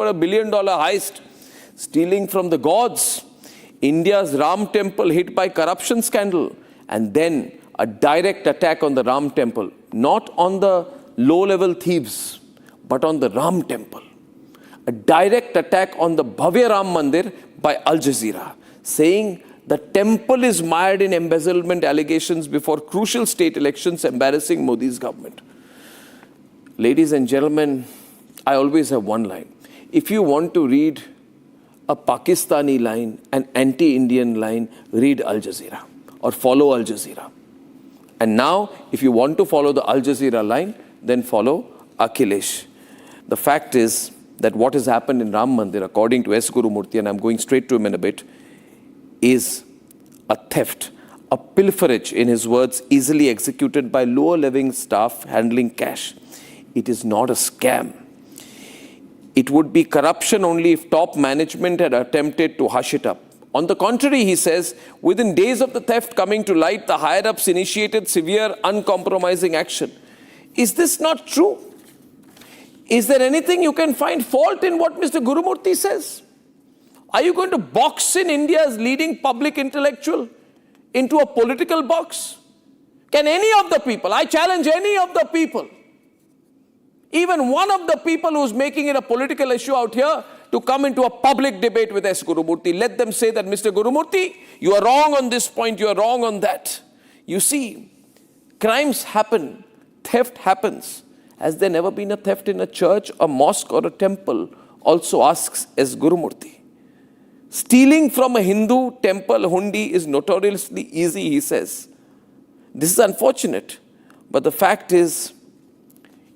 for $1 billion heist, stealing from the gods, India's Ram temple hit by corruption scandal, and then a direct attack on the Ram temple, not on the low-level thieves, but on the Ram temple. A direct attack on the Bhavya Ram Mandir by Al Jazeera, saying the temple is mired in embezzlement allegations before crucial state elections, embarrassing Modi's government. Ladies and gentlemen, I always have one line. If you want to read a Pakistani line, an anti-Indian line, read Al Jazeera or follow Al Jazeera. And now, if you want to follow the Al Jazeera line, then follow Akhilesh. The fact is that what has happened in Ram Mandir, according to S. Gurumurthy, and I'm going straight to him in a bit, is a theft, a pilferage, in his words, easily executed by lower-level staff handling cash. It is not a scam. It would be corruption only if top management had attempted to hush it up. On the contrary, he says, within days of the theft coming to light, the higher-ups initiated severe, uncompromising action. Is this not true? Is there anything you can find fault in what Mr. Gurumurthy says? Are you going to box in India's leading public intellectual into a political box? Can any of the people, I challenge any of the people, even one of the people who's making it a political issue out here, to come into a public debate with S. Gurumurthy. Let them say that, Mr. Gurumurthy, you are wrong on this point, you are wrong on that. You see, crimes happen, theft happens. Has there never been a theft in a church, a mosque or a temple? Also asks S. Gurumurthy. Stealing from a Hindu temple hundi is notoriously easy, he says. This is unfortunate, but the fact is,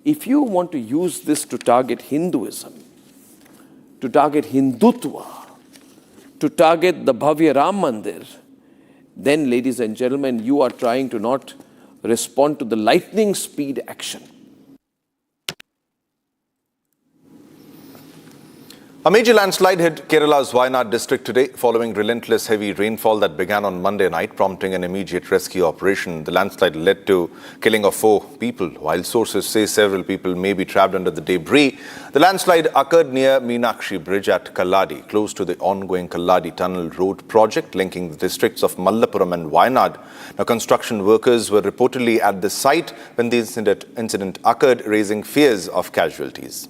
if you want to use this to target Hinduism, to target Hindutva, to target the Bhavya Ram Mandir, then, ladies and gentlemen, you are trying to not respond to the lightning speed action. A major landslide hit Kerala's Wayanad district today following relentless heavy rainfall that began on Monday night, prompting an immediate rescue operation. The landslide led to killing of 4 people, while sources say several people may be trapped under the debris. The landslide occurred near Meenakshi Bridge at Kalladi, close to the ongoing Kalladi Tunnel Road project linking the districts of Malappuram and Wayanad. Now, construction workers were reportedly at the site when the incident occurred, raising fears of casualties.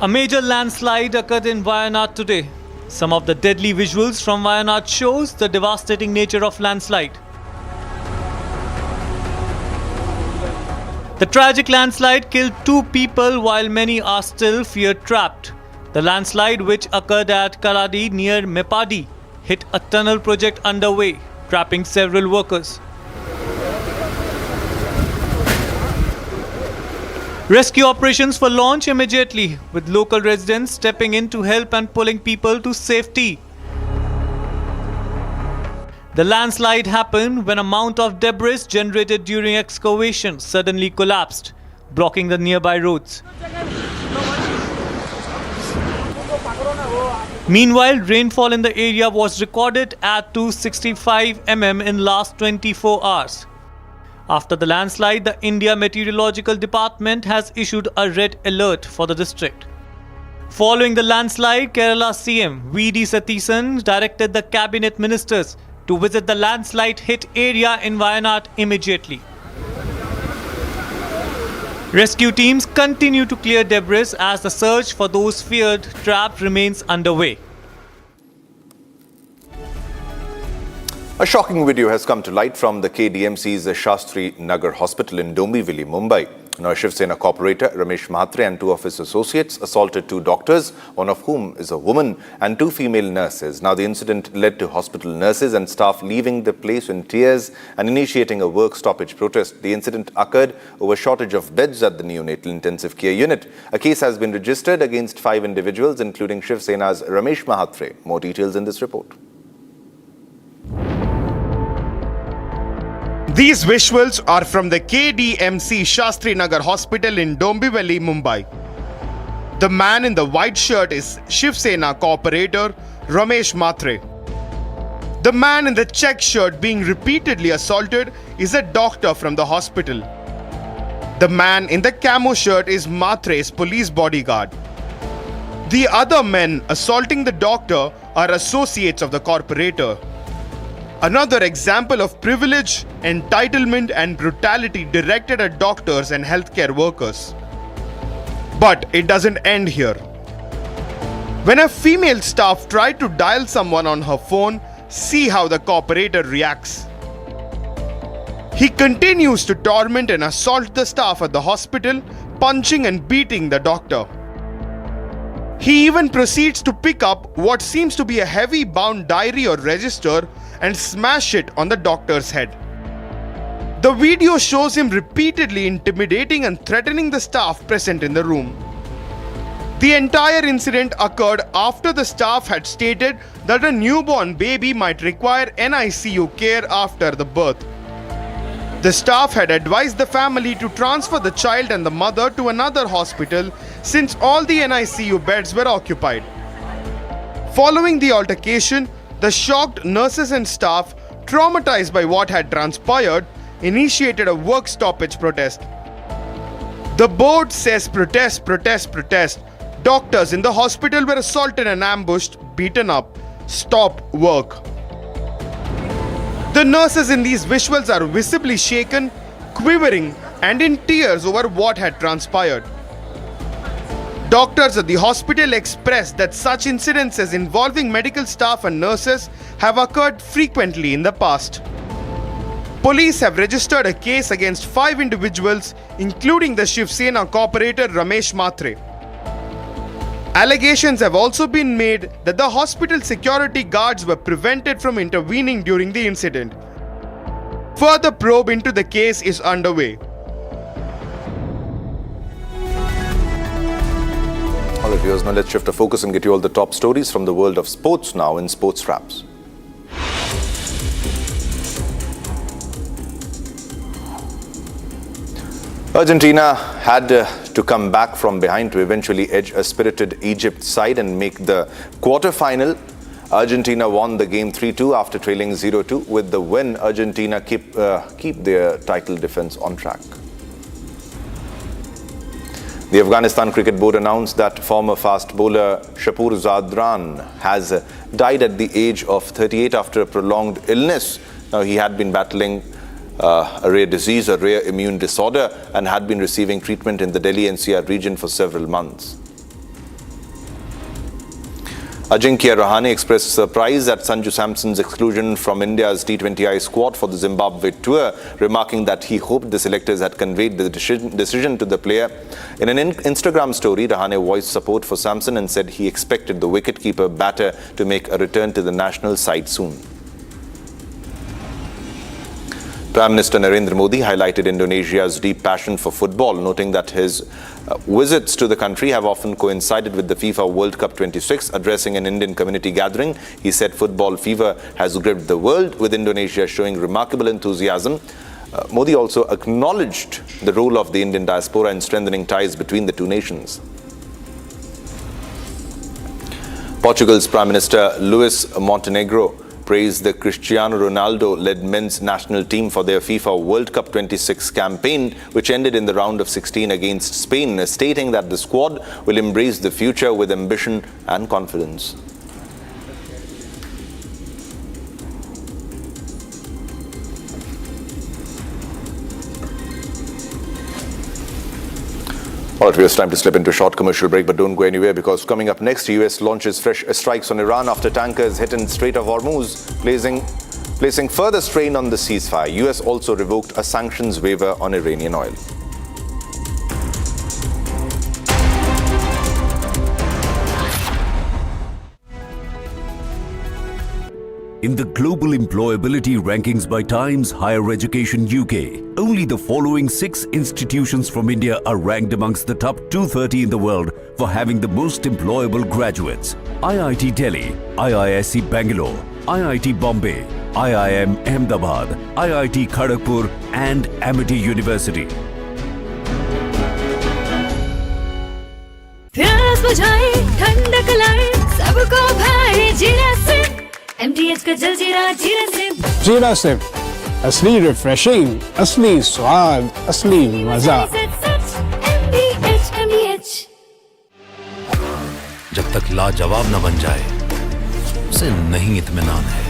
A major landslide occurred in Wayanad today. Some of the deadly visuals from Wayanad shows the devastating nature of landslide. The tragic landslide killed 2 people while many are still feared trapped. The landslide, which occurred at Kalladi near Mepadi, hit a tunnel project underway, trapping several workers. Rescue operations were launched immediately, with local residents stepping in to help and pulling people to safety. The landslide happened when a mount of debris generated during excavation suddenly collapsed, blocking the nearby roads. Meanwhile, rainfall in the area was recorded at 265 mm in last 24 hours. After the landslide, the India Meteorological Department has issued a red alert for the district. Following the landslide, Kerala CM V.D. Satheesan directed the cabinet ministers to visit the landslide hit area in Wayanad immediately. Rescue teams continue to clear debris as the search for those feared trapped remains underway. A shocking video has come to light from the KDMC's Shastri Nagar Hospital in Dombivli, Mumbai. Now, a Shiv Sena corporator, Ramesh Mhatre, and 2 of his associates assaulted 2 doctors, one of whom is a woman, and 2 female nurses. Now, the incident led to hospital nurses and staff leaving the place in tears and initiating a work stoppage protest. The incident occurred over shortage of beds at the neonatal intensive care unit. A case has been registered against 5 individuals, including Shiv Sena's Ramesh Mhatre. More details in this report. These visuals are from the KDMC Shastri Nagar Hospital in Dombivli, Mumbai. The man in the white shirt is Shiv Sena corporator Ramesh Mhatre. The man in the check shirt being repeatedly assaulted is a doctor from the hospital. The man in the camo shirt is Mathre's police bodyguard. The other men assaulting the doctor are associates of the corporator. Another example of privilege, entitlement and brutality directed at doctors and healthcare workers. But it doesn't end here. When a female staff tried to dial someone on her phone, see how the corporator reacts. He continues to torment and assault the staff at the hospital, punching and beating the doctor. He even proceeds to pick up what seems to be a heavy bound diary or register and smash it on the doctor's head. The video shows him repeatedly intimidating and threatening the staff present in the room. The entire incident occurred after the staff had stated that a newborn baby might require NICU care after the birth. The staff had advised the family to transfer the child and the mother to another hospital since all the NICU beds were occupied. Following the altercation, the shocked nurses and staff, traumatized by what had transpired, initiated a work stoppage protest. The board says protest, protest, protest. Doctors in the hospital were assaulted and ambushed, beaten up. Stop work. The nurses in these visuals are visibly shaken, quivering, and in tears over what had transpired. Doctors at the hospital expressed that such incidences involving medical staff and nurses have occurred frequently in the past. Police have registered a case against 5 individuals, including the Shiv Sena corporator Ramesh Mhatre. Allegations have also been made that the hospital security guards were prevented from intervening during the incident. Further probe into the case is underway. All right, viewers, now let's shift our focus and get you all the top stories from the world of sports now in Sports Wraps. Argentina had to come back from behind to eventually edge a spirited Egypt side and make the quarter-final. Argentina won the game 3-2 after trailing 0-2. With the win, Argentina keep their title defense on track. The Afghanistan Cricket Board announced that former fast bowler Shapur Zadran has died at the age of 38 after a prolonged illness. Now, he had been battling a rare disease, a rare immune disorder, and had been receiving treatment in the Delhi NCR region for several months. Ajinkya Rahane expressed surprise at Sanju Samson's exclusion from India's T20I squad for the Zimbabwe tour, remarking that he hoped the selectors had conveyed the decision to the player. In an Instagram story, Rahane voiced support for Samson and said he expected the wicketkeeper batter to make a return to the national side soon. Prime Minister Narendra Modi highlighted Indonesia's deep passion for football, noting that his visits to the country have often coincided with the FIFA World Cup 26. Addressing an Indian community gathering, he said football fever has gripped the world, with Indonesia showing remarkable enthusiasm. Modi also acknowledged the role of the Indian diaspora in strengthening ties between the two nations. Portugal's Prime Minister Luis Montenegro praised the Cristiano Ronaldo-led men's national team for their FIFA World Cup 26 campaign, which ended in the round of 16 against Spain, stating that the squad will embrace the future with ambition and confidence. All right, it's time to slip into a short commercial break, but don't go anywhere, because coming up next, the US launches fresh strikes on Iran after tankers hit in Strait of Hormuz, placing further strain on the ceasefire. US also revoked a sanctions waiver on Iranian oil. In the global employability rankings by Times Higher Education UK, only the following 6 institutions from India are ranked amongst the top 230 in the world for having the most employable graduates: IIT Delhi, IISc Bangalore, IIT Bombay, IIM Ahmedabad, IIT Kharagpur and Amity University. प्यास बुझाए ठंडक लाए सबको भाए जीरा से MTH का जलजीरा जीरा से असली रिफ्रेशिंग, असली स्वाद, असली मजा। जब तक लाजवाब न बन जाए उसे नहीं इत्मीनान है।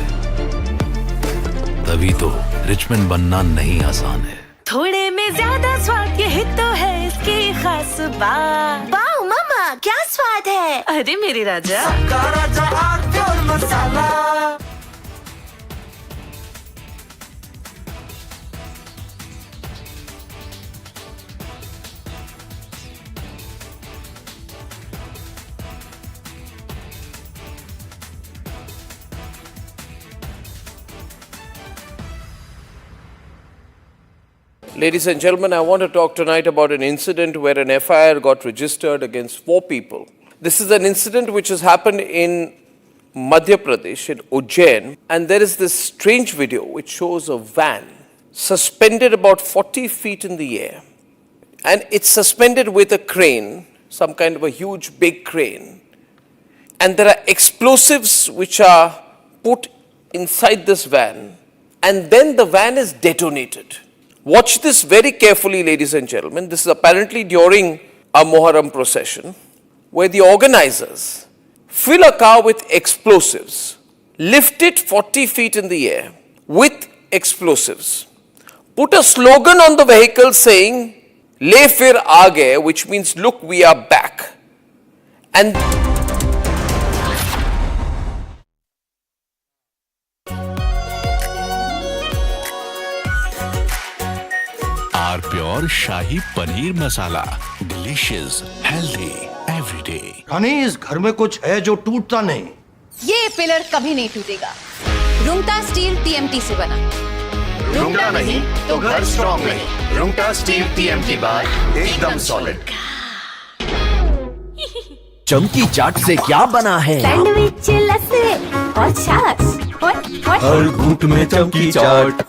तभी तो रिचमंड बनना नहीं आसान है। थोड़े में ज्यादा स्वाद, यही तो है इसकी खास बात। वाओ मामा, क्या स्वाद है। अरे मेरे राजा, मसाला। Ladies and gentlemen, I want to talk tonight about an incident where an FIR got registered against 4 people. This is an incident which has happened in Madhya Pradesh, in Ujjain, and there is this strange video which shows a van suspended about 40 feet in the air. And it's suspended with a crane, some kind of a huge big crane. And there are explosives which are put inside this van, and then the van is detonated. Watch this very carefully, ladies and gentlemen. This is apparently during a Muharram procession, where the organizers fill a car with explosives, lift it 40 feet in the air with explosives, put a slogan on the vehicle saying, "Le fir aage," which means, look, we are back. And R pure shahi paneer masala, delicious, healthy, everyday. Honey, इस घर में कुछ है जो टूटता नहीं। ये pillar कभी नहीं टूटेगा। रुंगटा स्टील टीएमटी से बना। रुंगटा नहीं तो घर स्ट्रॉन्ग नहीं। रुंगटा स्टील टीएमटी बार एकदम सॉलिड। चमकी चाट से क्या बना है? सैंडविच, लस्सी और छाछ। हर घूंट में चमकी चाट।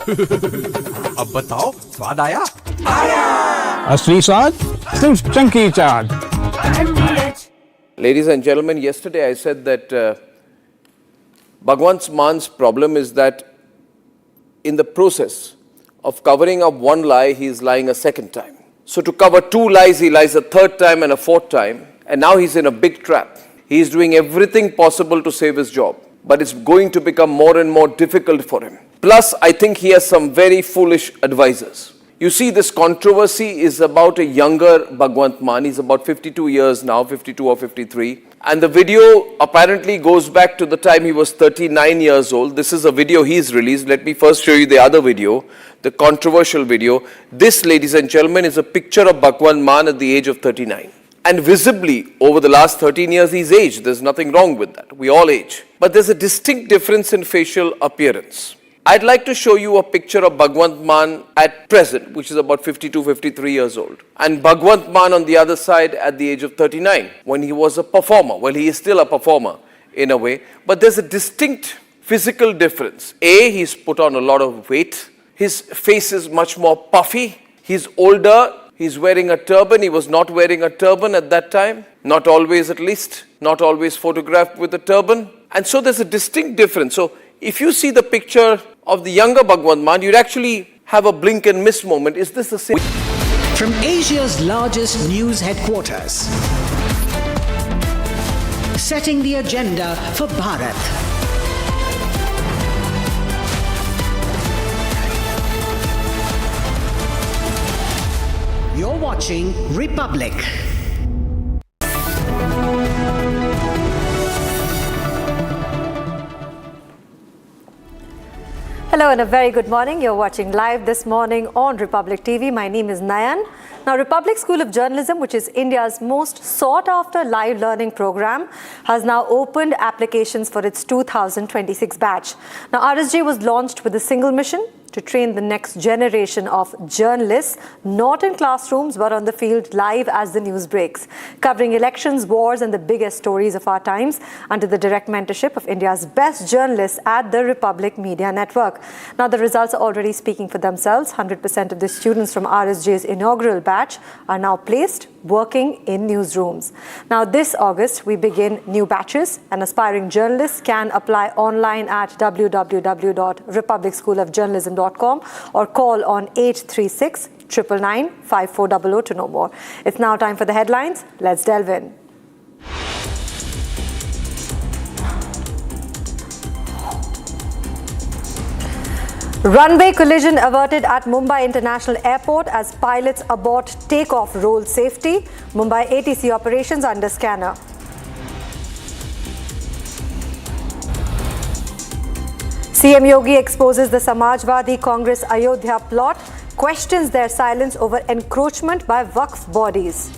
अब बताओ, स्वाद आया? असली स्वाद सिर्फ चंकी चाट। ladies and gentlemen, yesterday I said that Bhagwant Man's problem is that in the process of covering up one lie, he is lying a second time. So to cover 2 lies, he lies a third time and a fourth time. And now he's in a big trap. He is doing everything possible to save his job. But it's going to become more and more difficult for him. Plus, I think he has some very foolish advisors. You see, this controversy is about a younger Bhagwant Mann. He's about 52 years now, 52 or 53. And the video apparently goes back to the time he was 39 years old. This is a video he's released. Let me first show you the other video, the controversial video. This, ladies and gentlemen, is a picture of Bhagwant Mann at the age of 39. And visibly, over the last 13 years, he's aged. There's nothing wrong with that. We all age. But there's a distinct difference in facial appearance. I'd like to show you a picture of Bhagwant Mann at present, which is about 52, 53 years old. And Bhagwant Mann on the other side at the age of 39, when he was a performer. Well, he is still a performer in a way. But there's a distinct physical difference. A, he's put on a lot of weight. His face is much more puffy. He's older. He's wearing a turban. He was not wearing a turban at that time. Not always, at least. Not always photographed with a turban. And so there's a distinct difference. So if you see the picture of the younger Bhagwant Mann, you'd actually have a blink and miss moment. Is this the same? From Asia's largest news headquarters, setting the agenda for Bharat. You're watching Republic. Hello and a very good morning. You're watching live this morning on Republic TV. My name is Nayan. Now, Republic School of Journalism, which is India's most sought-after live learning program, has now opened applications for its 2026 batch. Now, RSJ was launched with a single mission to train the next generation of journalists, not in classrooms, but on the field live as the news breaks, covering elections, wars, and the biggest stories of our times under the direct mentorship of India's best journalists at the Republic Media Network. Now, the results are already speaking for themselves. 100% of the students from RSJ's inaugural batch are now placed working in newsrooms. Now, this August, we begin new batches, and aspiring journalists can apply online at www.republicschoolofjournalism.com or call on 836 999 5400 to know more. It's now time for the headlines. Let's delve in. Runway collision averted at Mumbai International Airport as pilots abort takeoff roll safety. Mumbai ATC operations under scanner. CM Yogi exposes the Samajwadi Congress Ayodhya plot, questions their silence over encroachment by Waqf bodies.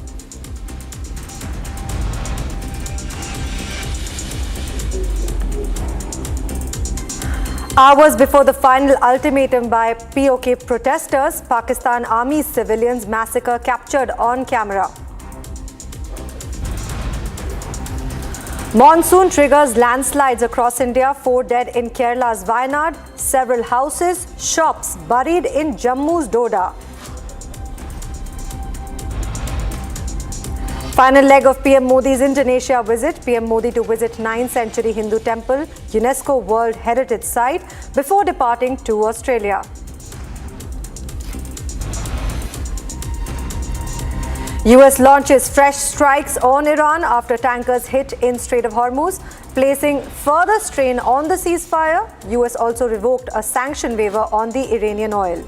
Hours before the final ultimatum by POK protesters, Pakistan Army's civilians massacre captured on camera. Monsoon triggers landslides across India, 4 dead in Kerala's Wayanad, several houses, shops buried in Jammu's Doda. Final leg of PM Modi's Indonesia visit. PM Modi to visit 9th century Hindu temple, UNESCO World Heritage Site, before departing to Australia. US launches fresh strikes on Iran after tankers hit in Strait of Hormuz, placing further strain on the ceasefire. US also revoked a sanction waiver on the Iranian oil.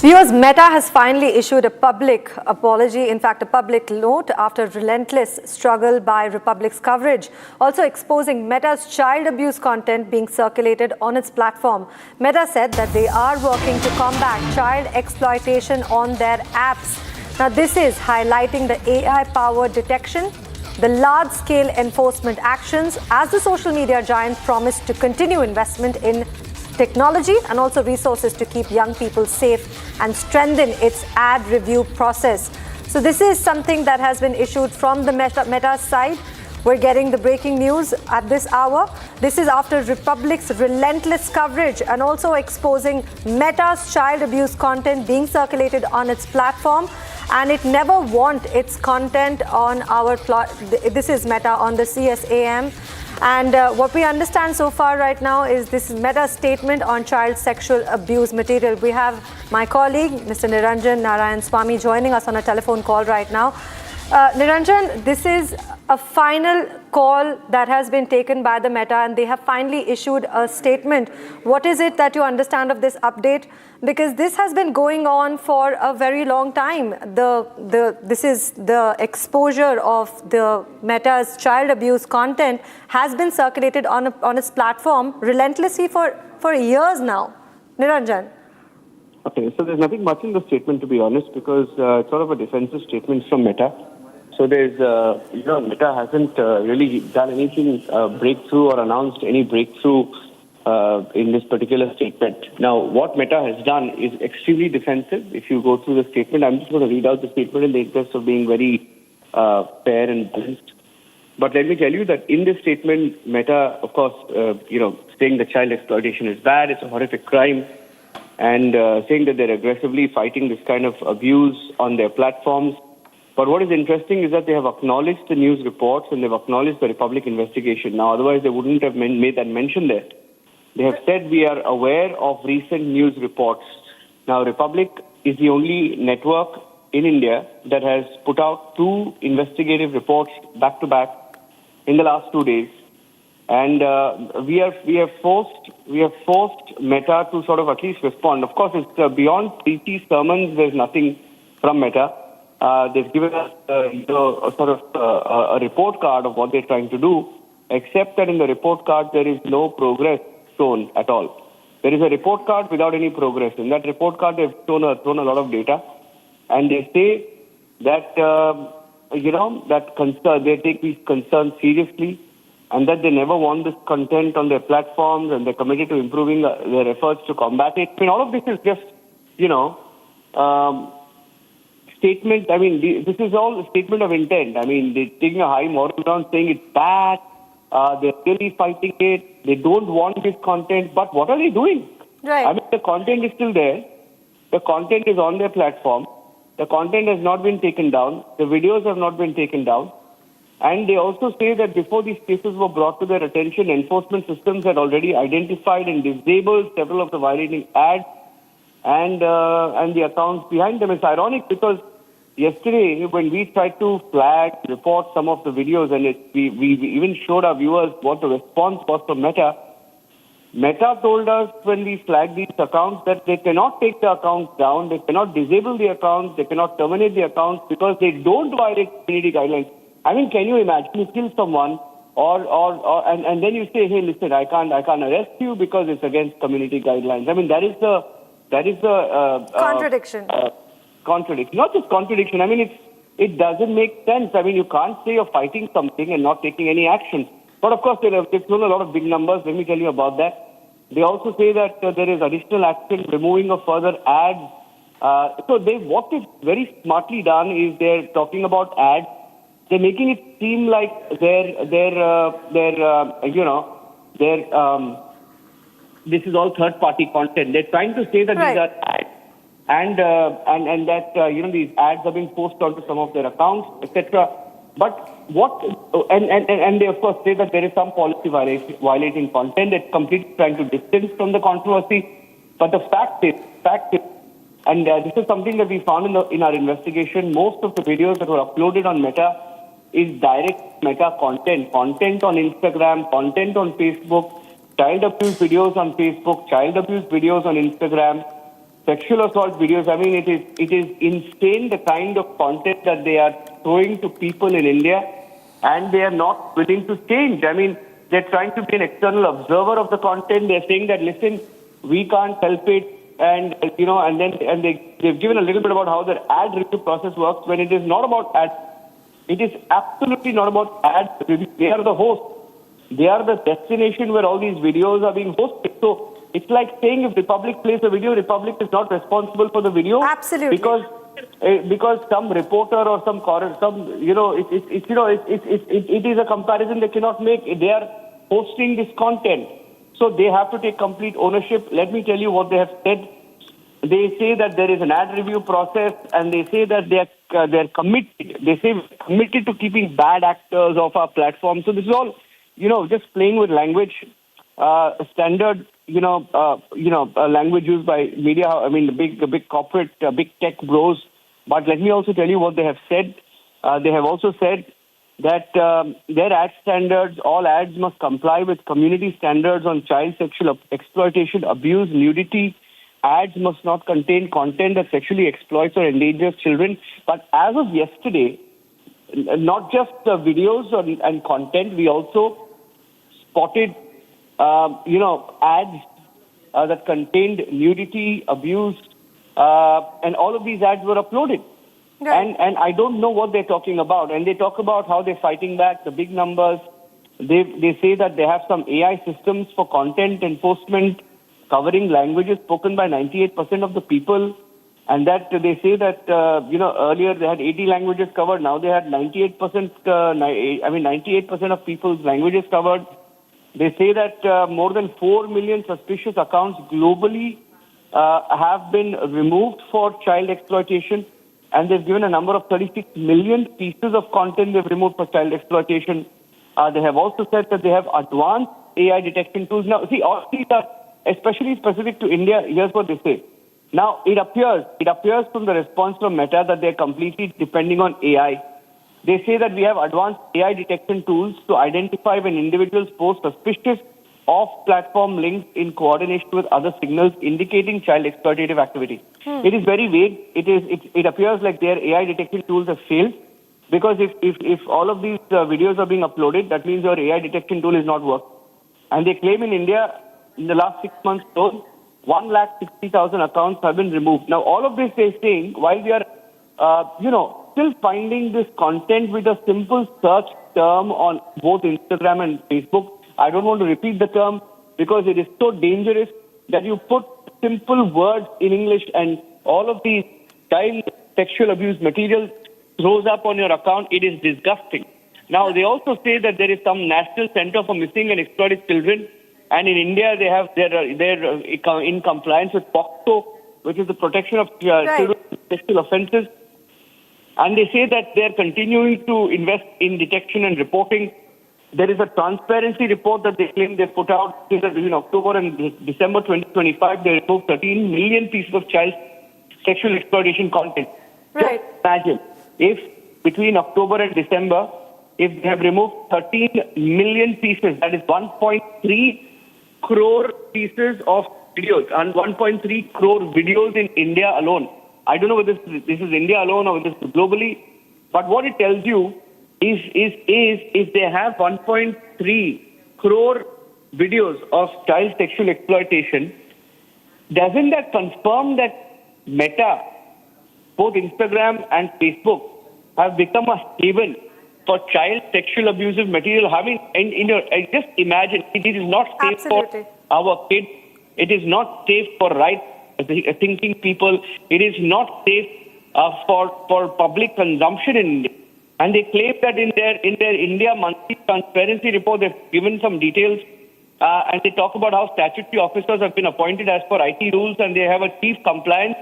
Viewers, Meta has finally issued a public apology, in fact, a public note after relentless struggle by Republic's coverage, also exposing Meta's child abuse content being circulated on its platform. Meta said that they are working to combat child exploitation on their apps. Now, this is highlighting the AI-powered detection, the large-scale enforcement actions, as the social media giant promised to continue investment in technology and also resources to keep young people safe and strengthen its ad review process. So this is something that has been issued from the Meta side. We're getting the breaking news at this hour. This is after Republic's relentless coverage and also exposing Meta's child abuse content being circulated on its platform. And it never want its content on our this is Meta on the CSAM. And what we understand so far right now is this Meta statement on child sexual abuse material. We have my colleague, Mr. Niranjan Narayan Swami, joining us on a telephone call right now. Niranjan, this is a final call that has been taken by the Meta, and they have finally issued a statement. What is it that you understand of this update? Because this has been going on for a very long time. This is the exposure of the Meta's child abuse content has been circulated on its platform relentlessly for years now. Niranjan. Okay, so there's nothing much in the statement, to be honest, because it's sort of a defensive statement from Meta. So there's, Meta hasn't really done anything breakthrough or announced any breakthrough in this particular statement. Now, what Meta has done is extremely defensive. If you go through the statement, I'm just going to read out the statement in the interest of being very fair and balanced. But let me tell you that in this statement, Meta, of course, saying that child exploitation is bad, it's a horrific crime, and saying that they're aggressively fighting this kind of abuse on their platforms. But what is interesting is that they have acknowledged the news reports and they've acknowledged the Republic investigation. Now, otherwise they wouldn't have made that mention there. They have said we are aware of recent news reports. Now, Republic is the only network in India that has put out 2 investigative reports back to back in the last 2 days. And we have forced Meta to sort of at least respond. Of course, it's beyond preachy sermons. There's nothing from Meta. They've given us, a report card of what they're trying to do, except that in the report card there is no progress shown at all. There is a report card without any progress. In that report card, they've thrown a lot of data, and they say that they take these concerns seriously, and that they never want this content on their platforms, and they're committed to improving their efforts to combat it. I mean, all of this is just, statement, I mean, this is all a statement of intent. I mean, they're taking a high moral ground saying it's bad. They're really fighting it. They don't want this content. But what are they doing? Right. I mean, the content is still there. The content is on their platform. The content has not been taken down. The videos have not been taken down. And they also say that before these cases were brought to their attention, enforcement systems had already identified and disabled several of the violating ads and the accounts behind them. It's ironic because yesterday, when we tried to flag, report some of the videos, and we even showed our viewers what the response was from Meta, Meta told us when we flagged these accounts that they cannot take the accounts down, they cannot disable the accounts, they cannot terminate the accounts because they don't violate community guidelines. I mean, can you imagine you kill someone and then you say, hey, listen, I can't arrest you because it's against community guidelines. I mean, that is the contradiction. Contradiction. Not just contradiction. I mean, it doesn't make sense. I mean, you can't say you're fighting something and not taking any action. But of course, they've thrown a lot of big numbers. Let me tell you about that. They also say that there is additional action, removing of further ads. So what is very smartly done is they're talking about ads. They're making it seem like this is all third-party content. They're trying to say that these are ads, and that these ads are being posted onto some of their accounts, etc. But and they of course say that there is some policy violating content. It's completely trying to distance from the controversy. But the fact is, and this is something that we found in our investigation. Most of the videos that were uploaded on Meta is direct Meta content on Instagram, content on Facebook, child abuse videos on Facebook, child abuse videos on Instagram, sexual assault videos. I mean, it is insane the kind of content that they are throwing to people in India, and they are not willing to change. I mean, they're trying to be an external observer of the content. They're saying that, listen, we can't help it, and they've given a little bit about how their ad review process works when it is not about ads. It is absolutely not about ads. They are the host. They are the destination where all these videos are being hosted. So it's like saying if Republic plays a video, Republic is not responsible for the video. Absolutely. Because some reporter or it is a comparison they cannot make. They are hosting this content. So they have to take complete ownership. Let me tell you what they have said. They say that there is an ad review process, and they say that they're committed. They say committed to keeping bad actors off our platform. So this is all, just playing with language, standard, language used by media. I mean, the big corporate, big tech bros. But let me also tell you what they have said. They have also said that their ad standards, all ads must comply with community standards on child sexual exploitation, abuse, nudity. Ads must not contain content that sexually exploits or endangers children. But as of yesterday, not just the videos and content, we also spotted, ads that contained nudity, abuse, and all of these ads were uploaded. Right. And I don't know what they're talking about. And they talk about how they're fighting back, the big numbers. They say that they have some AI systems for content enforcement, covering languages spoken by 98% of the people, and that they say that, earlier they had 80 languages covered, now they had 98% of people's languages covered. They say that more than 4 million suspicious accounts globally have been removed for child exploitation, and they've given a number of 36 million pieces of content they've removed for child exploitation. They have also said that they have advanced AI detection tools. Now, see, all these are especially specific to India. Here's what they say. Now, it appears from the response from Meta that they're completely depending on AI. They say that we have advanced AI detection tools to identify when individuals post suspicious off-platform links in coordination with other signals indicating child exploitative activity. It is very vague. It appears like their AI detection tools have failed, because if all of these videos are being uploaded, that means your AI detection tool is not working. And they claim in India, in the last 6 months alone, 160,000 accounts have been removed. Now, all of this they're saying while we are, still finding this content with a simple search term on both Instagram and Facebook. I don't want to repeat the term because it is so dangerous that you put simple words in English and all of these child sexual abuse material throws up on your account, it is disgusting. Now, they also say that there is some National Center for Missing and Exploited Children, and in India they're in compliance with POCSO, which is the protection of children in sexual offences. And they say that they're continuing to invest in detection and reporting. There is a transparency report that they claim they put out between October and December 2025. They removed 13 million pieces of child sexual exploitation content. Right. Just imagine if between October and December, if they have removed 13 million pieces, that is 1.3 crore pieces of videos and 1.3 crore videos in India alone. I don't know whether this is India alone or whether this is globally, but what it tells you is if they have 1.3 crore videos of child sexual exploitation, doesn't that confirm that Meta, both Instagram and Facebook, have become a haven for child sexual abusive material? I mean, just imagine, it is not safe for our kids. It is not safe for right-thinking people. It is not safe for public consumption in India. And they claim that in their India monthly transparency report, they've given some details, and they talk about how statutory officers have been appointed as per IT rules, and they have a chief compliance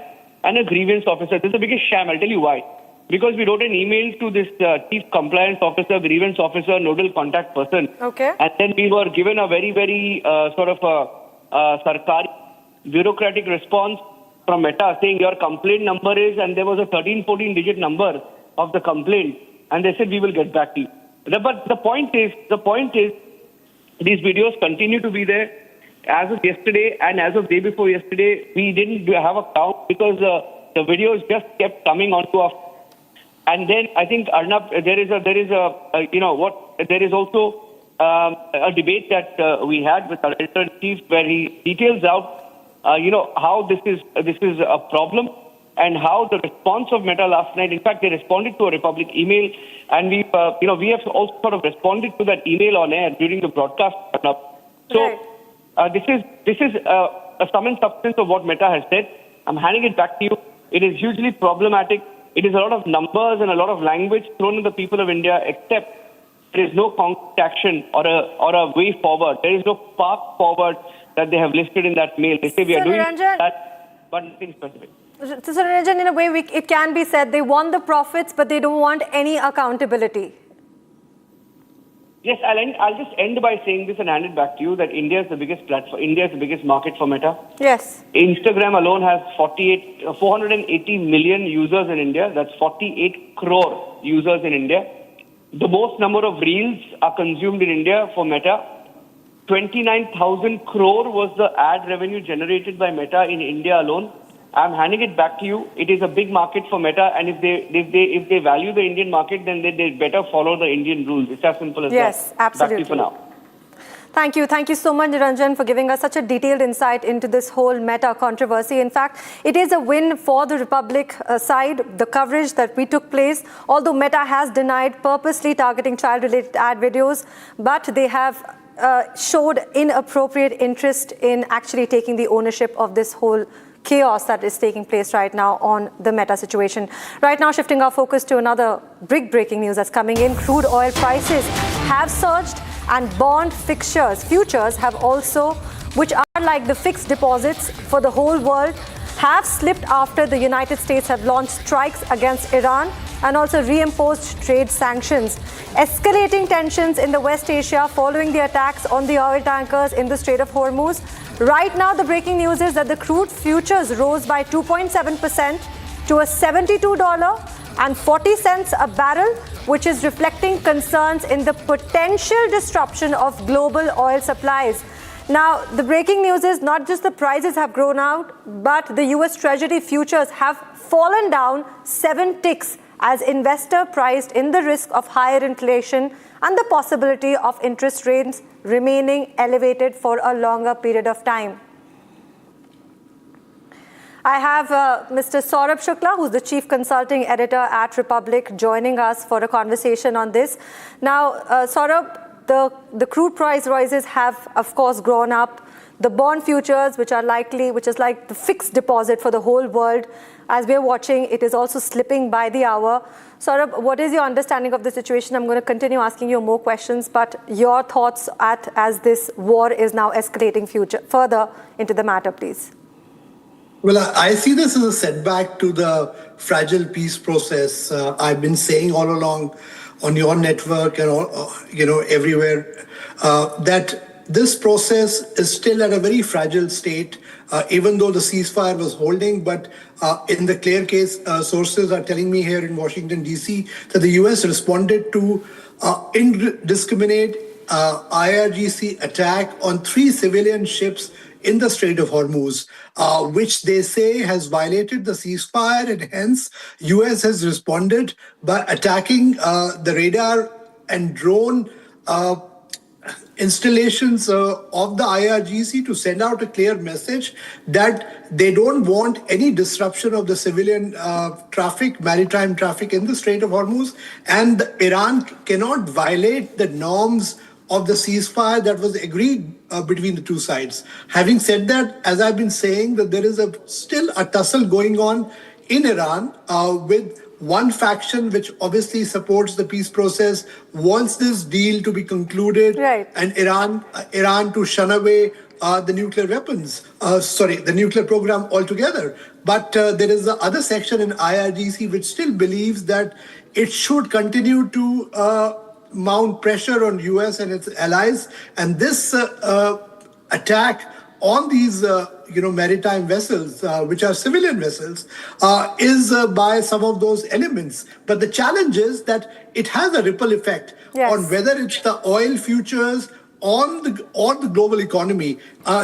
and a grievance officer. This is the biggest sham. I'll tell you why. Because we wrote an email to this chief compliance officer, grievance officer, nodal contact person. Okay. And then we were given a very, very sort of sarkari, bureaucratic response from Meta saying your complaint number is, and there was a 13-14 digit number of the complaint. And they said, we will get back to you. But the point is, these videos continue to be there. As of yesterday and as of day before yesterday, we didn't have a count because the videos just kept coming onto our. And then I think Arnab, there is also a debate that we had with our editor-in-chief where he details out, how this is a problem. And how the response of Meta last night, in fact, they responded to a Republic email, and we have also sort of responded to that email on air during the broadcast. So this is a sum and substance of what Meta has said. I'm handing it back to you. It is hugely problematic. It is a lot of numbers and a lot of language thrown at the people of India, except there is no concrete action or a way forward. There is no path forward that they have listed in that mail. They say we are doing that, but nothing specific. So, Niranjan, in a way, it can be said they want the profits, but they don't want any accountability. Yes, I'll just end by saying this and hand it back to you that India is the biggest platform. India is the biggest market for Meta. Yes. Instagram alone has 480 million users in India. That's 48 crore users in India. The most number of reels are consumed in India for Meta. 29,000 crore was the ad revenue generated by Meta in India alone. I'm handing it back to you. It is a big market for Meta, and if they value the Indian market, then they better follow the Indian rules. It's as simple as that. Yes, absolutely. Back to you for now. Thank you. Thank you so much, Niranjan, for giving us such a detailed insight into this whole Meta controversy. In fact, it is a win for the Republic side, the coverage that we took place. Although Meta has denied purposely targeting child-related ad videos, but they have showed inappropriate interest in actually taking the ownership of this whole chaos that is taking place right now on the Meta situation. Right now, shifting our focus to another big breaking news that's coming in. Crude oil prices have surged and bond futures have also, which are like the fixed deposits for the whole world, have slipped after the United States have launched strikes against Iran and also reimposed trade sanctions. Escalating tensions in the West Asia following the attacks on the oil tankers in the Strait of Hormuz. Right now, the breaking news is that the crude futures rose by 2.7% to a $72.40 a barrel, which is reflecting concerns in the potential disruption of global oil supplies. Now, the breaking news is not just the prices have grown out, but the US Treasury futures have fallen down 7 ticks as investor priced in the risk of higher inflation and the possibility of interest rates remaining elevated for a longer period of time. I have Mr. Saurabh Shukla, who's the Chief Consulting Editor at Republic, joining us for a conversation on this. Now, Saurabh, the crude price rises have, of course, grown up. The bond futures, which is like the fixed deposit for the whole world, as we're watching, it is also slipping by the hour. Saurabh, what is your understanding of the situation? I'm going to continue asking you more questions, but your thoughts as this war is now escalating further into the matter, please. Well, I see this as a setback to the fragile peace process. I've been saying all along on your network and everywhere that this process is still at a very fragile state, even though the ceasefire was holding. But in the clear case, sources are telling me here in Washington, D.C., that the U.S. responded to indiscriminate IRGC attack on 3 civilian ships in the Strait of Hormuz, which they say has violated the ceasefire, and hence U.S. has responded by attacking the radar and drone installations of the IRGC to send out a clear message that they don't want any disruption of the civilian maritime traffic in the Strait of Hormuz, and Iran cannot violate the norms of the ceasefire that was agreed between the two sides. Having said that, as I've been saying, that there is still a tussle going on in Iran with one faction, which obviously supports the peace process, wants this deal to be concluded, right, and Iran to shun away the nuclear the nuclear program altogether. But there is the other section in IRGC which still believes that it should continue to mount pressure on US and its allies, and this attack on these maritime vessels, which are civilian vessels, is by some of those elements. But the challenge is that it has a ripple effect on whether it's the oil futures on the global economy.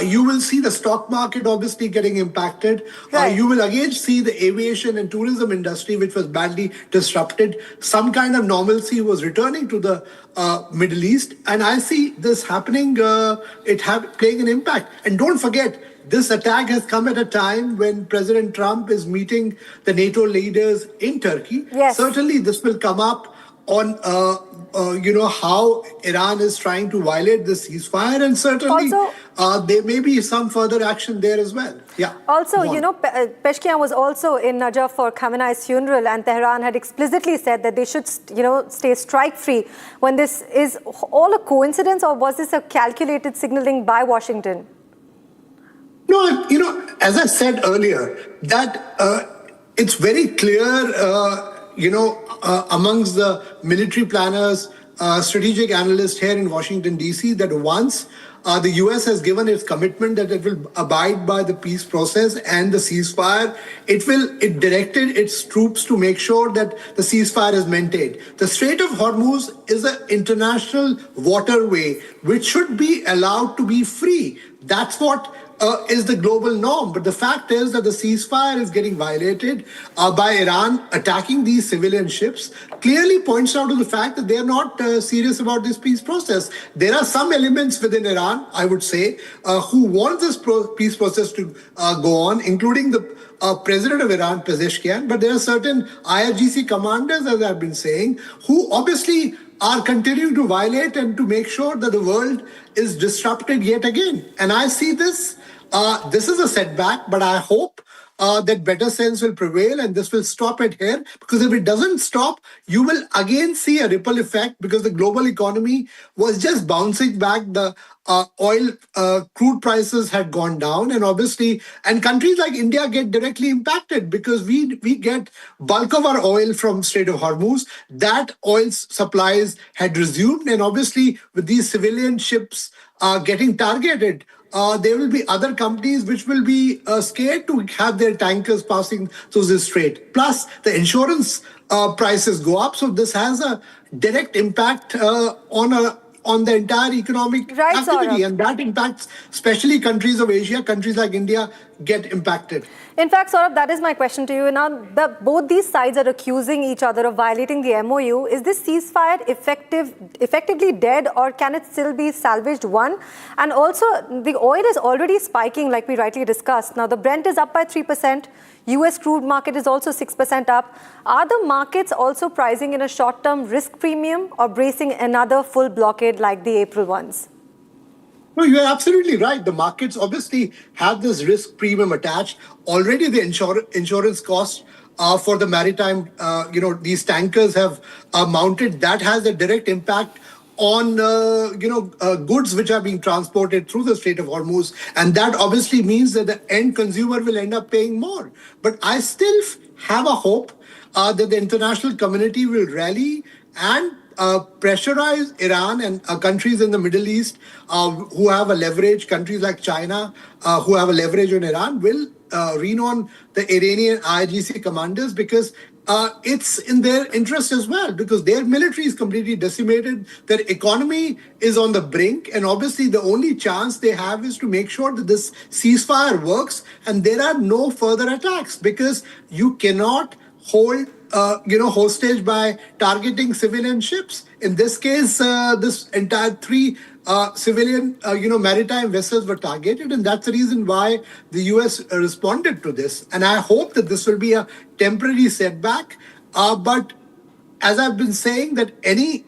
You will see the stock market obviously getting impacted. You will again see the aviation and tourism industry, which was badly disrupted. Some kind of normalcy was returning to the Middle East, and I see this happening, playing an impact. And don't forget, this attack has come at a time when President Trump is meeting the NATO leaders in Turkey. Yes. Certainly this will come up on how Iran is trying to violate the ceasefire, and certainly there may be some further action there as well. Yeah. Also, Peshkian was also in Najaf for Khamenei's funeral, and Tehran had explicitly said that they should, stay strike-free. When this is all a coincidence, or was this a calculated signaling by Washington? No, as I said earlier, that it's very clear, amongst the military planners, strategic analysts here in Washington, D.C., that once the U.S. has given its commitment that it will abide by the peace process and the ceasefire, it directed its troops to make sure that the ceasefire is maintained. The Strait of Hormuz is an international waterway which should be allowed to be free. That's what is the global norm. But the fact is that the ceasefire is getting violated by Iran attacking these civilian ships, clearly points out to the fact that they are not serious about this peace process. There are some elements within Iran, I would say, who want this peace process to go on, including the president of Iran, Pezeshkian. But there are certain IRGC commanders, as I've been saying, who obviously are continuing to violate and to make sure that the world is disrupted yet again. And I see this is a setback, but I hope that better sense will prevail and this will stop it here. Because if it doesn't stop, you will again see a ripple effect, because the global economy was just bouncing back. The oil crude prices had gone down, and obviously, and countries like India get directly impacted because we get bulk of our oil from Strait of Hormuz. That oil supplies had resumed, and obviously with these civilian ships getting targeted, there will be other companies which will be scared to have their tankers passing through this strait. Plus, the insurance prices go up. So this has a direct impact on the entire economic activity. And that impacts especially countries of Asia. Countries like India get impacted. In fact, Saurabh, that is my question to you. Now, both these sides are accusing each other of violating the MOU. Is this ceasefire effectively dead, or can it still be salvaged? One, and also the oil is already spiking, like we rightly discussed. Now, the Brent is up by 3%. US crude market is also 6% up. Are the markets also pricing in a short-term risk premium or bracing another full blockade delayed like the April ones? No, you're absolutely right. The markets obviously have this risk premium attached. Already the insurance cost for the maritime, these tankers have mounted. That has a direct impact on, goods which are being transported through the Strait of Hormuz. And that obviously means that the end consumer will end up paying more. But I still have a hope that the international community will rally and pressurize Iran and countries in the Middle East who have a leverage, countries like China who have a leverage on Iran will lean on the Iranian IRGC commanders because it's in their interest as well because their military is completely decimated, their economy is on the brink, and obviously the only chance they have is to make sure that this ceasefire works and there are no further attacks because you cannot hold hostage by targeting civilian ships. In this case, this entire 3 civilian, maritime vessels were targeted, and that's the reason why the U.S. responded to this. And I hope that this will be a temporary setback. But as I've been saying, that any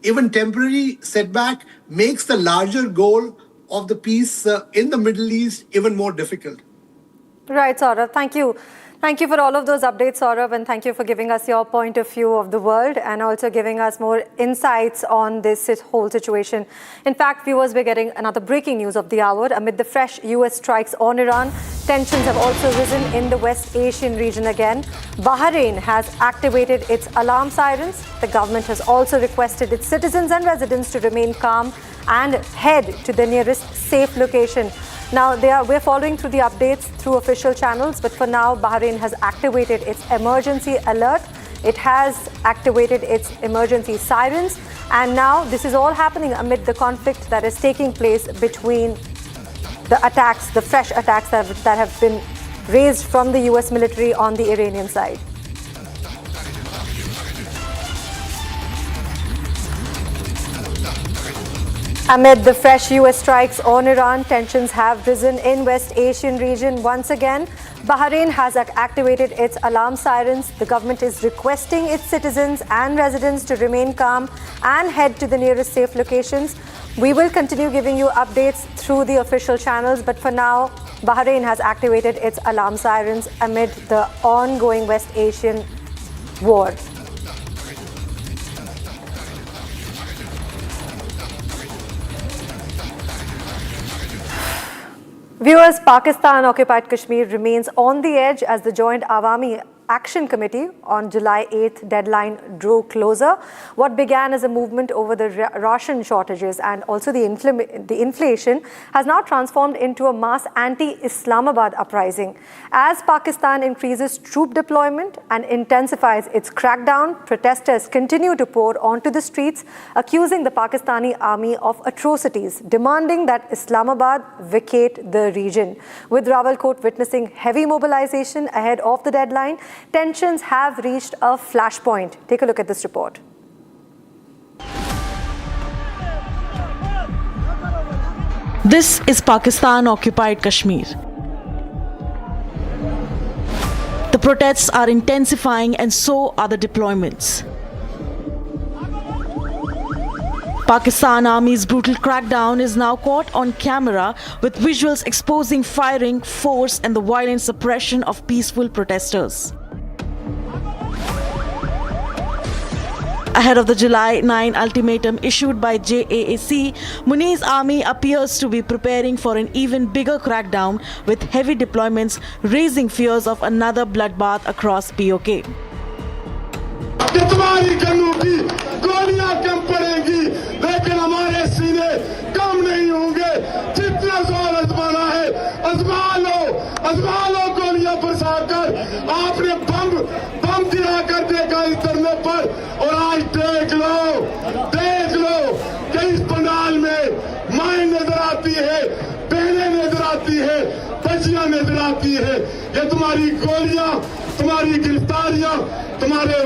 even temporary setback makes the larger goal of the peace in the Middle East even more difficult. Right, Saurabh. Thank you. Thank you for all of those updates, Saurabh, and thank you for giving us your point of view of the world and also giving us more insights on this whole situation. In fact, viewers, we're getting another breaking news of the hour. Amid the fresh US strikes on Iran, tensions have also risen in the West Asian region again. Bahrain has activated its alarm sirens. The government has also requested its citizens and residents to remain calm and head to the nearest safe location. Now, we're following through the updates through official channels, but for now, Bahrain has activated its emergency alert. It has activated its emergency sirens. And now this is all happening amid the conflict that is taking place between the attacks, the fresh attacks that have been raised from the US military on the Iranian side. Amid the fresh US strikes on Iran, tensions have risen in West Asian region once again. Bahrain has activated its alarm sirens. The government is requesting its citizens and residents to remain calm and head to the nearest safe locations. We will continue giving you updates through the official channels, but for now, Bahrain has activated its alarm sirens amid the ongoing West Asian war. Viewers, Pakistan-occupied Kashmir remains on the edge as the Joint Awami Action Committee on July 8th deadline drew closer. What began as a movement over the ration shortages and also the inflation has now transformed into a mass anti-Islamabad uprising. As Pakistan increases troop deployment and intensifies its crackdown, protesters continue to pour onto the streets, accusing the Pakistani army of atrocities, demanding that Islamabad vacate the region. With Rawalkot witnessing heavy mobilization ahead of the deadline, tensions have reached a flashpoint. Take a look at this report. This is Pakistan-occupied Kashmir. The protests are intensifying and so are the deployments. Pakistan Army's brutal crackdown is now caught on camera with visuals exposing firing, force and the violent suppression of peaceful protesters. Ahead of the July 9 ultimatum issued by JAAC, Muni's army appears to be preparing for an even bigger crackdown with heavy deployments raising fears of another bloodbath across POK. और आज देख लो कि इस पंडाल में माएं नजर आती है, बहनें नजर आती है, बच्चियां नजर आती है। ये तुम्हारी गोलियां, तुम्हारी गिरफ्तारियां, तुम्हारे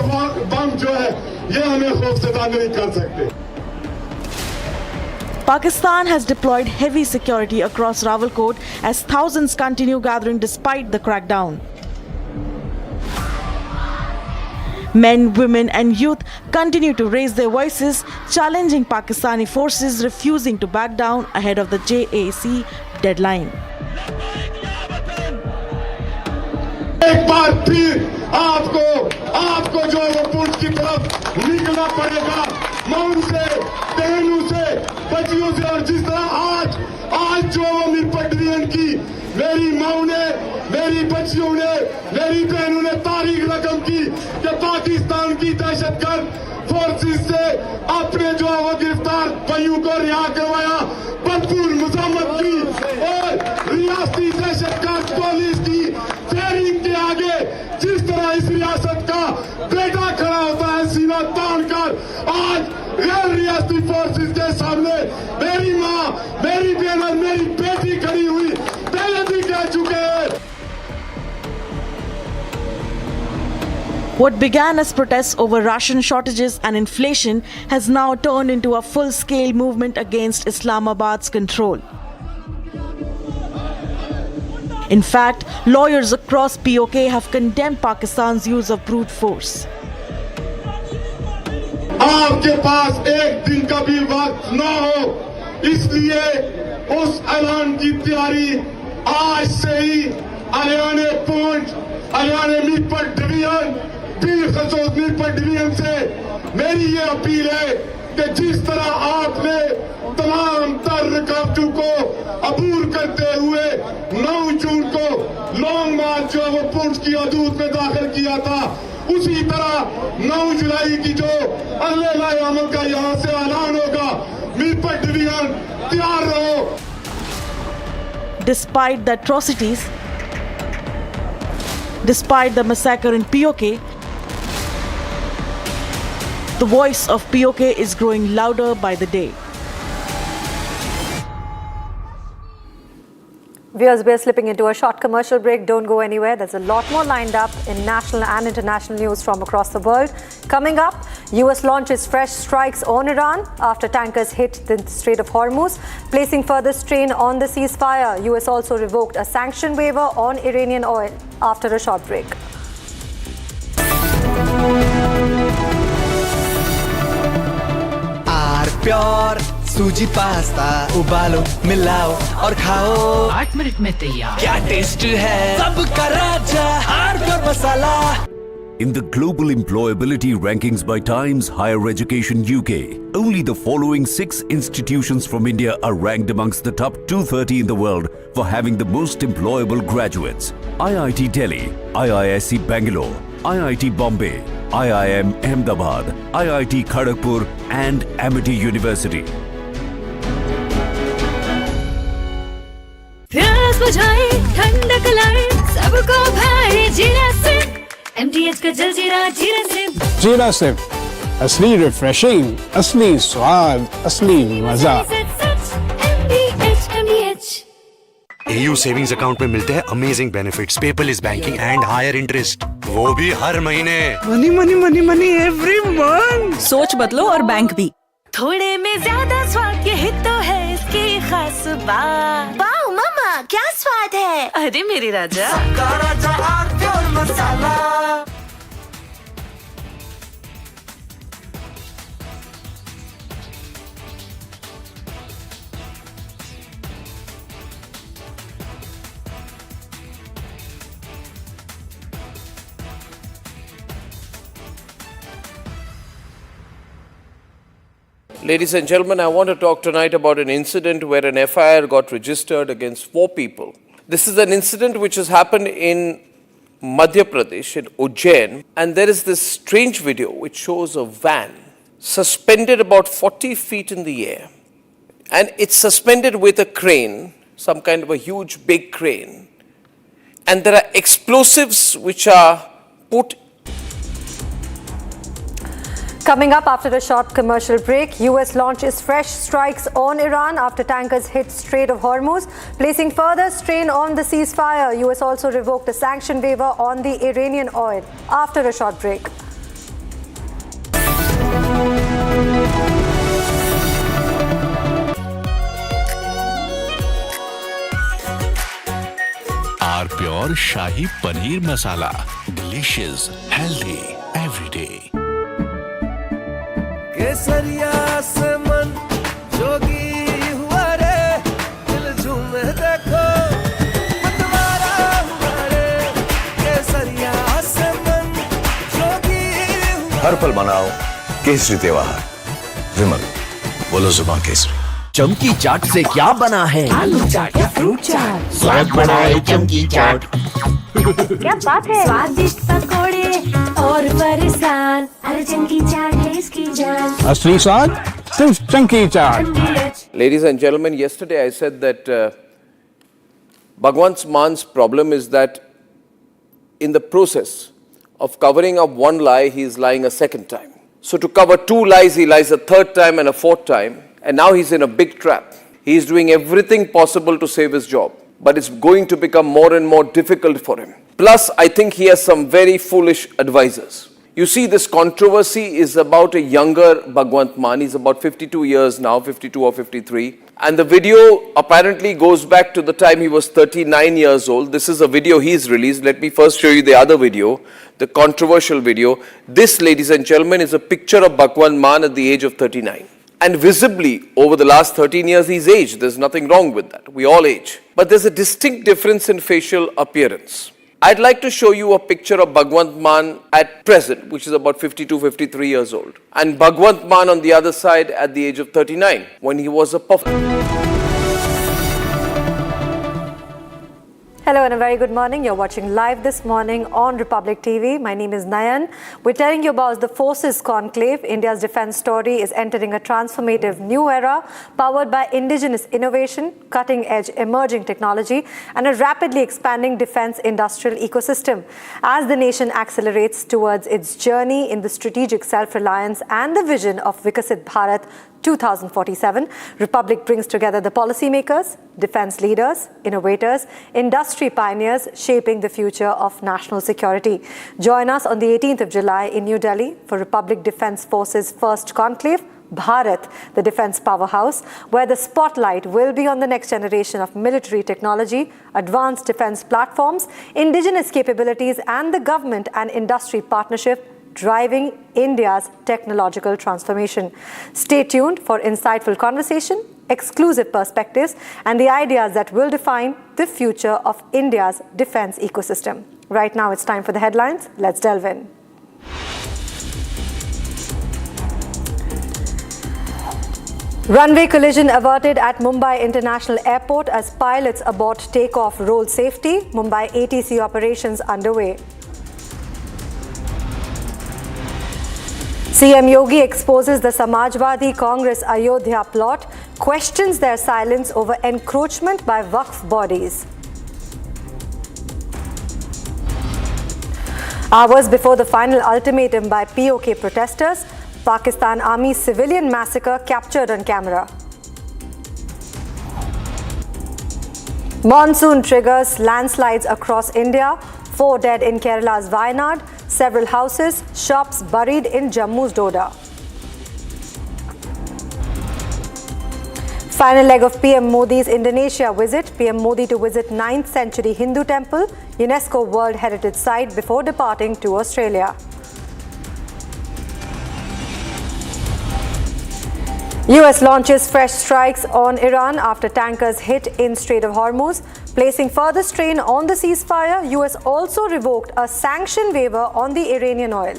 बम जो है, ये हमें खौफजदा नहीं कर सकते। Pakistan has deployed heavy security across Rawalkot as thousands continue gathering despite the crackdown. Men, women, and youth continue to raise their voices, challenging Pakistani forces refusing to back down ahead of the JAC deadline. एक बार फिर आपको जो है वो police की तरफ निकलना पड़ेगा, मौन से, बहनों से, बच्चियों से। और जिस तरह आज जो वो मिरपटरियन की मेरी माओ ने, मेरी बच्चियों ने, मेरी बहनों ने तारीख रकम की कि पाकिस्तान की दहशतगर्द फोर्सेस से अपने जो है वो गिरफ्तार भाइयों को रिहा करवाया, भरपूर मजम्मत की और रियासती दहशतगर्द पुलिस की फेयरिंग के आगे जिस तरह इस रियासत का बेटा खड़ा होता है सीना तान कर, आज गैर रियासती फोर्सेस के सामने मेरी माँ, मेरी बहन और मेरी बेटी खड़ी हुई पहले भी कह चुके हैं। What began as protests over ration shortages and inflation has now turned into a full-scale movement against Islamabad's control. In fact, lawyers across POK have condemned Pakistan's use of brute force. आपके पास एक दिन का भी वक्त न हो, इसलिए उस ऐलान की तैयारी आज से ही हरियाणा पॉइंट, हरियाणा मिरपट डिवीजन, पीर खसोस मिरपट डिवीजन से मेरी ये अपील है कि जिस तरह आपने तमाम तर रुकावटों को अबूर करते हुए 9 जून को लॉन्ग मार्च जो वो पुंछ की हदूद में दाखिल किया था, उसी तरह 9 जुलाई की जो अल्लाह अमल का यहाँ से ऐलान होगा, मिरपट डिवीजन तैयार रहो। Despite the atrocities, despite the massacre in POK, the voice of POK is growing louder by the day. Viewers, we are slipping into a short commercial break. Don't go anywhere. There's a lot more lined up in national and international news from across the world. Coming up, US launches fresh strikes on Iran after tankers hit the Strait of Hormuz, placing further strain on the ceasefire. US also revoked a sanction waiver on Iranian oil after a short break. Pure सूजी pasta उबालो, मिलाओ और खाओ, 8 minute में तैयार। क्या taste है, सबका राजा R pure masala. In the global employability rankings by Times Higher Education UK, only the following 6 institutions from India are ranked amongst the top 230 in the world for having the most employable graduates: IIT Delhi, IISc Bangalore, IIT Bombay, IIM Ahmedabad, IIT Kharagpur and Amity University. प्यास बुझाए, ठंडक लाए, सबको भाए जीरा से, MTH का जल जीरा, जीरा से। जीरा से असली रिफ्रेशिंग, असली स्वाद, असली मजा। AU सेविंग्स अकाउंट में मिलते हैं amazing benefits, paperless banking and higher interest, वो भी हर महीने। Money money money money every month. सोच बदलो और बैंक भी। थोड़े में ज्यादा स्वाद, यही तो है इसकी खास बात। वाओ मामा, क्या स्वाद है, अरे मेरे राजा। सबका राजा R pure masala. Ladies and gentlemen, I want to talk tonight about an incident where an FIR got registered against 4 people. This is an incident which has happened in Madhya Pradesh, in Ujjain, and there is this strange video which shows a van suspended about 40 feet in the air. And it's suspended with a crane, some kind of a huge big crane. And there are explosives which are put. Coming up after a short commercial break, US launches fresh strikes on Iran after tankers hit Strait of Hormuz, placing further strain on the ceasefire. US also revoked a sanction waiver on the Iranian oil after a short break. R pure shahi paneer masala, delicious, healthy every day. केसरिया से मन जोगी हुआ रे, दिल झूमे देखो मतवारा हुआ रे, केसरिया से मन जोगी हुआ। हर पल मनाओ केसरी त्योहार। विमल, बोलो जुबान केसरी। चमकी चाट से क्या बना है? आलू चाट या फ्रूट चाट, स्वाद बनाए चमकी चाट। क्या बात है? स्वादिष्ट पकोड़े और फरसान, अरे चमकी चाट है इसकी जान। असली स्वाद सिर्फ चंकी चाट। Ladies and gentlemen, yesterday I said that Bhagwant Man's problem is that in the process of covering up one lie, he is lying a second time. So to cover two lies, he lies a third time and a fourth time. And now he's in a big trap. He is doing everything possible to save his job. But it's going to become more and more difficult for him. Plus, I think he has some very foolish advisors. You see, this controversy is about a younger Bhagwant Mann. He's about 52 years now, 52 or 53. And the video apparently goes back to the time he was 39 years old. This is a video he's released. Let me first show you the other video, the controversial video. This, ladies and gentlemen, is a picture of Bhagwant Mann at the age of 39. And visibly, over the last 13 years, he's aged. There's nothing wrong with that. We all age. But there's a distinct difference in facial appearance. I'd like to show you a picture of Bhagwant Mann at present, which is about 52, 53 years old. And Bhagwant Mann on the other side at the age of 39, when he was a puff. Hello and a very good morning. You're watching live this morning on Republic TV. My name is Nayan. We're telling you about the Forces Conclave. India's defense story is entering a transformative new era powered by indigenous innovation, cutting-edge emerging technology, and a rapidly expanding defense industrial ecosystem. As the nation accelerates towards its journey in the strategic self-reliance and the vision of Vikasit Bharat 2047, Republic brings together the policymakers, defense leaders, innovators, industry pioneers shaping the future of national security. Join us on the 18th of July in New Delhi for Republic Defense Forces' first conclave, Bharat, the defense powerhouse, where the spotlight will be on the next generation of military technology, advanced defense platforms, indigenous capabilities, and the government and industry partnership driving India's technological transformation. Stay tuned for insightful conversation, exclusive perspectives, and the ideas that will define the future of India's defense ecosystem. Right now, it's time for the headlines. Let's delve in. Runway collision averted at Mumbai International Airport as pilots abort takeoff roll safety. Mumbai ATC operations underway. CM Yogi exposes the Samajwadi Congress Ayodhya plot, questions their silence over encroachment by Waqf bodies. Hours before the final ultimatum by POK protesters, Pakistan Army civilian massacre captured on camera. Monsoon triggers landslides across India, 4 dead in Kerala's Wayanad, several houses, shops buried in Jammu's Doda. Final leg of PM Modi's Indonesia visit. PM Modi to visit 9th century Hindu temple, UNESCO World Heritage Site before departing to Australia. US launches fresh strikes on Iran after tankers hit in Strait of Hormuz. Placing further strain on the ceasefire, US also revoked a sanction waiver on the Iranian oil.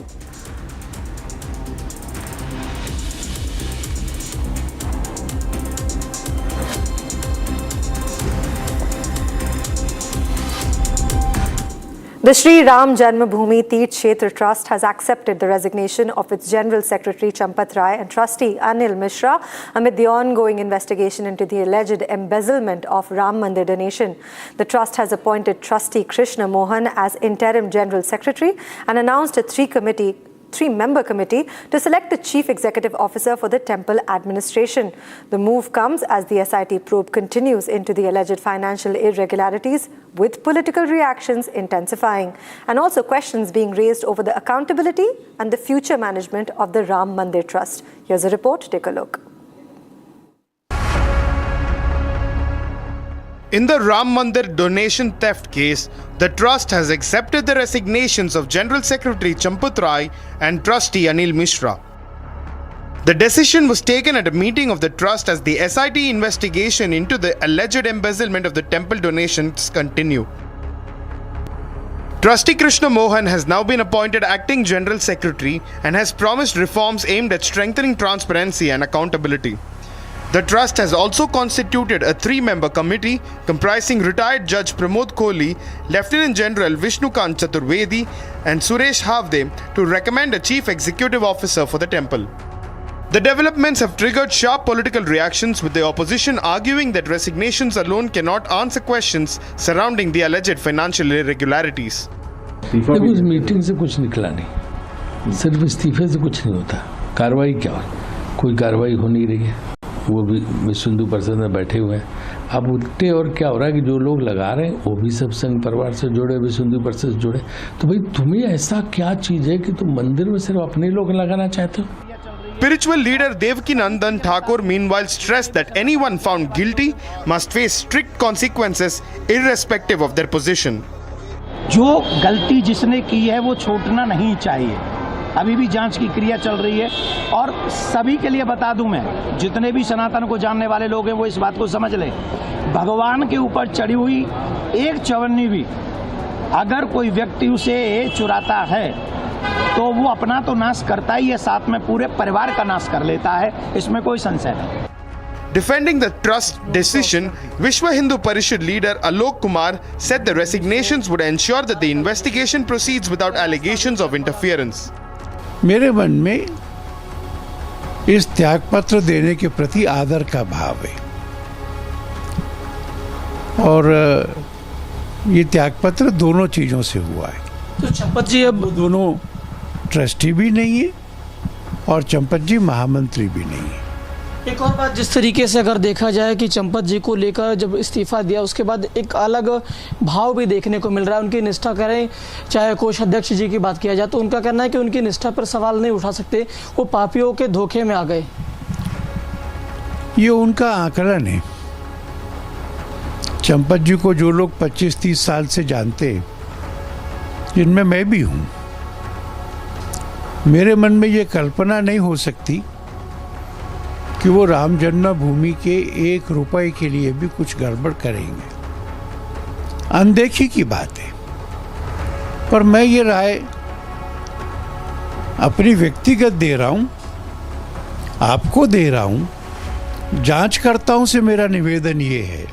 The Sri Ram Janmabhoomi Teerth Kshetra Trust has accepted the resignation of its General Secretary Champat Rai and Trustee Anil Mishra amid the ongoing investigation into the alleged embezzlement of Ram Mandir donation. The Trust has appointed Trustee Krishna Mohan as Interim General Secretary and announced a three-member committee to select the Chief Executive Officer for the temple administration. The move comes as the SIT probe continues into the alleged financial irregularities, with political reactions intensifying, and also questions being raised over the accountability and the future management of the Ram Mandir Trust. Here's a report. Take a look. In the Ram Mandir donation theft case, the trust has accepted the resignations of General Secretary Champut Rai and Trustee Anil Mishra. The decision was taken at a meeting of the trust as the SIT investigation into the alleged embezzlement of the temple donations continue. Trustee Krishna Mohan has now been appointed Acting General Secretary and has promised reforms aimed at strengthening transparency and accountability. The trust has also constituted a 3-member committee comprising retired Judge Pramod Kohli, Lieutenant General Vishnukant Chaturvedi and Suresh Havde to recommend a Chief Executive Officer for the temple. The developments have triggered sharp political reactions, with the opposition arguing that resignations alone cannot answer questions surrounding the alleged financial irregularities. देखो इस meeting से कुछ निकला नहीं, सिर्फ इस्तीफे से कुछ नहीं होता। कार्रवाई क्या हो, कोई कार्रवाई हो नहीं रही है। वो भी विश्व हिंदू परिषद में बैठे हुए हैं। अब उल्टे और क्या हो रहा है कि जो लोग लगा रहे हैं वो भी सब संघ परिवार से जुड़े, विश्व हिंदू परिषद से जुड़े। तो भाई तुम्हें ऐसा क्या चीज़ है कि तुम मंदिर में सिर्फ अपने लोग लगाना चाहते हो? Spiritual leader Devaki Nandan Thakur meanwhile stressed that anyone found guilty must face strict consequences irrespective of their position. जो गलती जिसने की है वो छूटना नहीं चाहिए। अभी भी जांच की क्रिया चल रही है और सभी के लिए बता दूं, मैं जितने भी सनातन को जानने वाले लोग हैं वो इस बात को समझ लें, भगवान के ऊपर चढ़ी हुई एक चवन्नी भी अगर कोई व्यक्ति उसे चुराता है तो वो अपना तो नाश करता ही है, साथ में पूरे परिवार का नाश कर लेता है, इसमें कोई संशय नहीं। Defending the trust decision, Vishwa Hindu Parishad leader Alok Kumar said the resignations would ensure that the investigation proceeds without allegations of interference. मेरे मन में इस त्यागपत्र देने के प्रति आदर का भाव है और ये त्यागपत्र दोनों चीजों से हुआ है। तो चंपत जी अब दोनों ट्रस्टी भी नहीं है और चंपत जी महामंत्री भी नहीं है। एक और बात, जिस तरीके से अगर देखा जाए कि चंपत जी को लेकर जब इस्तीफा दिया उसके बाद एक अलग भाव भी देखने को मिल रहा है। उनकी निष्ठा करें, चाहे कोषाध्यक्ष जी की बात किया जाए तो उनका कहना है कि उनकी निष्ठा पर सवाल नहीं उठा सकते, वो पापियों के धोखे में आ गए। ये उनका आकलन है। चंपत जी को जो लोग 25-30 साल से जानते, जिनमें मैं भी हूँ, मेरे मन में ये कल्पना नहीं हो सकती कि वो राम जन्मभूमि के 1 रुपए के लिए भी कुछ गड़बड़ करेंगे। अनदेखी की बात है, पर मैं ये राय अपनी व्यक्तिगत दे रहा हूँ, आपको दे रहा हूँ। जांचकर्ताओं से मेरा निवेदन ये है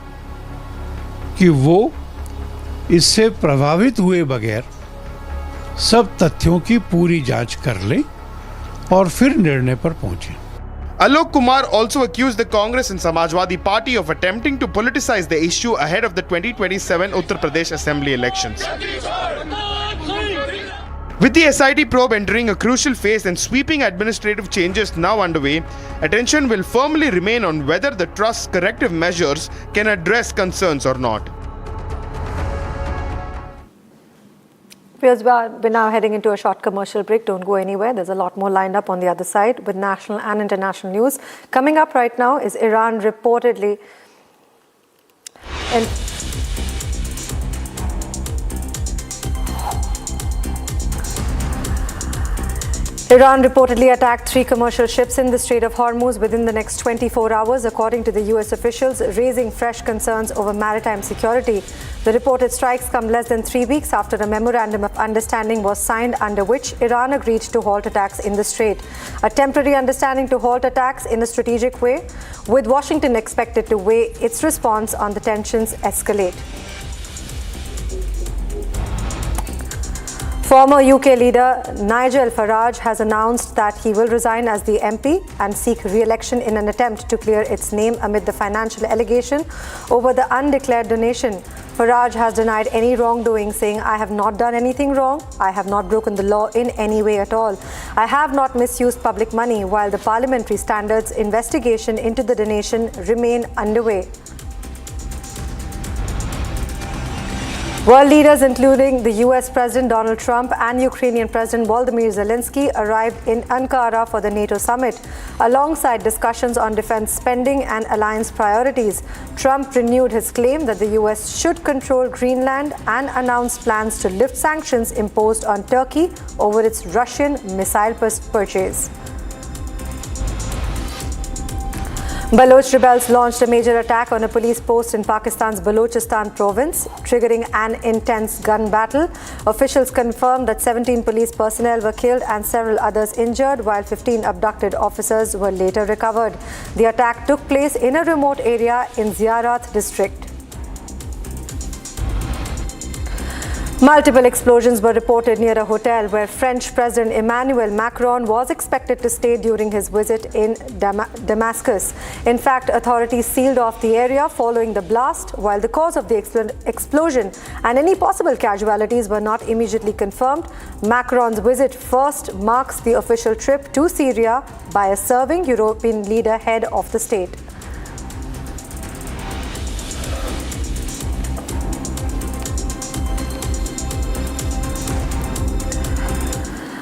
कि वो इससे प्रभावित हुए बगैर सब तथ्यों की पूरी जांच कर लें और फिर निर्णय पर पहुंचें। Alok Kumar also accused the Congress and Samajwadi Party of attempting to politicize the issue ahead of the 2027 Uttar Pradesh Assembly elections. With the SIT probe entering a crucial phase and sweeping administrative changes now underway, attention will firmly remain on whether the trust's corrective measures can address concerns or not. We're now heading into a short commercial break. Don't go anywhere. There's a lot more lined up on the other side with national and international news. Coming up right now is Iran reportedly attacked 3 commercial ships in the Strait of Hormuz within the next 24 hours, according to the US officials, raising fresh concerns over maritime security. The reported strikes come less than 3 weeks after a memorandum of understanding was signed under which Iran agreed to halt attacks in the Strait. A temporary understanding to halt attacks in a strategic way, with Washington expected to weigh its response on the tensions escalate. Former UK leader Nigel Farage has announced that he will resign as the MP and seek re-election in an attempt to clear its name amid the financial allegation over the undeclared donation. Farage has denied any wrongdoing, saying, "I have not done anything wrong. I have not broken the law in any way at all. I have not misused public money," while the Parliamentary Standards investigation into the donation remain underway. World leaders, including the US President Donald Trump and Ukrainian President Volodymyr Zelensky, arrived in Ankara for the NATO summit. Alongside discussions on defense spending and alliance priorities, Trump renewed his claim that the US should control Greenland and announced plans to lift sanctions imposed on Turkey over its Russian missile purchase. Baloch rebels launched a major attack on a police post in Pakistan's Balochistan province, triggering an intense gun battle. Officials confirmed that 17 police personnel were killed and several others injured, while 15 abducted officers were later recovered. The attack took place in a remote area in Ziyarat district. Multiple explosions were reported near a hotel where French President Emmanuel Macron was expected to stay during his visit in Damascus. In fact, authorities sealed off the area following the blast, while the cause of the explosion and any possible casualties were not immediately confirmed. Macron's visit first marks the official trip to Syria by a serving European leader head of the state.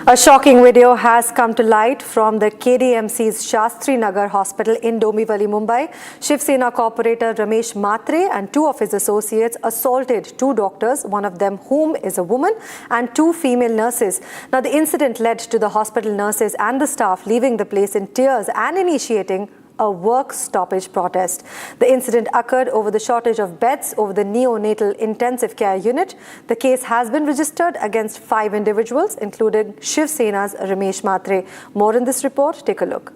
A shocking video has come to light from the KDMC's Shastri Nagar Hospital in Dombivli, Mumbai. Shiv Sena corporator Ramesh Matre and two of his associates assaulted two doctors, one of them whom is a woman, and two female nurses. Now, the incident led to the hospital nurses and the staff leaving the place in tears and initiating a work stoppage protest. The incident occurred over the shortage of beds over the neonatal intensive care unit. The case has been registered against 5 individuals, including Shiv Sena's Ramesh Matre. More in this report, take a look.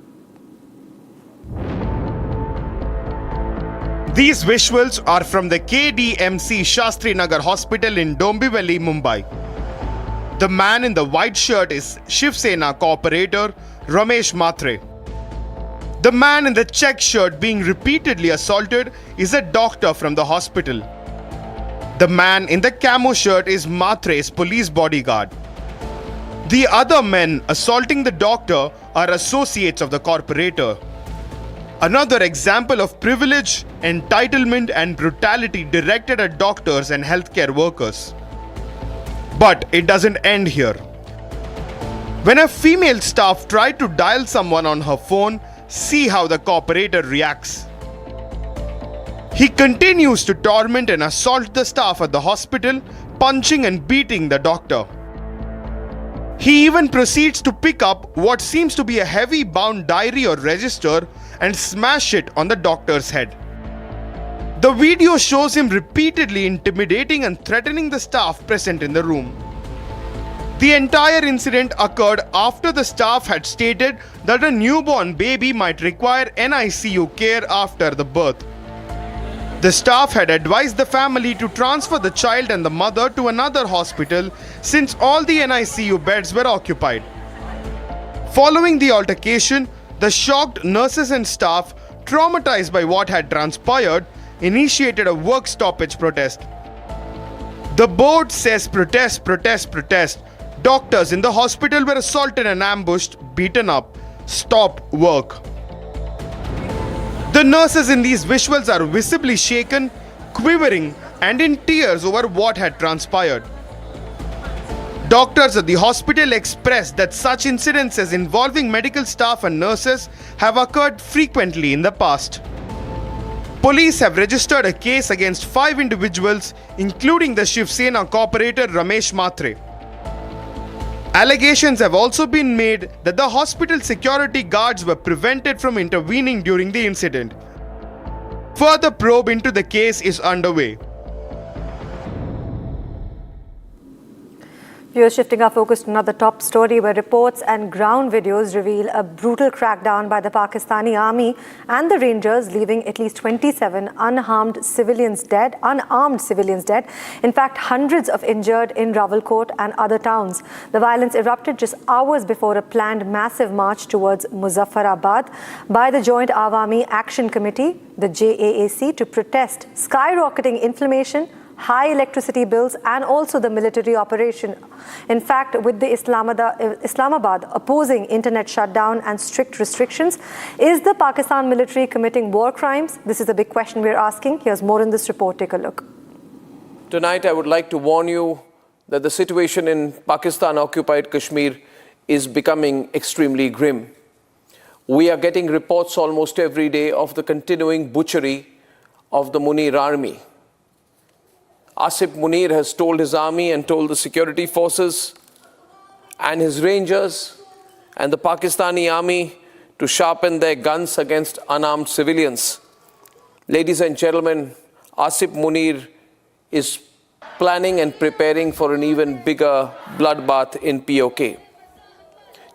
These visuals are from the KDMC Shastri Nagar Hospital in Dombivli, Mumbai. The man in the white shirt is Shiv Sena corporator Ramesh Matre. The man in the check shirt being repeatedly assaulted is a doctor from the hospital. The man in the camo shirt is Matre's police bodyguard. The other men assaulting the doctor are associates of the corporator. Another example of privilege, entitlement and brutality directed at doctors and healthcare workers. But it doesn't end here. When a female staff tried to dial someone on her phone, see how the corporator reacts. He continues to torment and assault the staff at the hospital, punching and beating the doctor. He even proceeds to pick up what seems to be a heavy bound diary or register and smash it on the doctor's head. The video shows him repeatedly intimidating and threatening the staff present in the room. The entire incident occurred after the staff had stated that a newborn baby might require NICU care after the birth. The staff had advised the family to transfer the child and the mother to another hospital since all the NICU beds were occupied. Following the altercation, the shocked nurses and staff, traumatized by what had transpired, initiated a work stoppage protest. The board says protest, protest, protest. Doctors in the hospital were assaulted and ambushed, beaten up. Stop work. The nurses in these visuals are visibly shaken, quivering, and in tears over what had transpired. Doctors at the hospital expressed that such incidences involving medical staff and nurses have occurred frequently in the past. Police have registered a case against 5 individuals, including the Shiv Sena corporator Ramesh Matre. Allegations have also been made that the hospital security guards were prevented from intervening during the incident. Further probe into the case is underway. We are shifting our focus to another top story where reports and ground videos reveal a brutal crackdown by the Pakistani army and the Rangers, leaving at least 27 unarmed civilians dead. In fact, hundreds of injured in Rawalkot and other towns. The violence erupted just hours before a planned massive march towards Muzaffarabad by the Joint Awami Action Committee, the JAAC, to protest skyrocketing inflation, high electricity bills and also the military operation. In fact, with the Islamabad opposing internet shutdown and strict restrictions, is the Pakistan military committing war crimes? This is a big question we're asking. Here's more in this report. Take a look. Tonight, I would like to warn you that the situation in Pakistan-occupied Kashmir is becoming extremely grim. We are getting reports almost every day of the continuing butchery of the Munir army. Asif Munir has told his army and told the security forces and his rangers and the Pakistani army to sharpen their guns against unarmed civilians. Ladies and gentlemen, Asif Munir is planning and preparing for an even bigger bloodbath in POK.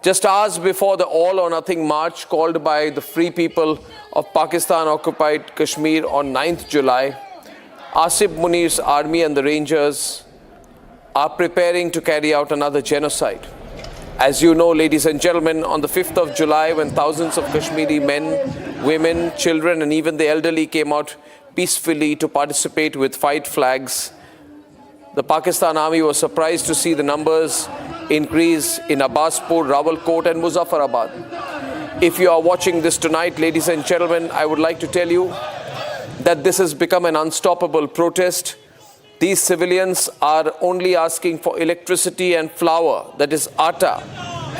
Just hours before the All or Nothing march called by the free people of Pakistan-occupied Kashmir on 9th July, Asif Munir's army and the Rangers are preparing to carry out another genocide. As you know, ladies and gentlemen, on the 5th of July, when thousands of Kashmiri men, women, children, and even the elderly came out peacefully to participate with white flags, the Pakistan army was surprised to see the numbers increase in Abbaspur, Rawalkot, and Muzaffarabad. If you are watching this tonight, ladies and gentlemen, I would like to tell you that this has become an unstoppable protest. These civilians are only asking for electricity and flour, that is atta,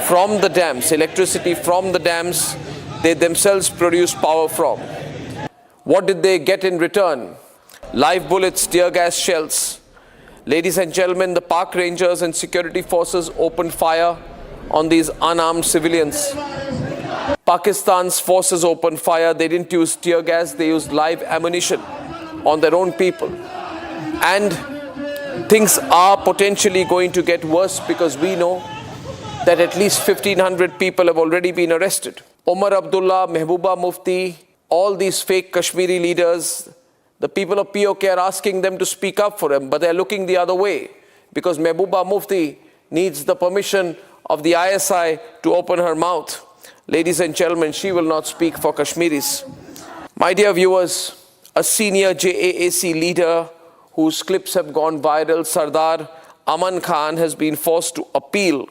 from the dams, electricity from the dams they themselves produce power from. What did they get in return? Live bullets, tear gas shells. Ladies and gentlemen, the park rangers and security forces opened fire on these unarmed civilians. Pakistan's forces opened fire. They didn't use tear gas, they used live ammunition on their own people. And things are potentially going to get worse because we know that at least 1,500 people have already been arrested. Omar Abdullah, Mehbooba Mufti, all these fake Kashmiri leaders, the people of POK are asking them to speak up for them, but they're looking the other way because Mehbooba Mufti needs the permission of the ISI to open her mouth. Ladies and gentlemen, she will not speak for Kashmiris. My dear viewers, a senior JAAC leader whose clips have gone viral, Sardar Aman Khan, has been forced to appeal.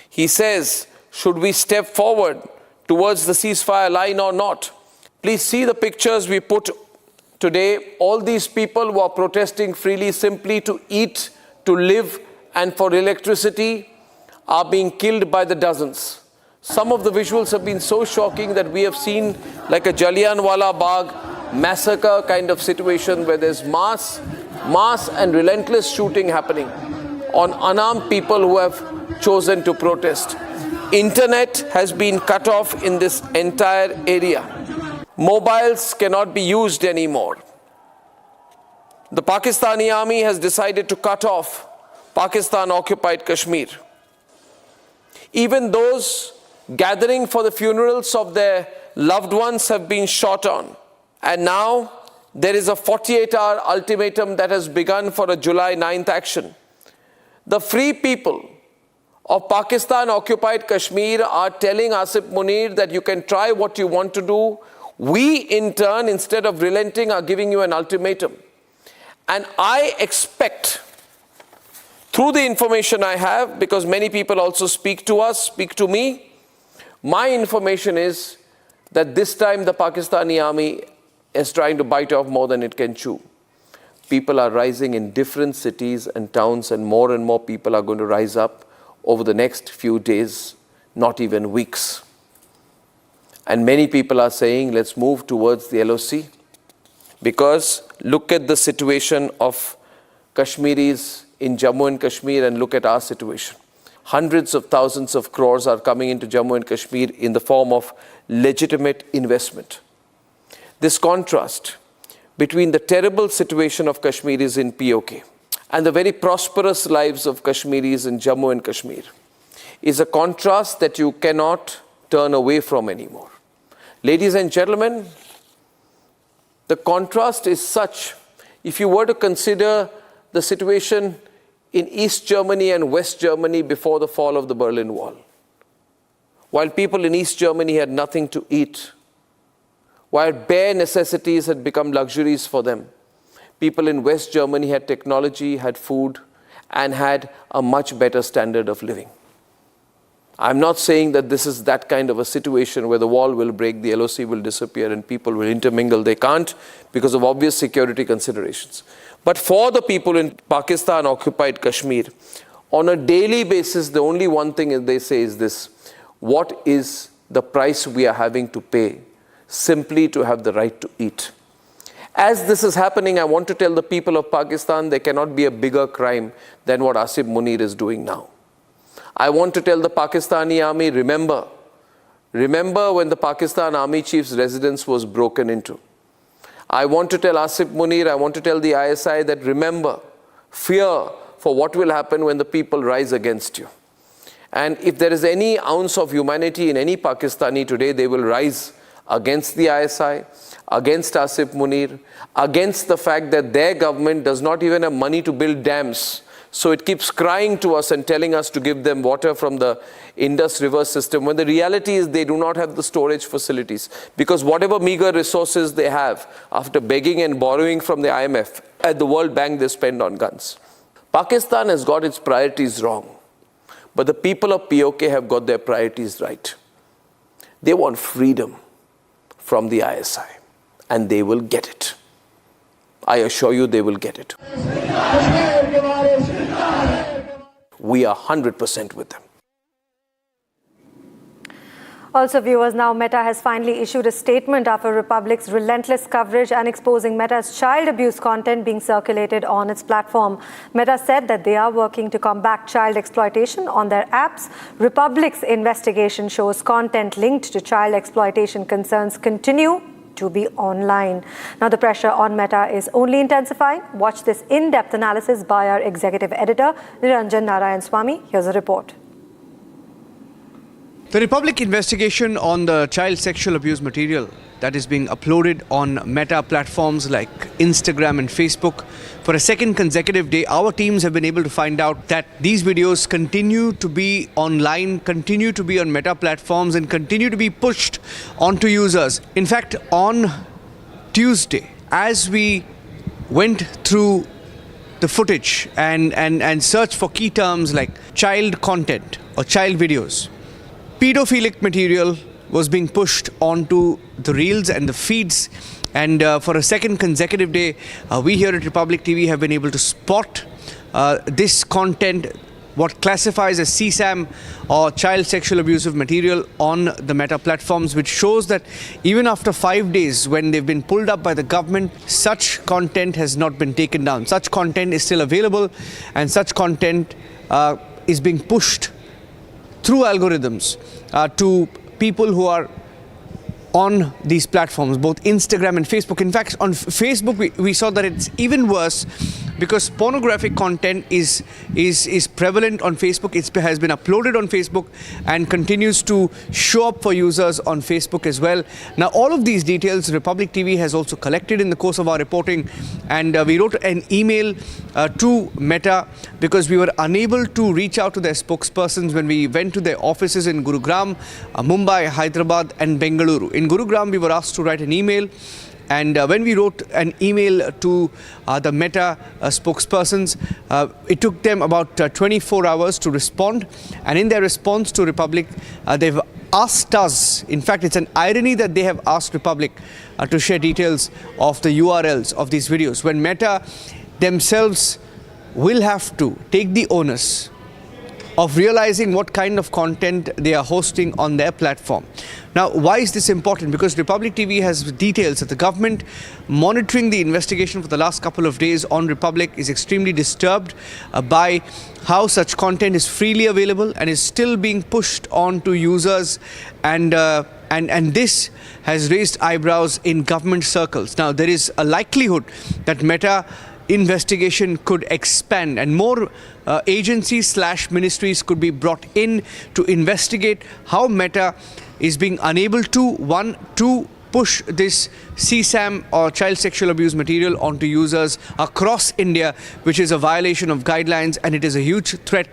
He says, should we step forward towards the ceasefire line or not? Please see the pictures we put today. All these people who are protesting freely simply to eat, to live, and for electricity are being killed by the dozens. Some of the visuals have been so shocking that we have seen like a Jallianwala Bagh massacre kind of situation where there's mass and relentless shooting happening on unarmed people who have chosen to protest. Internet has been cut off in this entire area. Mobiles cannot be used anymore. The Pakistani army has decided to cut off Pakistan-occupied Kashmir. Even those gathering for the funerals of their loved ones have been shot on. And now there is a 48-hour ultimatum that has begun for a July 9th action. The free people of Pakistan-occupied Kashmir are telling Asif Munir that you can try what you want to do. We, in turn, instead of relenting, are giving you an ultimatum. And I expect, through the information I have, because many people also speak to us, speak to me, my information is that this time the Pakistani army is trying to bite off more than it can chew. People are rising in different cities and towns, and more people are going to rise up over the next few days, not even weeks. And many people are saying, let's move towards the LOC, because look at the situation of Kashmiris in Jammu and Kashmir and look at our situation. Hundreds of thousands of crores are coming into Jammu and Kashmir in the form of legitimate investment. This contrast between the terrible situation of Kashmiris in POK and the very prosperous lives of Kashmiris in Jammu and Kashmir is a contrast that you cannot turn away from anymore. Ladies and gentlemen, the contrast is such, if you were to consider the situation in East Germany and West Germany before the fall of the Berlin Wall. While people in East Germany had nothing to eat, while bare necessities had become luxuries for them, people in West Germany had technology, had food, and had a much better standard of living. I'm not saying that this is that kind of a situation where the wall will break, the LOC will disappear and people will intermingle. They can't because of obvious security considerations. But for the people in Pakistan-occupied Kashmir, on a daily basis, the only one thing they say is this: what is the price we are having to pay simply to have the right to eat? As this is happening, I want to tell the people of Pakistan there cannot be a bigger crime than what Asif Munir is doing now. I want to tell the Pakistani army, remember when the Pakistan Army Chief's residence was broken into. I want to tell Asif Munir, I want to tell the ISI that remember, fear for what will happen when the people rise against you. And if there is any ounce of humanity in any Pakistani today, they will rise against the ISI, against Asif Munir, against the fact that their government does not even have money to build dams. So it keeps crying to us and telling us to give them water from the Indus River system, when the reality is they do not have the storage facilities. Because whatever meager resources they have, after begging and borrowing from the IMF, at the World Bank they spend on guns. Pakistan has got its priorities wrong, but the people of POK have got their priorities right. They want freedom from the ISI, and they will get it. I assure you they will get it. We are 100% with them. Also, viewers, now Meta has finally issued a statement after Republic's relentless coverage and exposing Meta's child abuse content being circulated on its platform. Meta said that they are working to combat child exploitation on their apps. Republic's investigation shows content linked to child exploitation concerns continue to be online. Now, the pressure on Meta is only intensifying. Watch this in-depth analysis by our executive editor, Niranjan Narayan Swami. Here's a report. The Republic investigation on the child sexual abuse material that is being uploaded on Meta platforms like Instagram and Facebook. For a second consecutive day, our teams have been able to find out that these videos continue to be online, continue to be on Meta platforms, and continue to be pushed onto users. In fact, on Tuesday, as we went through the footage and searched for key terms like child content or child videos, pedophilic material was being pushed onto the reels and the feeds, and for a second consecutive day, we here at Republic TV have been able to spot this content, what classifies as CSAM or child sexual abusive material on the Meta platforms, which shows that even after 5 days when they've been pulled up by the government, such content has not been taken down. Such content is still available, and such content is being pushed through algorithms to people who are on these platforms, both Instagram and Facebook. In fact, on Facebook, we saw that it's even worse because pornographic content is prevalent on Facebook. It has been uploaded on Facebook and continues to show up for users on Facebook as well. Now, all of these details Republic TV has also collected in the course of our reporting, and we wrote an email to Meta because we were unable to reach out to their spokespersons when we went to their offices in Gurugram, Mumbai, Hyderabad and Bengaluru. In Gurugram, we were asked to write an email, and when we wrote an email to the Meta spokespersons, it took them about 24 hours to respond, and in their response to Republic, they've asked us, in fact it's an irony that they have asked Republic to share details of the URLs of these videos, when Meta themselves will have to take the onus of realizing what kind of content they are hosting on their platform. Now, why is this important? Because Republic TV has details that the government monitoring the investigation for the last couple of days on Republic is extremely disturbed by how such content is freely available and is still being pushed on to users, and this has raised eyebrows in government circles. Now, there is a likelihood that Meta investigation could expand and more agencies/ministries could be brought in to investigate how Meta is being unable to push this CSAM or child sexual abuse material onto users across India, which is a violation of guidelines, and it is a huge threat.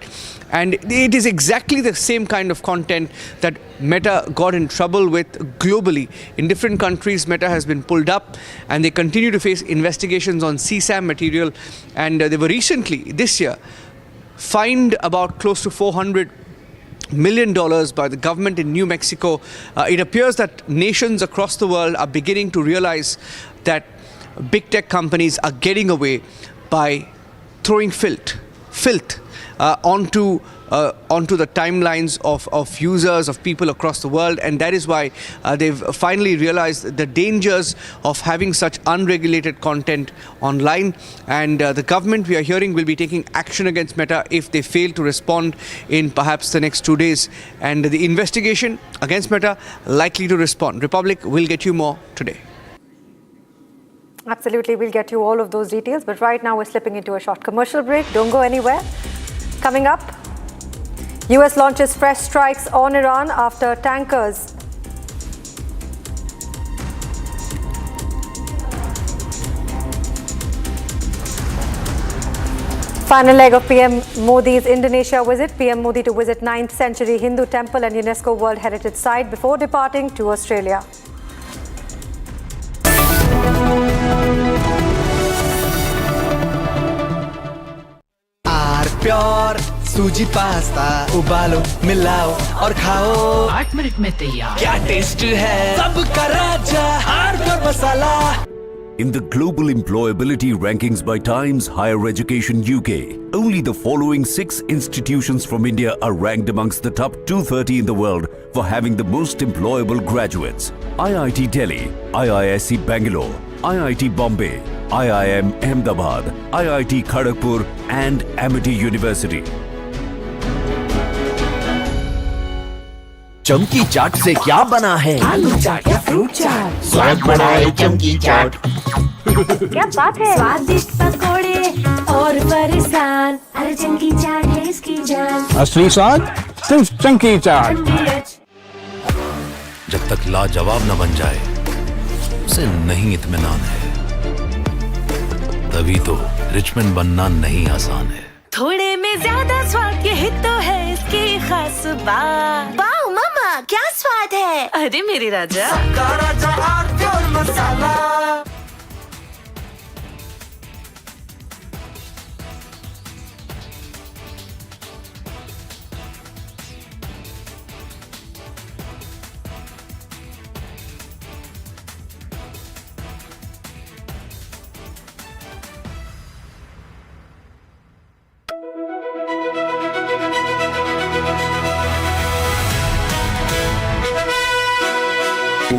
And it is exactly the same kind of content that Meta got in trouble with globally. In different countries, Meta has been pulled up and they continue to face investigations on CSAM material. And they were recently, this year, fined about close to 400 million by the government in New Mexico. It appears that nations across the world are beginning to realize that big tech companies are getting away by throwing filth onto the timelines of users, of people across the world, and that is why they've finally realized the dangers of having such unregulated content online. And the government, we are hearing, will be taking action against Meta if they fail to respond in perhaps the next 2 days. And the investigation against Meta likely to respond. Republic will get you more today. Absolutely, we'll get you all of those details. But right now, we're slipping into a short commercial break. Don't go anywhere. Coming up, US launches fresh strikes on Iran after tankers. Final leg of PM Modi's Indonesia visit. PM Modi to visit 9th century Hindu temple and UNESCO World Heritage Site before departing to Australia. Pure सूजी pasta उबालो मिलाओ और खाओ 8 minute में तैयार क्या taste है सबका राजा R pure masala. In the global employability rankings by Times Higher Education UK, only the following 6 institutions from India are ranked amongst the top 230 in the world for having the most employable graduates. IIT Delhi, IISc Bangalore, IIT Bombay, IIM Ahmedabad, IIT Kharagpur and Amity University. चमकी चाट से क्या बना है? आलू चाट या fruit चाट, स्वाद बढ़ाए चमकी चाट. क्या बात है? स्वादिष्ट पकोड़े और फरसान, अरे चमकी चाट है इसकी जान. असली स्वाद सिर्फ चमकी चाट. जब तक लाजवाब न बन जाए उसे नहीं इत्मीनान है. तभी तो रिचमंड बनना नहीं आसान है. थोड़े में ज्यादा स्वाद, यही तो है इसकी खास बात. वाओ मम्मा, क्या स्वाद है? अरे मेरी राजा, सबका राजा आरती और मसाला.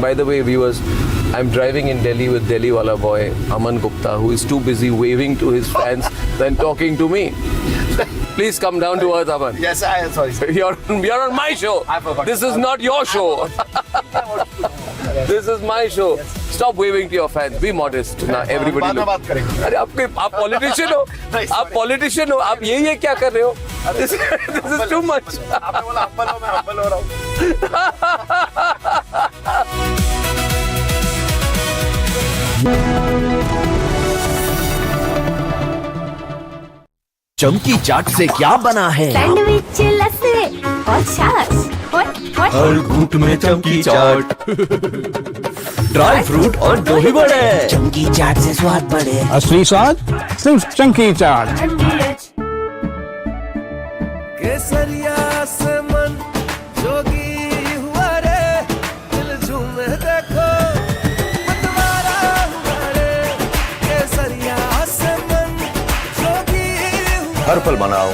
By the way, viewers, I'm driving in Delhi with Delhi wala boy Aman Gupta, who is too busy waving to his fans than talking to me. Please come down to earth, Aman. Yes, I am sorry. You're on my show. I forgot. This is not your show. This is my show. Stop waving to your fans. Be modest. Now everybody look. बात करेंगे. अरे आप politician हो. आप politician हो. आप ये क्या कर रहे हो? This is too much. आपने बोला हम्बल हो, मैं हम्बल हो रहा हूँ. चमकी चाट से क्या बना है? सैंडविच, लस्सी और छाछ. हर घूंट में चमकी चाट. ड्राई फ्रूट और दही बड़े. चमकी चाट से स्वाद बढ़े. असली स्वाद सिर्फ चमकी चाट. केसरिया से मन जोगी हुआ रे, दिल झूमे देखो मतवारा हुआ रे. केसरिया से मन जोगी हुआ. हर पल मनाओ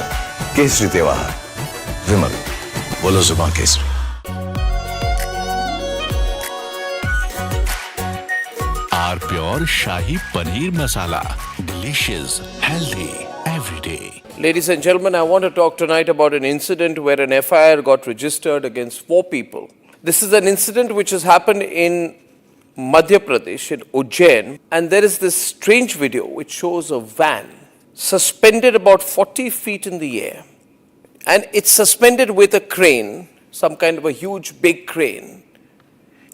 केसरी त्योहार. विमल, बोलो जुबान केसरी. R pure shahi paneer masala. Delicious, healthy, every day. Ladies and gentlemen, I want to talk tonight about an incident where an FIR got registered against 4 people. This is an incident which has happened in Madhya Pradesh, in Ujjain, and there is this strange video which shows a van suspended about 40 feet in the air. And it's suspended with a crane, some kind of a huge big crane.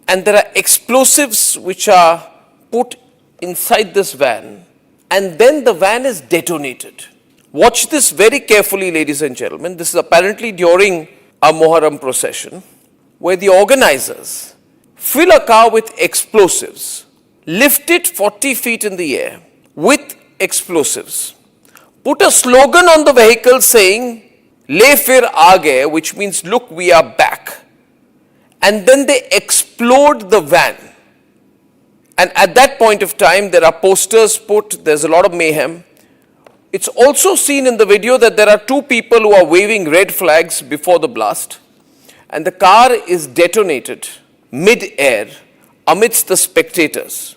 And there are explosives which are put inside this van, and then the van is detonated. Watch this very carefully, ladies and gentlemen. This is apparently during a Muharram procession, where the organizers fill a car with explosives, lift it 40 feet in the air with explosives, put a slogan on the vehicle saying, Le fir aage, which means look, we are back. And then they explode the van. And at that point of time, there are posters put, there's a lot of mayhem. It's also seen in the video that there are two people who are waving red flags before the blast. And the car is detonated mid-air amidst the spectators.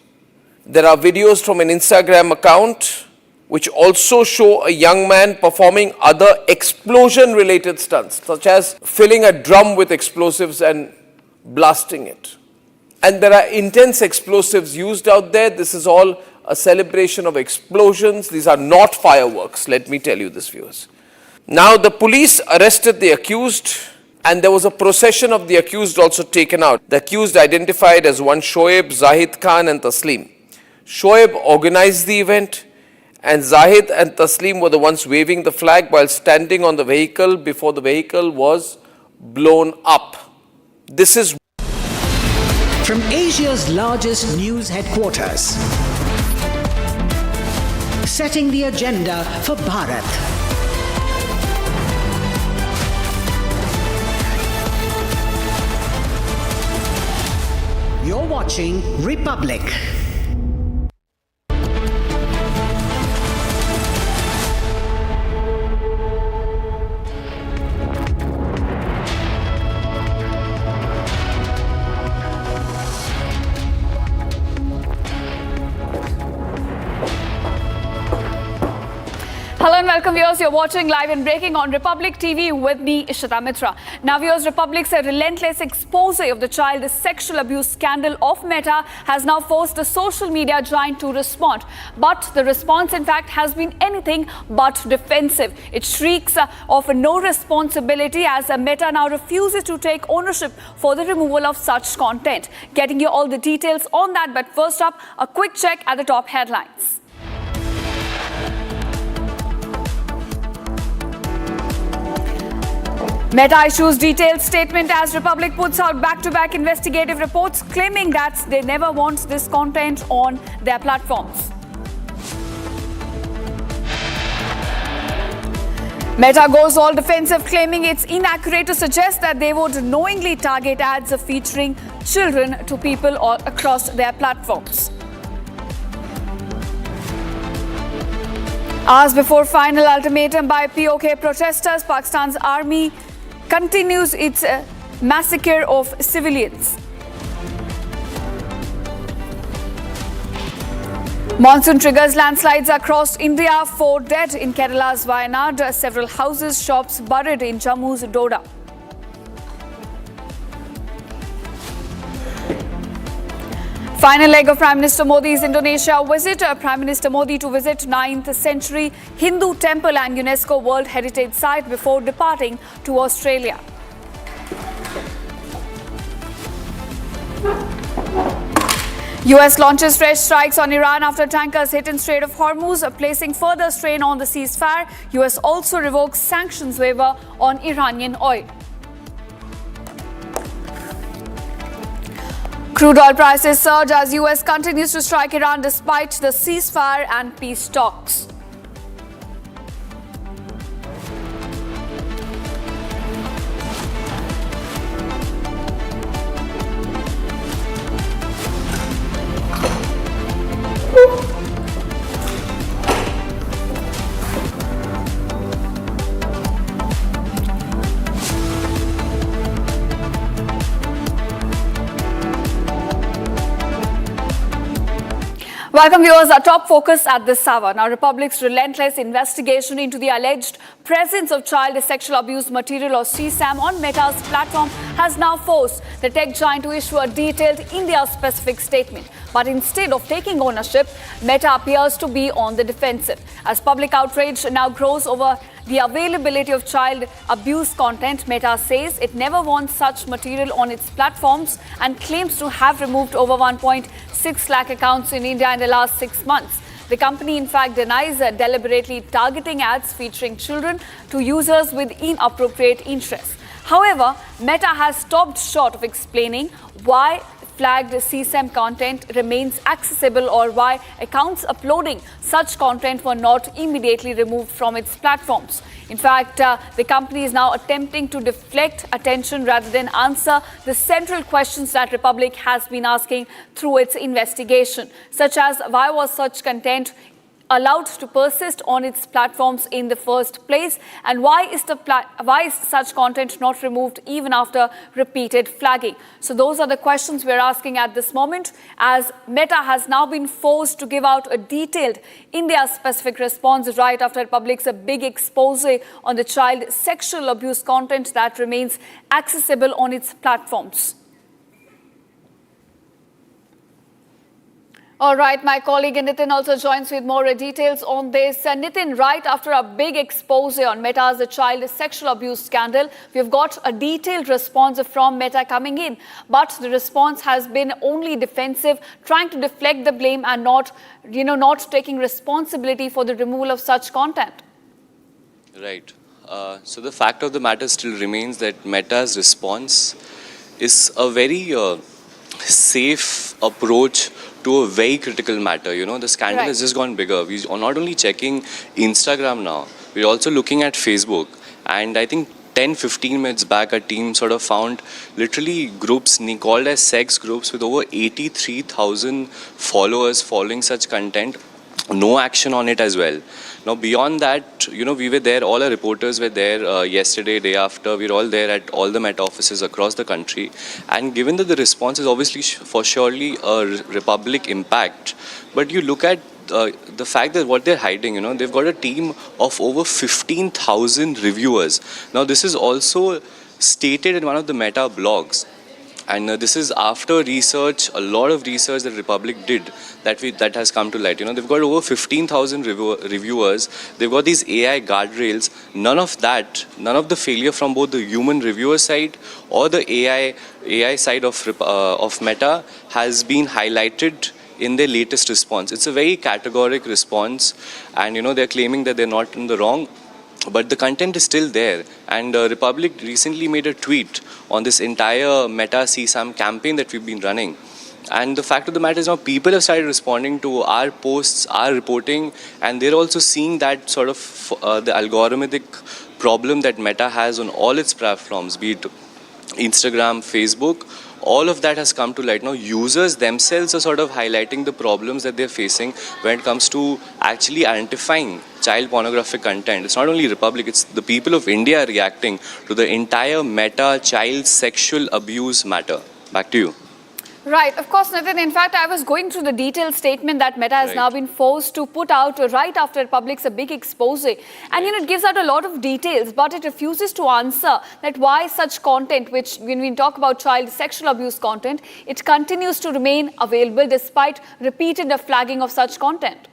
There are videos from an Instagram account which also show a young man performing other explosion-related stunts, such as filling a drum with explosives and blasting it. And there are intense explosives used out there. This is all a celebration of explosions. These are not fireworks, let me tell you this, viewers. Now, the police arrested the accused, and there was a procession of the accused also taken out. The accused identified as one Shoaib, Zahid Khan and Taslim. Shoaib organized the event, and Zahid and Taslim were the ones waving the flag while standing on the vehicle before the vehicle was blown up. This is from Asia's largest news headquarters, setting the agenda for Bharat. You're watching Republic. Hello and welcome, viewers. You're watching Live and Breaking on Republic TV with me, Ishita Mitra. Now, viewers, Republic's relentless expose of the child sexual abuse scandal of Meta has now forced the social media giant to respond. But the response, in fact, has been anything but defensive. It shrieks of no responsibility as Meta now refuses to take ownership for the removal of such content. Getting you all the details on that, but first up, a quick check at the top headlines. Meta issues detailed statement as Republic puts out back-to-back investigative reports claiming that they never want this content on their platforms. Meta goes all defensive, claiming it's inaccurate to suggest that they would knowingly target ads featuring children to people all across their platforms. Hours before final ultimatum by POK protesters, Pakistan's army continues its massacre of civilians. Monsoon triggers landslides across India, 4 dead in Kerala's Wayanad, several houses, shops buried in Jammu's Doda. Final leg of Prime Minister Modi's Indonesia visit. Prime Minister Modi to visit 9th century Hindu temple and UNESCO World Heritage Site before departing to Australia. US launches fresh strikes on Iran after tankers hit in Strait of Hormuz, placing further strain on the ceasefire. US also revokes sanctions waiver on Iranian oil. Crude oil prices surge as US continues to strike Iran despite the ceasefire and peace talks. Welcome, viewers. Our top focus at this hour. Now, Republic's relentless investigation into the alleged presence of child sexual abuse material or CSAM on Meta's platform has now forced the tech giant to issue a detailed India-specific statement. But instead of taking ownership, Meta appears to be on the defensive. As public outrage now grows over the availability of child abuse content, Meta says it never wants such material on its platforms and claims to have removed over 1.6 lakh accounts in India in the last 6 months. The company, in fact, denies deliberately targeting ads featuring children to users with inappropriate interests. However, Meta has stopped short of explaining why flagged CSAM content remains accessible, or why accounts uploading such content were not immediately removed from its platforms. In fact, the company is now attempting to deflect attention rather than answer the central questions that Republic has been asking through its investigation, such as why was such content allowed to persist on its platforms in the first place, and why is such content not removed even after repeated flagging? So those are the questions we're asking at this moment, as Meta has now been forced to give out a detailed India-specific response right after Republic's big expose on the child sexual abuse content that remains accessible on its platforms. All right, my colleague Nitin also joins with more details on this. Nitin, right after a big expose on Meta's child sexual abuse scandal, we've got a detailed response from Meta coming in. But the response has been only defensive, trying to deflect the blame and not taking responsibility for the removal of such content. Right. So the fact of the matter still remains that Meta's response is a very safe approach to a very critical matter. You know, the scandal has just gone bigger. We are not only checking Instagram now, we're also looking at Facebook. And I think 10-15 minutes back, our team sort of found literally groups called as sex groups with over 83,000 followers following such content. No action on it as well. Now, beyond that, we were there, all our reporters were there yesterday, day after. We were all there at all the Meta offices across the country. And given that the response is obviously for surely a Republic impact, but you look at the fact that what they're hiding, they've got a team of over 15,000 reviewers. Now, this is also stated in one of the Meta blogs. And this is after research, a lot of research that Republic did that has come to light. They've got over 15,000 reviewers. They've got these AI guardrails. None of the failure from both the human reviewer side or the AI side of Meta has been highlighted in their latest response. It's a very categoric response, and they're claiming that they're not in the wrong. But the content is still there, and Republic recently made a tweet on this entire Meta CSAM campaign that we've been running. And the fact of the matter is now people have started responding to our posts, our reporting, and they're also seeing that sort of the algorithmic problem that Meta has on all its platforms, be it Instagram, Facebook. All of that has come to light. Now, users themselves are sort of highlighting the problems that they're facing when it comes to actually identifying child pornographic content. It's not only Republic, it's the people of India reacting to the entire Meta child sexual abuse matter. Back to you. Right. Of course, Nitin. In fact, I was going through the detailed statement that Meta has now been forced to put out right after Republic's a big expose. And, it gives out a lot of details, but it refuses to answer that why such content, which when we talk about child sexual abuse content, it continues to remain available despite repeated flagging of such content.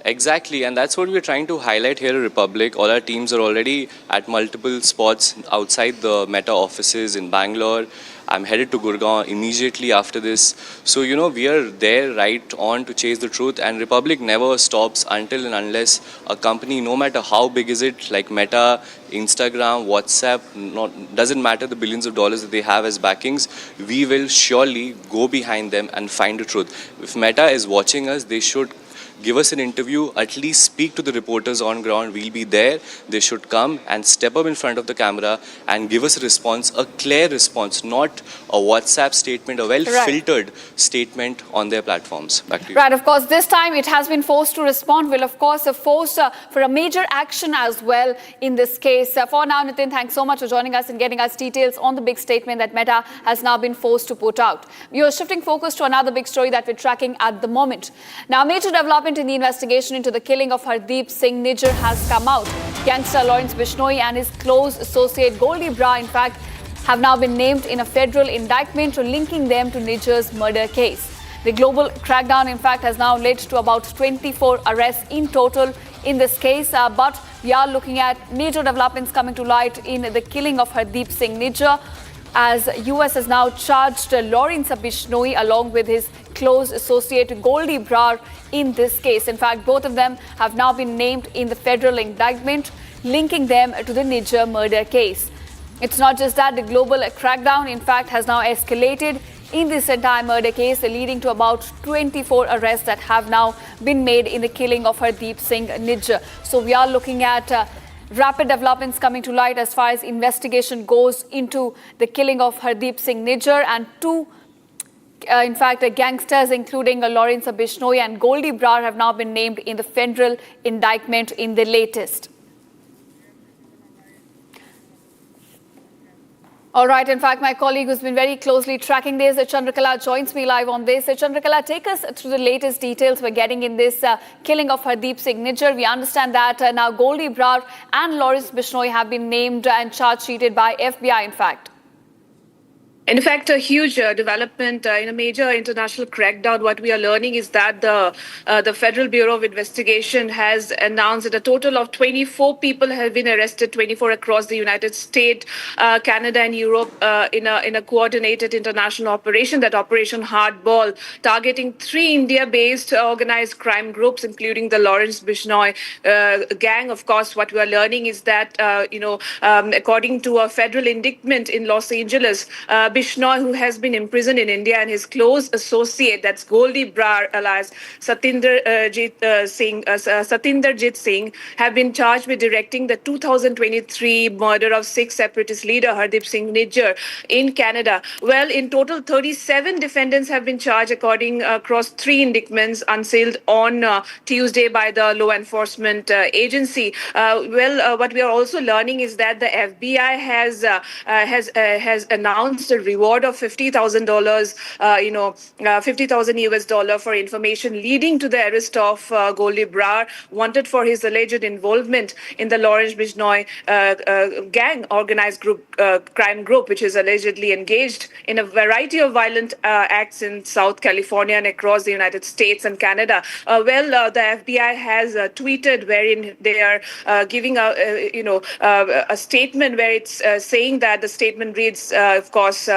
Exactly, and that's what we're trying to highlight here at Republic. All our teams are already at multiple spots outside the Meta offices in Bangalore. I'm headed to Gurgaon immediately after this. So, we are there right on to chase the truth, and Republic never stops until and unless a company, no matter how big is it, like Meta, Instagram, WhatsApp, doesn't matter the billions of dollars that they have as backings, we will surely go behind them and find the truth. If Meta is watching us, they should give us an interview, at least speak to the reporters on ground. We'll be there. They should come and step up in front of the camera and give us a response, a clear response, not a WhatsApp statement, a well-filtered statement on their platforms. Back to you. Right, of course, this time it has been forced to respond. Will, of course, force for a major action as well in this case. For now, Nitin, thanks so much for joining us and getting us details on the big statement that Meta has now been forced to put out. We are shifting focus to another big story that we're tracking at the moment. Now, major development in the investigation into the killing of Hardeep Singh Nijjar has come out. Gangster Lawrence Bishnoi and his close associate Goldie Bra, in fact, have now been named in a federal indictment linking them to Nijjar's murder case. The global crackdown, in fact, has now led to about 24 arrests in total in this case. But we are looking at major developments coming to light in the killing of Hardeep Singh Nijjar, as US has now charged Lawrence Bishnoi along with his close associate Goldie Brar in this case. In fact, both of them have now been named in the federal indictment linking them to the Nijjar murder case. It's not just that, the global crackdown, in fact, has now escalated in this entire murder case, leading to about 24 arrests that have now been made in the killing of Hardeep Singh Nijjar. So we are looking at rapid developments coming to light as far as investigation goes into the killing of Hardeep Singh Nijjar, and two in fact, gangsters, including Lawrence Bishnoi and Goldie Brar, have now been named in the federal indictment in the latest. All right. In fact, my colleague who's been very closely tracking this, Chandrakala, joins me live on this. Chandrakala, take us through the latest details we're getting in this killing of Hardeep Singh Nijjar. We understand that now Goldie Brar and Lawrence Bishnoi have been named and charge-sheeted by FBI, in fact. In fact, a huge development in a major international crackdown. What we are learning is that the Federal Bureau of Investigation has announced that a total of 24 people have been arrested, 24 across the United States, Canada and Europe in a coordinated international operation, that Operation Hardball, targeting 3 India-based organized crime groups, including the Lawrence Bishnoi gang. Of course, what we are learning is that, according to a federal indictment in Los Angeles, Bishnoi, who has been imprisoned in India, and his close associate, that's Goldie Brar alias Satinderjit Singh, have been charged with directing the 2023 murder of 6 separatist leader Hardeep Singh Nijjar in Canada. Well, in total, 37 defendants have been charged across 3 indictments unsealed on Tuesday by the law enforcement agency. What we are also learning is that the FBI has announced a reward of $50,000, $50,000 US for information leading to the arrest of Goldie Brar, wanted for his alleged involvement in the Lawrence Bishnoi gang, organized crime group, which is allegedly engaged in a variety of violent acts in South California and across the United States and Canada. The FBI has tweeted wherein they are giving a statement where it's saying that the statement reads, of course,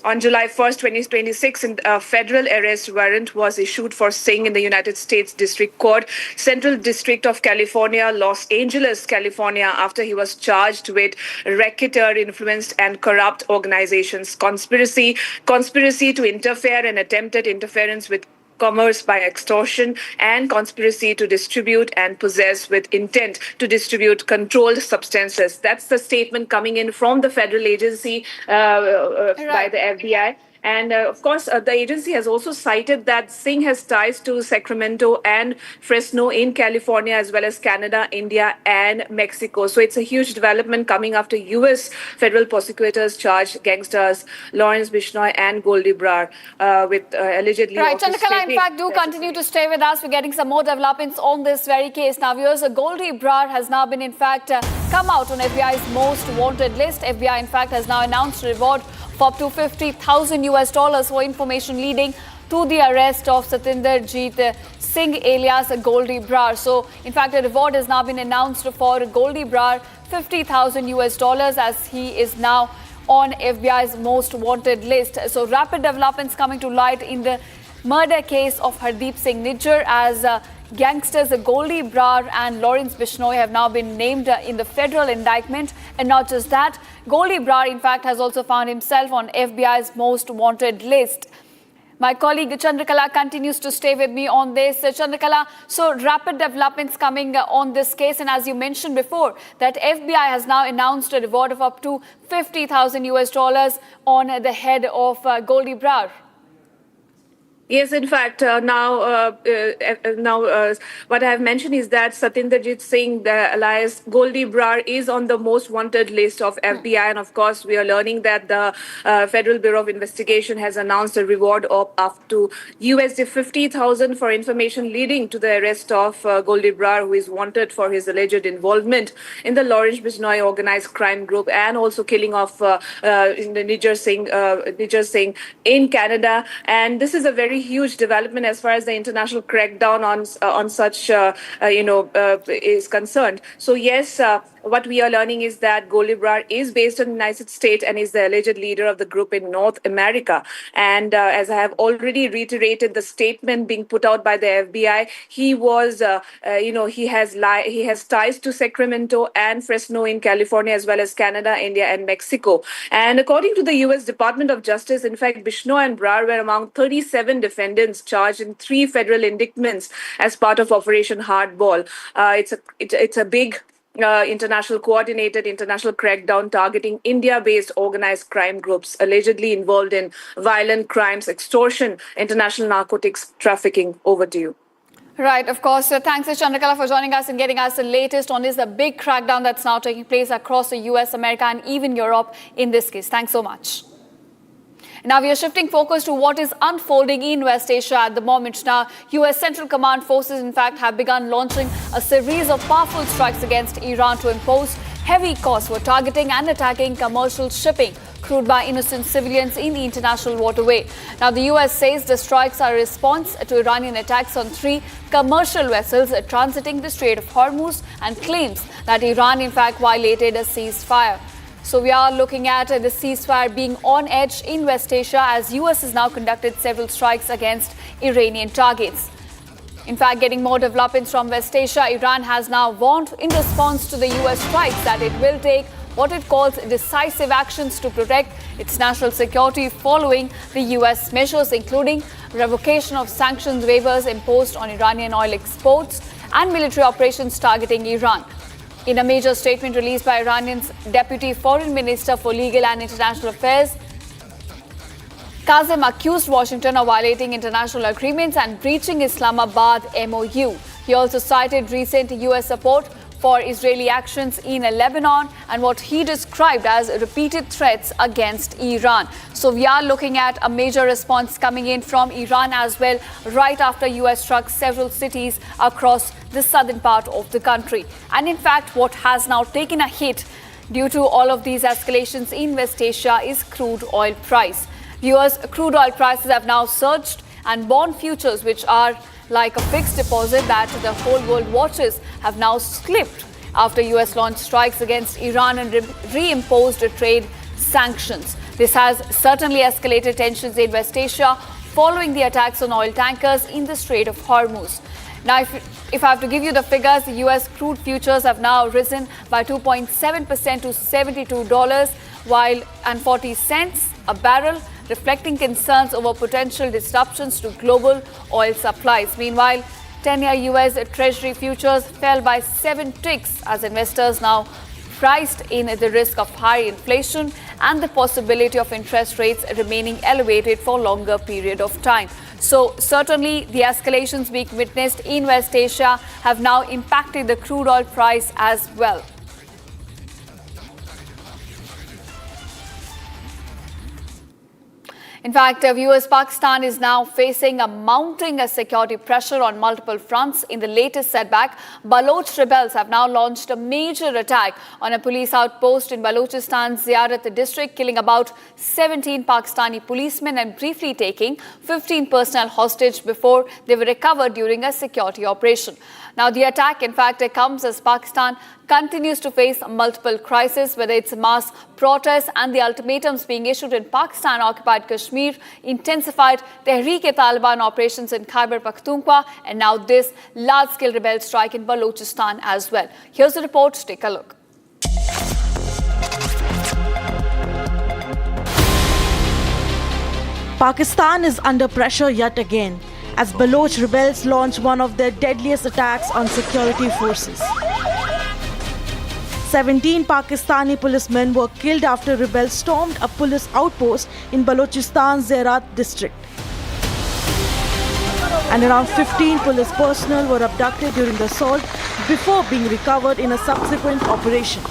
on July 1st, 2026, a federal arrest warrant was issued for Singh in the United States District Court, Central District of California, Los Angeles, California, after he was charged with racketeer, influenced and corrupt organizations, conspiracy to interfere and attempted interference with commerce by extortion, and conspiracy to distribute and possess with intent to distribute controlled substances. That's the statement coming in from the federal agency by the FBI. And of course, the agency has also cited that Singh has ties to Sacramento and Fresno in California, as well as Canada, India, and Mexico. So it's a huge development coming after U.S. federal prosecutors charged gangsters Lawrence Bishnoi and Goldie Brar with allegedly. Right, Chandrakala, in fact, do continue to stay with us. We're getting some more developments on this very case. Now, viewers, Goldie Brar has now been, in fact, come out on FBI's most wanted list. FBI, in fact, has now announced a reward for up to $50,000 US for information leading to the arrest of Satinderjit Singh alias Goldie Brar. So, in fact, a reward has now been announced for Goldie Brar, $50,000 US, as he is now on FBI's most wanted list. So, rapid developments coming to light in the murder case of Hardeep Singh Nijjar, as gangsters Goldie Brar and Lawrence Bishnoi have now been named in the federal indictment. And not just that, Goldie Brar, in fact, has also found himself on FBI's most wanted list. My colleague Chandrakala continues to stay with me on this. Chandrakala, so rapid developments coming on this case, and as you mentioned before, that FBI has now announced a reward of up to $50,000 US on the head of Goldie Brar. Yes, in fact, now what I have mentioned is that Satinderjit Singh, the alias Goldie Brar, is on the most wanted list of FBI. And of course, we are learning that the Federal Bureau of Investigation has announced a reward of up to USD $50,000 for information leading to the arrest of Goldie Brar, who is wanted for his alleged involvement in the Lawrence Bishnoi organized crime group and also killing of Nijjar Singh in Canada. And this is a very very huge development as far as the international crackdown on such is concerned. So yes, what we are learning is that Golibrar is based in the United States and is the alleged leader of the group in North America. And as I have already reiterated the statement being put out by the FBI, he was, he has ties to Sacramento and Fresno in California, as well as Canada, India, and Mexico. And according to the U.S. Department of Justice, in fact, Bishnoi and Brar were among 37 defendants charged in 3 federal indictments as part of Operation Hardball. It's a big coordinated international crackdown targeting India-based organized crime groups allegedly involved in violent crimes, extortion, international narcotics trafficking. Over to you. Right, of course. Thanks, Chandrakala, for joining us and getting us the latest on this, the big crackdown that's now taking place across the US, America, and even Europe in this case. Thanks so much. Now we are shifting focus to what is unfolding in West Asia at the moment. Now, US Central Command forces, in fact, have begun launching a series of powerful strikes against Iran to impose heavy costs for targeting and attacking commercial shipping crewed by innocent civilians in the international waterway. Now, the US says the strikes are a response to Iranian attacks on 3 commercial vessels transiting the Strait of Hormuz and claims that Iran, in fact, violated a ceasefire. So we are looking at the ceasefire being on edge in West Asia as US has now conducted several strikes against Iranian targets. In fact, getting more developments from West Asia, Iran has now warned in response to the US strikes that it will take what it calls decisive actions to protect its national security following the US measures, including revocation of sanctions waivers imposed on Iranian oil exports and military operations targeting Iran. In a major statement released by Iran's Deputy Foreign Minister for Legal and International Affairs, Kazem accused Washington of violating international agreements and breaching Islamabad MOU. He also cited recent US support for Israeli actions in Lebanon and what he described as repeated threats against Iran. So we are looking at a major response coming in from Iran as well, right after US struck several cities across the southern part of the country. And in fact, what has now taken a hit due to all of these escalations in West Asia is crude oil price. US crude oil prices have now surged, and bond futures, which are like a fixed deposit that the whole world watches, have now slipped after US launched strikes against Iran and reimposed trade sanctions. This has certainly escalated tensions in West Asia following the attacks on oil tankers in the Strait of Hormuz. Now, if I have to give you the figures, the US crude futures have now risen by 2.7% to $72.40 a barrel, reflecting concerns over potential disruptions to global oil supplies. Meanwhile, 10-year US Treasury futures fell by 7 ticks as investors now priced in the risk of high inflation and the possibility of interest rates remaining elevated for a longer period of time. So certainly the escalations being witnessed in West Asia have now impacted the crude oil price as well. In fact, viewers, Pakistan is now facing a mounting security pressure on multiple fronts. In the latest setback, Baloch rebels have now launched a major attack on a police outpost in Balochistan's Ziyarat district, killing about 17 Pakistani policemen and briefly taking 15 personnel hostage before they were recovered during a security operation. Now, the attack, in fact, comes as Pakistan continues to face multiple crises, whether it's mass protests and the ultimatums being issued in Pakistan-occupied Kashmir, intensified Tehreek-e-Taliban operations in Khyber Pakhtunkhwa, and now this large-scale rebel strike in Balochistan as well. Here's the report. Take a look. Pakistan is under pressure yet again as Baloch rebels launch one of their deadliest attacks on security forces. 17 Pakistani policemen were killed after rebels stormed a police outpost in Balochistan's Ziyarat district. And around 15 police personnel were abducted during the assault before being recovered in a subsequent operation.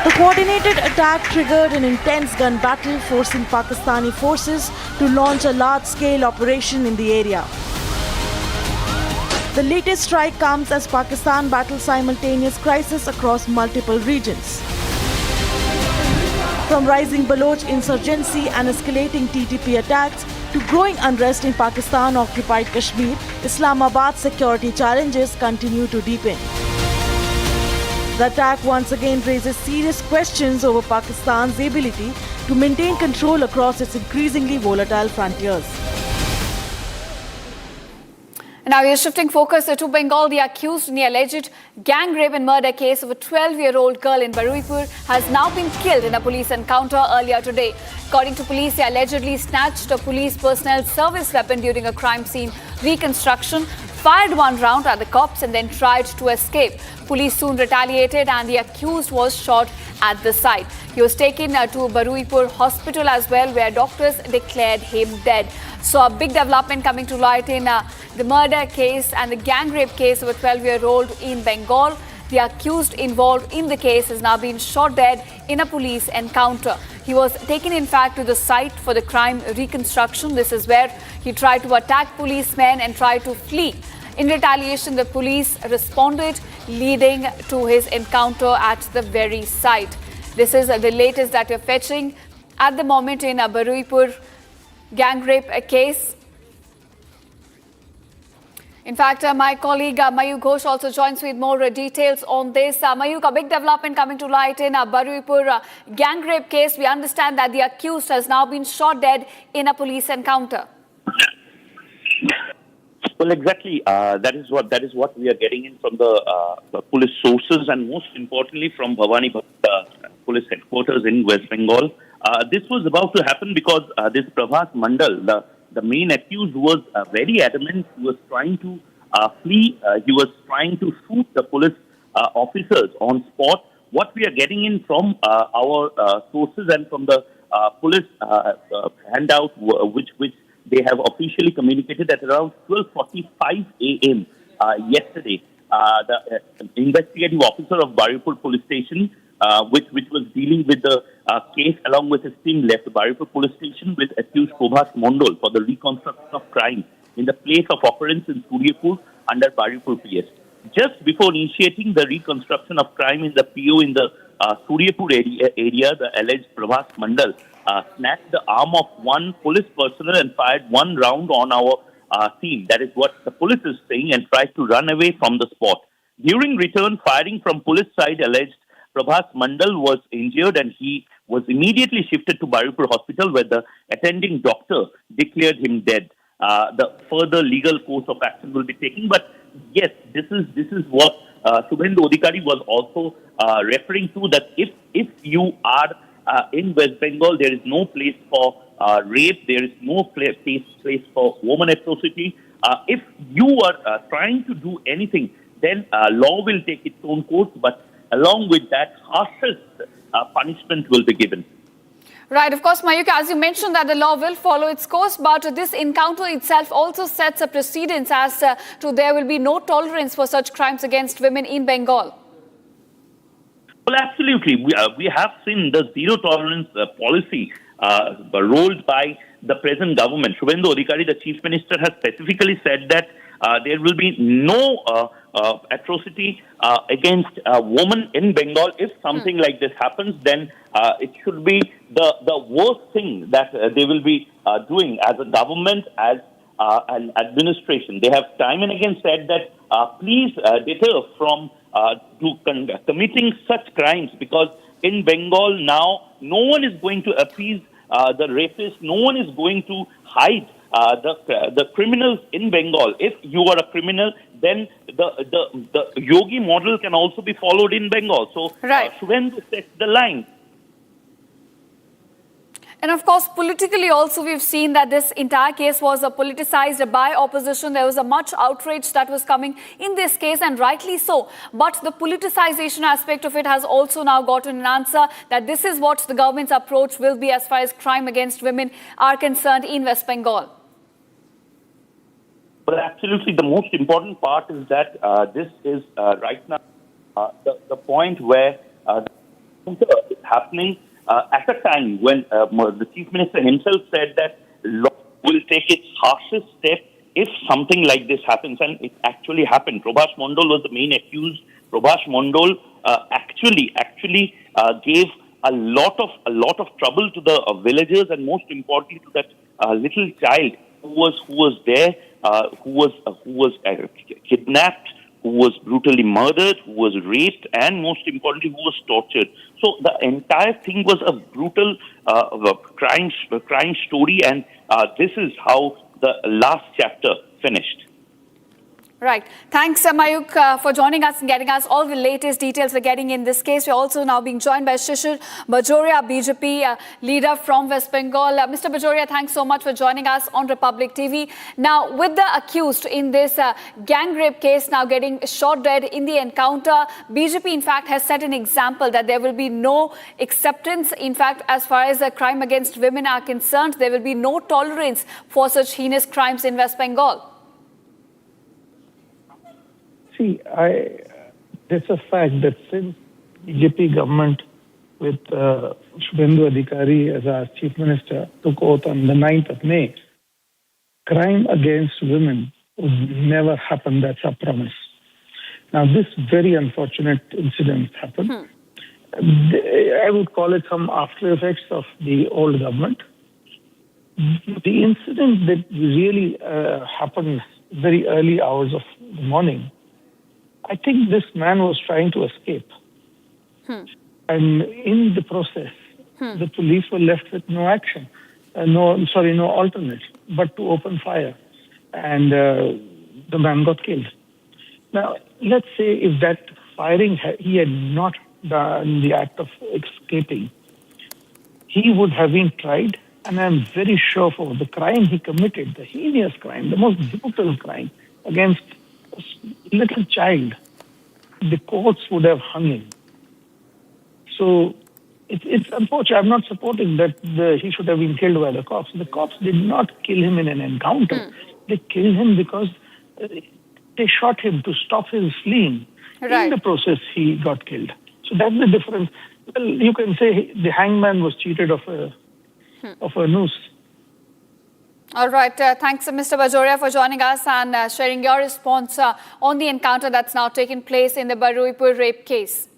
The coordinated attack triggered an intense gun battle, forcing Pakistani forces to launch a large-scale operation in the area. The latest strike comes as Pakistan battles simultaneous crises across multiple regions. From rising Baloch insurgency and escalating TTP attacks to growing unrest in Pakistan-occupied Kashmir, Islamabad's security challenges continue to deepen. The attack once again raises serious questions over Pakistan's ability to maintain control across its increasingly volatile frontiers. Now we are shifting focus to Bengal. The accused in the alleged gang rape and murder case of a 12-year-old girl in Baruipur has now been killed in a police encounter earlier today. According to police, he allegedly snatched a police personnel service weapon during a crime scene reconstruction, fired one round at the cops and then tried to escape. Police soon retaliated and the accused was shot at the site. He was taken to Baruipur hospital as well, where doctors declared him dead. So a big development coming to light in the murder case and the gang rape case of a 12-year-old in Bengal. The accused involved in the case has now been shot dead in a police encounter. He was taken, in fact, to the site for the crime reconstruction. This is where he tried to attack policemen and tried to flee. In retaliation, the police responded, leading to his encounter at the very site. This is the latest that we're fetching at the moment in a Baruipur gang rape case. In fact, my colleague Mayuk Ghosh also joins with more details on this. Mayuk, a big development coming to light in a Baruipur gang rape case. We understand that the accused has now been shot dead in a police encounter. Well, exactly. That is what we are getting in from the police sources, and most importantly from Bhavani police headquarters in West Bengal. This was about to happen because this Prabhas Mandal, the main accused, was very adamant. He was trying to flee. He was trying to shoot the police officers on spot. What we are getting in from our sources and from the police handout, which they have officially communicated at around 12:45 a.m. Yesterday, the investigative officer of Baruipur police station, which was dealing with the case along with his team, left Baruipur police station with accused Prabhas Mandal for the reconstruction of crime in the place of occurrence in Suryapur under Baruipur PS. Just before initiating the reconstruction of crime in the PO in the Suryapur area, the alleged Prabhas Mandal snatched the arm of one police personnel and fired one round on our team. That is what the police is saying, and tried to run away from the spot. During return firing from police side, alleged Prabhas Mandal was injured and he was immediately shifted to Baruipur hospital, where the attending doctor declared him dead. The further legal course of action will be taken. But yes, this is what Shubhendu Adhikari was also referring to, that if you are in West Bengal, there is no place for rape, there is no place for woman atrocity. If you are trying to do anything, then law will take its own course, but along with that, harshest punishment will be given. Right, of course, Mayuk, as you mentioned that the law will follow its course, but this encounter itself also sets a precedence as to there will be no tolerance for such crimes against women in Bengal. Well, absolutely. We have seen the zero tolerance policy rolled by the present government. Shubhendu Adhikari, the Chief Minister, has specifically said that there will be no atrocity against a woman in Bengal. If something like this happens, then it should be the worst thing that they will be doing as a government, as an administration. They have time and again said that please deter from committing such crimes, because in Bengal now no one is going to appease the rapists, no one is going to hide the criminals in Bengal. If you are a criminal, then the Yogi model can also be followed in Bengal. So right. Shubhendu sets the line. And of course, politically also, we've seen that this entire case was politicized by opposition. There was a much outrage that was coming in this case, and rightly so. But the politicization aspect of it has also now gotten an answer, that this is what the government's approach will be as far as crime against women are concerned in West Bengal. But absolutely, the most important part is that this is right now the point where it's happening at a time when the Chief Minister himself said that law will take its harshest step if something like this happens, and it actually happened. Prabhas Mandal was the main accused. Prabhas Mandal actually gave a lot of trouble to the villagers, and most importantly to that little child who was there, who was kidnapped, who was brutally murdered, who was raped, and most importantly, who was tortured. So the entire thing was a brutal crime story, and this is how the last chapter finished. Right. Thanks, Mayuk, for joining us and getting us all the latest details we're getting in this case. We're also now being joined by Shishir Bajoria, BJP leader from West Bengal. Mr. Bajoria, thanks so much for joining us on Republic TV. Now, with the accused in this gang rape case now getting shot dead in the encounter, BJP, in fact, has set an example that there will be no acceptance. In fact, as far as the crime against women are concerned, there will be no tolerance for such heinous crimes in West Bengal. See, it's a fact that since BJP government with Shubhendu Adhikari as our chief minister took oath on the 9th of May, crime against women would never happen. That's our promise. Now, this very unfortunate incident happened. I would call it some after effects of the old government. The incident that really happened very early hours of the morning, I think this man was trying to escape. And in the process, the police were left with no action, no alternate, but to open fire. And the man got killed. Now, let's say if that firing, he had not done the act of escaping, he would have been tried. And I'm very sure for the crime he committed, the heinous crime, the most brutal crime against a little child, the courts would have hung him. So it's unfortunate. I'm not supporting that he should have been killed by the cops. The cops did not kill him in an encounter. They killed him because they shot him to stop his fleeing. Right. In the process, he got killed. So that's the difference. Well, you can say the hangman was cheated of a noose. All right. Thanks, Mr. Bajoria, for joining us and sharing your response on the encounter that's now taken place in the Baruipur rape case.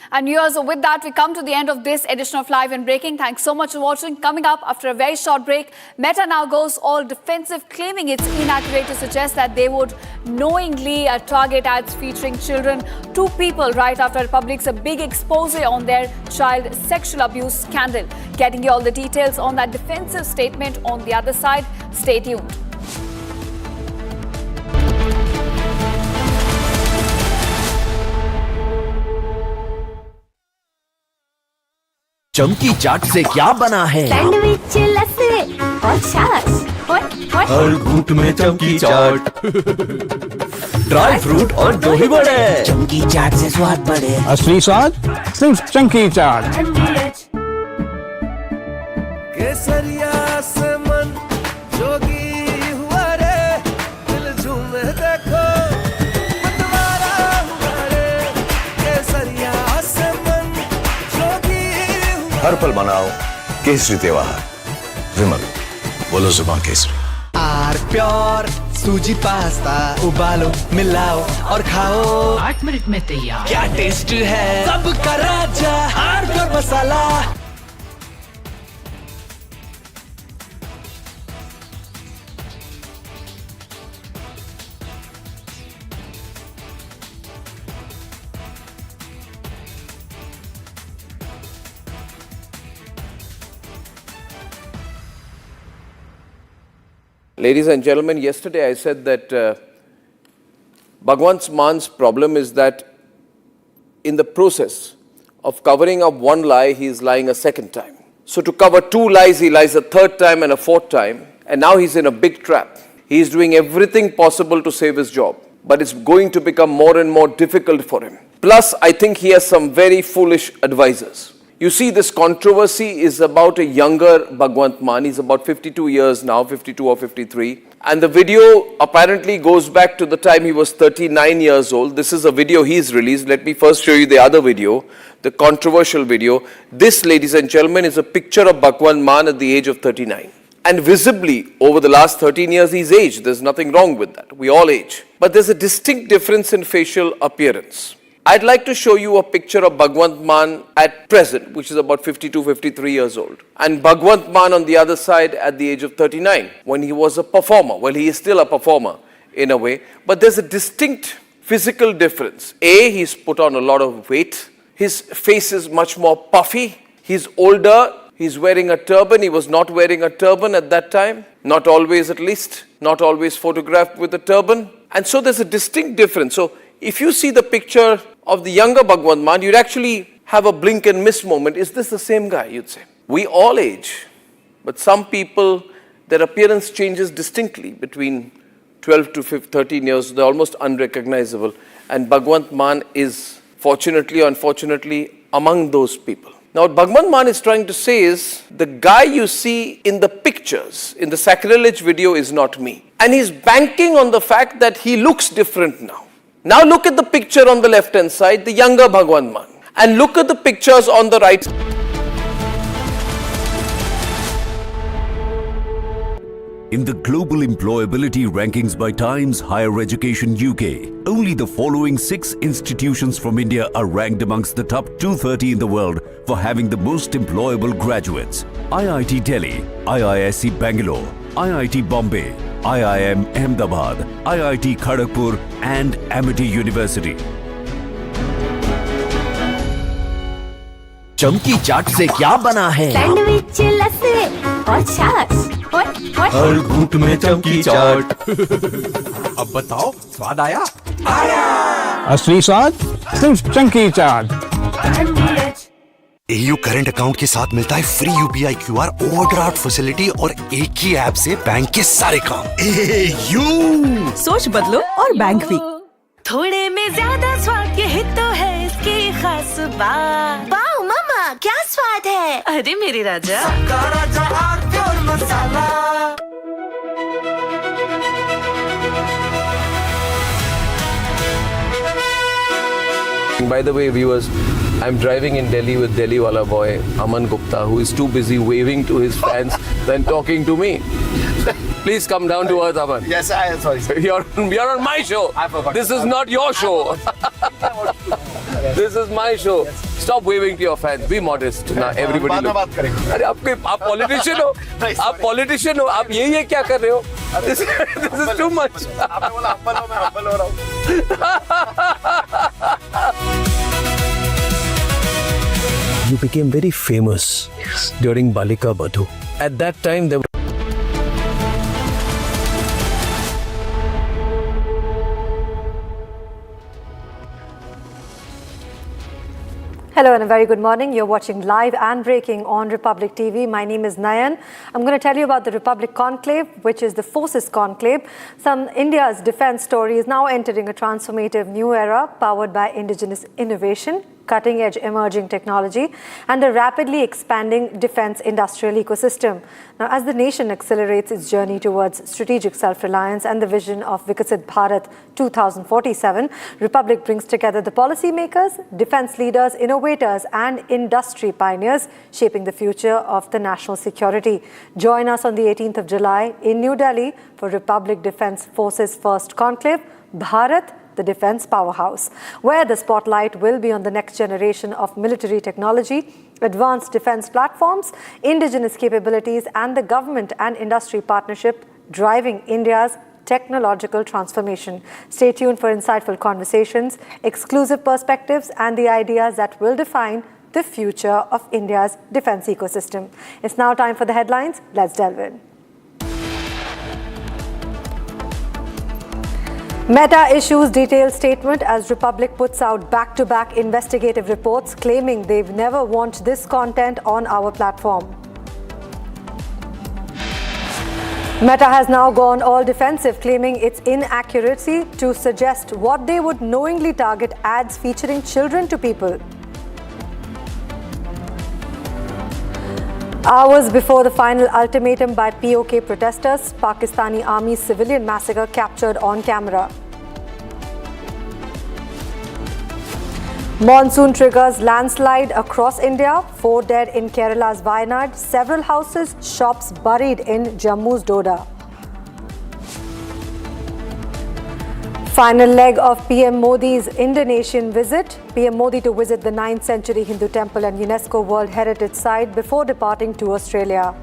And viewers, with that, we come to the end of this edition of Live and Breaking. Thanks so much for watching. Coming up after a very short break, Meta now goes all defensive, claiming it's inaccurate to suggest that they would knowingly target ads featuring children. Two people right after Republic's big expose on their child sexual abuse scandal. Getting you all the details on that defensive statement on the other side. Stay tuned. चमकी चाट से क्या बना है? Sandwich लस्सी और छाछ हर घूंट में चमकी चाट ड्राई फ्रूट और दही बड़े चमकी चाट से स्वाद बढ़े असली स्वाद सिर्फ चमकी चाट केसरिया से मन जोगी हुआ रे दिल झूमे देखो मतवारा हुआ रे केसरिया से मन जोगी हर पल मनाओ केसरी त्योहार विमल बोलो जुबान केसरी आर प्योर सूजी पास्ता उबालो मिलाओ और खाओ 8 मिनट में तैयार क्या टेस्ट है सबका राजा R pure masala Ladies and gentlemen, yesterday I said that Bhagwant Man's problem is that in the process of covering up one lie, he is lying a second time. So to cover two lies, he lies a third time and a fourth time. And now he's in a big trap. He is doing everything possible to save his job. But it's going to become more and more difficult for him. Plus, I think he has some very foolish advisors. You see, this controversy is about a younger Bhagwant Mann. He's about 52 years now, 52 or 53. And the video apparently goes back to the time he was 39 years old. This is a video he's released. Let me first show you the other video, the controversial video. This, ladies and gentlemen, is a picture of Bhagwant Mann at the age of 39. And visibly, over the last 13 years, he's aged. There's nothing wrong with that. We all age. But there's a distinct difference in facial appearance. I'd like to show you a picture of Bhagwant Mann at present, which is about 52, 53 years old. And Bhagwant Mann on the other side at the age of 39, when he was a performer. Well, he is still a performer in a way, but there's a distinct physical difference. A, he's put on a lot of weight. His face is much more puffy. He's older. He's wearing a turban. He was not wearing a turban at that time. Not always, at least. Not always photographed with a turban. And so there's a distinct difference. So if you see the picture of the younger Bhagwant Mann, you'd actually have a blink and miss moment. Is this the same guy, you'd say? We all age. But some people, their appearance changes distinctly between 12 to 13 years. They're almost unrecognizable. And Bhagwant Mann is, fortunately or unfortunately, among those people. Now, what Bhagwant Mann is trying to say is, the guy you see in the pictures, in the sacrilege video, is not me. And he's banking on the fact that he looks different now. Now look at the picture on the left-hand side, the younger Bhagwant Mann. And look at the pictures on the right. In the global employability rankings by Times Higher Education UK, only the following 6 institutions from India are ranked amongst the top 230 in the world for having the most employable graduates. IIT Delhi, IISc Bangalore, IIT Bombay, IIM Ahmedabad, IIT Kharagpur and Amity University. चमकी चाट से क्या बना है? Sandwich लस्सी और छाछ हर घूंट में चमकी चाट। अब बताओ स्वाद आया? असली स्वाद सिर्फ चंकी चाट। AU करंट अकाउंट के साथ मिलता है free UPI QR overdraft facility और एक ही ऐप से बैंक के सारे काम। AU सोच बदलो और बैंक भी। थोड़े में ज्यादा स्वाद, यही तो है इसकी खास बात। वाओ मम्मा, क्या स्वाद है? अरे मेरे राजा, सबका राजा आरती और मसाला। By the way, viewers, I'm driving in Delhi with Delhi wala boy Aman Gupta, who is too busy waving to his fans than talking to me. Please come down to earth, Aman. Yes, I am sorry. You're on my show. I forgot. This is not your show. This is my show. Stop waving to your fans. Be modest. Now everybody look. अरे आप politician हो. आप politician हो. आप ये क्या कर रहे हो? This is too much. आपने बोला humble हो, मैं humble हो रहा हूँ. You became very famous during Balika Badhu. At that time, there Hello and a very good morning. You're watching live and breaking on Republic TV. My name is Nayan. I'm going to tell you about the Republic Conclave, which is the Forces Conclave. India's defense story is now entering a transformative new era powered by indigenous innovation, cutting-edge emerging technology, and a rapidly expanding defense industrial ecosystem. Now, as the nation accelerates its journey towards strategic self-reliance and the vision of Viksit Bharat 2047, Republic brings together the policymakers, defense leaders, innovators, and industry pioneers shaping the future of the national security. Join us on the 18th of July in New Delhi for Republic Defense Forces First Conclave, Bharat, the defense powerhouse, where the spotlight will be on the next generation of military technology, advanced defense platforms, indigenous capabilities, and the government and industry partnership driving India's technological transformation. Stay tuned for insightful conversations, exclusive perspectives, and the ideas that will define the future of India's defense ecosystem. It's now time for the headlines. Let's delve in. Meta issues detailed statement as Republic puts out back-to-back investigative reports claiming they've never want this content on our platform. Meta has now gone all defensive, claiming its inaccuracy to suggest what they would knowingly target ads featuring children to people. Hours before the final ultimatum by POK protesters, Pakistani Army's civilian massacre captured on camera. Monsoon triggers landslide across India, 4 dead in Kerala's Wayanad, several houses, shops buried in Jammu's Doda. Final leg of PM Modi's Indonesian visit. PM Modi to visit the 9th century Hindu temple and UNESCO World Heritage Site before departing to Australia.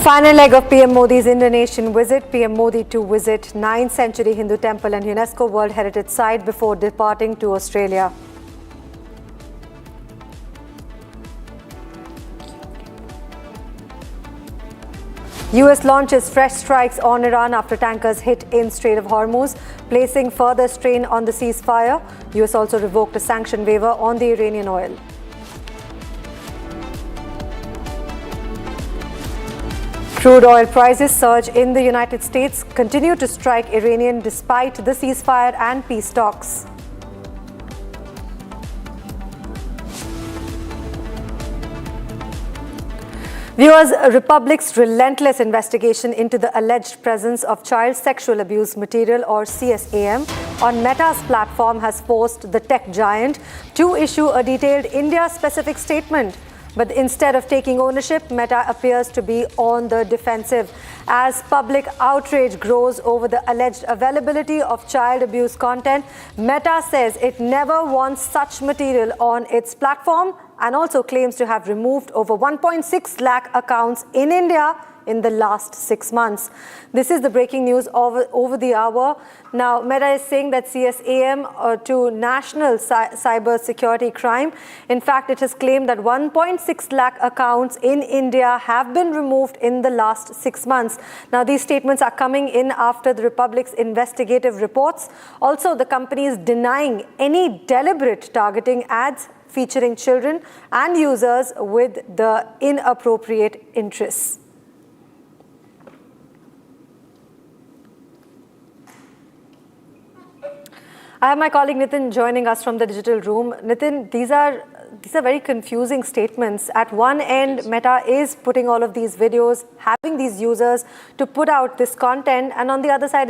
Final leg of PM Modi's Indonesian visit. PM Modi to visit 9th century Hindu temple and UNESCO World Heritage Site before departing to Australia. US launches fresh strikes on Iran after tankers hit in Strait of Hormuz, placing further strain on the ceasefire. US also revoked a sanction waiver on the Iranian oil. Crude oil prices surge in the United States, continue to strike Iranian despite the ceasefire and peace talks. Viewers, Republic's relentless investigation into the alleged presence of child sexual abuse material or CSAM on Meta's platform has forced the tech giant to issue a detailed India-specific statement. But instead of taking ownership, Meta appears to be on the defensive. As public outrage grows over the alleged availability of child abuse content, Meta says it never wants such material on its platform and also claims to have removed over 1.6 lakh accounts in India in the last 6 months. This is the breaking news over the hour. Now, Meta is saying that CSAM to national cyber security crime. In fact, it has claimed that 1.6 lakh accounts in India have been removed in the last 6 months. Now, these statements are coming in after the Republic's investigative reports. Also, the company is denying any deliberate targeting ads featuring children and users with the inappropriate interests. I have my colleague Nitin joining us from the digital room. Nitin, these are very confusing statements. At one end, Meta is putting all of these videos, having these users to put out this content, and on the other side,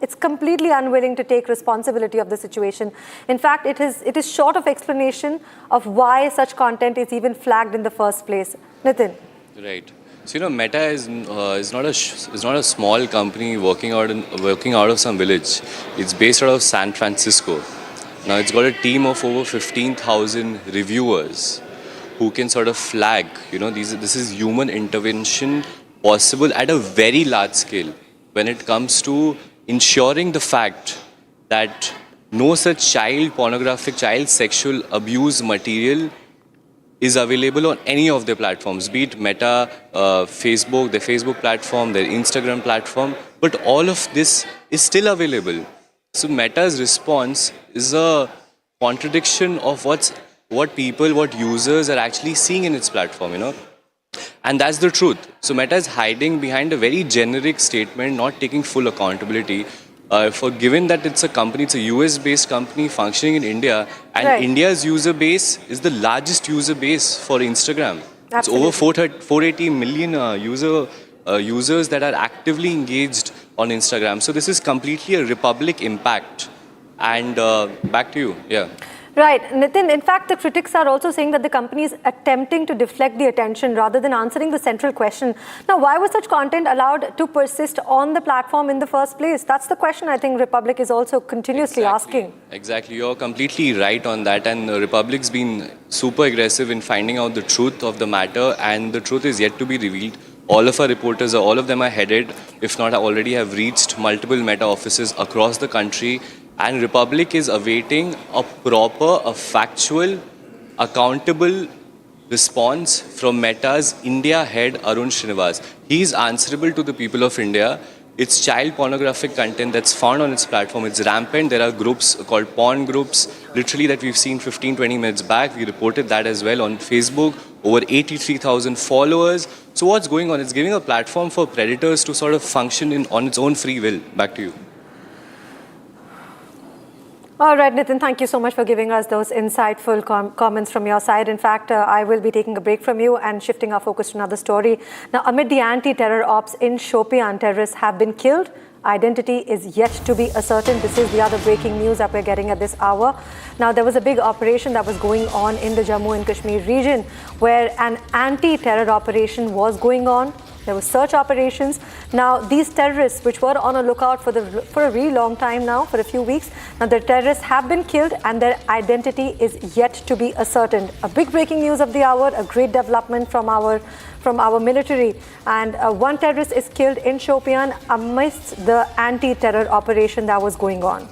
it's completely unwilling to take responsibility of the situation. In fact, it is short of explanation of why such content is even flagged in the first place. Nitin. Right. So, Meta is not a small company working out of some village. It's based out of San Francisco. Now, it's got a team of over 15,000 reviewers who can sort of flag, this is human intervention possible at a very large scale when it comes to ensuring the fact that no such child pornographic, child sexual abuse material is available on any of their platforms, be it Meta, Facebook, their Facebook platform, their Instagram platform, but all of this is still available. So Meta's response is a contradiction of what users are actually seeing in its platform, And that's the truth. So Meta is hiding behind a very generic statement, not taking full accountability. Given that it's a US-based company functioning in India, and right. India's user base is the largest user base for Instagram. Absolutely. It's over 480 million users that are actively engaged on Instagram. So this is completely a Republic impact. And back to you. Yeah. Right. Nitin, in fact, the critics are also saying that the company is attempting to deflect the attention rather than answering the central question. Now, why was such content allowed to persist on the platform in the first place? That's the question I think Republic is also continuously asking. Exactly. You're completely right on that. And Republic's been super aggressive in finding out the truth of the matter. And the truth is yet to be revealed. All of our reporters, all of them are headed, if not already have reached multiple Meta offices across the country. And Republic is awaiting a factual, accountable response from Meta's India head, Arun Srinivas. He is answerable to the people of India. It's child pornographic content that's found on its platform. It's rampant. There are groups called porn groups, literally that we've seen 15-20 minutes back. We reported that as well on Facebook. Over 83,000 followers. So what's going on? It's giving a platform for predators to sort of function on its own free will. Back to you. All right, Nitin, thank you so much for giving us those insightful comments from your side. In fact, I will be taking a break from you and shifting our focus to another story. Now, amid the anti-terror ops in Shopian, terrorists have been killed identity is yet to be ascertained. This is the other breaking news that we're getting at this hour. Now, there was a big operation that was going on in the Jammu and Kashmir region where an anti-terror operation was going on. There were search operations. Now, these terrorists, which were on a lookout for a really long time now, for a few weeks, now the terrorists have been killed and their identity is yet to be ascertained. A big breaking news of the hour, a great development from our military. And one terrorist is killed in Shopian amidst the anti-terror operation that was going on.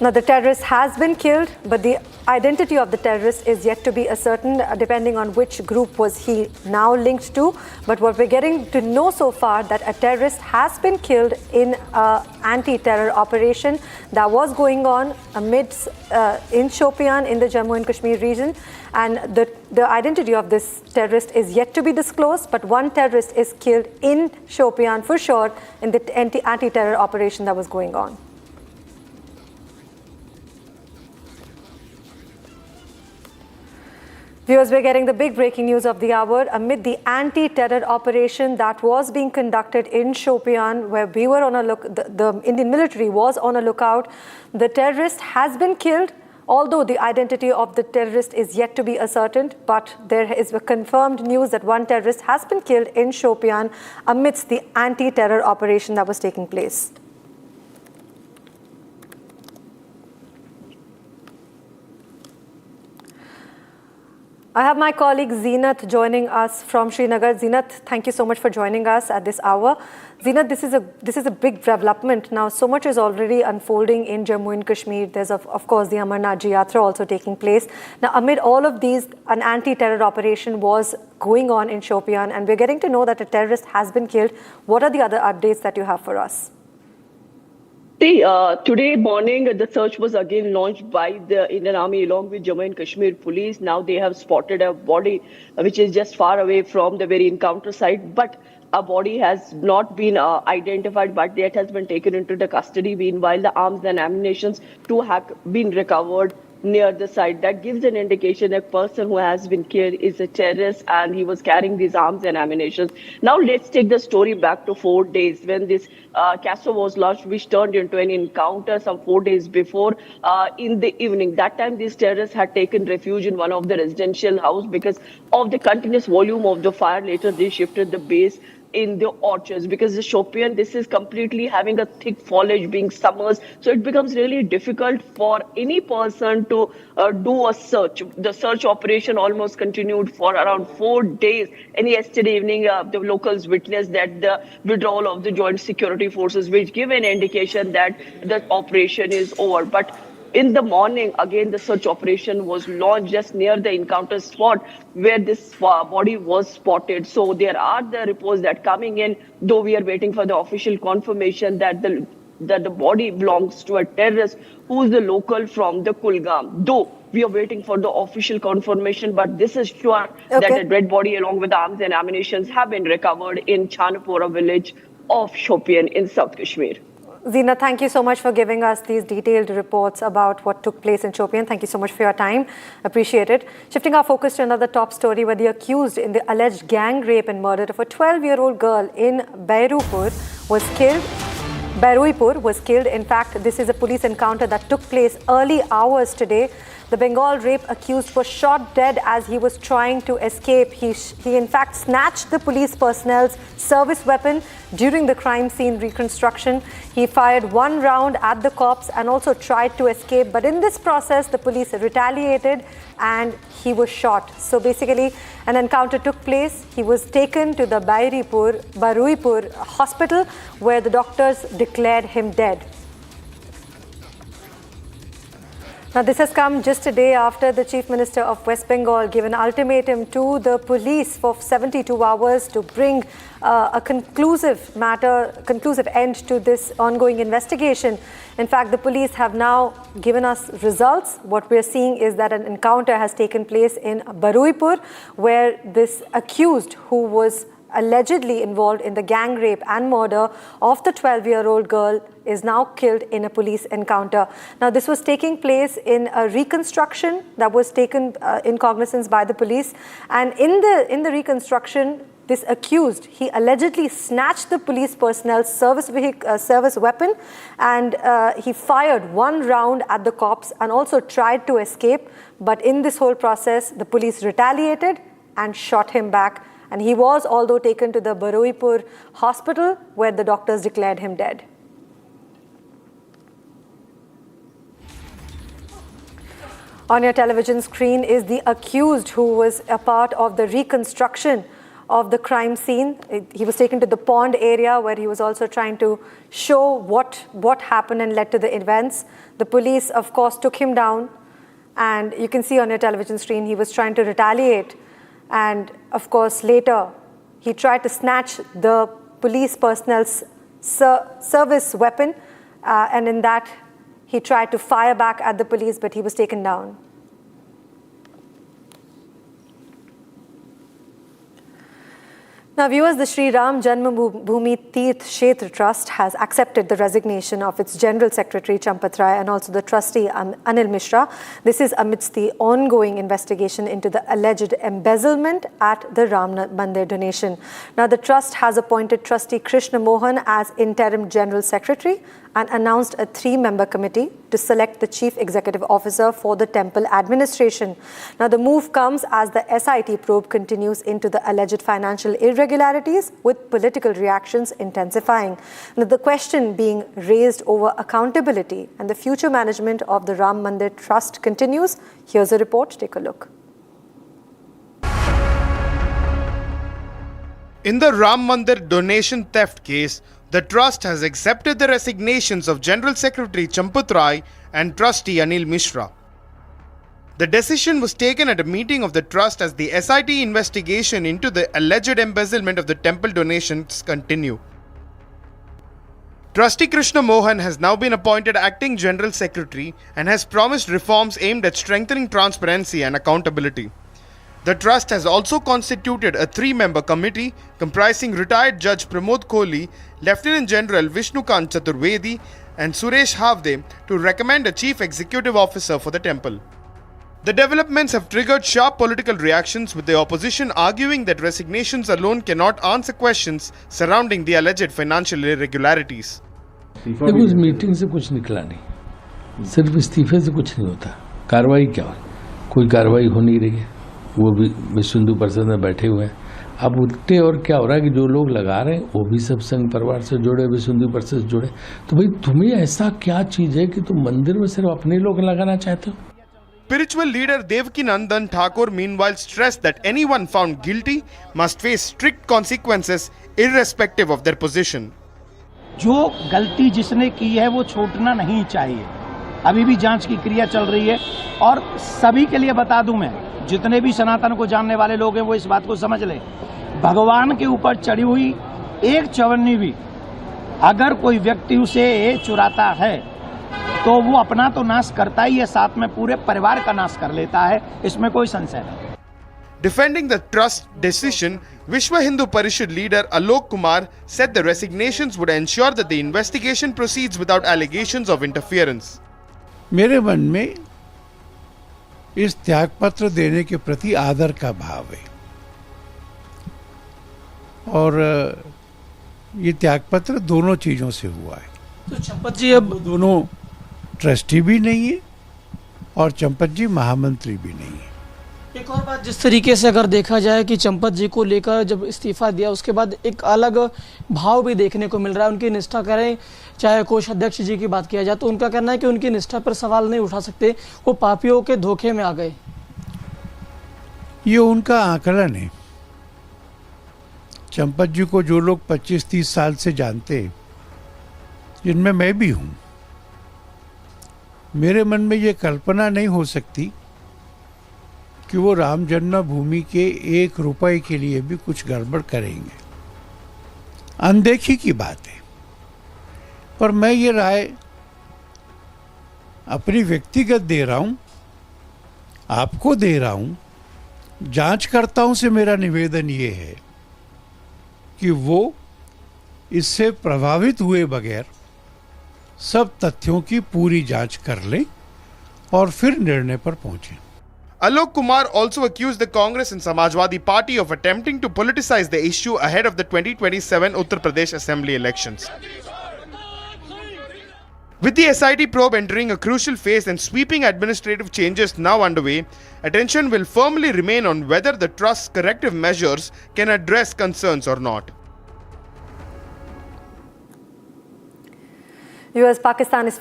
Now, the terrorist has been killed, but the identity of the terrorist is yet to be ascertained, depending on which group was he now linked to. But what we're getting to know so far, that a terrorist has been killed in an anti-terror operation that was going on amidst in Shopian in the Jammu and Kashmir region. And the identity of this terrorist is yet to be disclosed, but one terrorist is killed in Shopian for sure in the anti-terror operation that was going on. Viewers, we're getting the big breaking news of the hour amid the anti-terror operation that was being conducted in Shopian, where we were on a look. The Indian military was on a lookout. The terrorist has been killed, although the identity of the terrorist is yet to be ascertained. But there is a confirmed news that one terrorist has been killed in Shopian amidst the anti-terror operation that was taking place. I have my colleague Zeenat joining us from Srinagar. Zeenat, thank you so much for joining us at this hour. Zeenat, this is a big development. Now, so much is already unfolding in Jammu and Kashmir. There's, of course, the Amarnath Yatra also taking place. Now, amid all of these, an anti-terror operation was going on in Shopian, and we're getting to know that a terrorist has been killed. What are the other updates that you have for us? Today morning, the search was again launched by the Indian Army along with Jammu and Kashmir police. Now they have spotted a body which is just far away from the very encounter site. But a body has not been identified, but that has been taken into the custody. Meanwhile, the arms and ammunition too have been recovered near the site. That gives an indication that person who has been killed is a terrorist and he was carrying these arms and ammunition. Now let's take the story back to 4 days when this castle was launched, which turned into an encounter some 4 days before in the evening. That time these terrorists had taken refuge in one of the residential house because of the continuous volume of the fire. Later they shifted the base in the orchards because the Shopian, this is completely having a thick foliage being summers. So it becomes really difficult for any person to do a search. The search operation almost continued for around 4 days. And yesterday evening, the locals witnessed that the withdrawal of the joint security forces, which give an indication that the operation is over. But in the morning, again, the search operation was launched just near the encounter spot where this body was spotted. So there are the reports that coming in, though we are waiting for the official confirmation that the body belongs to a terrorist who is the local from the Kulgam. Though we are waiting for the official confirmation, but this is sure that the dead body along with arms and ammunition have been recovered in Chanapura village of Shopian in South Kashmir. Zeenat, thank you so much for giving us these detailed reports about what took place in Shopian. Thank you so much for your time. Appreciate it. Shifting our focus to another top story, where the accused in the alleged gang rape and murder of a 12-year-old girl in Bairuipur was killed. In fact, this is a police encounter that took place early hours today. The Bengal rape accused was shot dead as he was trying to escape. He in fact snatched the police personnel's service weapon during the crime scene reconstruction. He fired one round at the cops and also tried to escape. But in this process, the police retaliated and he was shot. So basically, an encounter took place. He was taken to the Bairuipur hospital, where the doctors declared him dead. Now, this has come just a day after the Chief Minister of West Bengal gave an ultimatum to the police for 72 hours to bring a conclusive end to this ongoing investigation. In fact, the police have now given us results. What we're seeing is that an encounter has taken place in Bairuipur, where this accused, who was allegedly involved in the gang rape and murder of the 12-year-old girl, is now killed in a police encounter. Now, this was taking place in a reconstruction that was taken in cognizance by the police. And in the reconstruction, this accused, he allegedly snatched the police personnel's service weapon, and he fired one round at the cops and also tried to escape. But in this whole process, the police retaliated and shot him back. And he was, although, taken to the Baruipur hospital, where the doctors declared him dead. On your television screen is the accused who was a part of the reconstruction of the crime scene. He was taken to the pond area, where he was also trying to show what happened and led to the events. The police, of course, took him down, and you can see on your television screen he was trying to retaliate. And of course, later he tried to snatch the police personnel's service weapon, and in that he tried to fire back at the police, but he was taken down. Now, viewers, the Sri Ram Janmabhoomi Tirth Kshetra Trust has accepted the resignation of its General Secretary Champat Rai and also the trustee Anil Mishra. This is amidst the ongoing investigation into the alleged embezzlement at the Ram Mandir donation. Now, the trust has appointed trustee Krishna Mohan as interim General Secretary and announced a 3-member committee to select the Chief Executive Officer for the temple administration. Now, the move comes as the SIT probe continues into the alleged financial irregularities, with political reactions intensifying. Now, the question being raised over accountability and the future management of the Ram Mandir Trust continues. Here's a report. Take a look. In the Ram Mandir donation theft case, the trust has accepted the resignations of General Secretary Champat Rai and trustee Anil Mishra. The decision was taken at a meeting of the trust as the SIT investigation into the alleged embezzlement of the temple donations continue. Trustee Krishna Mohan has now been appointed acting General Secretary and has promised reforms aimed at strengthening transparency and accountability. The trust has also constituted a 3-member committee comprising retired Judge Pramod Kohli, Lieutenant General Vishnukant Chaturvedi and Suresh Havde to recommend a Chief Executive Officer for the temple. The developments have triggered sharp political reactions, with the opposition arguing that resignations alone cannot answer questions surrounding the alleged financial irregularities. देखो, इस meeting से कुछ निकला नहीं, सिर्फ इस्तीफे से कुछ नहीं होता। कार्रवाई क्या हो? कोई कार्रवाई हो नहीं रही है। वो भी विश्व हिंदू परिषद में बैठे हुए हैं। अब उल्टे और क्या हो रहा है कि जो लोग लगा रहे हैं वो भी सब संघ परिवार से जुड़े, विश्व हिंदू परिषद से जुड़े। तो भाई, तुम्हें ऐसा क्या चीज है कि तुम मंदिर में सिर्फ अपने लोग लगाना चाहते हो? Spiritual leader Devaki Nandan Thakur meanwhile stressed that anyone found guilty must face strict consequences irrespective of their position. जो गलती जिसने की है वो छूटना नहीं चाहिए। अभी भी जांच की क्रिया चल रही है, और सभी के लिए बता दूं, मैं जितने भी सनातन को जानने वाले लोग हैं वो इस बात को समझ लें, भगवान के ऊपर चढ़ी हुई एक चवन्नी भी अगर कोई व्यक्ति उसे चुराता है तो वो अपना तो नाश करता ही है, साथ में पूरे परिवार का नाश कर लेता है, इसमें कोई संशय नहीं। Defending the trust decision, Vishwa Hindu Parishad leader Alok Kumar said the resignations would ensure that the investigation proceeds without allegations of interference. मेरे मन में इस त्यागपत्र देने के प्रति आदर का भाव है, और ये त्यागपत्र दोनों चीजों से हुआ है। तो चंपत जी अब दोनों ट्रस्टी भी नहीं है और चंपत जी महामंत्री भी नहीं है। एक और बात, जिस तरीके से अगर देखा जाए कि चंपत जी को लेकर जब इस्तीफा दिया उसके बाद एक अलग भाव भी देखने को मिल रहा है। उनकी निष्ठा करें, चाहे कोषाध्यक्ष जी की बात किया जाए, तो उनका कहना है कि उनकी निष्ठा पर सवाल नहीं उठा सकते, वो पापियों के धोखे में आ गए। ये उनका आकलन है। चंपत जी को जो लोग 25-30 साल से जानते, जिनमें मैं भी हूं, मेरे मन में ये कल्पना नहीं हो सकती कि वो राम जन्मभूमि के 1 रुपए के लिए भी कुछ गड़बड़ करेंगे। अनदेखी की बात है। पर मैं ये राय अपनी व्यक्तिगत दे रहा हूं, आपको दे रहा हूं। जांचकर्ताओं से मेरा निवेदन ये है कि वो इससे प्रभावित हुए बगैर सब तथ्यों की पूरी जांच कर लें और फिर निर्णय पर पहुंचें। Alok Kumar also accused the Congress and Samajwadi Party of attempting to politicize the issue ahead of the 2027 Uttar Pradesh Assembly elections. With the SIT probe entering a crucial phase and sweeping administrative changes now underway, attention will firmly remain on whether the trust's corrective measures can address concerns or not. Pakistan is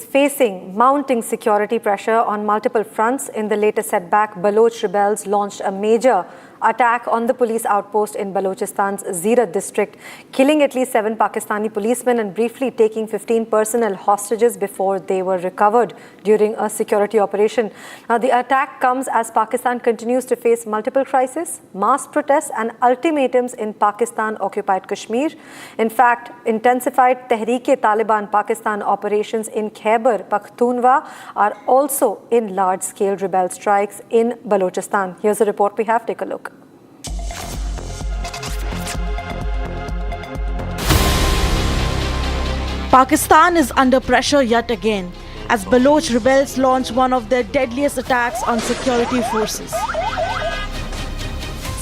facing mounting security pressure on multiple fronts. In the latest setback, Baloch rebels launched a major attack on the police outpost in Balochistan's Zeerat district, killing at least 7 Pakistani policemen and briefly taking 15 personnel hostages before they were recovered during a security operation. Now, the attack comes as Pakistan continues to face multiple crises, mass protests and ultimatums in Pakistan-occupied Kashmir. In fact, intensified Tehreek-e-Taliban Pakistan operations in Khyber Pakhtunkhwa are also in large-scale rebel strikes in Balochistan. Here's a report we have. Take a look. Pakistan is under pressure yet again as Baloch rebels launch one of their deadliest attacks on security forces.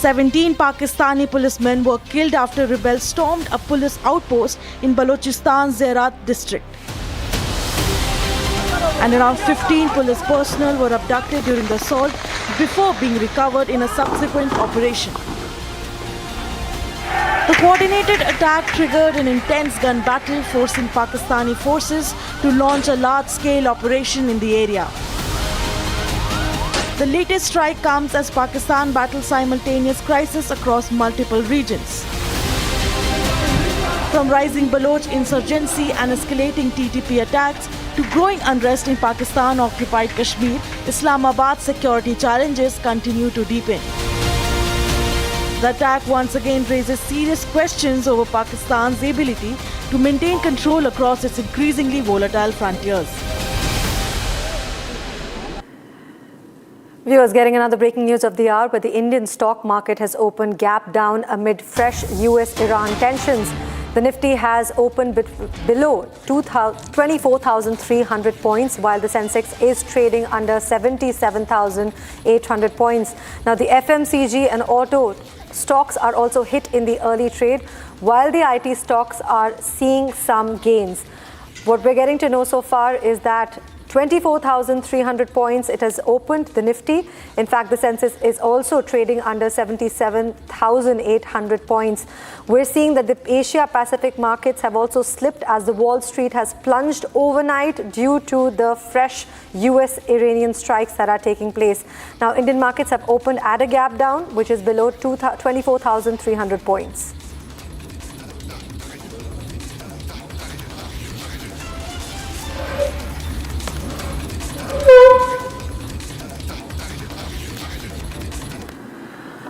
17 Pakistani policemen were killed after rebels stormed a police outpost in Balochistan's Zeerat district. And around 15 police personnel were abducted during the assault before being recovered in a subsequent operation. The coordinated attack triggered an intense gun battle, forcing Pakistani forces to launch a large-scale operation in the area. The latest strike comes as Pakistan battles simultaneous crises across multiple regions. From rising Baloch insurgency and escalating TTP attacks to growing unrest in Pakistan-occupied Kashmir, Islamabad's security challenges continue to deepen. The attack once again raises serious questions over Pakistan's ability to maintain control across its increasingly volatile frontiers. Viewers, getting another breaking news of the hour, but the Indian stock market has opened gap down amid fresh US-Iran tensions. The Nifty has opened below 24,300 points, while the Sensex is trading under 77,800 points. Now, the FMCG and auto stocks are also hit in the early trade, while the IT stocks are seeing some gains. What we're getting to know so far is that 24,300 points it has opened, the Nifty. In fact, the Sensex is also trading under 77,800 points. We're seeing that the Asia Pacific markets have also slipped as the Wall Street has plunged overnight due to the fresh US-Iranian strikes that are taking place. Now, Indian markets have opened at a gap down, which is below 24,300 points.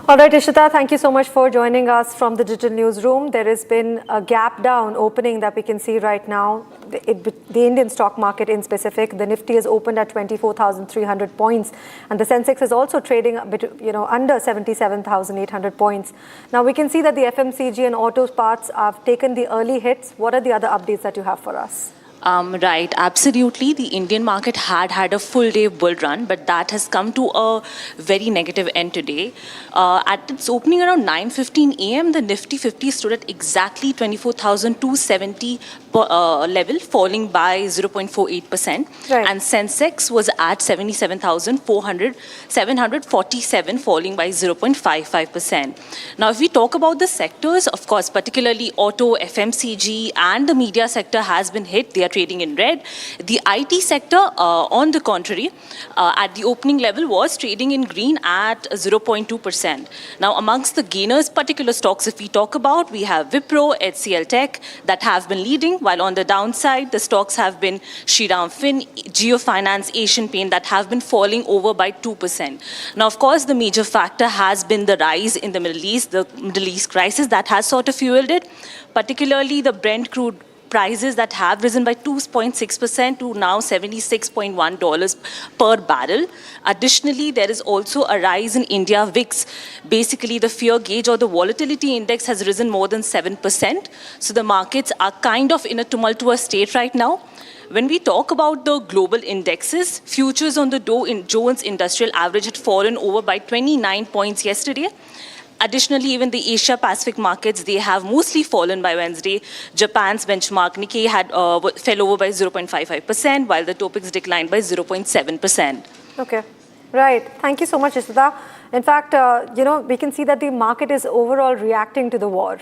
All right, Ishita, thank you so much for joining us from the digital newsroom. There has been a gap down opening that we can see right now. The Indian stock market in specific, the Nifty has opened at 24,300 points, and the Sensex is also trading a bit, under 77,800 points. Now we can see that the FMCG and auto parts have taken the early hits. What are the other updates that you have for us? Right, absolutely. The Indian market had a full day bull run, but that has come to a very negative end today. At its opening around 9:15 a.m., the Nifty 50 stood at exactly 24,270 level, falling by 0.48%. Right. And Sensex was at 77,747, falling by 0.55%. Now, if we talk about the sectors, of course, particularly auto, FMCG, and the media sector has been hit. They are trading in red. The IT sector, on the contrary, at the opening level was trading in green at 0.2%. Now, amongst the gainers, particular stocks, if we talk about, we have Wipro, HCL Tech that have been leading, while on the downside, the stocks have been Shriram Fin, Jio Finance, Asian Paint that have been falling over by 2%. Now, of course, the major factor has been the rise in the Middle East, the Middle East crisis that has sort of fueled it, particularly the Brent crude prices that have risen by 2.6% to now $76.1 per barrel. Additionally, there is also a rise in India VIX. Basically, the fear gauge or the volatility index has risen more than 7%. So the markets are kind of in a tumultuous state right now. When we talk about the global indexes, futures on the Dow Jones Industrial Average had fallen over by 29 points yesterday. Additionally, even the Asia Pacific markets, they have mostly fallen by Wednesday. Japan's benchmark Nikkei fell over by 0.55%, while the Topix declined by 0.7%. Okay. Right. Thank you so much, Ishita. In fact, we can see that the market is overall reacting to the war.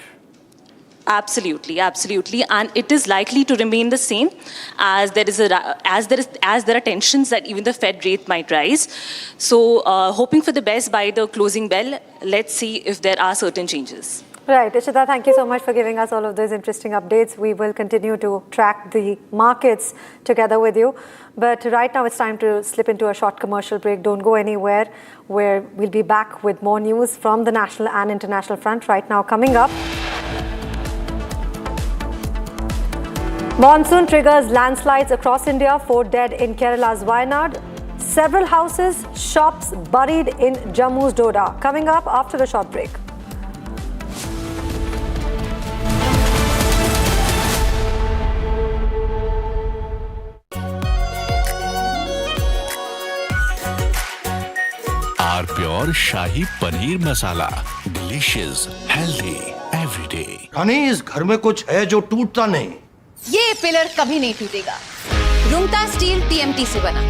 Absolutely, absolutely, and it is likely to remain the same as there are tensions that even the Fed rate might rise. So, hoping for the best by the closing bell. Let's see if there are certain changes. Right, Ishita, thank you so much for giving us all of those interesting updates. We will continue to track the markets together with you. But right now it's time to slip into a short commercial break. Don't go anywhere, where we'll be back with more news from the national and international front. Right now, coming up, monsoon triggers landslides across India, 4 dead in Kerala's Wayanad. Several houses, shops buried in Jammu's Doda. Coming up after a short break. Pure shahi paneer masala, delicious, healthy, every day. रानी, इस घर में कुछ है जो टूटता नहीं। ये pillar कभी नहीं टूटेगा। रुंगटा स्टील TMT से बना।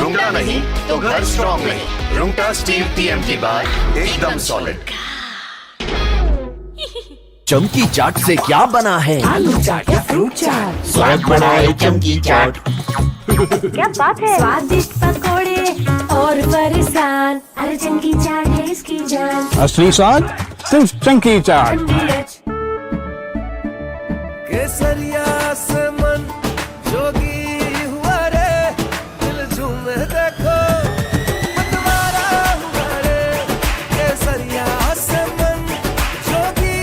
रुंगटा नहीं तो घर स्ट्रॉन्ग नहीं। रुंगटा स्टील TMT बार एकदम सॉलिड। चमकी चाट से क्या बना है? आलू चाट या फ्रूट चाट, स्वाद बनाए चमकी चाट। क्या बात है? स्वादिष्ट पकोड़े और फरसान, अरे चमकी चाट है इसकी जान। असली स्वाद सिर्फ चंकी चाट। केसरिया से मन जोगी हुआ रे, दिल झूमे देखो मतवारा हुआ रे। केसरिया से मन जोगी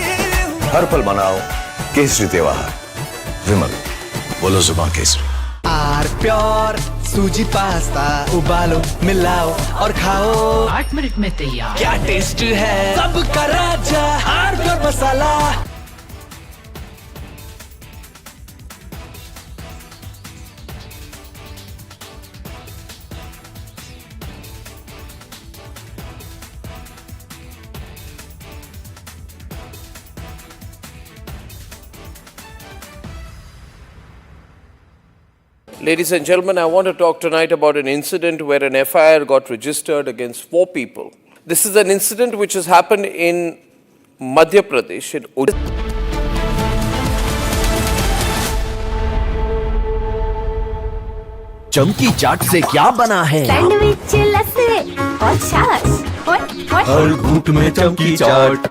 हुआ। हर पल मनाओ केसरी त्योहार। विमल, बोलो जुबान केसरी। आर प्योर सूजी पास्ता, उबालो मिलाओ और खाओ, 8 मिनट में तैयार। क्या टेस्ट है सबका राजा R pure masala. Ladies and gentlemen, I want to talk tonight about an incident where an FIR got registered against 4 people. This is an incident which has happened in Madhya Pradesh. चमकी चाट से क्या बना है? Sandwich लस्सी और छाछ। हर घूंट में चमकी चाट।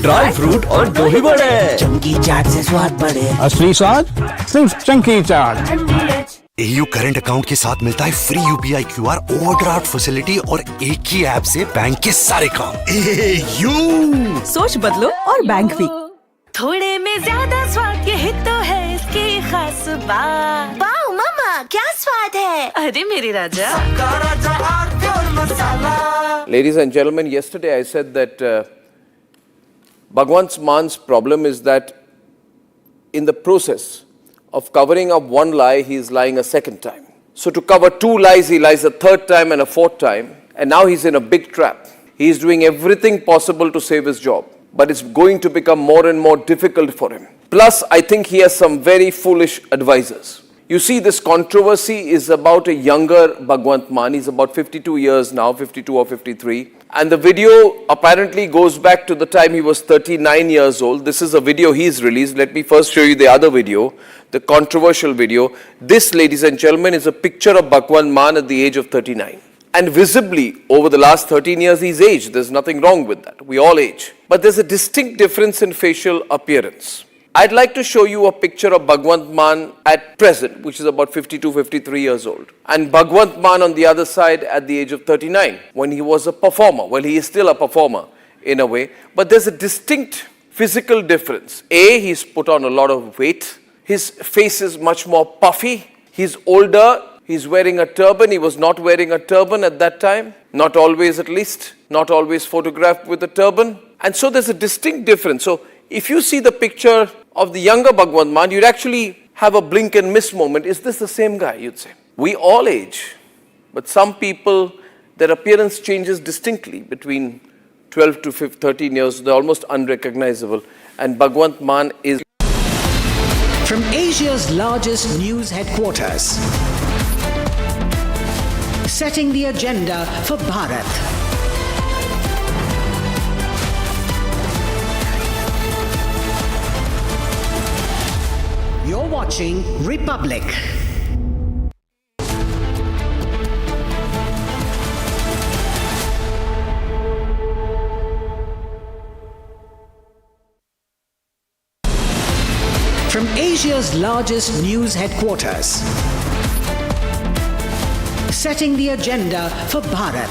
ड्राई फ्रूट और दही बड़े। चमकी चाट से स्वाद बढ़े। असली स्वाद सिर्फ चंकी चाट। AU करंट अकाउंट के साथ मिलता है free UPI QR overdraft facility और एक ही ऐप से बैंक के सारे काम। AU सोच बदलो और बैंक भी। थोड़े में ज्यादा स्वाद, यही तो है इसकी खास बात। वाओ मामा, क्या स्वाद है? अरे मेरे राजा। Ladies and gentlemen, yesterday I said that Bhagwant Man's problem is that in the process of covering up one lie, he is lying a second time. So to cover 2 lies, he lies a third time and a fourth time. And now he's in a big trap. He is doing everything possible to save his job. But it's going to become more and more difficult for him. Plus, I think he has some very foolish advisors. You see, this controversy is about a younger Bhagwant Mann. He's about 52 years now, 52 or 53. And the video apparently goes back to the time he was 39 years old. This is a video he's released. Let me first show you the other video, the controversial video. This, ladies and gentlemen, is a picture of Bhagwant Mann at the age of 39. And visibly, over the last 13 years, he's aged. There's nothing wrong with that. We all age. But there's a distinct difference in facial appearance. I'd like to show you a picture of Bhagwant Mann at present, which is about 52, 53 years old. And Bhagwant Mann on the other side at the age of 39, when he was a performer. Well, he is still a performer in a way. But there's a distinct physical difference. A, he's put on a lot of weight. His face is much more puffy. He's older. He's wearing a turban. He was not wearing a turban at that time. Not always, at least. Not always photographed with a turban. And so there's a distinct difference. So if you see the picture of the younger Bhagwant Mann, you'd actually have a blink and miss moment. Is this the same guy, you'd say? We all age, but some people, their appearance changes distinctly between 12 to 13 years. They're almost unrecognizable. And Bhagwant Mann is... From Asia's largest news headquarters, setting the agenda for Bharat. You're watching Republic. From Asia's largest news headquarters, setting the agenda for Bharat.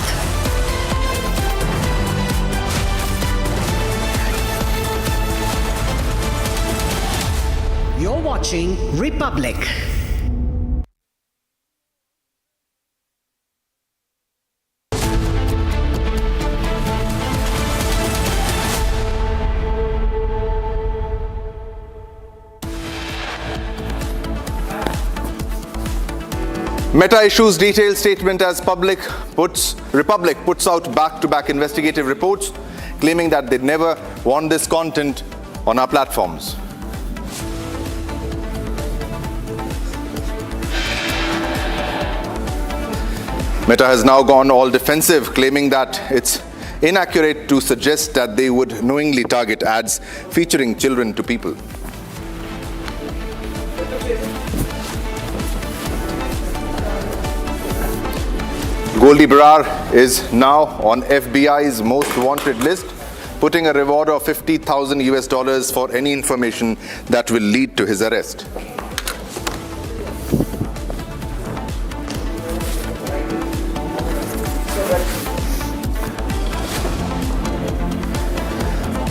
You're watching Republic. Meta issues detailed statement as Republic puts out back-to-back investigative reports claiming that they never want this content on our platforms. Meta has now gone all defensive, claiming that it's inaccurate to suggest that they would knowingly target ads featuring children to people. Goldie Brar is now on FBI's most wanted list, putting a reward of $50,000 for any information that will lead to his arrest.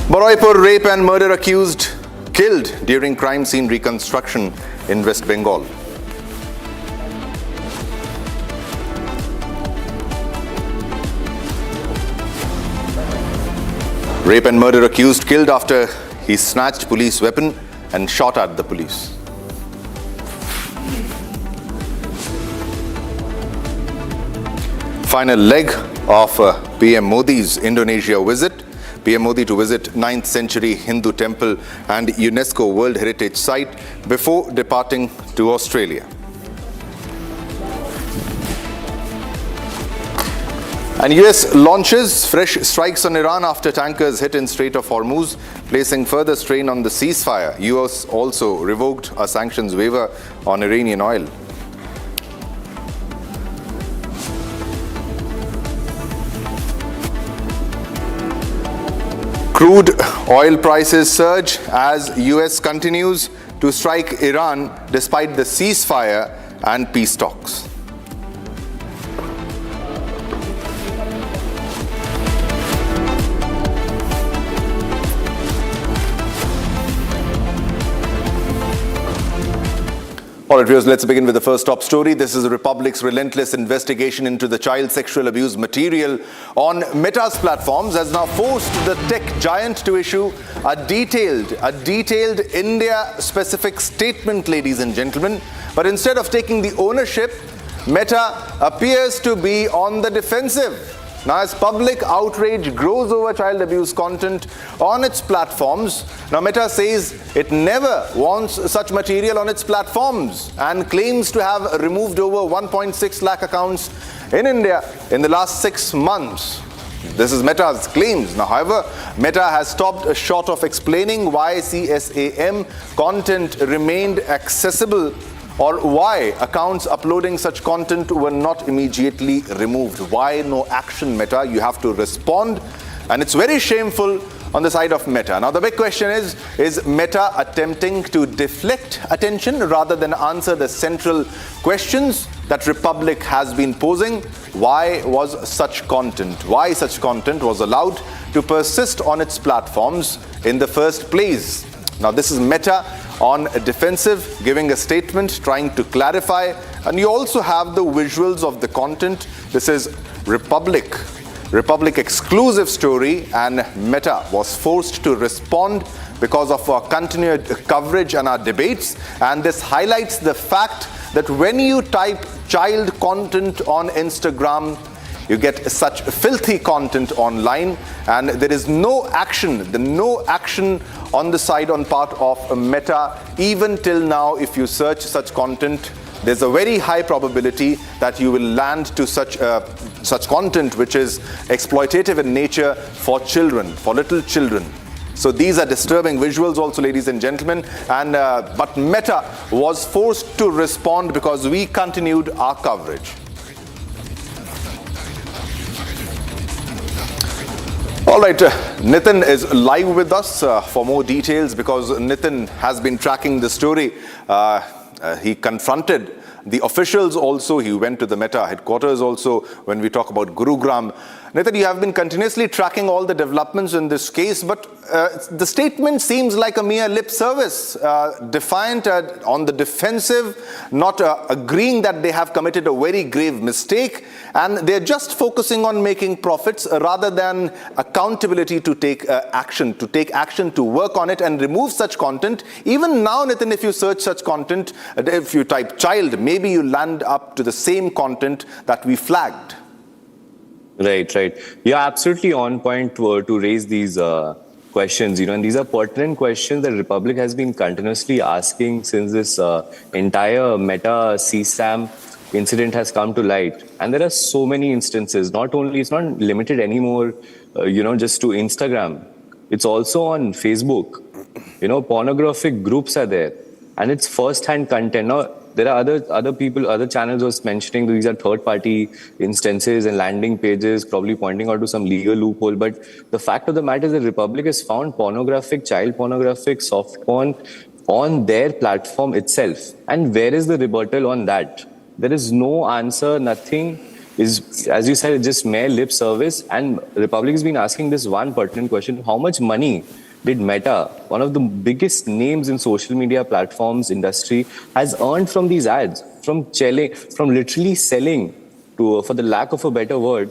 Baraipur rape and murder accused killed during crime scene reconstruction in West Bengal. Rape and murder accused killed after he snatched police weapon and shot at the police. Final leg of PM Modi's Indonesia visit. PM Modi to visit 9th century Hindu temple and UNESCO World Heritage Site before departing to Australia. And US launches fresh strikes on Iran after tankers hit in Strait of Hormuz, placing further strain on the ceasefire. US also revoked a sanctions waiver on Iranian oil. Crude oil prices surge as US continues to strike Iran despite the ceasefire and peace talks. All right, viewers, let's begin with the first top story. This is the Republic's relentless investigation into the child sexual abuse material on Meta's platforms has now forced the tech giant to issue a detailed India-specific statement, ladies and gentlemen. But instead of taking the ownership, Meta appears to be on the defensive. Now, as public outrage grows over child abuse content on its platforms, now Meta says it never wants such material on its platforms and claims to have removed over 1.6 lakh accounts in India in the last 6 months. This is Meta's claims. Now, however, Meta has stopped short of explaining why CSAM content remained accessible or why accounts uploading such content were not immediately removed. Why no action, Meta? You have to respond. And it's very shameful on the side of Meta. Now, the big question is Meta attempting to deflect attention rather than answer the central questions that Republic has been posing? Why such content was allowed to persist on its platforms in the first place? Now, this is Meta on a defensive, giving a statement, trying to clarify. And you also have the visuals of the content. This is Republic exclusive story, and Meta was forced to respond because of our continued coverage and our debates. And this highlights the fact that when you type child content on Instagram, you get such filthy content online, and there is no action, on the side on part of Meta. Even till now, if you search such content, there's a very high probability that you will land to such content which is exploitative in nature for children, for little children. So these are disturbing visuals also, ladies and gentlemen. And but Meta was forced to respond because we continued our coverage. All right, Nitin is live with us for more details, because Nitin has been tracking the story. He confronted the officials also. He went to the Meta headquarters also when we talk about Gurugram. Nitin, you have been continuously tracking all the developments in this case, but the statement seems like a mere lip service, defiant, on the defensive, not agreeing that they have committed a very grave mistake, and they're just focusing on making profits rather than accountability to take action, to work on it and remove such content. Even now, Nitin, if you search such content, if you type child, maybe you land up to the same content that we flagged. Right. You're absolutely on point to raise these questions, and these are pertinent questions that Republic has been continuously asking since this entire Meta CSAM incident has come to light. And there are so many instances. It's not limited anymore, just to Instagram. It's also on Facebook. Pornographic groups are there, and it's first-hand content. Now, there are other people, other channels was mentioning these are third-party instances and landing pages, probably pointing out to some legal loophole. But the fact of the matter is that Republic has found child pornographic, soft porn on their platform itself. And where is the rebuttal on that? There is no answer, nothing. Is, as you said, just mere lip service. And Republic has been asking this one pertinent question: how much money did Meta, one of the biggest names in social media platforms industry, has earned from these ads, from literally selling to, for the lack of a better word,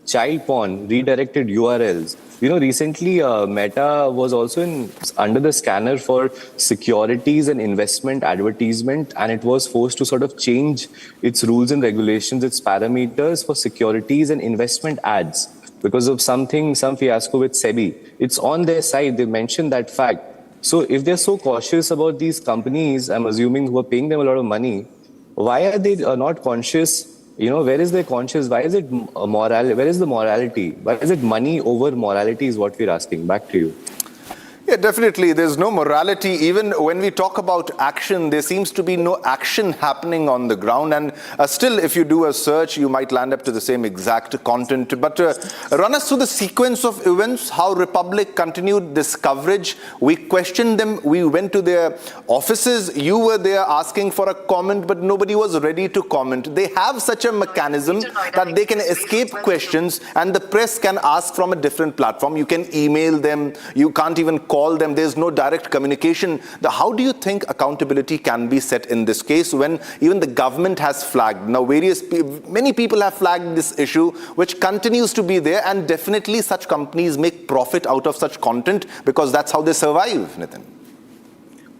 child porn, redirected URLs. Recently Meta was also under the scanner for securities and investment advertisement, and it was forced to sort of change its rules and regulations, its parameters for securities and investment ads, because of some fiasco with SEBI. It's on their side. They mentioned that fact. So if they're so cautious about these companies, I'm assuming, who are paying them a lot of money, why are they not conscious? Where is their conscience? Why is it moral? Where is the morality? Why is it money over morality is what we're asking. Back to you. Yeah, definitely. There's no morality. Even when we talk about action, there seems to be no action happening on the ground. And still, if you do a search, you might land up to the same exact content. But run us through the sequence of events, how Republic continued this coverage. We questioned them. We went to their offices. You were there asking for a comment, but nobody was ready to comment. They have such a mechanism that they can escape questions, and the press can ask from a different platform. You can email them. You can't even call them. There's no direct communication. How do you think accountability can be set in this case when even the government has flagged? Now, many people have flagged this issue, which continues to be there, and definitely such companies make profit out of such content because that's how they survive, Nitin.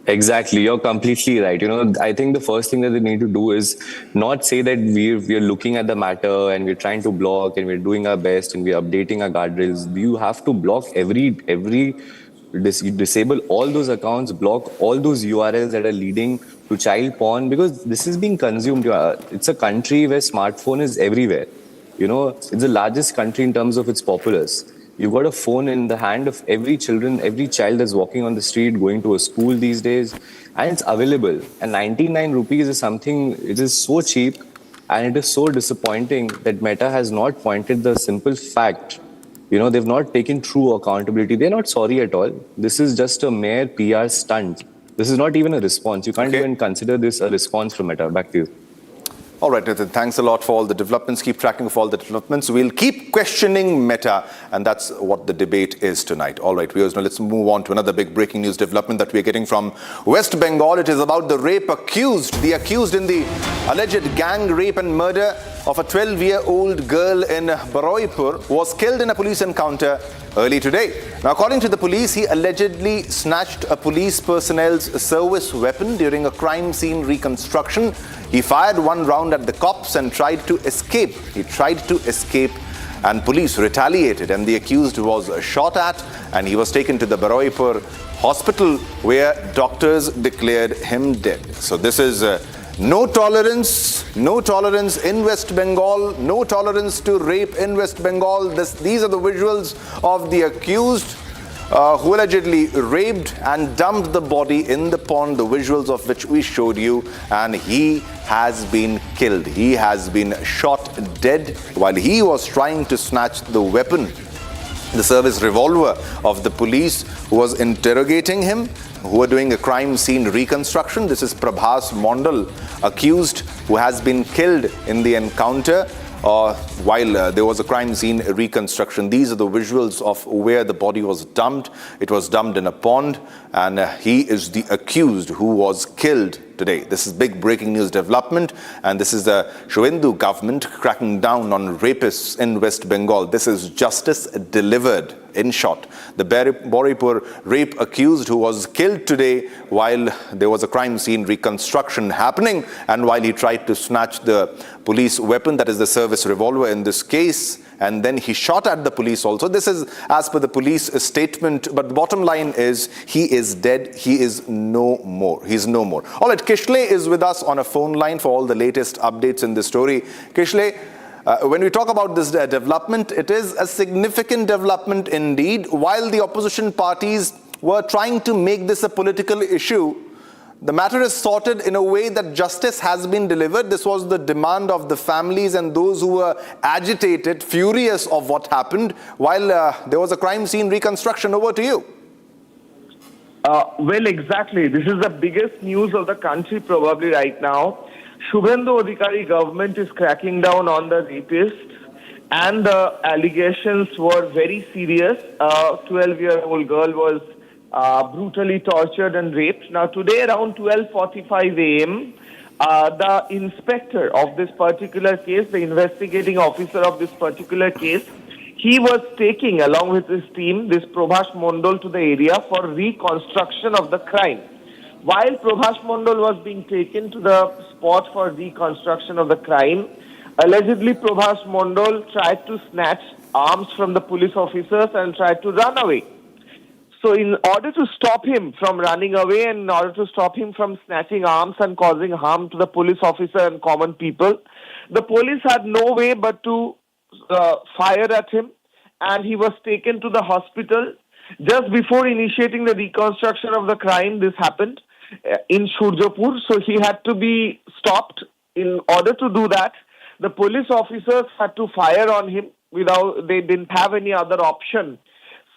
Exactly. You're completely right. I think the first thing that they need to do is not say that we're looking at the matter and we're trying to block and we're doing our best and we're updating our guardrails. You have to block disable all those accounts, block all those URLs that are leading to child porn, because this is being consumed. It's a country where smartphone is everywhere. It's the largest country in terms of its populace. You've got a phone in the hand of every child that's walking on the street, going to a school these days, and it's available. And 99 rupees is something, it is so cheap, and it is so disappointing that Meta has not pointed the simple fact. They've not taken true accountability. They're not sorry at all. This is just a mere PR stunt. This is not even a response. You can't even consider this a response from Meta. Back to you. All right, Nitin, thanks a lot for all the developments. Keep tracking of all the developments. We'll keep questioning Meta, and that's what the debate is tonight. All right, viewers, now let's move on to another big breaking news development that we're getting from West Bengal. It is about the accused in the alleged gang rape and murder of a 12-year-old girl in Baroipur was killed in a police encounter early today. Now, according to the police, he allegedly snatched a police personnel's service weapon during a crime scene reconstruction. He fired one round at the cops and tried to escape. And police retaliated, and the accused was shot at, and he was taken to the Baroipur hospital where doctors declared him dead. So this is no tolerance in West Bengal, no tolerance to rape in West Bengal. These are the visuals of the accused who allegedly raped and dumped the body in the pond, the visuals of which we showed you, and he has been killed. He has been shot dead while he was trying to snatch the weapon, the service revolver of the police who was interrogating him, who were doing a crime scene reconstruction. This is Prabhas Mondal, accused, who has been killed in the encounter while there was a crime scene reconstruction. These are the visuals of where the body was dumped. It was dumped in a pond, and he is the accused who was killed today. This is big breaking news development, and this is the Shuvendu government cracking down on rapists in West Bengal. This is justice delivered. In short, the Baroipur rape accused who was killed today while there was a crime scene reconstruction happening, and while he tried to snatch the police weapon, that is the service revolver in this case, and then he shot at the police also. This is as per the police statement, but the bottom line is he is dead. He is no more. He's no more. All right, Kishle is with us on a phone line for all the latest updates in this story. Kishle, when we talk about this development, it is a significant development indeed. While the opposition parties were trying to make this a political issue, the matter is sorted in a way that justice has been delivered. This was the demand of the families and those who were agitated, furious of what happened, while there was a crime scene reconstruction. Over to you. Well, exactly. This is the biggest news of the country probably right now. Shubhendu Adhikari government is cracking down on the rapists, and the allegations were very serious. 12-year-old girl was brutally tortured and raped. Now today around 12:45 a.m., the inspector of this particular case, the investigating officer of this particular case, he was taking along with his team this Prabhas Mondal to the area for reconstruction of the crime. While Prabhas Mondal was being taken to the spot for reconstruction of the crime, allegedly Prabhas Mondal tried to snatch arms from the police officers and tried to run away. So in order to stop him from running away and in order to stop him from snatching arms and causing harm to the police officer and common people, the police had no way but to fire at him, and he was taken to the hospital. Just before initiating the reconstruction of the crime, this happened in Shurjapur, so he had to be stopped. In order to do that, the police officers had to fire on him they didn't have any other option.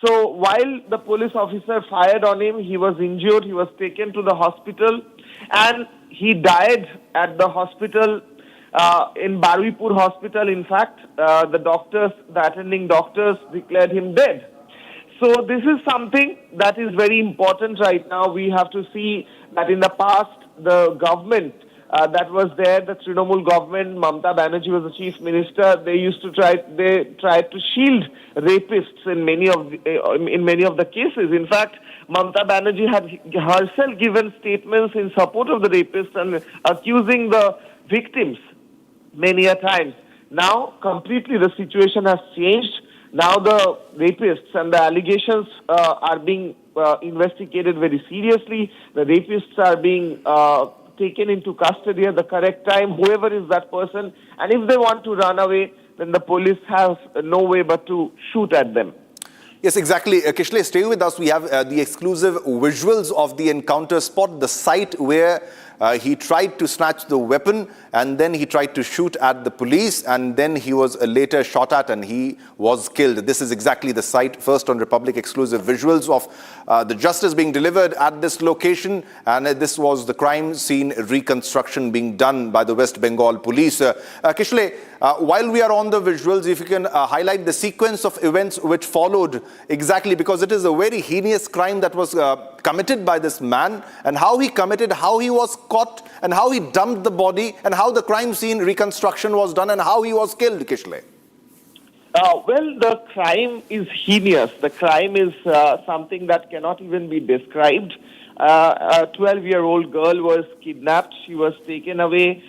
So while the police officer fired on him, he was injured, he was taken to the hospital, and he died at the hospital, in Baruipur hospital. In fact, the attending doctors declared him dead. So this is something that is very important right now. We have to see that in the past, the government that was there, the Trinamool government, Mamata Banerjee was the chief minister. They tried to shield rapists in many of the cases. In fact, Mamata Banerjee had herself given statements in support of the rapists and accusing the victims many a times. Now, completely the situation has changed. Now the rapists and the allegations are being investigated very seriously. The rapists are being taken into custody at the correct time, whoever is that person. And if they want to run away, then the police has no way but to shoot at them. Yes, exactly. Kishle, stay with us. We have the exclusive visuals of the encounter spot, the site where he tried to snatch the weapon, and then he tried to shoot at the police, and then he was later shot at and he was killed. This is exactly the site. First on Republic exclusive visuals of the justice being delivered at this location, and this was the crime scene reconstruction being done by the West Bengal police. Kishle, while we are on the visuals, if you can highlight the sequence of events which followed exactly, because it is a very heinous crime that was committed by this man, and how he committed, how he was caught, and how he dumped the body, and how the crime scene reconstruction was done, and how he was killed, Kishle? Well, the crime is heinous. The crime is something that cannot even be described. A 12-year-old girl was kidnapped. She was taken away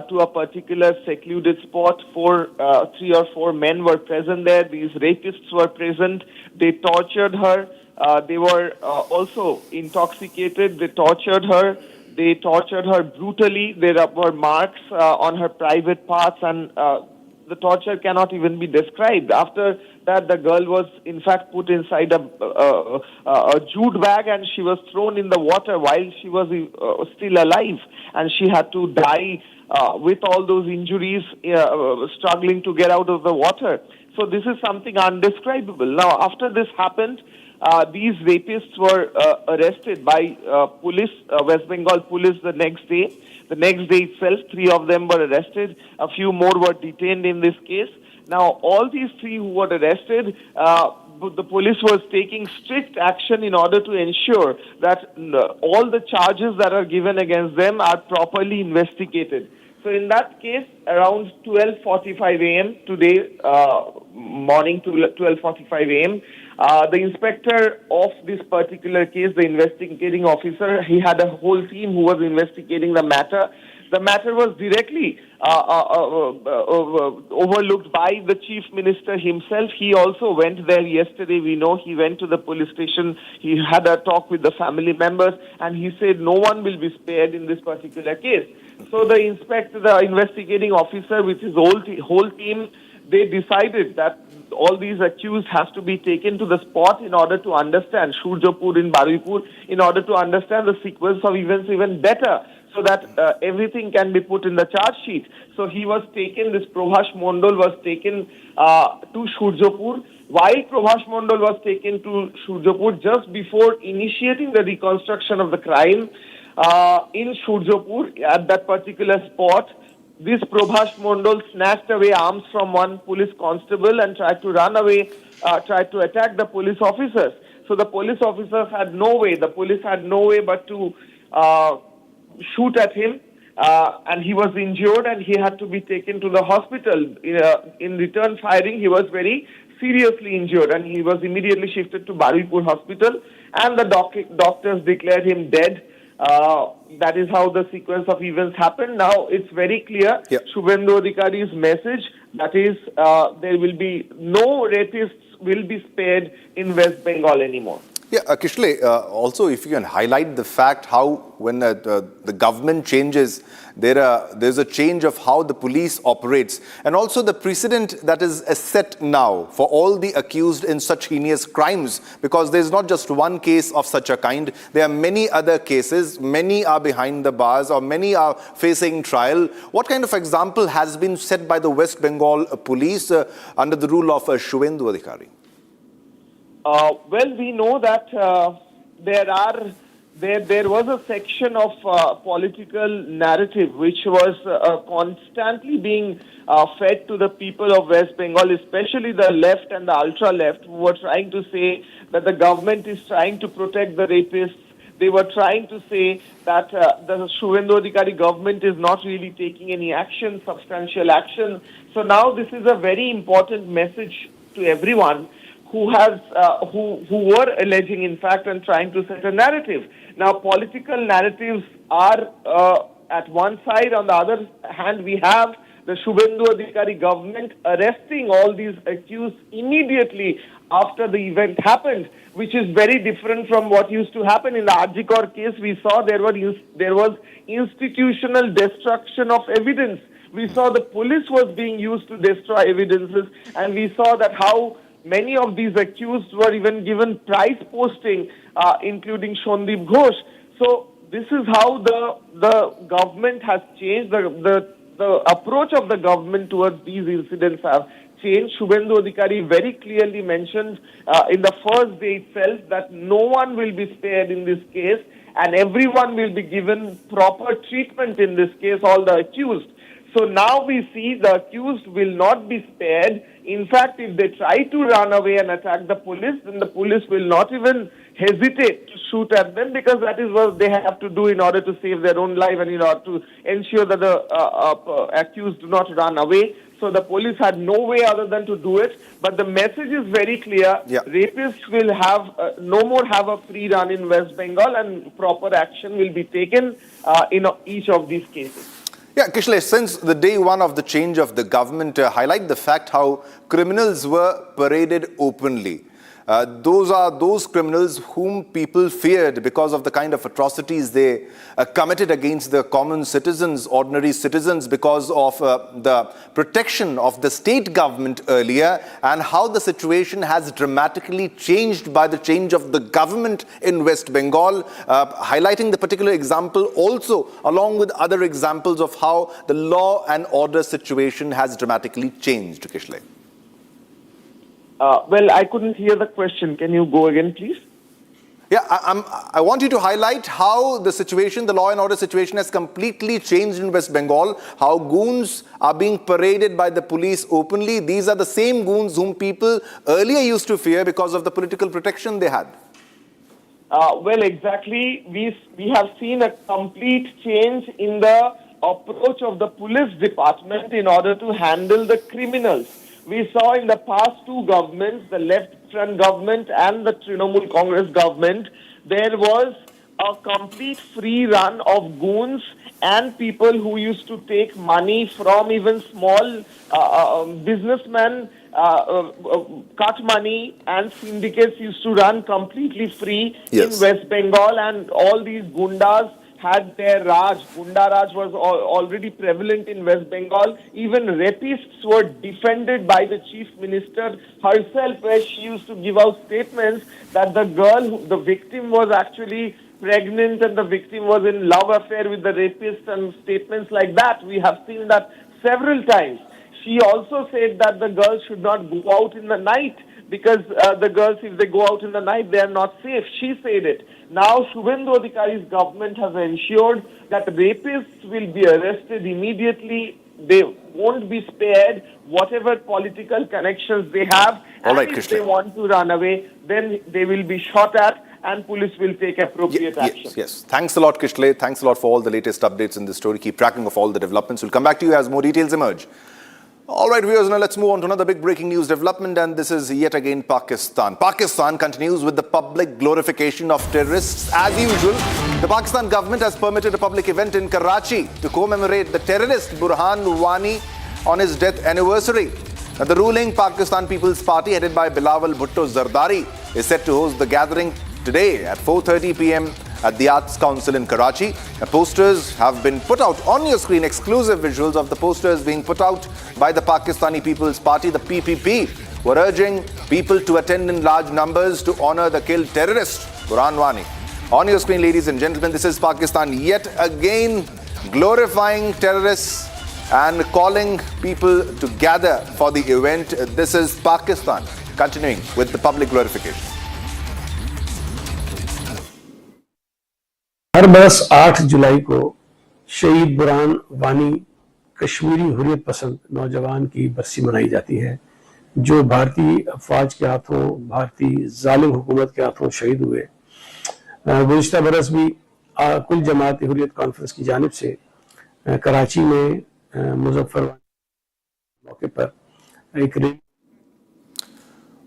to a particular secluded spot. 3 or 4 men were present there. These rapists were present. They tortured her. They were also intoxicated. They tortured her. They tortured her brutally. There were marks on her private parts, and the torture cannot even be described. After that, the girl was in fact put inside a jute bag, and she was thrown in the water while she was still alive, and she had to die with all those injuries, struggling to get out of the water. So this is something undescribable. Now, after this happened, these rapists were arrested by police, West Bengal police, the next day. The next day itself, 3 of them were arrested. A few more were detained in this case. Now, all these 3 who were arrested, the police was taking strict action in order to ensure that all the charges that are given against them are properly investigated. So in that case, around 12:45 a.m. today, morning to 12:45 a.m., the inspector of this particular case, the investigating officer, he had a whole team who was investigating the matter. The matter was directly overlooked by the chief minister himself. He also went there yesterday. We know he went to the police station. He had a talk with the family members, and he said no one will be spared in this particular case. So the investigating officer with his whole team, they decided that all these accused has to be taken to the spot in order to understand, Shurjapur in Baripur, in order to understand the sequence of events even better, so that everything can be put in the charge sheet. So he was taken, this Prabhash Mondal was taken to Shurjapur. While Prabhash Mondal was taken to Shurjapur, just before initiating the reconstruction of the crime in Shurjapur, at that particular spot, this Prabhash Mondal snatched away arms from one police constable and tried to run away, tried to attack the police officers. So the police officers had no way, the police had no way but to shoot at him, and he was injured and he had to be taken to the hospital. In return firing, he was very seriously injured and he was immediately shifted to Baripur hospital, and the doctors declared him dead. That is how the sequence of events happened. Now it's very clear, Shubhendu Adhikari's message, that is, there will be no rapists will be spared in West Bengal anymore. Yeah, Kishle, also if you can highlight the fact how when the government changes, there's a change of how the police operates, and also the precedent that is set now for all the accused in such heinous crimes, because there's not just one case of such a kind, there are many other cases, many are behind the bars or many are facing trial. What kind of example has been set by the West Bengal police under the rule of Shubhendu Adhikari? Well, we know that there was a section of political narrative which was constantly being fed to the people of West Bengal, especially the left and the ultra-left, who were trying to say that the government is trying to protect the rapists. They were trying to say that the Shubhendu Adhikari government is not really taking any action, substantial action. So now this is a very important message to everyone who were alleging, in fact, and trying to set a narrative. Now, political narratives are at one side. On the other hand, we have the Shubhendu Adhikari government arresting all these accused immediately after the event happened, which is very different from what used to happen. In the Arjikor case, we saw there was institutional destruction of evidence. We saw the police was being used to destroy evidences, and we saw that how many of these accused were even given prize posting, including Shondip Ghosh. So this is how the government has changed. The approach of the government towards these incidents have changed. Shubhendu Adhikari very clearly mentioned in the first day itself that no one will be spared in this case, and everyone will be given proper treatment in this case, all the accused. So now we see the accused will not be spared. In fact, if they try to run away and attack the police, then the police will not even hesitate to shoot at them, because that is what they have to do in order to save their own life and in order to ensure that the accused do not run away. So the police had no way other than to do it. But the message is very clear. Rapists will have no more have a free run in West Bengal, and proper action will be taken in each of these cases. Yeah, Kishle, since the day one of the change of the government, highlight the fact how criminals were paraded openly. Those are those criminals whom people feared because of the kind of atrocities they committed against the common citizens, ordinary citizens, because of the protection of the state government earlier, and how the situation has dramatically changed by the change of the government in West Bengal, highlighting the particular example also along with other examples of how the law and order situation has dramatically changed, Kishle. Well, I couldn't hear the question. Can you go again, please? Yeah, I want you to highlight how the situation, the law and order situation, has completely changed in West Bengal, how goons are being paraded by the police openly. These are the same goons whom people earlier used to fear because of the political protection they had. Well, exactly. We have seen a complete change in the approach of the police department in order to handle the criminals. We saw in the past two governments, the left front government and the Trinamool Congress government, there was a complete free run of goons and people who used to take money from even small businessmen, cut money, and syndicates used to run completely free in West Bengal, and all these gundas had their Raj. Gunda Raj was already prevalent in West Bengal. Even rapists were defended by the chief minister herself, where she used to give out statements that the girl, the victim, was actually pregnant and the victim was in love affair with the rapist, and statements like that. We have seen that several times. She also said that the girls should not go out in the night, because the girls, if they go out in the night, they are not safe. She said it. Now, Shubhendu Adhikari's government has ensured that rapists will be arrested immediately. They won't be spared, whatever political connections they have. All right, and if Krishna. they want to run away, then they will be shot at, and police will take appropriate action. Yes. Thanks a lot, Kishle. Thanks a lot for all the latest updates in this story. Keep tracking of all the developments. We'll come back to you as more details emerge. All right, viewers, now let's move on to another big breaking news development, and this is yet again Pakistan. Pakistan continues with the public glorification of terrorists. As usual, the Pakistan government has permitted a public event in Karachi to commemorate the terrorist Burhan Wani on his death anniversary. Now, the ruling Pakistan People's Party, headed by Bilawal Bhutto Zardari, is set to host the gathering today at 4:30 p.m. at the Arts Council in Karachi. The posters have been put out on your screen. Exclusive visuals of the posters being put out by the Pakistani People's Party, the PPP, were urging people to attend in large numbers to honor the killed terrorist, Burhan Wani. On your screen, ladies and gentlemen, this is Pakistan yet again glorifying terrorists and calling people to gather for the event. This is Pakistan continuing with the public glorification. हर बरस 8 जुलाई को शहीद बुरहान वानी कश्मीरी हुर्रियत पसंद नौजवान की बरसी मनाई जाती है, जो भारतीय अफवाज के हाथों, भारतीय जालिम हुकूमत के हाथों शहीद हुए। गुज़िश्ता बरस भी कुल जमात हुर्रियत कॉन्फ्रेंस की जानिब से कराची में मुज़फ़्फ़र मौके पर एक rally.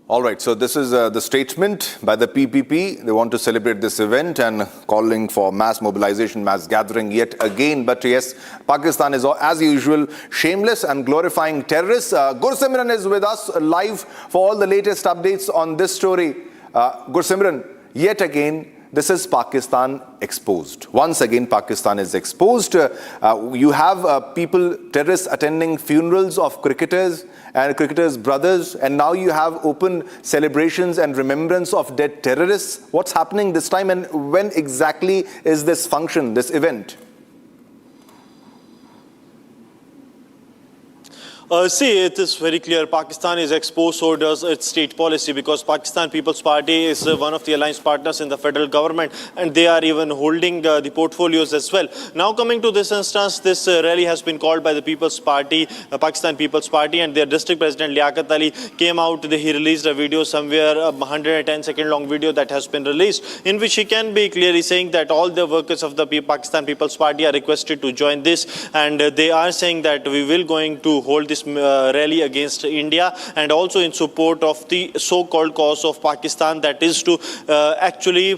All right, so this is the statement by the PPP. They want to celebrate this event and calling for mass mobilization, mass gathering yet again. But yes, Pakistan is, as usual, shameless and glorifying terrorists. Gursimran is with us live for all the latest updates on this story. Gursimran, yet again, this is Pakistan exposed. Once again, Pakistan is exposed. You have people, terrorists attending funerals of cricketers and cricketers' brothers, and now you have open celebrations and remembrance of dead terrorists. What's happening this time, and when exactly is this function, this event? See, it is very clear. Pakistan is exposed, so does its state policy, because Pakistan People's Party is one of the alliance partners in the federal government, and they are even holding the portfolios as well. Now, coming to this instance, this rally has been called by the People's Party, Pakistan People's Party, and their district president Liaquat Ali came out. He released a video somewhere, a 110-second long video that has been released, in which he can be clearly saying that all the workers of the Pakistan People's Party are requested to join this, and they are saying that we will going to hold this rally against India, and also in support of the so-called cause of Pakistan, that is to actually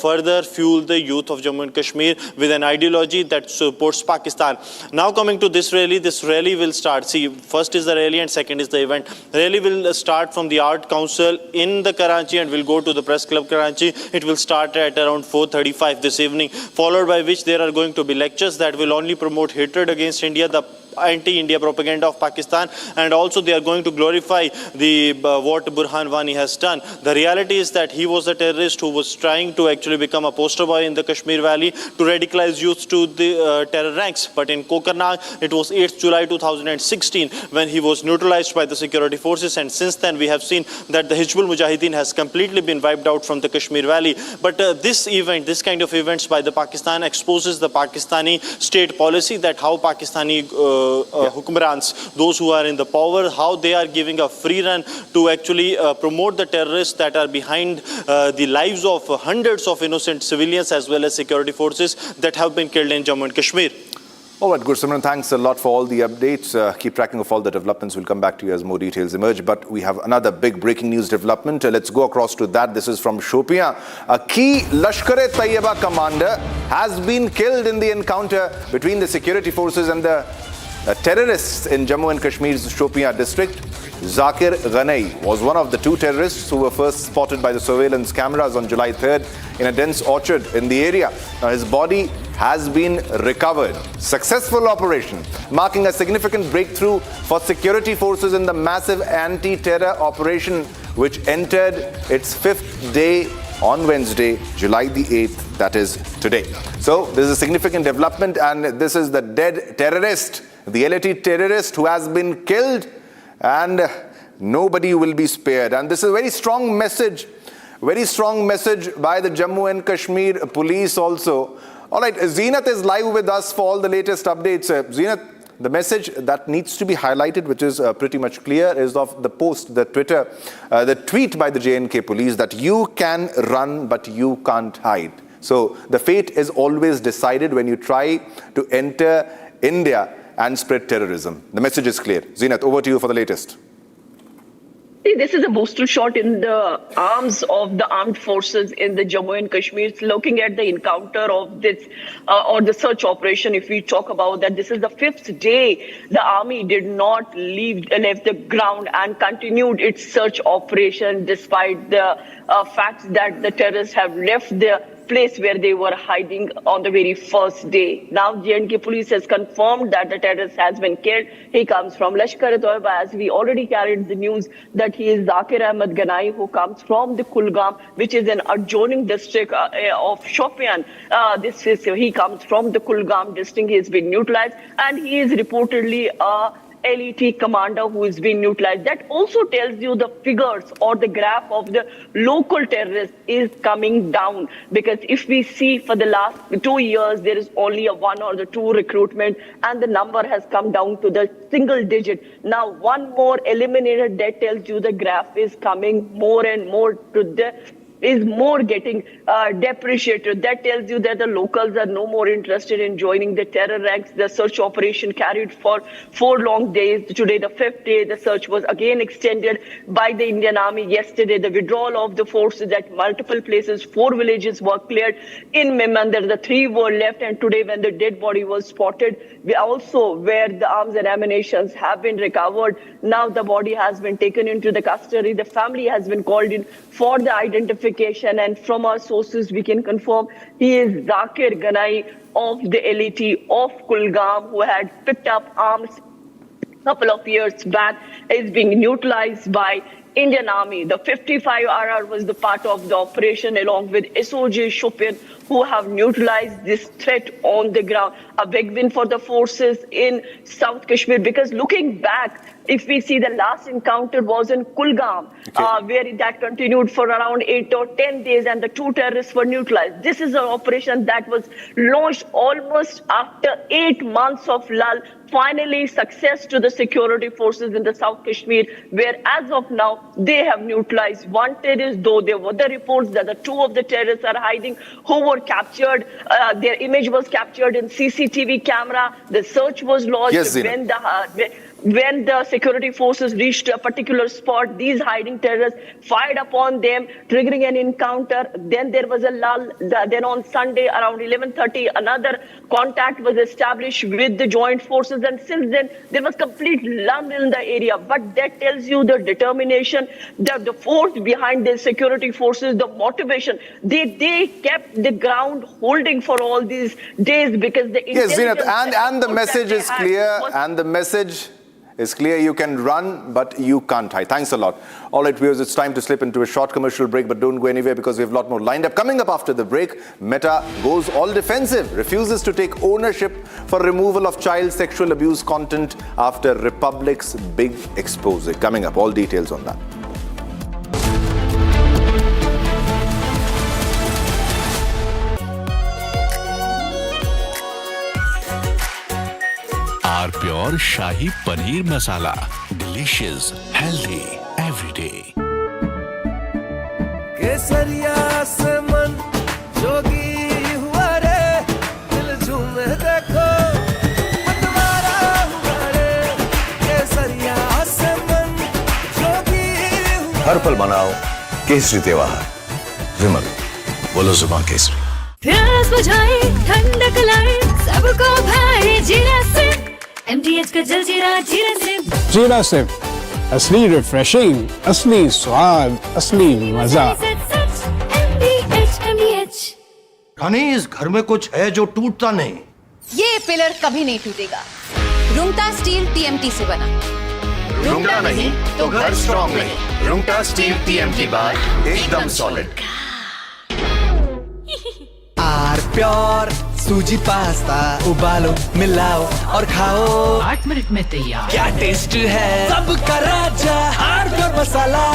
further fuel the youth of Jammu and Kashmir with an ideology that supports Pakistan. Now coming to this rally will start. See, first is the rally and second is the event. Rally will start from the Art Council in the Karachi and will go to the Press Club Karachi. It will start at around 4:35 this evening, followed by which there are going to be lectures that will only promote hatred against India, the anti-India propaganda of Pakistan, and also they are going to glorify the what Burhan Wani has done. The reality is that he was a terrorist who was trying to actually become a poster boy in the Kashmir Valley to radicalize youth to the terror ranks. But in Kokarnag, it was 8th July 2016 when he was neutralized by the security forces, and since then we have seen that the Hizbul Mujahideen has completely been wiped out from the Kashmir Valley. But this kind of events by the Pakistan exposes the Pakistani state policy, that how Pakistani Hukmrans, those who are in the power, how they are giving a free run to actually promote the terrorists that are behind the lives of hundreds of innocent civilians as well as security forces that have been killed in Jammu and Kashmir. All right, Gursimran, thanks a lot for all the updates. Keep tracking of all the developments. We'll come back to you as more details emerge. But we have another big breaking news development. Let's go across to that. This is from Shopian. A key Lashkar-e-Taiba commander has been killed in the encounter between the security forces and the terrorists in Jammu and Kashmir's Shopian district. Zakir Ghanai was one of the two terrorists who were first spotted by the surveillance cameras on July 3rd in a dense orchard in the area. Now, his body has been recovered. Successful operation, marking a significant breakthrough for security forces in the massive anti-terror operation, which entered its 5th day on Wednesday, July the 8th, that is today. So this is a significant development, and this is the dead terrorist, the LAT terrorist who has been killed, and nobody will be spared. And this is a very strong message by the Jammu and Kashmir police also. All right, Zeenat is live with us for all the latest updates. Zeenat, the message that needs to be highlighted, which is pretty much clear, is of the post, the tweet by the JNK police that you can run, but you can't hide. So the fate is always decided when you try to enter India and spread terrorism. The message is clear. Zeenat, over to you for the latest. This is a booster shot in the arms of the armed forces in the Jammu and Kashmir. It's looking at the encounter of this or the search operation. If we talk about that, this is the 5th day the army did not left the ground and continued its search operation despite the facts that the terrorists have left the place where they were hiding on the very first day. Now, J&K police has confirmed that the terrorist has been killed. He comes from Lashkar-e-Taiba, as we already carried the news that he is Zakir Ahmed Ghanai, who comes from the Kulgam, which is an adjoining district of Shopian. He comes from the Kulgam district. He has been neutralized, and he is reportedly a LET commander who is being neutralized. That also tells you the figures or the graph of the local terrorists is coming down, because if we see for the last 2 years there is only a 1 or 2 recruitment, and the number has come down to the single digit. Now one more eliminated, that tells you the graph is coming more and more to the getting depreciated. That tells you that the locals are no more interested in joining the terror ranks. The search operation carried for 4 long days. Today, the 5th day, the search was again extended by the Indian Army. Yesterday, the withdrawal of the forces at multiple places. 4 villages were cleared in Mimandar. The 3 were left, and today when the dead body was spotted, we also where the arms and ammunition have been recovered. Now the body has been taken into the custody. The family has been called in for the identification, and from our sources we can confirm he is Zakir Ghanai of the LET of Kulgam, who had picked up arms couple of years back is being neutralized by Indian Army. The 55 RR was the part of the operation along with SOJ Shopian, who have neutralized this threat on the ground. A big win for the forces in South Kashmir, because looking back, if we see the last encounter was in Kulgam, where that continued for around 8 or 10 days and the 2 terrorists were neutralized. This is an operation that was launched almost after 8 months of lull. Finally, success to the security forces in the South Kashmir, where as of now, they have neutralized 1 terrorist, though there were the reports that the 2 of the terrorists are hiding, who were captured. Their image was captured in CCTV camera. The search was launched. Yes, when the security forces reached a particular spot, these hiding terrorists fired upon them, triggering an encounter. Then there was a lull. Then on Sunday around 11:30, another contact was established with the joint forces. And since then, there was complete lull in the area. But that tells you the determination, the force behind the security forces, the motivation. They kept the ground holding for all these days because the Yes, Zinat, and the message is clear, and the message is clear. You can run, but you can't hide. Thanks a lot. All right, viewers, it's time to slip into a short commercial break, but don't go anywhere because we have a lot more lined up. Coming up after the break, Meta goes all defensive, refuses to take ownership for removal of child sexual abuse content after Republic's big expose. Coming up, all details on that. R pure shahi paneer masala, delicious, healthy everyday. केसरिया से मन जोगी हुआ रे, दिल झूमे देखो मतवारा हुआ रे। केसरिया से मन जोगी हुआ। हर पल मनाओ केसरी त्योहार। विमल, बोलो जुबान केसरी। प्यास बुझाए, ठंडक लाए, सबको भाए जीरा से। MTH का जलजीरा जीरा से। जीरा से असली रिफ्रेशिंग, असली स्वाद, असली मजा। रानी, इस घर में कुछ है जो टूटता नहीं। ये पिलर कभी नहीं टूटेगा। रुंगटा स्टील TMT से बना। रुंगटा नहीं तो घर स्ट्रॉन्ग नहीं। रुंगटा स्टील TMT बार एकदम सॉलिड। आर प्योर सूजी पास्ता, उबालो, मिलाओ और खाओ। 8 मिनट में तैयार। क्या टेस्ट है सबका राजा, R pure masala.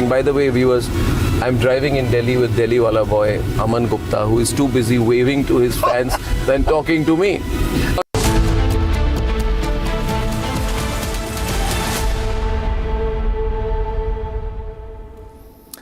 By the way, viewers, I'm driving in Delhi with Delhi wala boy Aman Gupta, who is too busy waving to his fans than talking to me.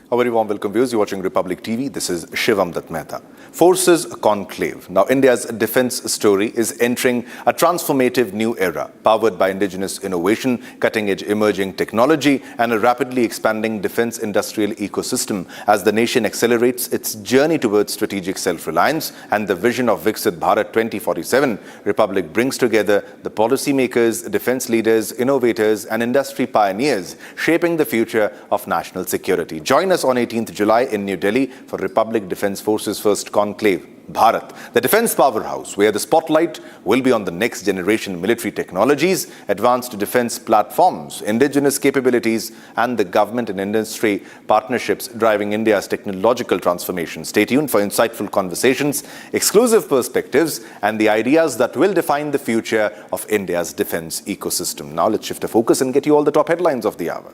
A very warm welcome, viewers. You're watching Republic TV. This is Shivam Dutt Mehta. Forces Conclave. Now, India's defense story is entering a transformative new era, powered by indigenous innovation, cutting-edge emerging technology, and a rapidly expanding defense industrial ecosystem as the nation accelerates its journey towards strategic self-reliance and the vision of Viksit Bharat 2047. Republic brings together the policymakers, defense leaders, innovators, and industry pioneers, shaping the future of national security. Join us on 18th July in New Delhi for Republic Defence Forces First Conclave, Bharat, the defence powerhouse, where the spotlight will be on the next generation military technologies, advanced defence platforms, indigenous capabilities, and the government and industry partnerships driving India's technological transformation. Stay tuned for insightful conversations, exclusive perspectives, and the ideas that will define the future of India's defence ecosystem. Now let's shift our focus and get you all the top headlines of the hour.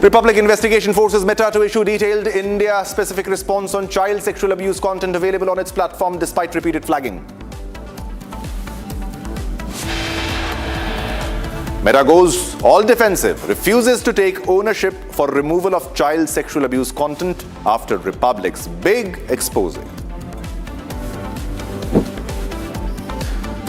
Republic Investigation Forces Meta to issue detailed India-specific response on child sexual abuse content available on its platform despite repeated flagging. Meta goes all defensive, refuses to take ownership for removal of child sexual abuse content after Republic's big expose.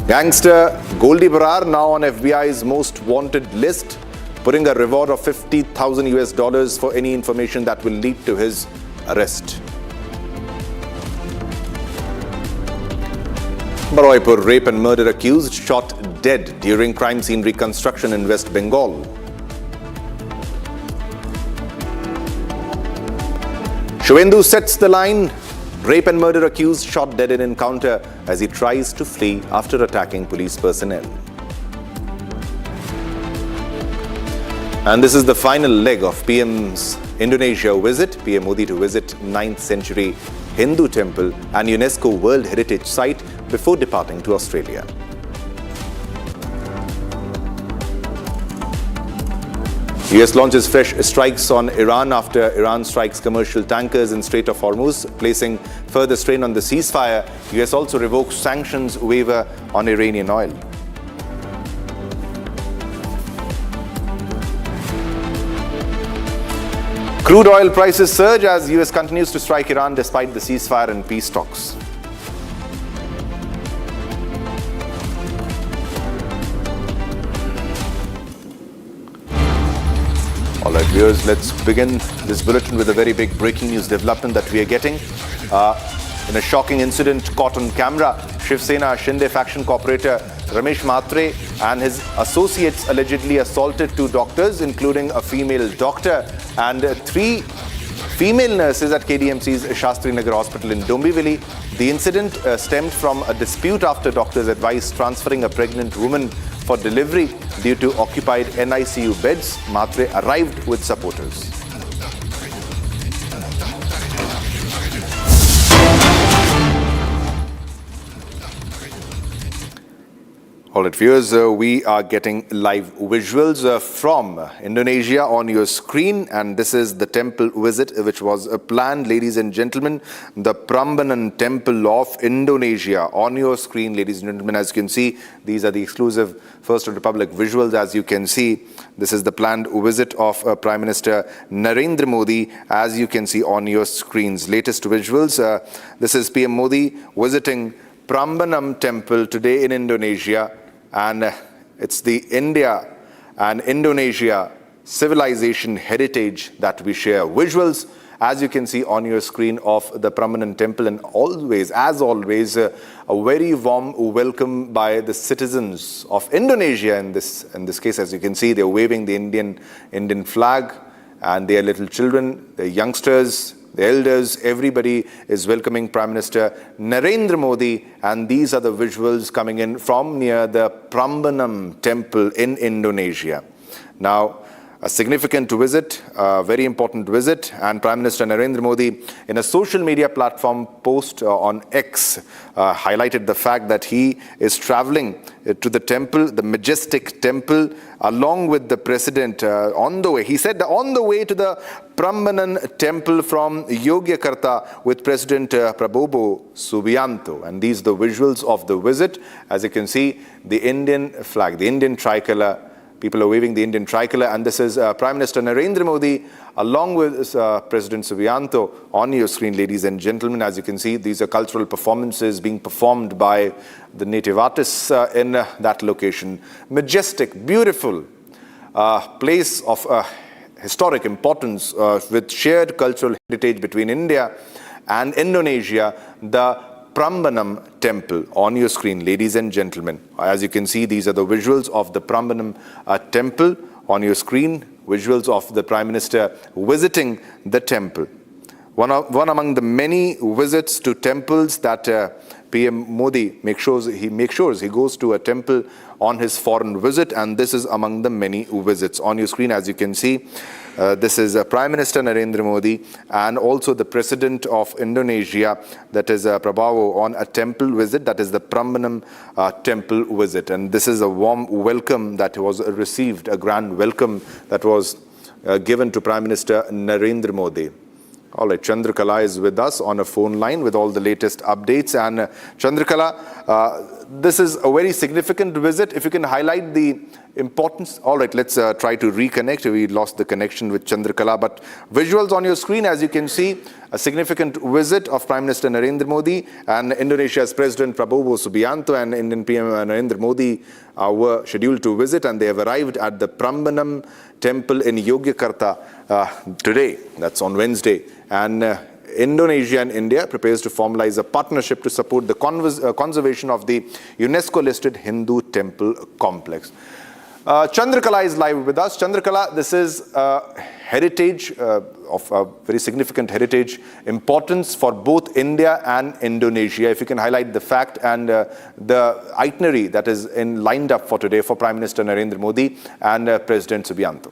Gangster Goldie Barar now on FBI's most wanted list, putting a reward of $50,000 for any information that will lead to his arrest. Baroipur rape and murder accused shot dead during crime scene reconstruction in West Bengal. Shubhendu sets the line. Rape and murder accused shot dead in encounter as he tries to flee after attacking police personnel. And this is the final leg of PM's Indonesia visit. PM Modi to visit 9th century Hindu temple and UNESCO World Heritage Site before departing to Australia. US launches fresh strikes on Iran after Iran strikes commercial tankers in Strait of Hormuz, placing further strain on the ceasefire. US also revokes sanctions waiver on Iranian oil. Crude oil prices surge as US continues to strike Iran despite the ceasefire and peace talks. All right, viewers, let's begin this bulletin with a very big breaking news development that we are getting. In a shocking incident caught on camera, Shiv Sena Shinde faction cooperator Ramesh Mhatre and his associates allegedly assaulted 2 doctors, including a female doctor and 3 female nurses at KDMC's Shastri Nagar Hospital in Dombivli. The incident stemmed from a dispute after doctors advised transferring a pregnant woman for delivery due to occupied NICU beds. Mhatre arrived with supporters. All right, viewers, we are getting live visuals from Indonesia on your screen, and this is the temple visit which was planned, ladies and gentlemen. The Prambanan Temple of Indonesia on your screen, ladies and gentlemen. As you can see, these are the exclusive First Republic visuals. As you can see, this is the planned visit of Prime Minister Narendra Modi, as you can see on your screens. Latest visuals. This is PM Modi visiting Prambanan Temple today in Indonesia, and it's the India and Indonesia civilization heritage that we share. Visuals, as you can see on your screen, of the Prambanan Temple, and always, as always, a very warm welcome by the citizens of Indonesia. In this case, as you can see, they're waving the Indian flag, and their little children, the youngsters, the elders, everybody is welcoming Prime Minister Narendra Modi, and these are the visuals coming in from near the Prambanan Temple in Indonesia. Now, a significant visit, a very important visit, and Prime Minister Narendra Modi, in a social media platform post on X, highlighted the fact that he is traveling to the temple, the majestic temple, along with the president on the way. He said on the way to the Prambanan Temple from Yogyakarta with President Prabowo Subianto. And these are the visuals of the visit. As you can see, the Indian flag, the Indian tricolor. People are waving the Indian tricolor, and this is Prime Minister Narendra Modi along with President Subianto on your screen, ladies and gentlemen. As you can see, these are cultural performances being performed by the native artists in that location. Majestic, beautiful place of historic importance with shared cultural heritage between India and Indonesia, the Prambanan Temple on your screen, ladies and gentlemen. As you can see, these are the visuals of the Prambanan Temple on your screen, visuals of the Prime Minister visiting the temple. One among the many visits to temples that PM Modi makes sure he goes to a temple on his foreign visit, and this is among the many visits. On your screen, as you can see, this is Prime Minister Narendra Modi and also the President of Indonesia, that is Prabowo, on a temple visit, that is the Prambanan Temple visit. And this is a warm welcome that was received, a grand welcome that was given to Prime Minister Narendra Modi. All right, Chandrakala is with us on a phone line with all the latest updates. And Chandrakala, this is a very significant visit. If you can highlight the importance. All right, let's try to reconnect. We lost the connection with Chandrakala. But visuals on your screen, as you can see, a significant visit of Prime Minister Narendra Modi and Indonesia's President Prabowo Subianto and Indian PM Narendra Modi were scheduled to visit, and they have arrived at the Prambanan temple in Yogyakarta today. That's on Wednesday. And Indonesia and India prepares to formalize a partnership to support the conservation of the UNESCO-listed Hindu temple complex. Chandrakala is live with us. Chandrakala, this is heritage of a very significant heritage importance for both India and Indonesia. If you can highlight the fact and the itinerary that is lined up for today for Prime Minister Narendra Modi and President Subianto.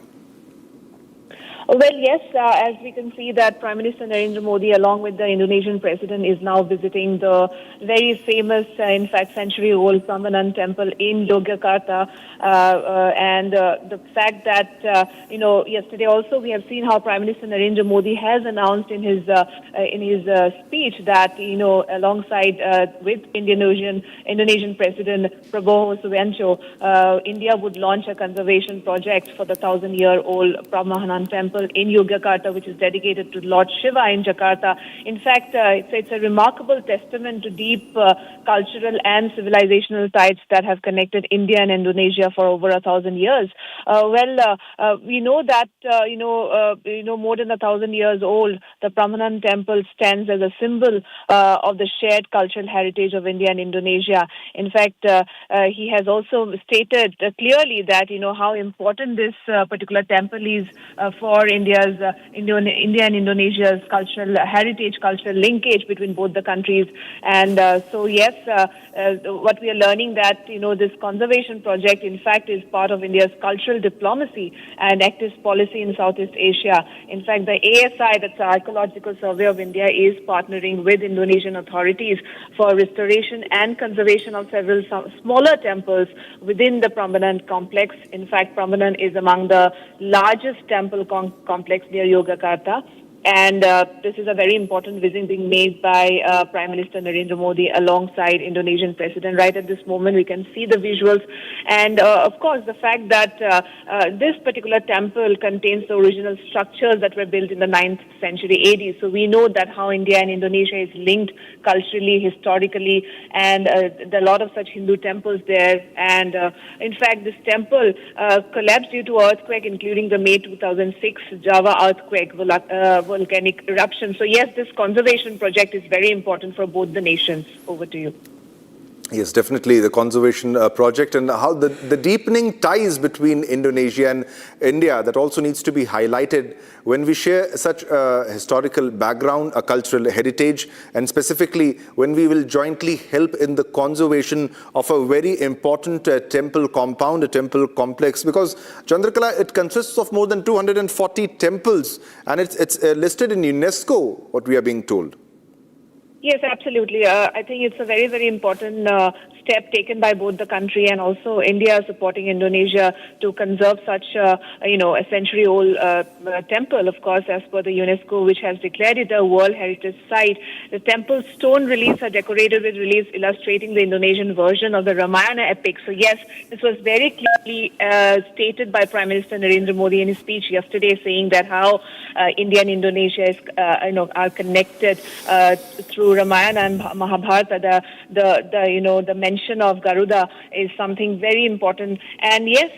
Well, yes, as we can see that Prime Minister Narendra Modi, along with the Indonesian President, is now visiting the very famous, in fact, century-old Prambanan temple in Yogyakarta. And the fact that, yesterday also we have seen how Prime Minister Narendra Modi has announced in his speech that, alongside with Indonesian President Prabowo Subianto, India would launch a conservation project for the 1,000-year-old Prambanan temple in Yogyakarta, which is dedicated to Lord Shiva in Jakarta. In fact, it's a remarkable testament to deep cultural and civilizational ties that have connected India and Indonesia for over 1,000 years. We know that more than 1,000 years old, the Prambanan temple stands as a symbol of the shared cultural heritage of India and Indonesia. In fact, he has also stated clearly that how important this particular temple is for India and Indonesia's cultural heritage, cultural linkage between both the countries. And so, yes, what we are learning that, this conservation project, in fact, is part of India's cultural diplomacy and active policy in Southeast Asia. In fact, the ASI, that's the Archaeological Survey of India, is partnering with Indonesian authorities for restoration and conservation of several smaller temples within the Prambanan complex. In fact, Prambanan is among the largest temple complex near Yogyakarta. And this is a very important visit being made by Prime Minister Narendra Modi alongside Indonesian President. Right at this moment, we can see the visuals. And of course, the fact that this particular temple contains the original structures that were built in the 9th century AD. So we know that how India and Indonesia is linked culturally, historically, and there are a lot of such Hindu temples there. And in fact, this temple collapsed due to earthquake, including the May 2006 Java earthquake, volcanic eruption. So yes, this conservation project is very important for both the nations. Over to you. Yes, definitely the conservation project and how the deepening ties between Indonesia and India, that also needs to be highlighted when we share such a historical background, a cultural heritage, and specifically when we will jointly help in the conservation of a very important temple compound, a temple complex, because Chandrakala, it consists of more than 240 temples and it's listed in UNESCO, what we are being told. Yes, absolutely. I think it's a very, very important step taken by both the country and also India supporting Indonesia to conserve such a century-old temple, of course, as per the UNESCO, which has declared it a World Heritage Site. The temple's stone reliefs are decorated with reliefs illustrating the Indonesian version of the Ramayana epic. So yes, this was very clearly stated by Prime Minister Narendra Modi in his speech yesterday, saying that how India and Indonesia is, are connected through Ramayana and Mahabharata. The mention of Garuda is something very important. And yes,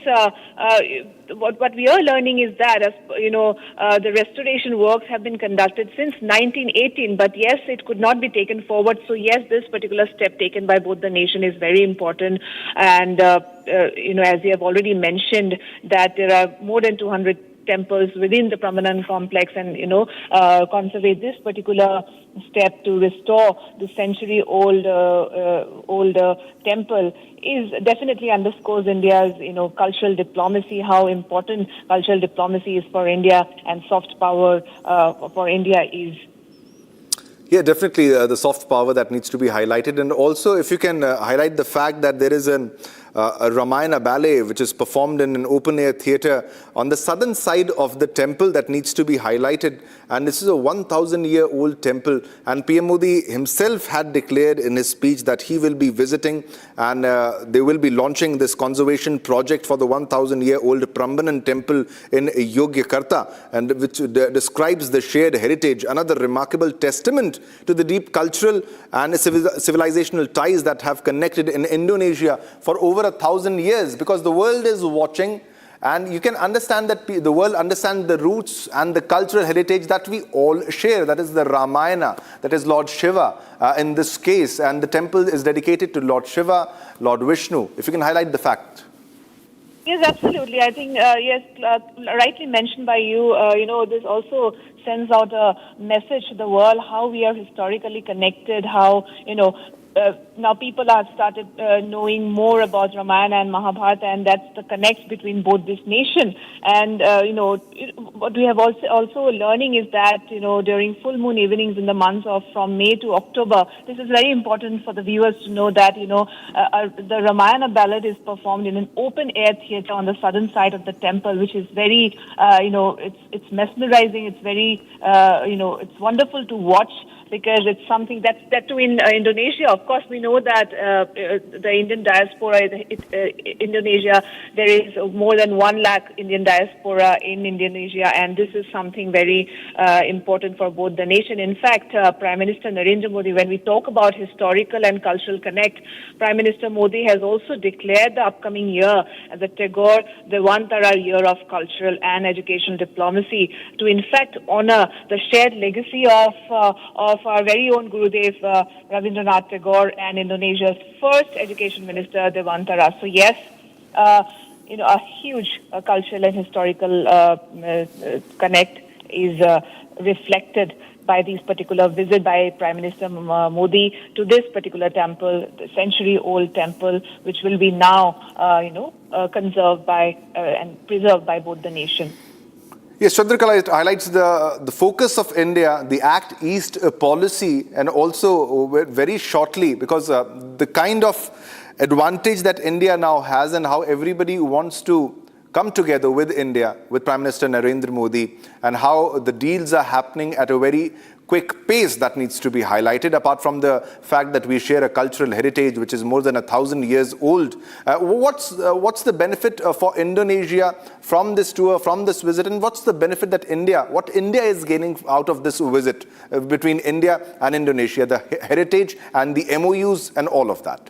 what we are learning is that, the restoration works have been conducted since 1918, but yes, it could not be taken forward. So yes, this particular step taken by both the nation is very important. And, as we have already mentioned, that there are more than 200 temples within the Prambanan complex, and conserve this particular step to restore the century-old temple is definitely underscores India's cultural diplomacy, how important cultural diplomacy is for India and soft power for India is. Yeah, definitely the soft power that needs to be highlighted. And also, if you can highlight the fact that there is an a Ramayana ballet which is performed in an open-air theatre on the southern side of the temple that needs to be highlighted. And this is a 1,000-year-old temple. And PM Modi himself had declared in his speech that he will be visiting, and they will be launching this conservation project for the 1,000-year-old Prambanan temple in Yogyakarta, and which describes the shared heritage, another remarkable testament to the deep cultural and civilizational ties that have connected in Indonesia for over 1,000 years, because the world is watching. And you can understand that the world understands the roots and the cultural heritage that we all share. That is the Ramayana, that is Lord Shiva in this case. And the temple is dedicated to Lord Shiva, Lord Vishnu. If you can highlight the fact. Yes, absolutely. I think, rightly mentioned by you, this also sends out a message to the world how we are historically connected, how, now people have started knowing more about Ramayana and Mahabharata, and that's the connect between both this nation. And, what we have also learning is that, during full moon evenings in the months of from May to October, this is very important for the viewers to know that, the Ramayana ballad is performed in an open air theatre on the southern side of the temple, which is very, it's mesmerizing. It's very, it's wonderful to watch, because it's something that too in Indonesia. Of course, we know that the Indian diaspora, Indonesia, there is more than 1 lakh Indian diaspora in Indonesia, and this is something very important for both the nation. In fact, Prime Minister Narendra Modi, when we talk about historical and cultural connect, Prime Minister Modi has also declared the upcoming year as the Tagore Devantara year of cultural and educational diplomacy, to in fact honor the shared legacy of our very own Gurudev Rabindranath Tagore and Indonesia's first education minister, Devantara. So yes, a huge cultural and historical connect is reflected by these particular visit by Prime Minister Modi to this particular temple, the century-old temple, which will be now, conserved by and preserved by both the nation. Yes, Chandrakala, it highlights the focus of India, the Act East policy, and also very shortly, because the kind of advantage that India now has and how everybody wants to come together with India, with Prime Minister Narendra Modi, and how the deals are happening at a very quick pace that needs to be highlighted, apart from the fact that we share a cultural heritage which is more than 1,000 years old. What's the benefit for Indonesia from this tour, from this visit, and what's the benefit that what India is gaining out of this visit between India and Indonesia, the heritage and the MOUs and all of that?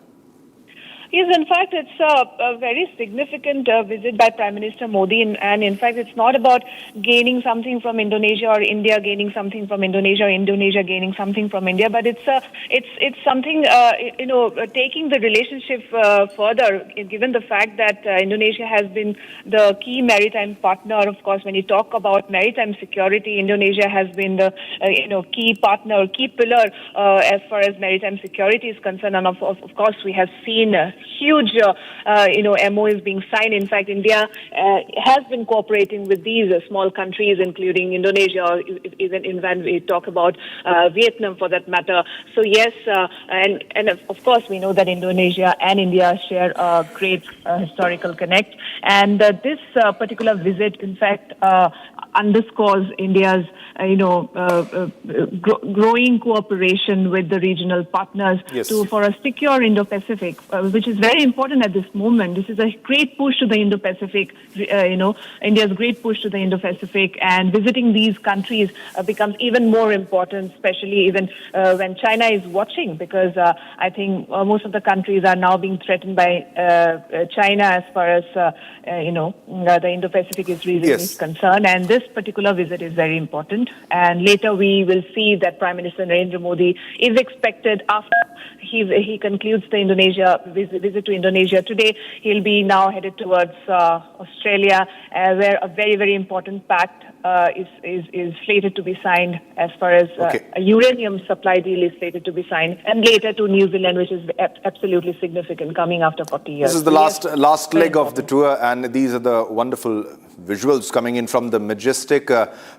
Yes, in fact, it's a very significant visit by Prime Minister Modi, and in fact, it's not about gaining something from Indonesia or India gaining something from Indonesia or Indonesia gaining something from India, but it's something taking the relationship further. Given the fact that Indonesia has been the key maritime partner, of course, when you talk about maritime security, Indonesia has been the key partner, key pillar as far as maritime security is concerned, and of course, we have seen huge, MOUs being signed. In fact, India has been cooperating with these small countries, including Indonesia, or even when we talk about Vietnam, for that matter. So yes, and of course, we know that Indonesia and India share a great historical connect, and this particular visit, in fact, underscores India's growing cooperation with the regional partners for a secure Indo-Pacific, which is very important at this moment. This is a great push to the Indo-Pacific, India's great push to the Indo-Pacific, and visiting these countries becomes even more important, especially even when China is watching, because I think most of the countries are now being threatened by China as far as, the Indo-Pacific region is concerned, and this particular visit is very important. And later we will see that Prime Minister Narendra Modi is expected after he concludes the visit to Indonesia today. He'll be now headed towards Australia, where a very, very important pact is slated to be signed as far as a uranium supply deal is slated to be signed, and later to New Zealand, which is absolutely significant, coming after 40 years. This is the last leg of the tour, and these are the wonderful visuals coming in from the majestic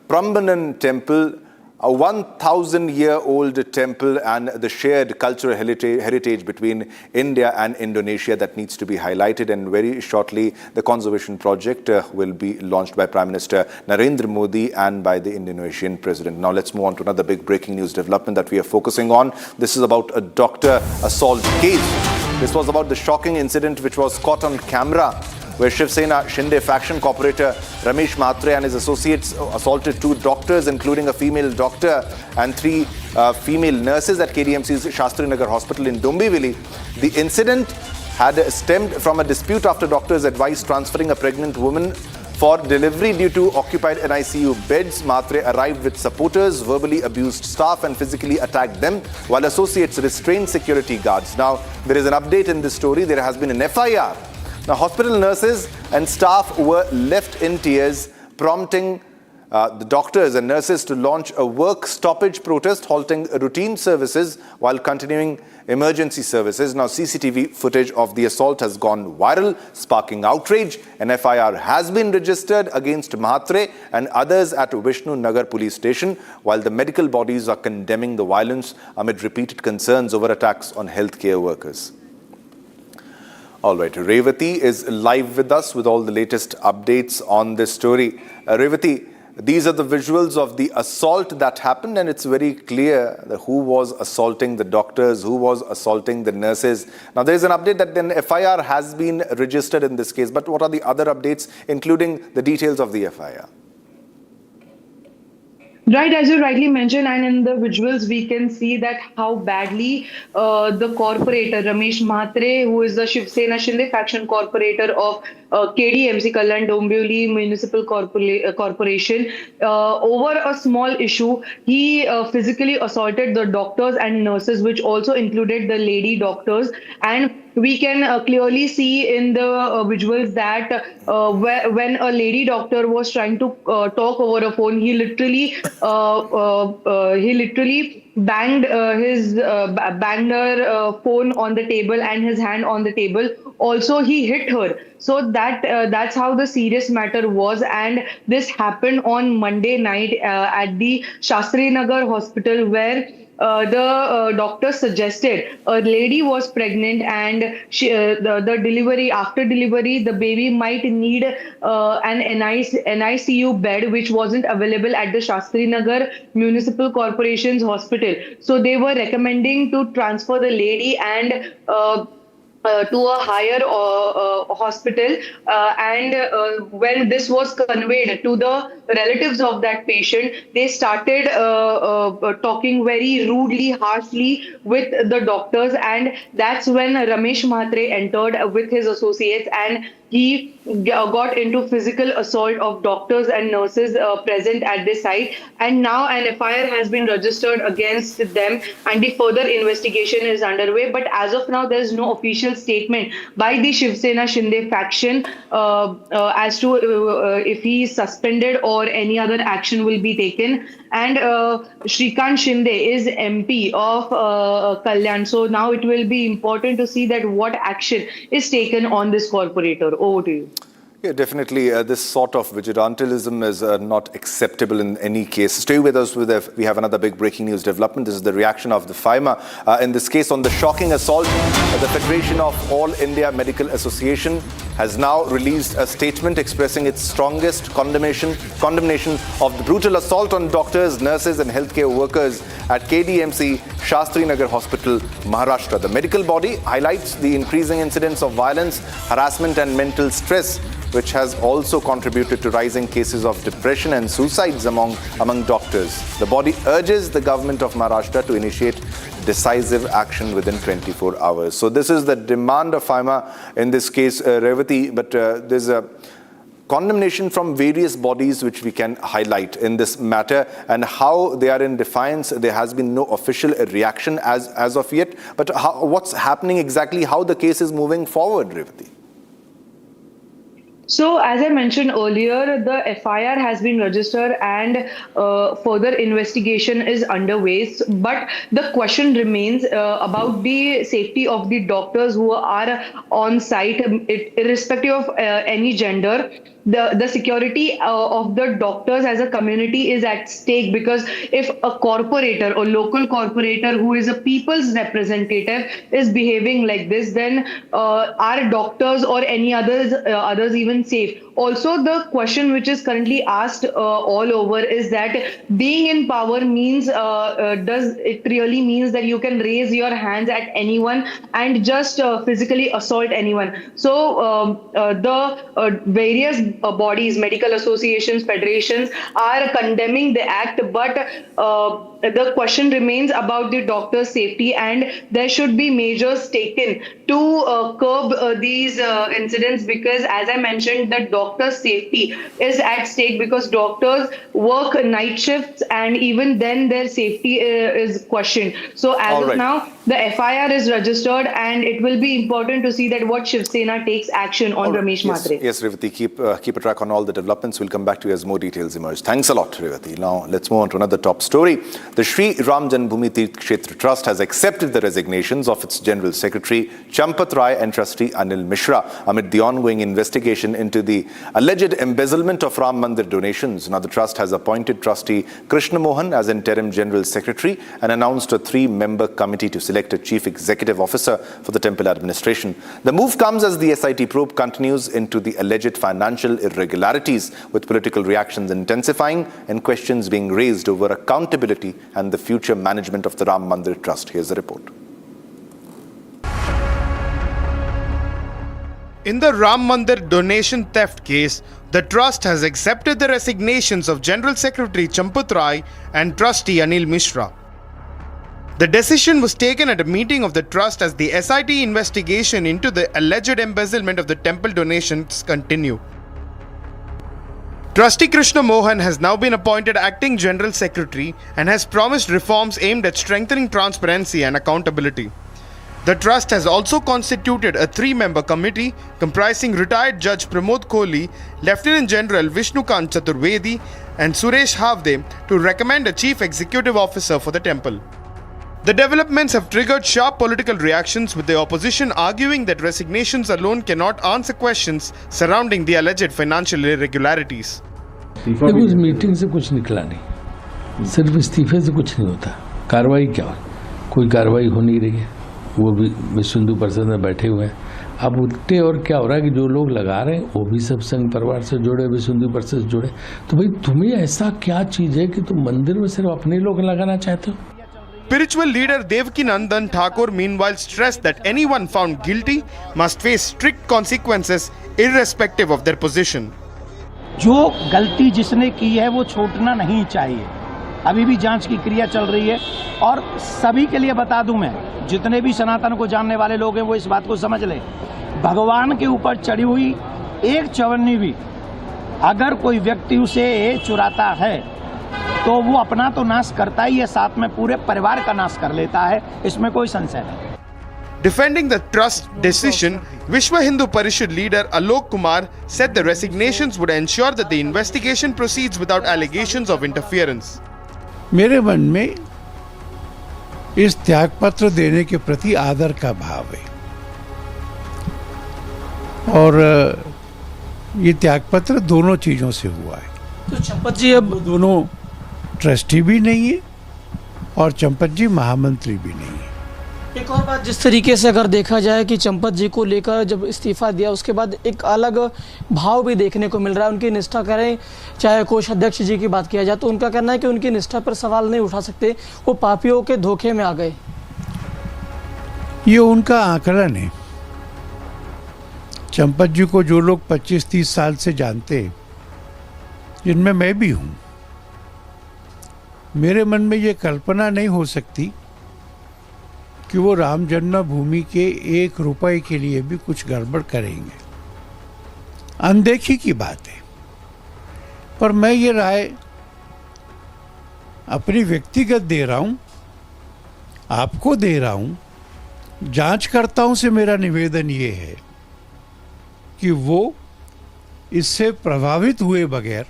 Prambanan temple a 1,000-year-old temple and the shared cultural heritage between India and Indonesia that needs to be highlighted. And very shortly, the conservation project will be launched by Prime Minister Narendra Modi and by the Indonesian President. Now let's move on to another big breaking news development that we are focusing on. This is about a doctor assault case. This was about the shocking incident which was caught on camera, where Shiv Sena Shinde faction cooperator Ramesh Mhatre and his associates assaulted 2 doctors, including a female doctor and 3 female nurses at KDMC's Shastri Nagar Hospital in Dombivli. The incident had stemmed from a dispute after doctors advised transferring a pregnant woman for delivery due to occupied NICU beds. Mhatre arrived with supporters, verbally abused staff and physically attacked them, while associates restrained security guards. Now, there is an update in this story. There has been an FIR. Now, hospital nurses and staff were left in tears, prompting the doctors and nurses to launch a work stoppage protest, halting routine services while continuing emergency services. Now, CCTV footage of the assault has gone viral, sparking outrage. An FIR has been registered against Mhatre and others at Vishnu Nagar police station, while the medical bodies are condemning the violence amid repeated concerns over attacks on healthcare workers. All right, Revati is live with us with all the latest updates on this story. Revati, these are the visuals of the assault that happened, and it's very clear who was assaulting the doctors, who was assaulting the nurses. Now, there is an update that an FIR has been registered in this case, but what are the other updates, including the details of the FIR? Right, as you rightly mentioned, and in the visuals, we can see that how badly the corporator, Ramesh Mhatre, who is the Shiv Sena Shinde faction corporator of KDMC, Kalyan Dombivli Municipal Corporation, over a small issue, he physically assaulted the doctors and nurses, which also included the lady doctors. And we can clearly see in the visuals that when a lady doctor was trying to talk over a phone, he literally banged her phone on the table and his hand on the table. Also, he hit her. So that's how the serious matter was. And this happened on Monday night at the Shastri Nagar Hospital, where the doctor suggested a lady was pregnant, and the delivery, after delivery, the baby might need an NICU bed, which wasn't available at the Shastri Nagar Municipal Corporation's hospital. So they were recommending to transfer the lady and to a higher hospital, and when this was conveyed to the relatives of that patient, they started talking very rudely, harshly with the doctors, and that's when Ramesh Mhatre entered with his associates, and he got into physical assault of doctors and nurses present at the site. And now an FIR has been registered against them, and the further investigation is underway. But as of now, there is no official statement by the Shiv Sena Shinde faction as to if he is suspended or any other action will be taken. And Shrikant Shinde is MP of Kalyan. So now it will be important to see that what action is taken on this corporator. Over to you. Yeah, definitely. This sort of vigilantism is not acceptable in any case. Stay with us. We have another big breaking news development. This is the reaction of the FIMA. In this case, on the shocking assault, the Federation of All India Medical Association has now released a statement expressing its strongest condemnation of the brutal assault on doctors, nurses and healthcare workers at KDMC Shastri Nagar Hospital, Maharashtra. The medical body highlights the increasing incidence of violence, harassment and mental stress, which has also contributed to rising cases of depression and suicides among doctors. The body urges the government of Maharashtra to initiate decisive action within 24 hours. So this is the demand of FIMA in this case, Revati, but there's a condemnation from various bodies which we can highlight in this matter, and how they are in defiance. There has been no official reaction as of yet, but what's happening exactly, how the case is moving forward, Revati? So, as I mentioned earlier, the FIR has been registered and further investigation is underway. But the question remains about the safety of the doctors who are on site, irrespective of any gender. The security of the doctors as a community is at stake, because if a corporator or local corporator who is a people's representative is behaving like this, then are doctors or any others even safe? Also, the question which is currently asked all over is that being in power means, does it really means that you can raise your hands at anyone and just physically assault anyone? So the various bodies, medical associations, federations are condemning the act, but the question remains about the doctor's safety, and there should be measures taken to curb these incidents, because as I mentioned, the doctor's safety is at stake, because doctors work night shifts and even then their safety is questioned. So as of now, the FIR is registered, and it will be important to see that what Shiv Sena takes action on Ramesh Mhatre. Yes, Revati, keep a track on all the developments. We'll come back to you as more details emerge. Thanks a lot, Revati. Now, let's move on to another top story. The Shri Ram Janmabhoomi Tirth Kshetra Trust has accepted the resignations of its General Secretary Champat Rai and Trustee Anil Mishra amid the ongoing investigation into the alleged embezzlement of Ram Mandir donations. Now, the trust has appointed Trustee Krishna Mohan as interim General Secretary and announced a 3-member committee to select a Chief Executive Officer for the temple administration. The move comes as the SIT probe continues into the alleged financial irregularities, with political reactions intensifying and questions being raised over accountability and the future management of the Ram Mandir Trust. Here's the report. In the Ram Mandir donation theft case, the trust has accepted the resignations of General Secretary Champat Rai and Trustee Anil Mishra. The decision was taken at a meeting of the trust as the SIT investigation into the alleged embezzlement of the temple donations continue. Trustee Krishna Mohan has now been appointed acting General Secretary and has promised reforms aimed at strengthening transparency and accountability. The trust has also constituted a 3-member committee comprising retired Judge Pramod Kohli, Lieutenant General Vishnukant Chaturvedi and Suresh Havde to recommend a Chief Executive Officer for the temple. The developments have triggered sharp political reactions, with the opposition arguing that resignations alone cannot answer questions surrounding the alleged financial irregularities. देखो, इस meeting से कुछ निकला नहीं, सिर्फ इस्तीफे से कुछ नहीं होता। कार्रवाई क्या हो? कोई कार्रवाई हो नहीं रही है। वो भी विश्व हिंदू परिषद में बैठे हुए हैं। अब उल्टे और क्या हो रहा है कि जो लोग लगा रहे हैं वो भी सब संघ परिवार से जुड़े, विश्व हिंदू परिषद से जुड़े। तो भाई, तुम्हें ऐसा क्या चीज है कि तुम मंदिर में सिर्फ अपने लोग लगाना चाहते हो? Spiritual leader Devaki Nandan Thakur meanwhile stressed that anyone found guilty must face strict consequences irrespective of their position. जो गलती जिसने की है वो छूटना नहीं चाहिए। अभी भी जांच की क्रिया चल रही है, और सभी के लिए बता दूं, मैं जितने भी सनातन को जानने वाले लोग हैं वो इस बात को समझ लें, भगवान के ऊपर चढ़ी हुई एक चवन्नी भी अगर कोई व्यक्ति उसे चुराता है तो वो अपना तो नाश करता ही है, साथ में पूरे परिवार का नाश कर लेता है, इसमें कोई संशय नहीं। Defending the trust decision, Vishwa Hindu Parishad leader Alok Kumar said the resignations would ensure that the investigation proceeds without allegations of interference. मेरे मन में इस त्यागपत्र देने के प्रति आदर का भाव है, और ये त्यागपत्र दोनों चीजों से हुआ है। तो चंपत जी अब दोनों ट्रस्टी भी नहीं है और चंपत जी महामंत्री भी नहीं है। एक और बात, जिस तरीके से अगर देखा जाए कि चंपत जी को लेकर जब इस्तीफा दिया उसके बाद एक अलग भाव भी देखने को मिल रहा है। उनकी निष्ठा करें, चाहे कोषाध्यक्ष जी की बात किया जाए, तो उनका कहना है कि उनकी निष्ठा पर सवाल नहीं उठा सकते, वो पापियों के धोखे में आ गए। ये उनका आकलन है। चंपत जी को जो लोग 25-30 साल से जानते, जिनमें मैं भी हूँ, मेरे मन में ये कल्पना नहीं हो सकती कि वो राम जन्मभूमि के 1 रुपए के लिए भी कुछ गड़बड़ करेंगे। अनदेखी की बात है, पर मैं ये राय अपनी व्यक्तिगत दे रहा हूँ, आपको दे रहा हूँ। जांचकर्ताओं से मेरा निवेदन ये है कि वो इससे प्रभावित हुए बगैर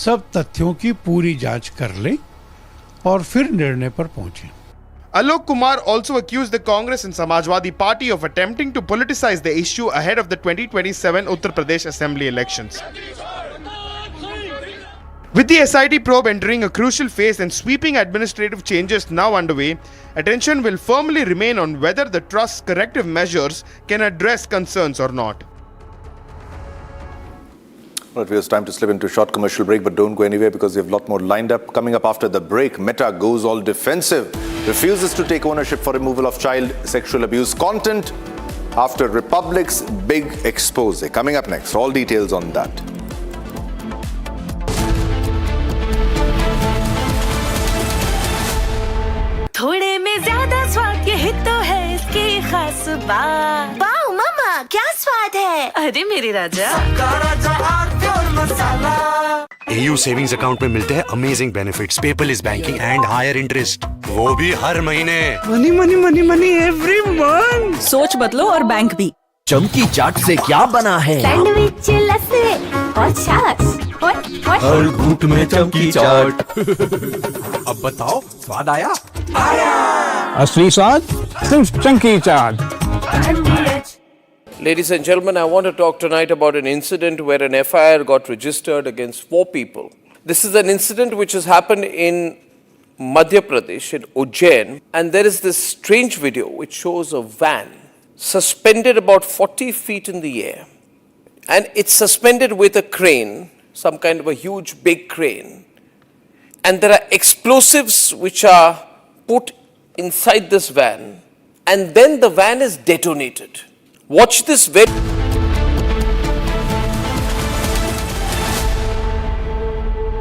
सब तथ्यों की पूरी जांच कर लें और फिर निर्णय पर पहुंचें। Alok Kumar also accused the Congress and Samajwadi Party of attempting to politicize the issue ahead of the 2027 Uttar Pradesh Assembly elections. With the SIT probe entering a crucial phase and sweeping administrative changes now underway, attention will firmly remain on whether the Trust's corrective measures can address concerns or not. Well, it's time to slip into a short commercial break, but don't go anywhere because we have a lot more lined up. Coming up after the break, Meta goes all defensive, refuses to take ownership for removal of child sexual abuse content after Republic's big expose. Coming up next, all details on that. थोड़े में ज्यादा स्वाद यही तो है इसकी खास बात। वाओ मम्मा क्या स्वाद है। अरे मेरे राजा AU सेविंग्स अकाउंट में मिलते हैं amazing benefits, paperless banking and higher interest, वो भी हर महीने। Money money money money every month. सोच बदलो और बैंक भी। चमकी चाट से क्या बना है? सैंडविच लस्सी और छाछ हर घूंट में चमकी चाट। अब बताओ स्वाद आया? असली स्वाद सिर्फ चंकी चाट। Ladies and gentlemen, I want to talk tonight about an incident where an FIR got registered against 4 people. This is an incident which has happened in Madhya Pradesh, in Ujjain, and there is this strange video which shows a van suspended about 40 feet in the air. And it's suspended with a crane, some kind of a huge big crane. And there are explosives which are put inside this van, and then the van is detonated. Watch this very.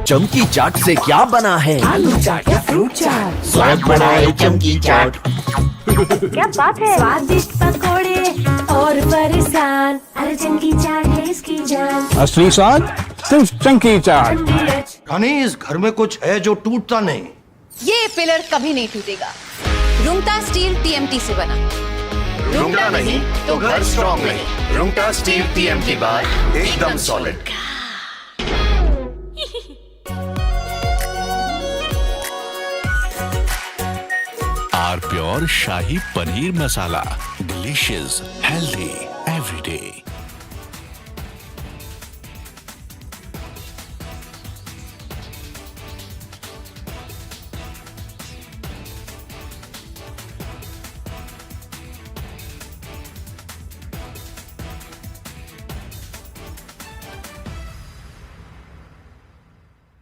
चमकी चाट से क्या बना है? आलू चाट या fruit चाट। स्वाद बनाए चमकी चाट। क्या बात है। स्वादिष्ट पकोड़े और परेशान, अरे चमकी चाट है इसकी जान। असली स्वाद सिर्फ चंकी चाट। यानी इस घर में कुछ है जो टूटता नहीं। ये पिलर कभी नहीं टूटेगा। रुंगटा स्टील TMT से बना। रुंगटा नहीं तो घर स्ट्रॉन्ग नहीं। रुंगटा स्टील TMT बार एकदम solid. R pure shahi paneer masala, delicious, healthy everyday.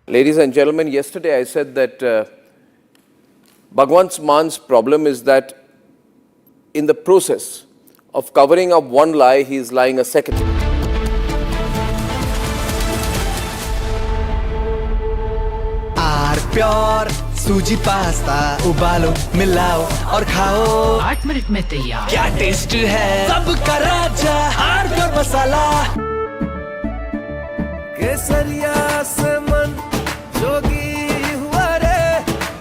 Ladies and gentlemen, yesterday I said that Bhagwant Man's problem is that in the process of covering up one lie, he is lying a second. R pure सूजी pasta उबालो मिलाओ और खाओ 8 minute में तैयार। क्या taste है सबका राजा आर प्योर मसाला। केसरिया से मन जोगी हुआ रे,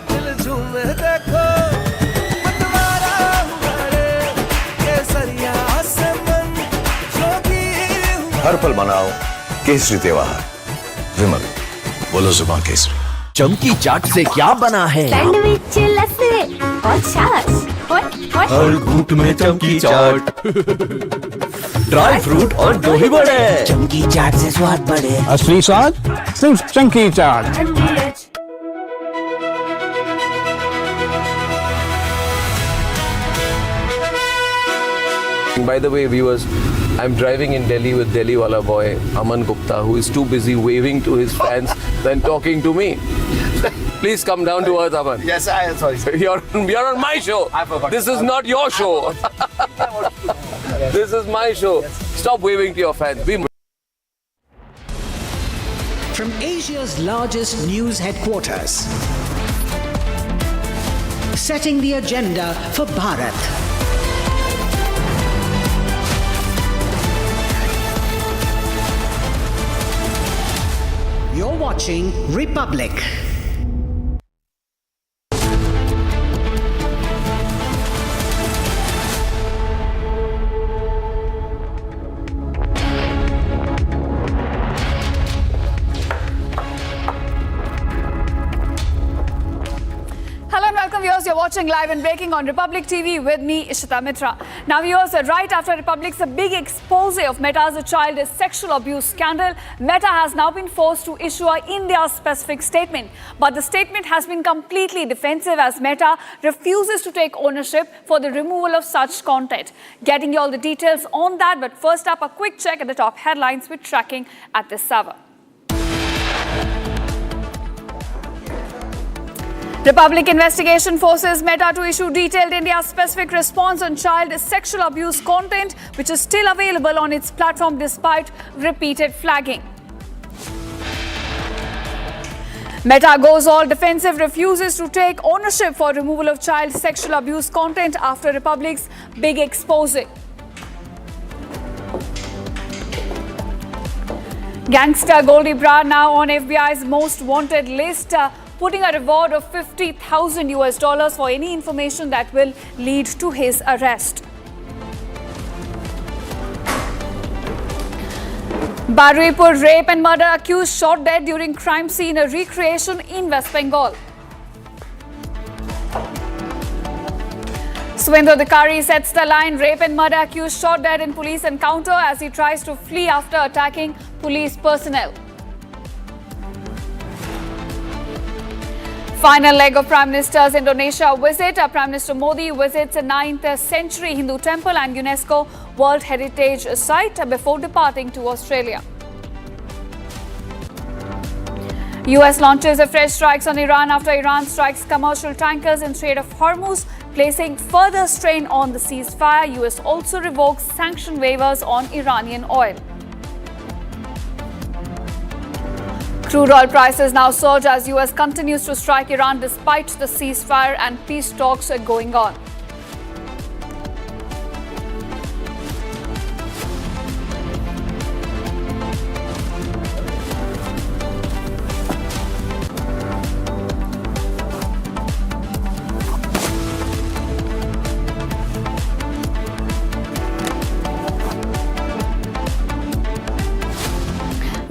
दिल झूमे देखो मतवारा हुआ रे। केसरिया से मन जोगी हुआ। हर पल मनाओ केसरी त्योहार। विमल बोलो जुबान केसरी। चमकी चाट से क्या बना है? सैंडविच लस्सी और छाछ हर घूंट में चमकी चाट। ड्राई फ्रूट और दही बड़े। चमकी चाट से स्वाद बढ़े। असली स्वाद सिर्फ चंकी चाट। By the way, viewers, I'm driving in Delhi with Delhi wala boy Aman Gupta, who is too busy waving to his fans than talking to me. Please come down to earth, Aman. Yes, I am sorry. You're on my show. I forgot. This is not your show. This is my show. Stop waving to your fans. Be From Asia's largest news headquarters, setting the agenda for Bharat. You're watching Republic. watching Live and Breaking on Republic TV with me, Ishita Mitra. Now, viewers, right after Republic's big expose of Meta's child sexual abuse scandal, Meta has now been forced to issue a India-specific statement. But the statement has been completely defensive as Meta refuses to take ownership for the removal of such content. Getting you all the details on that, but first up, a quick check at the top headlines we're tracking at this hour. Republic investigation forces Meta to issue detailed India-specific response on child sexual abuse content, which is still available on its platform despite repeated flagging. Meta goes all defensive, refuses to take ownership for removal of child sexual abuse content after Republic's big expose. Gangster Goldie Brar now on FBI's most wanted list, putting a reward of $50,000 for any information that will lead to his arrest. Barwipur rape and murder accused shot dead during crime scene recreation in West Bengal. Swendhu Adhikari sets the line. Rape and murder accused shot dead in police encounter as he tries to flee after attacking police personnel. Final leg of Prime Minister's Indonesia visit. Prime Minister Modi visits a 9th century Hindu temple and UNESCO World Heritage Site before departing to Australia. US launches fresh strikes on Iran after Iran strikes commercial tankers in Strait of Hormuz, placing further strain on the ceasefire. US also revokes sanction waivers on Iranian oil. Crude oil prices now surge as US continues to strike Iran despite the ceasefire and peace talks going on.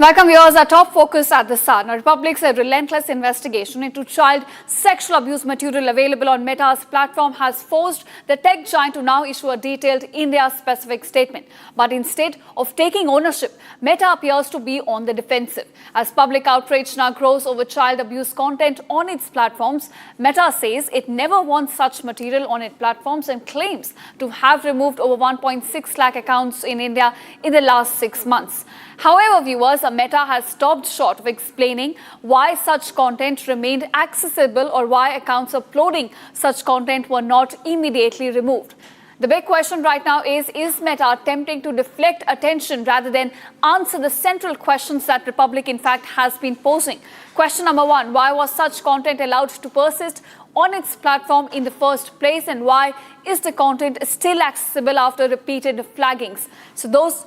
Welcome viewers, our top focus at the Sun. Republic's relentless investigation into child sexual abuse material available on Meta's platform has forced the tech giant to now issue a detailed India-specific statement. But instead of taking ownership, Meta appears to be on the defensive. As public outrage now grows over child abuse content on its platforms, Meta says it never wants such material on its platforms and claims to have removed over 1.6 lakh accounts in India in the last 6 months. However, viewers, Meta has stopped short of explaining why such content remained accessible or why accounts uploading such content were not immediately removed. The big question right now is Meta attempting to deflect attention rather than answer the central questions that Republic in fact has been posing? Question number one, why was such content allowed to persist on its platform in the first place, and why is the content still accessible after repeated flaggings? So those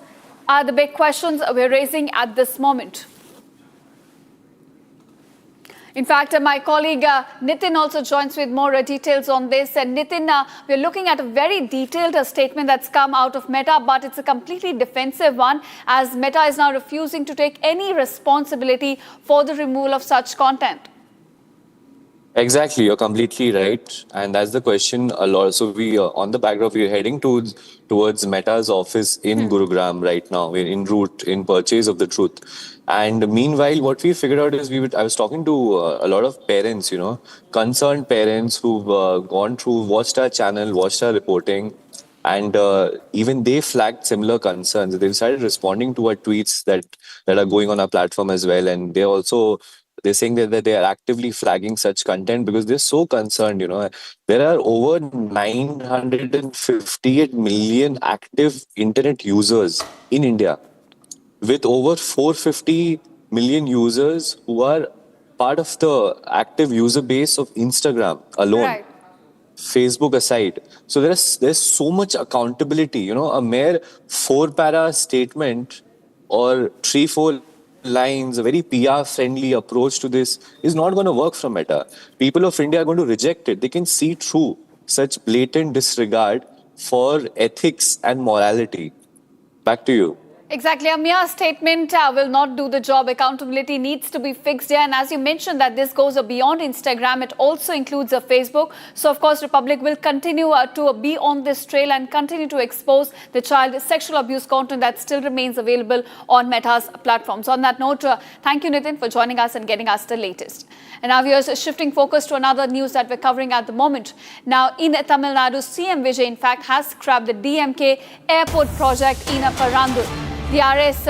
are the big questions we're raising at this moment. In fact, my colleague Nitin also joins with more details on this. And Nitin, we're looking at a very detailed statement that's come out of Meta, but it's a completely defensive one, as Meta is now refusing to take any responsibility for the removal of such content. Exactly, you're completely right, and that's the question a lot. So we, on the backdrop, we're heading towards Meta's office in Gurugram right now. We're en route in purchase of the truth. And meanwhile, what we figured out is I was talking to a lot of parents, concerned parents who've gone through, watched our channel, watched our reporting, and even they flagged similar concerns. They started responding to our tweets that are going on our platform as well, and they're saying that they are actively flagging such content because they're so concerned. There are over 958 million active internet users in India, with over 450 million users who are part of the active user base of Instagram alone. Right. Facebook aside. So there's so much accountability. A mere 4-para statement or 3-4 lines, a very PR-friendly approach to this is not going to work from Meta. People of India are going to reject it. They can see through such blatant disregard for ethics and morality. Back to you. Exactly. A mere statement will not do the job. Accountability needs to be fixed here. And as you mentioned that this goes beyond Instagram, it also includes Facebook. So, of course, Republic will continue to be on this trail and continue to expose the child sexual abuse content that still remains available on Meta's platforms. On that note, thank you, Nitin, for joining us and getting us the latest. And now we are shifting focus to another news that we're covering at the moment. Now, in Tamil Nadu, CM Vijay, in fact, has scrapped the DMK airport project in Parandur. The RS,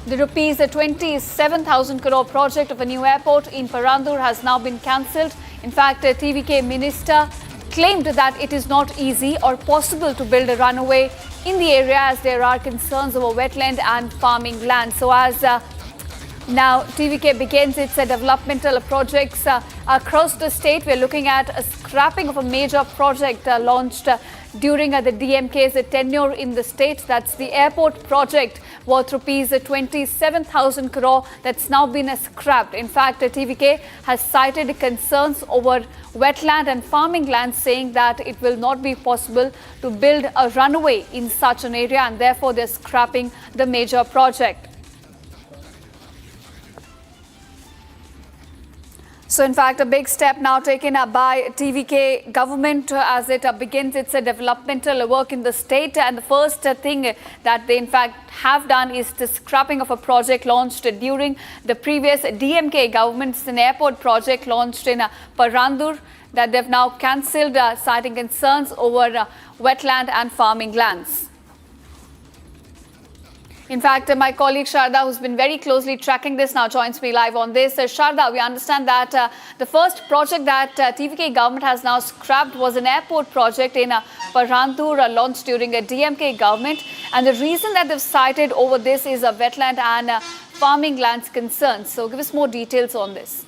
the rupees 27,000 crore project of a new airport in Parandur has now been cancelled. In fact, a TVK minister claimed that it is not easy or possible to build a runway in the area as there are concerns over wetland and farming land. So as now TVK begins its developmental projects across the state, we're looking at a scrapping of a major project launched during the DMK's tenure in the state. That's the airport project worth rupees 27,000 crore that's now been scrapped. In fact, TVK has cited concerns over wetland and farming land, saying that it will not be possible to build a runway in such an area and therefore they're scrapping the major project. So, in fact, a big step now taken by TVK government as it begins its developmental work in the state. And the first thing that they, in fact, have done is the scrapping of a project launched during the previous DMK government. It's an airport project launched in Parandur that they've now cancelled, citing concerns over wetland and farming lands. In fact, my colleague Sharda, who's been very closely tracking this, now joins me live on this. Sharda, we understand that the first project that TVK government has now scrapped was an airport project in Parandur launched during a DMK government. And the reason that they've cited over this is a wetland and farming lands concerns. So give us more details on this.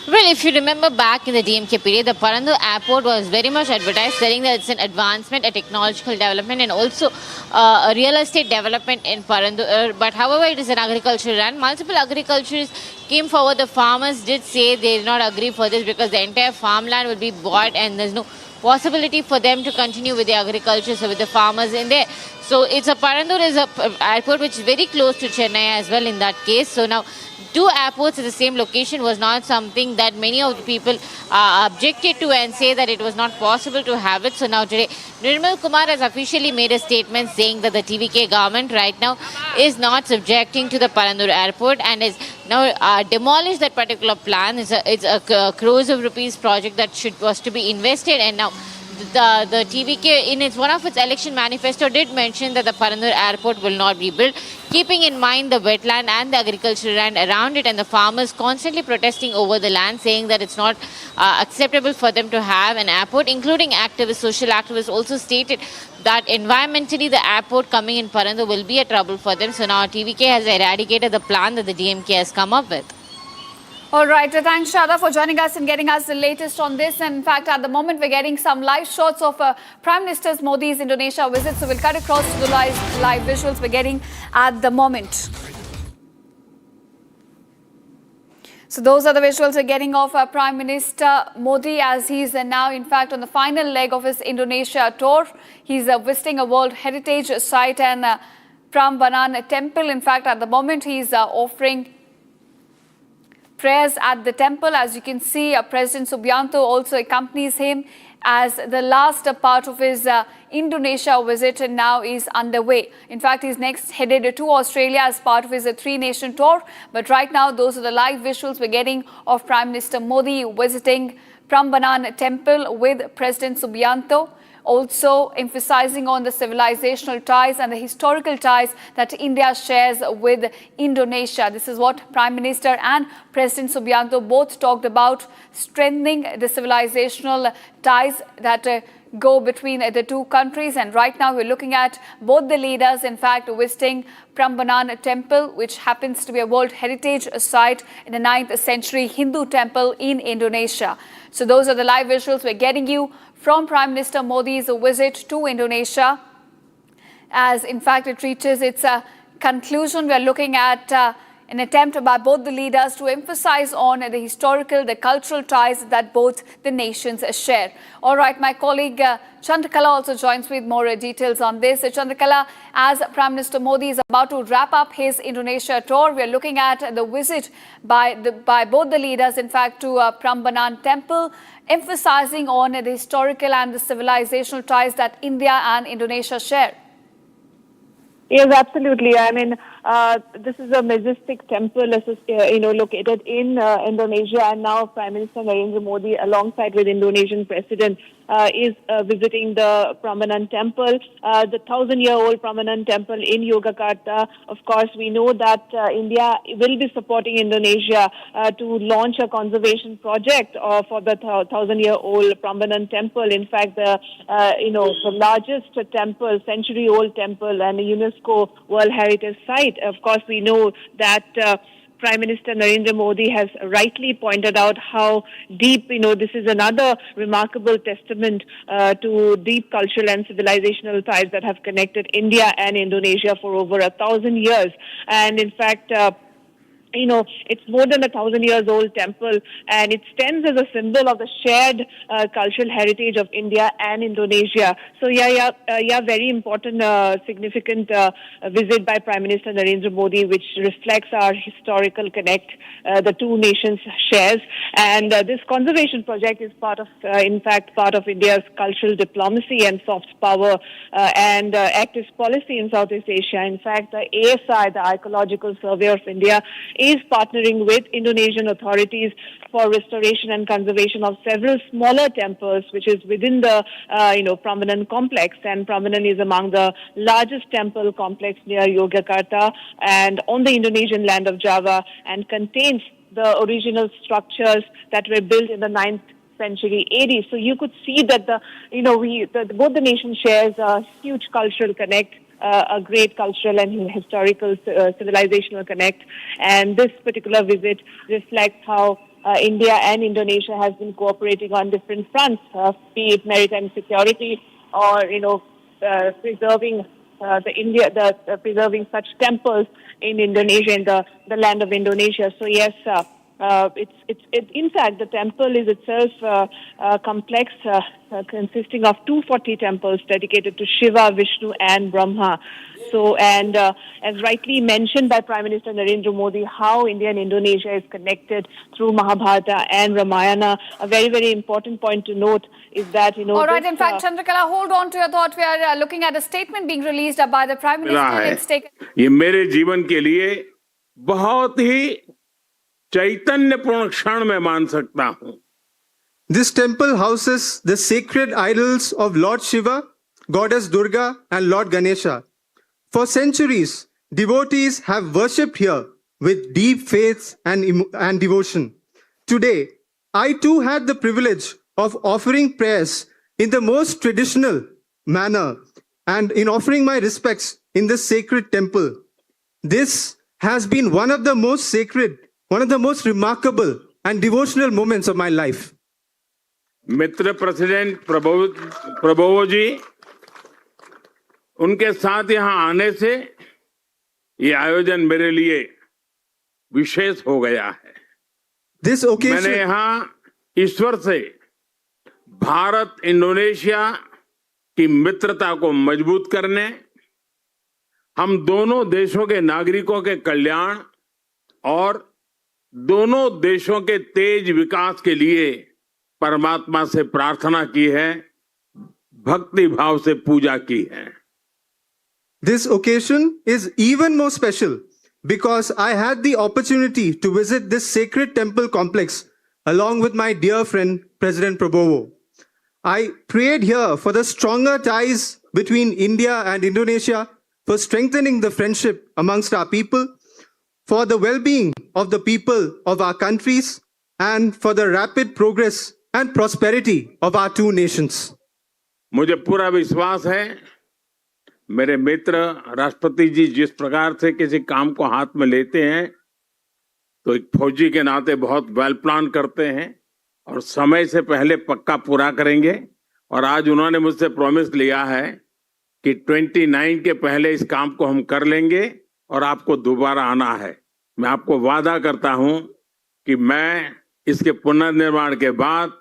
Well, if you remember back in the DMK period, the Parandur airport was very much advertised, saying that it's an advancement, a technological development and also a real estate development in Parandur. But however, it is an agricultural land. Multiple agriculturists came forward. The farmers did say they did not agree for this because the entire farmland will be bought and there's no possibility for them to continue with the agriculture, so with the farmers in there. So it's a Parandur is a airport which is very close to Chennai as well in that case. So now two airports at the same location was not something that many of the people objected to and say that it was not possible to have it. So now today, Nirmal Kumar has officially made a statement saying that the TVK government right now is not subjecting to the Parandur airport and is now demolished that particular plan. It's a crores of rupees project that was to be invested, and now the TVK in one of its election manifesto did mention that the Parandur airport will not be built, keeping in mind the wetland and the agricultural land around it and the farmers constantly protesting over the land, saying that it's not acceptable for them to have an airport, including activists, social activists also stated that environmentally the airport coming in Parandur will be a trouble for them. So now TVK has eradicated the plan that the DMK has come up with. All right, thanks Shada for joining us and getting us the latest on this. And in fact, at the moment, we're getting some live shots of Prime Minister Modi's Indonesia visit. So we'll cut across to the live visuals we're getting at the moment. So those are the visuals we're getting of Prime Minister Modi as he's now, in fact, on the final leg of his Indonesia tour. He's visiting a World Heritage Site and Prambanan Temple. In fact, at the moment, he's offering prayers at the temple. As you can see, President Subianto also accompanies him as the last part of his Indonesia visit now is underway. In fact, he's next headed to Australia as part of his three-nation tour. But right now, those are the live visuals we're getting of Prime Minister Modi visiting Prambanan Temple with President Subianto, also emphasizing on the civilizational ties and the historical ties that India shares with Indonesia. This is what Prime Minister and President Subianto both talked about, strengthening the civilizational ties that go between the two countries. And right now we're looking at both the leaders, in fact, visiting Prambanan Temple, which happens to be a World Heritage Site in the 9th century Hindu temple in Indonesia. So those are the live visuals we're getting you from Prime Minister Modi's visit to Indonesia. As in fact it reaches its conclusion, we're looking at an attempt by both the leaders to emphasize on the historical, the cultural ties that both the nations share. All right, my colleague Chandrakala also joins with more details on this. Chandrakala, as Prime Minister Modi is about to wrap up his Indonesia tour, we are looking at the visit by both the leaders, in fact, to Prambanan Temple, emphasizing on the historical and the civilizational ties that India and Indonesia share. Yes, absolutely. I mean, this is a majestic temple, located in Indonesia, and now Prime Minister Narendra Modi, alongside with Indonesian President, is visiting the Prambanan Temple, the 1,000-year-old Prambanan Temple in Yogyakarta. Of course, we know that India will be supporting Indonesia to launch a conservation project for the 1,000-year-old Prambanan Temple. In fact, the largest temple, century-old temple, and a UNESCO World Heritage Site. Of course, we know that Prime Minister Narendra Modi has rightly pointed out how deep, this is another remarkable testament to deep cultural and civilizational ties that have connected India and Indonesia for over 1,000 years. And in fact, it's more than 1,000 years old temple, and it stands as a symbol of the shared cultural heritage of India and Indonesia. So very important, significant visit by Prime Minister Narendra Modi, which reflects our historical connect the two nations shares. And this conservation project is part of India's cultural diplomacy and soft power and active policy in Southeast Asia. In fact, the ASI, the Archaeological Survey of India, is partnering with Indonesian authorities for restoration and conservation of several smaller temples, which is within the Prambanan complex. And Prambanan is among the largest temple complex near Yogyakarta and on the Indonesian land of Java, and contains the original structures that were built in the 9th century AD. So you could see that both the nations shares a huge cultural connect, a great cultural and historical civilizational connect. And this particular visit reflects how India and Indonesia has been cooperating on different fronts, be it maritime security or preserving preserving such temples in Indonesia, in the land of Indonesia. So yes, in fact, the temple is itself a complex consisting of 240 temples dedicated to Shiva, Vishnu, and Brahma. So, and as rightly mentioned by Prime Minister Narendra Modi, how India and Indonesia is connected through Mahabharata and Ramayana. A very, very important point to note is that, All right, in fact, Chandrakala, hold on to your thought. We are looking at a statement being released by the Prime Minister. It's taken. ये मेरे जीवन के लिए बहुत ही चैतन्यपूर्ण क्षण मैं मान सकता हूं. This temple houses the sacred idols of Lord Shiva, Goddess Durga, and Lord Ganesha. For centuries, devotees have worshipped here with deep faith and devotion. Today, I too had the privilege of offering prayers in the most traditional manner and in offering my respects in this sacred temple. This has been one of the most sacred, one of the most remarkable and devotional moments of my life. मित्र president Prabowo ji, उनके साथ यहां आने से ये आयोजन मेरे लिए विशेष हो गया है. मैंने यहां ईश्वर से भारत इंडोनेशिया की मित्रता को मजबूत करने, हम दोनों देशों के नागरिकों के कल्याण और दोनों देशों के तेज विकास के लिए परमात्मा से प्रार्थना की है, भक्ति भाव से पूजा की है. This occasion is even more special because I had the opportunity to visit this sacred temple complex along with my dear friend President Prabowo. I prayed here for the stronger ties between India and Indonesia, for strengthening the friendship amongst our people, for the well-being of the people of our countries, and for the rapid progress and prosperity of our two nations. मुझे पूरा विश्वास है मेरे मित्र राष्ट्रपति जी जिस प्रकार से किसी काम को हाथ में लेते हैं तो एक फौजी के नाते बहुत वेल प्लान करते हैं और समय से पहले पक्का पूरा करेंगे. और आज उन्होंने मुझसे प्रॉमिस लिया है कि 29 के पहले इस काम को हम कर लेंगे और आपको दोबारा आना है. मैं आपको वादा करता हूं कि मैं इसके पुनर्निर्माण के बाद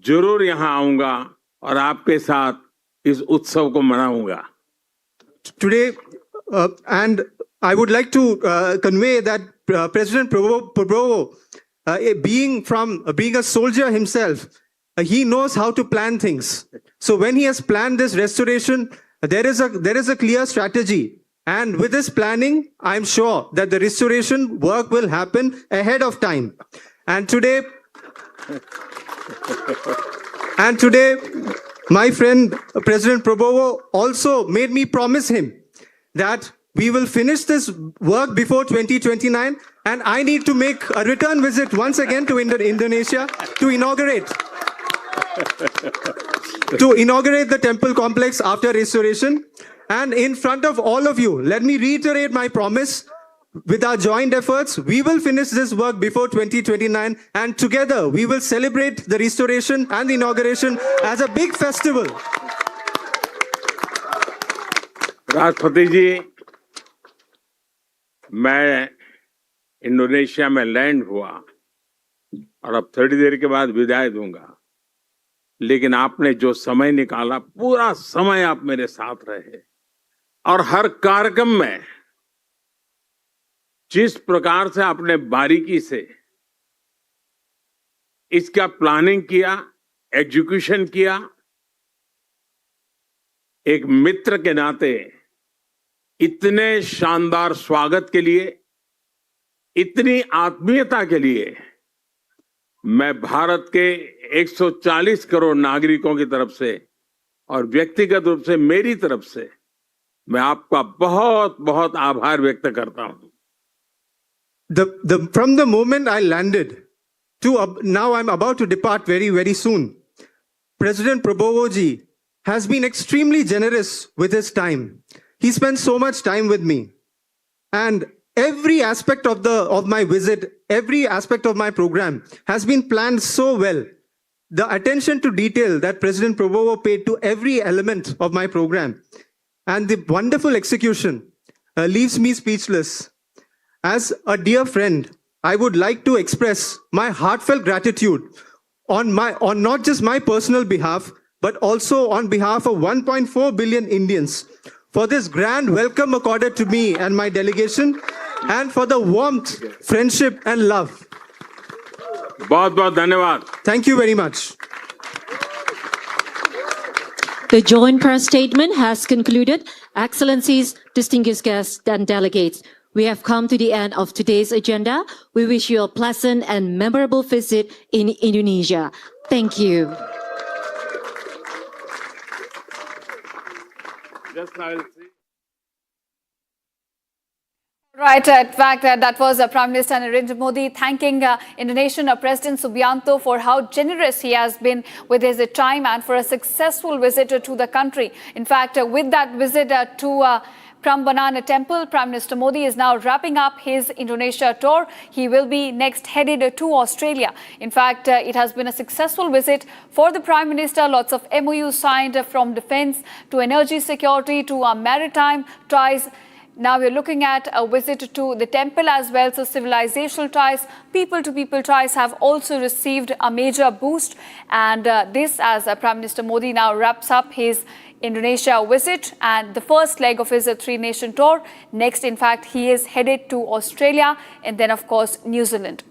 जरूर यहां आऊंगा और आपके साथ इस उत्सव को मनाऊंगा. Today, and I would like to convey that President Prabowo, being a soldier himself, he knows how to plan things. So when he has planned this restoration, there is a clear strategy. And with this planning, I'm sure that the restoration work will happen ahead of time. And today, my friend President Prabowo also made me promise him that we will finish this work before 2029, and I need to make a return visit once again to Indonesia to inaugurate the temple complex after restoration. And in front of all of you, let me reiterate my promise. With our joint efforts, we will finish this work before 2029, and together we will celebrate the restoration and the inauguration as a big festival. राष्ट्रपति जी, मैं Indonesia में land हुआ और अब थोड़ी देर के बाद विदाई दूंगा, लेकिन आपने जो समय निकाला, पूरा समय आप मेरे साथ रहे और हर कार्यक्रम में जिस प्रकार से आपने बारीकी से इसका प्लानिंग किया, एग्जीक्यूशन किया, एक मित्र के नाते इतने शानदार स्वागत के लिए, इतनी आत्मीयता के लिए मैं भारत के 140 करोड़ नागरिकों की तरफ से और व्यक्तिगत रूप से मेरी तरफ से मैं आपका बहुत बहुत आभार व्यक्त करता हूं. From the moment I landed to now I'm about to depart very, very soon, President Prabowo ji has been extremely generous with his time. He spent so much time with me. And every aspect of my visit, every aspect of my program has been planned so well. The attention to detail that President Prabowo paid to every element of my program and the wonderful execution leaves me speechless. As a dear friend, I would like to express my heartfelt gratitude on not just my personal behalf, but also on behalf of 1.4 billion Indians for this grand welcome accorded to me and my delegation, and for the warmth, friendship and love. बहुत-बहुत धन्यवाद. Thank you very much. The joint press statement has concluded. Excellencies, distinguished guests and delegates, we have come to the end of today's agenda. We wish you a pleasant and memorable visit in Indonesia. Thank you. Just I'll see. Right, in fact, that was Prime Minister Narendra Modi thanking Indonesian President Subianto for how generous he has been with his time and for a successful visit to the country. In fact, with that visit to Prambanan Temple, Prime Minister Modi is now wrapping up his Indonesia tour. He will be next headed to Australia. In fact, it has been a successful visit for the Prime Minister. Lots of MOUs signed from defense to energy security to maritime ties. Now we're looking at a visit to the temple as well. So civilizational ties, people-to-people ties have also received a major boost. And this as Prime Minister Modi now wraps up his Indonesia visit and the first leg of his three-nation tour. Next, in fact, he is headed to Australia and then, of course, New Zealand.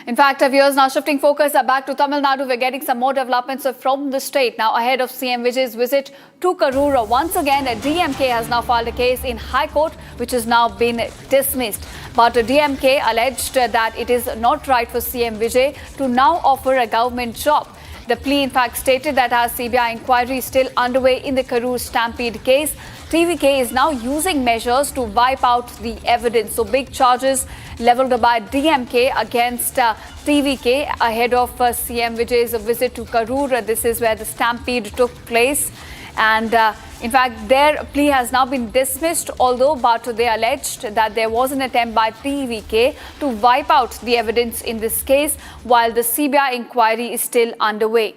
In fact, viewers, now shifting focus back to Tamil Nadu, we're getting some more developments from the state. Now, ahead of CM Vijay's visit to Karur, once again, DMK has now filed a case in High Court, which has now been dismissed. But DMK alleged that it is not right for CM Vijay to now offer a government job. The plea, in fact, stated that as CBI inquiry is still underway in the Karur stampede case, TVK is now using measures to wipe out the evidence. So big charges levelled by DMK against TVK ahead of CM Vijay's visit to Karur. This is where the stampede took place. And in fact, their plea has now been dismissed, but they alleged that there was an attempt by TVK to wipe out the evidence in this case while the CBI inquiry is still underway.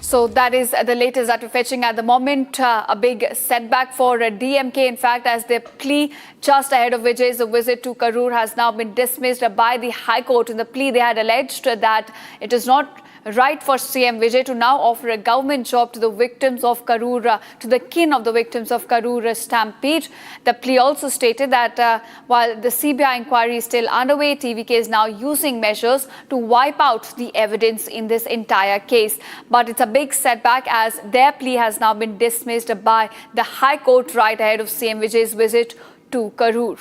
So that is the latest that we're fetching at the moment. A big setback for DMK, in fact, as their plea just ahead of Vijay's visit to Karur has now been dismissed by the High Court. In the plea, they had alleged that it is not right for CM Vijay to now offer a government job to the victims of Karur, to the kin of the victims of Karur stampede. The plea also stated that while the CBI inquiry is still underway, TVK is now using measures to wipe out the evidence in this entire case. But it's a big setback as their plea has now been dismissed by the High Court right ahead of CM Vijay's visit to Karur.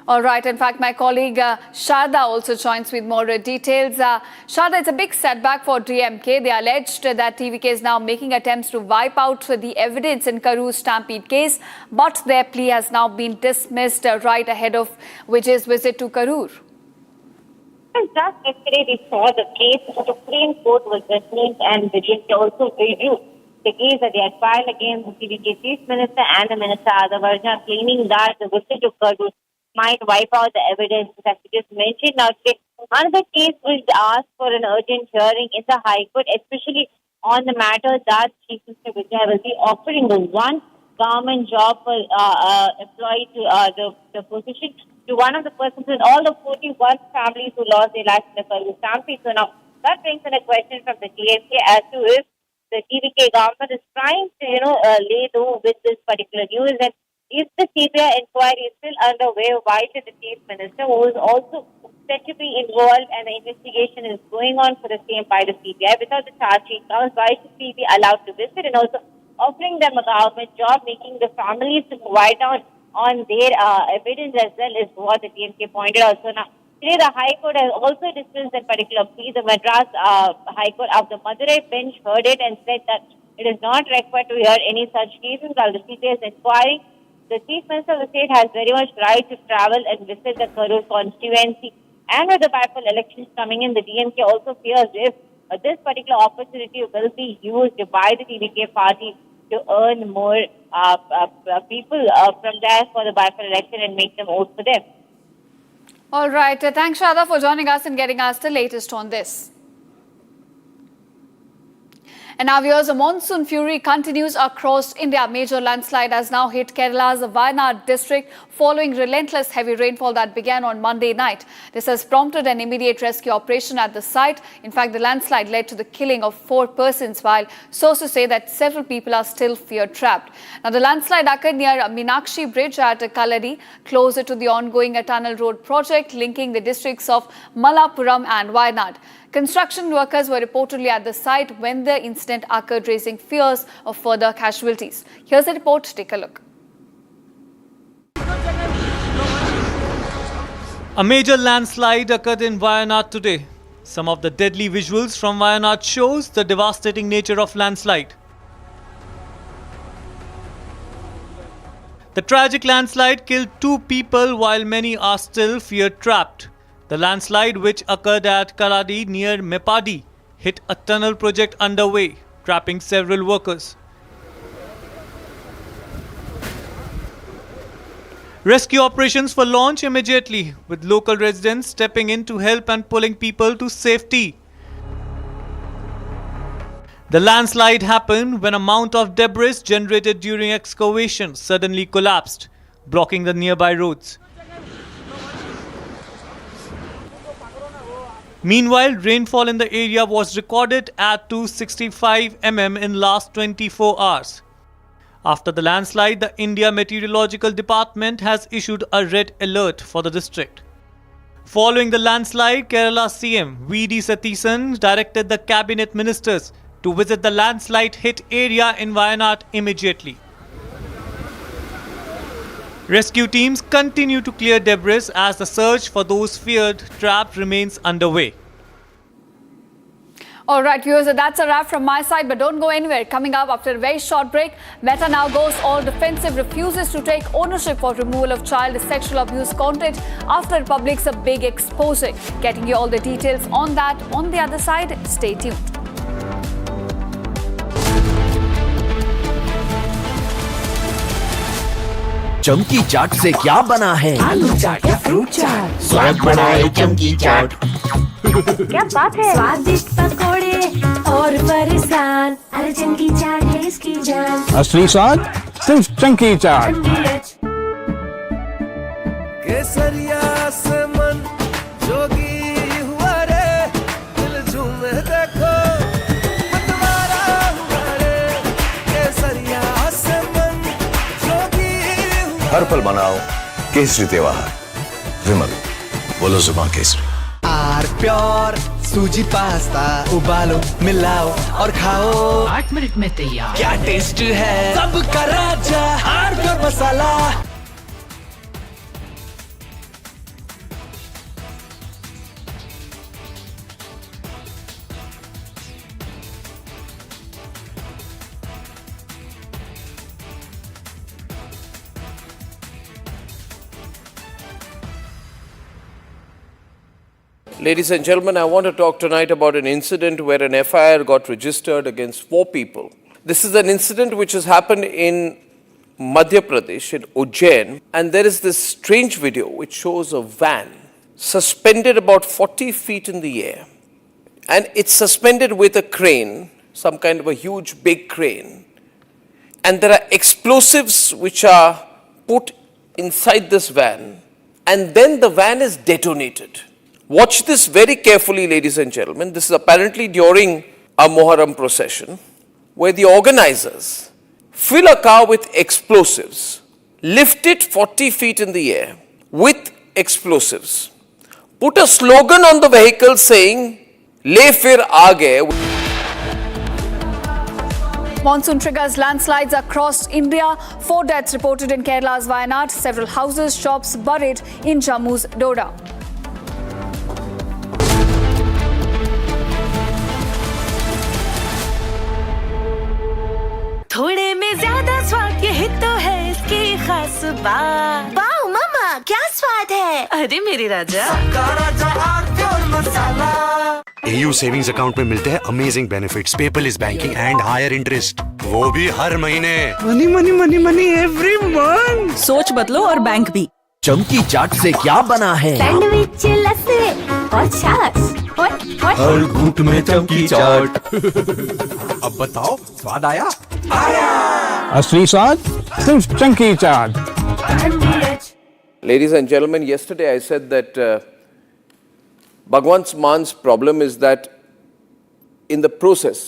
All right. In fact, my colleague Sharda also joins with more details. Sharda, it's a big setback for DMK. They alleged that TVK is now making attempts to wipe out the evidence in Karur's stampede case, but their plea has now been dismissed right ahead of Vijay's visit to Karur. Just yesterday, we saw the case. The Supreme Court was dismissed, and DMK also reviewed the case that they had filed against the TVK Chief Minister and the Minister Adavarja, claiming that the visit to Karur might wipe out the evidence that you just mentioned. Now, another case was asked for an urgent hearing in the High Court, especially on the matter that Chief Minister Vijay will be offering the one government job for employee to the position to one of the persons in all the 41 families who lost their lives in the Karur stampede. So now that brings in a question from the DMK as to if the TVK government is trying to, lay low with this particular news, and if the CBI inquiry is still underway, why did the Chief Minister, who is also said to be involved and the investigation is going on for the same by the CBI, without the charge sheet comes, why should he be allowed to visit, and also offering them a government job, making the families to provide on their evidence as well, is what the DMK pointed out. So now, today the High Court has also dismissed that particular plea. The Madras High Court of the Madurai bench heard it and said that it is not required to hear any such cases while the CBI is inquiring. The Chief Minister of the state has very much right to travel and visit the Karur constituency. And with the bipolar elections coming in, the DMK also fears if this particular opportunity will be used by the TVK party to earn more people from there for the bipolar election and make them vote for them. All right. Thanks, Shada, for joining us and getting us the latest on this. And now, viewers, a monsoon fury continues across India. Major landslide has now hit Kerala's Wayanad district following relentless heavy rainfall that began on Monday night. This has prompted an immediate rescue operation at the site. In fact, the landslide led to the killing of 4 persons, while sources say that several people are still fear-trapped. Now, the landslide occurred near Meenakshi Bridge at Kaladi, closer to the ongoing tunnel road project linking the districts of Malappuram and Wayanad. Construction workers were reportedly at the site when the incident occurred, raising fears of further casualties. Here's the report. Take a look. A major landslide occurred in Wayanad today. Some of the deadly visuals from Wayanad shows the devastating nature of landslide. The tragic landslide killed 2 people while many are still fear-trapped. The landslide, which occurred at Kaladi near Mepadi, hit a tunnel project underway, trapping several workers. Rescue operations were launched immediately, with local residents stepping in to help and pulling people to safety. The landslide happened when a mount of debris generated during excavation suddenly collapsed, blocking the nearby roads. Meanwhile, rainfall in the area was recorded at 265 mm in last 24 hours. After the landslide, the India Meteorological Department has issued a red alert for the district. Following the landslide, Kerala CM V.D. Satheesan directed the cabinet ministers to visit the landslide hit area in Wayanad immediately. Rescue teams continue to clear debris as the search for those feared trapped remains underway. All right, viewers, that's a wrap from my side, but don't go anywhere. Coming up after a very short break, Meta now goes all defensive, refuses to take ownership for removal of child sexual abuse content after Republic's a big expose. Getting you all the details on that on the other side. Stay tuned. चमकी चाट से क्या बना है? आलू चाट या fruit चाट? स्वाद बढ़ाए चमकी चाट। क्या बात है? स्वादिष्ट पकोड़े और फरसान, अरे चंकी चाट है इसकी जान। असली स्वाद सिर्फ चंकी चाट। केसरिया से मन जोगी हुआ रे, दिल झूमे देखो मतवारा हुआ रे। केसरिया से मन जोगी हुआ। हर पल मनाओ केसरी त्योहार। विमल, बोलो जुबान केसरी। आर प्योर सूजी पास्ता, उबालो मिलाओ और खाओ 8 मिनट में तैयार। क्या टेस्ट है सबका राजा R pure masala. Ladies and gentlemen, I want to talk tonight about an incident where an FIR got registered against 4 people. This is an incident which has happened in Madhya Pradesh, in Ujjain, and there is this strange video which shows a van suspended about 40 feet in the air. And it's suspended with a crane, some kind of a huge big crane. And there are explosives which are put inside this van, and then the van is detonated. Watch this very carefully, ladies and gentlemen. This is apparently during a Muharram procession, where the organizers fill a car with explosives, lift it 40 feet in the air with explosives, put a slogan on the vehicle saying, "Le fir aage." Monsoon triggers landslides across India. 4 deaths reported in Kerala's Wayanad. Several houses, shops buried in Jammu's Doda. थोड़े में ज्यादा स्वाद, यही तो है इसकी खास बात। वाओ मामा, क्या स्वाद है? अरे मेरे राजा, सबका राजा R pure masala. AU savings account में मिलते हैं amazing benefits, paperless banking and higher interest, वो भी हर महीने। Money money money money every month. सोच बदलो और बैंक भी। चमकी चाट से क्या बना है? सैंडविच, लस्सी और छाछ। हर घूंट में चमकी चाट। अब बताओ स्वाद आया? असली स्वाद सिर्फ चंकी चाट। Ladies and gentlemen, yesterday I said that Bhagwant Man's problem is that in the process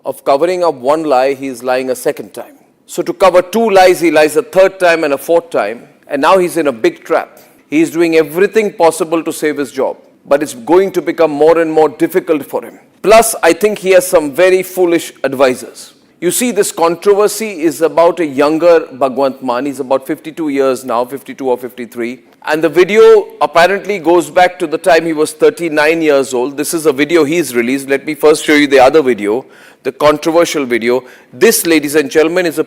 of covering up one lie, he is lying a second time. So to cover 2 lies, he lies a 3rd time and a 4th time. And now he's in a big trap. He is doing everything possible to save his job. But it's going to become more and more difficult for him. Plus, I think he has some very foolish advisors. You see, this controversy is about a younger Bhagwant Mann. He's about 52 years now, 52 or 53. And the video apparently goes back to the time he was 39 years old. This is a video he's released. Let me first show you the other video, the controversial video. This, ladies and gentlemen, is a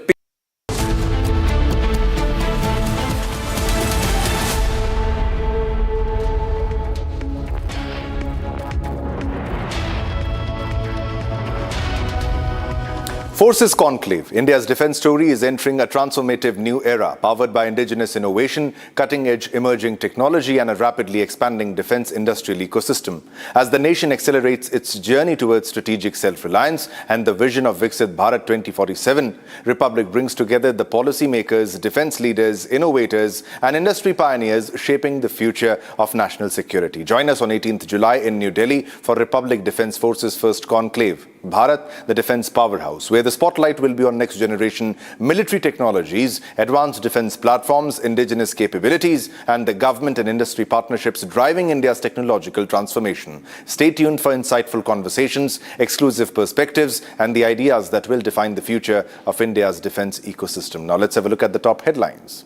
Forces Conclave. India's defense story is entering a transformative new era, powered by indigenous innovation, cutting-edge emerging technology, and a rapidly expanding defense industrial ecosystem. As the nation accelerates its journey towards strategic self-reliance and the vision of Viksit Bharat 2047, Republic brings together the policymakers, defense leaders, innovators, and industry pioneers shaping the future of national security. Join us on 18th July in New Delhi for Republic Defense Forces First Conclave, Bharat, the defense powerhouse, where the spotlight will be on next-generation military technologies, advanced defense platforms, indigenous capabilities, and the government and industry partnerships driving India's technological transformation. Stay tuned for insightful conversations, exclusive perspectives, and the ideas that will define the future of India's defense ecosystem. Now let's have a look at the top headlines.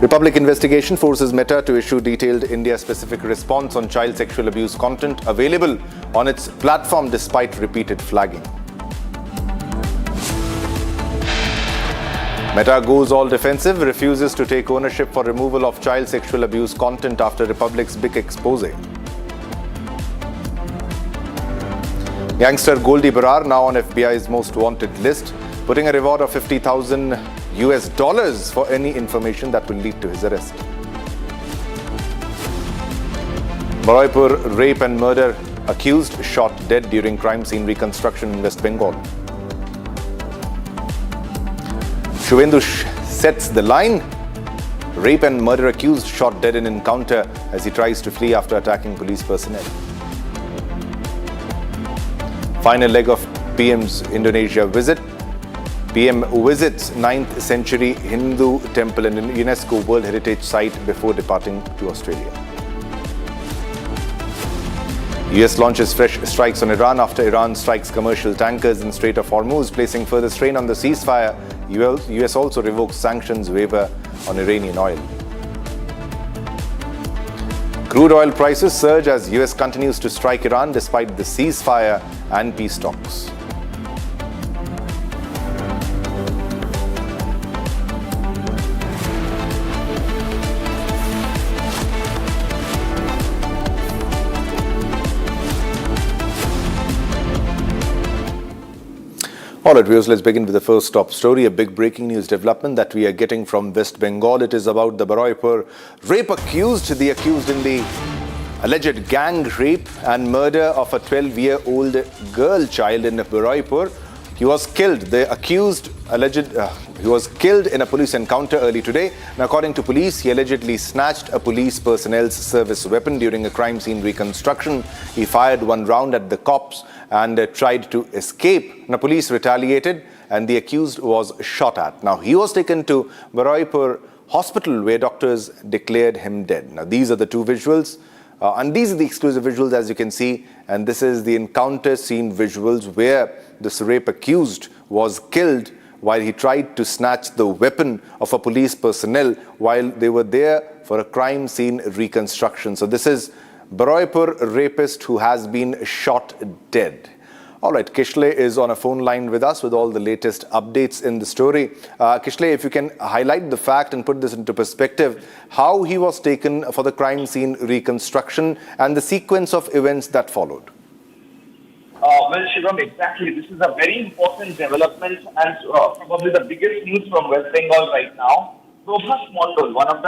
Republic investigation forces Meta to issue detailed India-specific response on child sexual abuse content available on its platform despite repeated flagging. Meta goes all defensive, refuses to take ownership for removal of child sexual abuse content after Republic's big expose. Gangster Goldie Barar now on FBI's most wanted list, putting a reward of $50,000 for any information that will lead to his arrest. Baraipur rape and murder accused shot dead during crime scene reconstruction in West Bengal. Shuvendu sets the line. Rape and murder accused shot dead in encounter as he tries to flee after attacking police personnel. Final leg of PM's Indonesia visit. PM visits 9th century Hindu temple and UNESCO World Heritage Site before departing to Australia. US launches fresh strikes on Iran after Iran strikes commercial tankers in Strait of Hormuz, placing further strain on the ceasefire. US also revokes sanctions waiver on Iranian oil. Crude oil prices surge as US continues to strike Iran despite the ceasefire and peace talks. All right, viewers, let's begin with the first top story, a big breaking news development that we are getting from West Bengal. It is about the Baraipur rape accused, the accused in the alleged gang rape and murder of a 12-year-old girl child in Baraipur. He was killed. The accused he was killed in a police encounter early today. And according to police, he allegedly snatched a police personnel's service weapon during a crime scene reconstruction. He fired one round at the cops and tried to escape. Now, police retaliated and the accused was shot at. Now, he was taken to Baraipur Hospital where doctors declared him dead. Now, these are the two visuals. And these are the exclusive visuals, as you can see. And this is the encounter scene visuals where this rape accused was killed while he tried to snatch the weapon of a police personnel while they were there for a crime scene reconstruction. So this is Baraipur rapist who has been shot dead. All right, Kishle is on a phone line with us with all the latest updates in the story. Kishle, if you can highlight the fact and put this into perspective, how he was taken for the crime scene reconstruction and the sequence of events that followed. Well, Shivam, exactly. This is a very important development and probably the biggest news from West Bengal right now. Prabhas Mondal, one of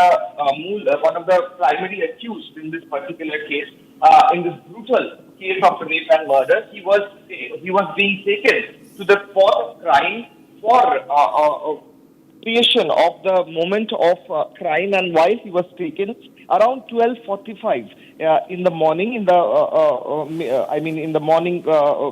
the primary accused in this particular case, in this brutal case of rape and murder, he was being taken to the spot of crime for creation of the moment of crime, and while he was taken around 12:45 in the morning, in the morning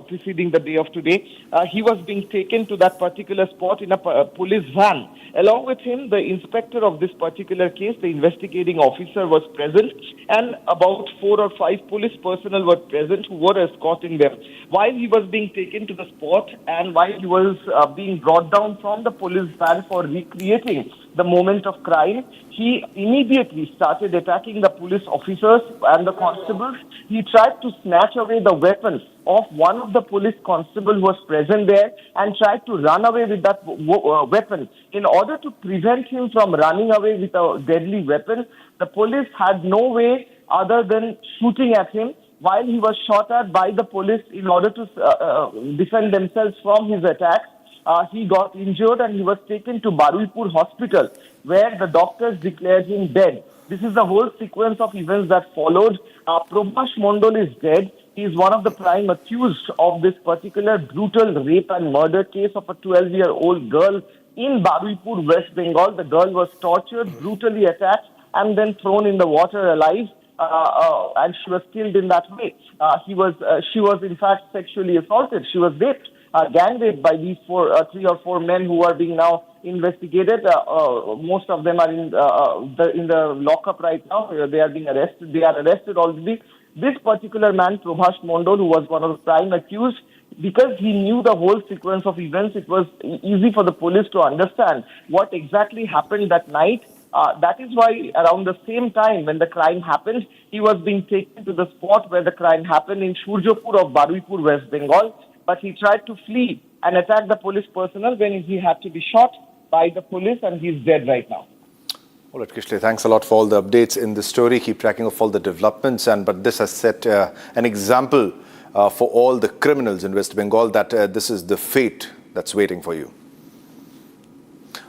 preceding the day of today, he was being taken to that particular spot in a police van. Along with him, the inspector of this particular case, the investigating officer, was present, and about 4 or 5 police personnel were present who were escorting them. While he was being taken to the spot and while he was being brought down from the police van for recreating the moment of crime, he immediately started attacking the police officers and the constables. He tried to snatch away the weapon of one of the police constables who was present there and tried to run away with that weapon. In order to prevent him from running away with a deadly weapon, the police had no way other than shooting at him. While he was shot at by the police in order to defend themselves from his attacks, he got injured and he was taken to Baraipur Hospital, where the doctors declared him dead. This is the whole sequence of events that followed. Prabhas Mondal is dead. He is one of the prime accused of this particular brutal rape and murder case of a 12-year-old girl in Baraipur, West Bengal. The girl was tortured, brutally attacked, and then thrown in the water alive. And she was killed in that way. She was in fact sexually assaulted. She was raped, gang raped by these 3 or 4 men who are being now investigated. Most of them are in the lockup right now. They are being arrested. They are arrested already. This particular man, Prabhas Mondal, who was one of the prime accused, because he knew the whole sequence of events, it was easy for the police to understand what exactly happened that night. That is why around the same time when the crime happened, he was being taken to the spot where the crime happened in Surjapur of Baraipur, West Bengal. But he tried to flee and attack the police personnel when he had to be shot by the police, and he's dead right now. All right, Kishle, thanks a lot for all the updates in the story. Keep tracking of all the developments. But this has set an example for all the criminals in West Bengal that this is the fate that's waiting for you.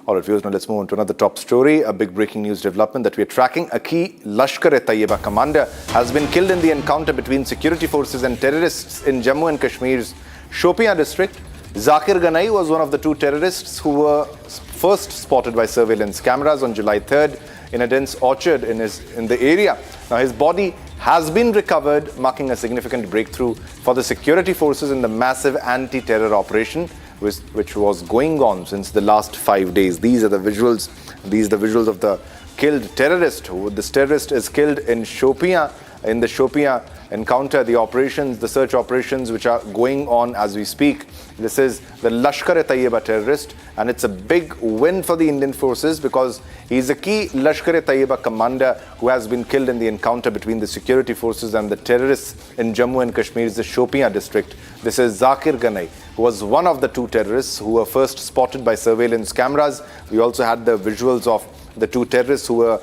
All right, viewers, now let's move on to another top story, a big breaking news development that we are tracking. A key Lashkar-e-Taiba commander has been killed in the encounter between security forces and terrorists in Jammu and Kashmir's Shopian district. Zakir Ganai was one of the two terrorists who were first spotted by surveillance cameras on July 3rd in a dense orchard in the area. Now, his body has been recovered, marking a significant breakthrough for the security forces in the massive anti-terror operation which was going on since the last 5 days. These are the visuals. These are the visuals of the killed terrorist. This terrorist is killed in Shopian, in the Shopian encounter, the search operations which are going on as we speak. This is the Lashkar-e-Taiba terrorist, and it's a big win for the Indian forces because he's a key Lashkar-e-Taiba commander who has been killed in the encounter between the security forces and the terrorists in Jammu and Kashmir's Shopian district. This is Zakir Ganai, who was one of the two terrorists who were first spotted by surveillance cameras. We also had the visuals of the two terrorists who were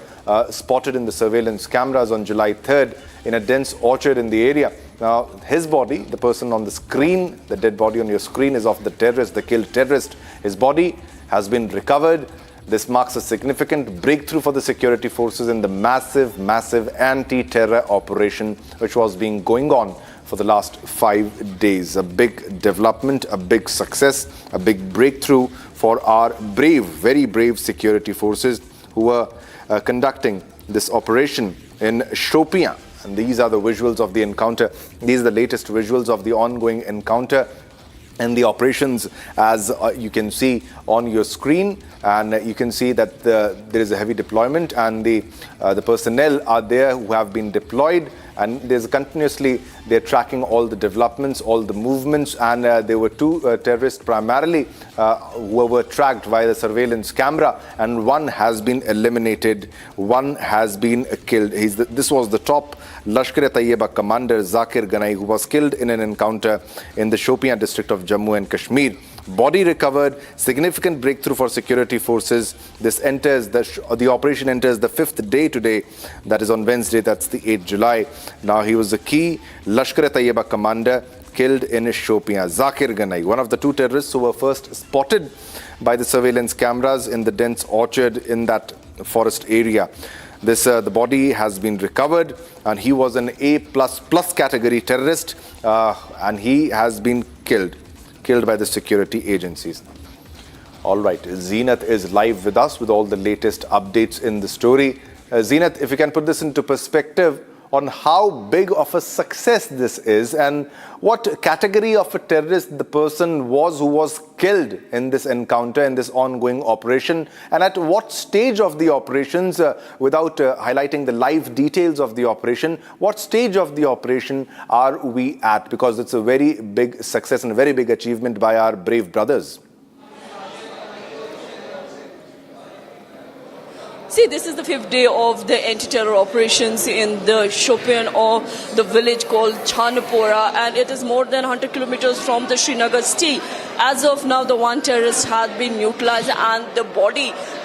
spotted in the surveillance cameras on July 3rd in a dense orchard in the area. Now, his body, the person on the screen, the dead body on your screen is of the terrorist, the killed terrorist. His body has been recovered. This marks a significant breakthrough for the security forces in the massive anti-terror operation which was being going on for the last 5 days. A big development, a big success, a big breakthrough for our brave, very brave security forces who were conducting this operation in Shopian. And these are the visuals of the encounter. These are the latest visuals of the ongoing encounter and the operations, as you can see on your screen. And you can see that there is a heavy deployment, and the personnel are there who have been deployed, and they're tracking all the developments, all the movements. And there were two terrorists primarily who were tracked via the surveillance camera, and one has been eliminated, one has been killed. This was the top Lashkar-e-Taiba commander, Zakir Ganai, who was killed in an encounter in the Shopian district of Jammu and Kashmir. Body recovered, significant breakthrough for security forces. This enters the operation enters the 5th day today, that is on Wednesday, that's the 8th July. Now, he was the key Lashkar-e-Taiba commander killed in Shopian. Zakir Ganai, one of the two terrorists who were first spotted by the surveillance cameras in the dense orchard in that forest area. The body has been recovered, and he was an A++ category terrorist, and he has been killed by the security agencies. All right, Zeenat is live with us with all the latest updates in the story. Zeenat, if you can put this into perspective on how big of a success this is, and what category of a terrorist the person was who was killed in this encounter, in this ongoing operation, and at what stage of the operations, without highlighting the live details of the operation, what stage of the operation are we at? Because it's a very big success and a very big achievement by our brave brothers. See, this is the 5th day of the anti-terror operations in the Shopian, or the village called Chanapora, and it is more than 100 kilometers from the Srinagar city. As of now, the one terrorist has been neutralized, and the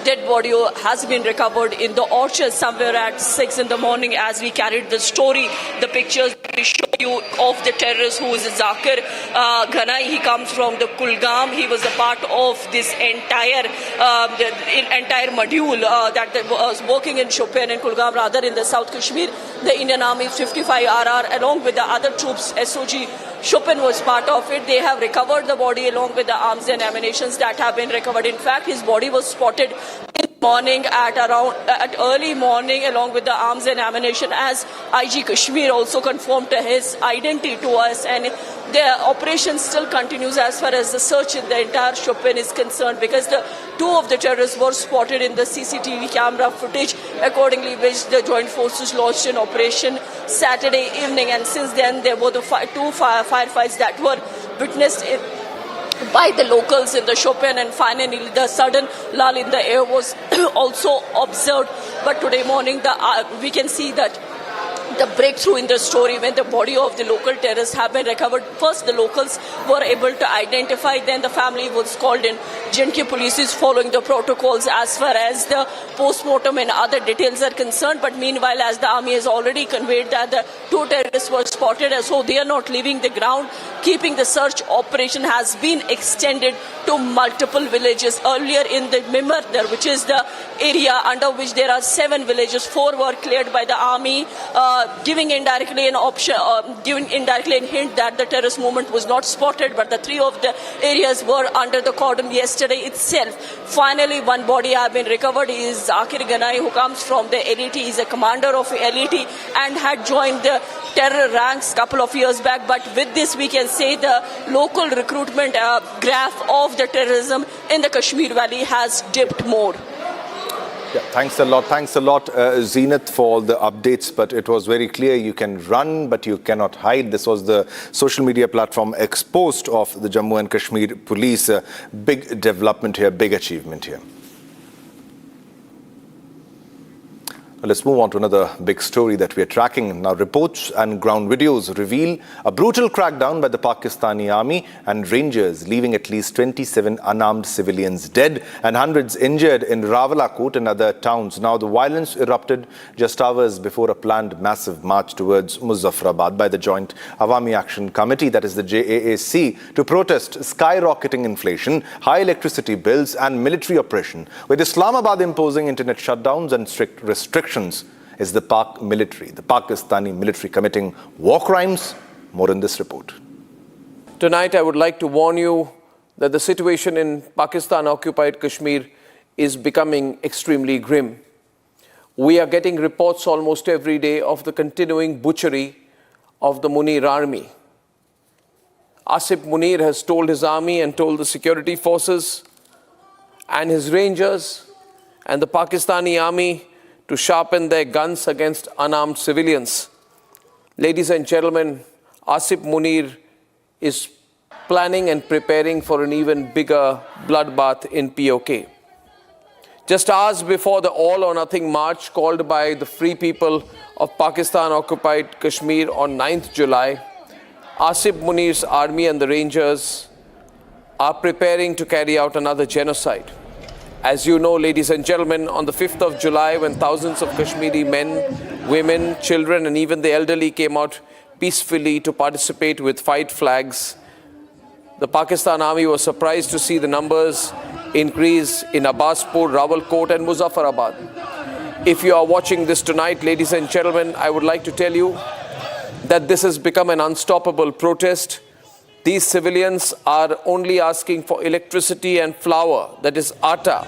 dead body has been recovered in the orchard somewhere at 6 in the morning. As we carried the story, the pictures we show you of the terrorist who is Zakir Ganai. He comes from the Kulgam. He was a part of this entire module that was working in Shopian and Kulgam, rather in the South Kashmir. The Indian Army's 55 RR, along with the other troops, SOG Shopian was part of it. They have recovered the body along with the arms and ammunitions that have been recovered. In fact, his body was spotted in the morning at early morning along with the arms and ammunition, as IG Kashmir also confirmed his identity to us, and the operation still continues as far as the search in the entire Shopian is concerned, because the two of the terrorists were spotted in the CCTV camera footage, accordingly which the joint forces launched an operation Saturday evening, and since then there were the two firefights that were witnessed by the locals in the Shopian, and finally the sudden lull in the air was also observed. But today morning we can see that the breakthrough in the story when the body of the local terrorist have been recovered. First, the locals were able to identify, then the family was called in. CENTCOM police is following the protocols as far as the post-mortem and other details are concerned. But meanwhile, as the army has already conveyed that the 2 terrorists were spotted, and so they are not leaving the ground. Keeping the search operation has been extended to multiple villages. Earlier in the Mimar, which is the area under which there are 7 villages, 4 were cleared by the army, giving indirectly a hint that the terrorist movement was not spotted, but the 3 of the areas were under the cordon yesterday itself. Finally, 1 body has been recovered. He is Zakir Ganai, who comes from the LET. He is a commander of LET and had joined the terror ranks a couple of years back. But with this, we can say the local recruitment graph of the terrorism in the Kashmir Valley has dipped more. Yeah, thanks a lot, Zenith, for all the updates. But it was very clear you can run, but you cannot hide. This was the social media platform exposed of the Jammu and Kashmir police. Big development here, big achievement here. Let's move on to another big story that we are tracking. Now, reports and ground videos reveal a brutal crackdown by the Pakistani army and rangers, leaving at least 27 unarmed civilians dead and hundreds injured in Rawalakot and other towns. Now, the violence erupted just hours before a planned massive march towards Muzaffarabad by the Joint Awami Action Committee, that is the JAAC, to protest skyrocketing inflation, high electricity bills and military oppression, with Islamabad imposing internet shutdowns and strict restrictions. Is the Pakistani military committing war crimes? More in this report. Tonight, I would like to warn you that the situation in Pakistan-occupied Kashmir is becoming extremely grim. We are getting reports almost every day of the continuing butchery of the Munir army. Asif Munir has told his army and told the security forces and his rangers and the Pakistani army to sharpen their guns against unarmed civilians. Ladies and gentlemen, Asif Munir is planning and preparing for an even bigger bloodbath in POK. Just hours before the All or Nothing march called by the free people of Pakistan-occupied Kashmir on 9th July, Asif Munir's army and the rangers are preparing to carry out another genocide. As you know, ladies and gentlemen, on the 5th of July, when thousands of Kashmiri men, women, children, and even the elderly came out peacefully to participate with fight flags, the Pakistan army was surprised to see the numbers increase in Abbaspur, Rawalakot, and Muzaffarabad. If you are watching this tonight, ladies and gentlemen, I would like to tell you that this has become an unstoppable protest. These civilians are only asking for electricity and flour, that is atta,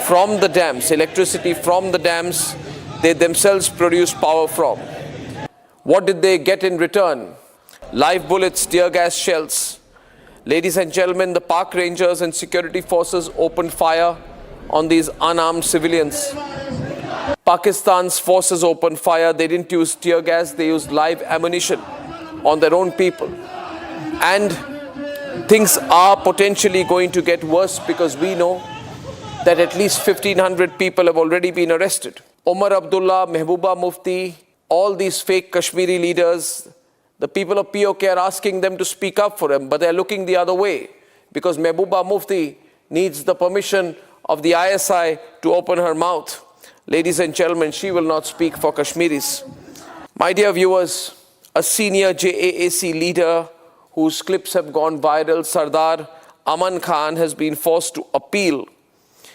from the dams, electricity from the dams they themselves produce power from. What did they get in return? Live bullets, tear gas shells. Ladies and gentlemen, the park rangers and security forces opened fire on these unarmed civilians. Pakistan's forces opened fire. They didn't use tear gas, they used live ammunition on their own people. And things are potentially going to get worse because we know that at least 1,500 people have already been arrested. Omar Abdullah, Mehbooba Mufti, all these fake Kashmiri leaders, the people of POK are asking them to speak up for them, but they're looking the other way because Mehbooba Mufti needs the permission of the ISI to open her mouth. Ladies and gentlemen, she will not speak for Kashmiris. My dear viewers, a senior JAAC leader whose clips have gone viral, Sardar Aman Khan, has been forced to appeal.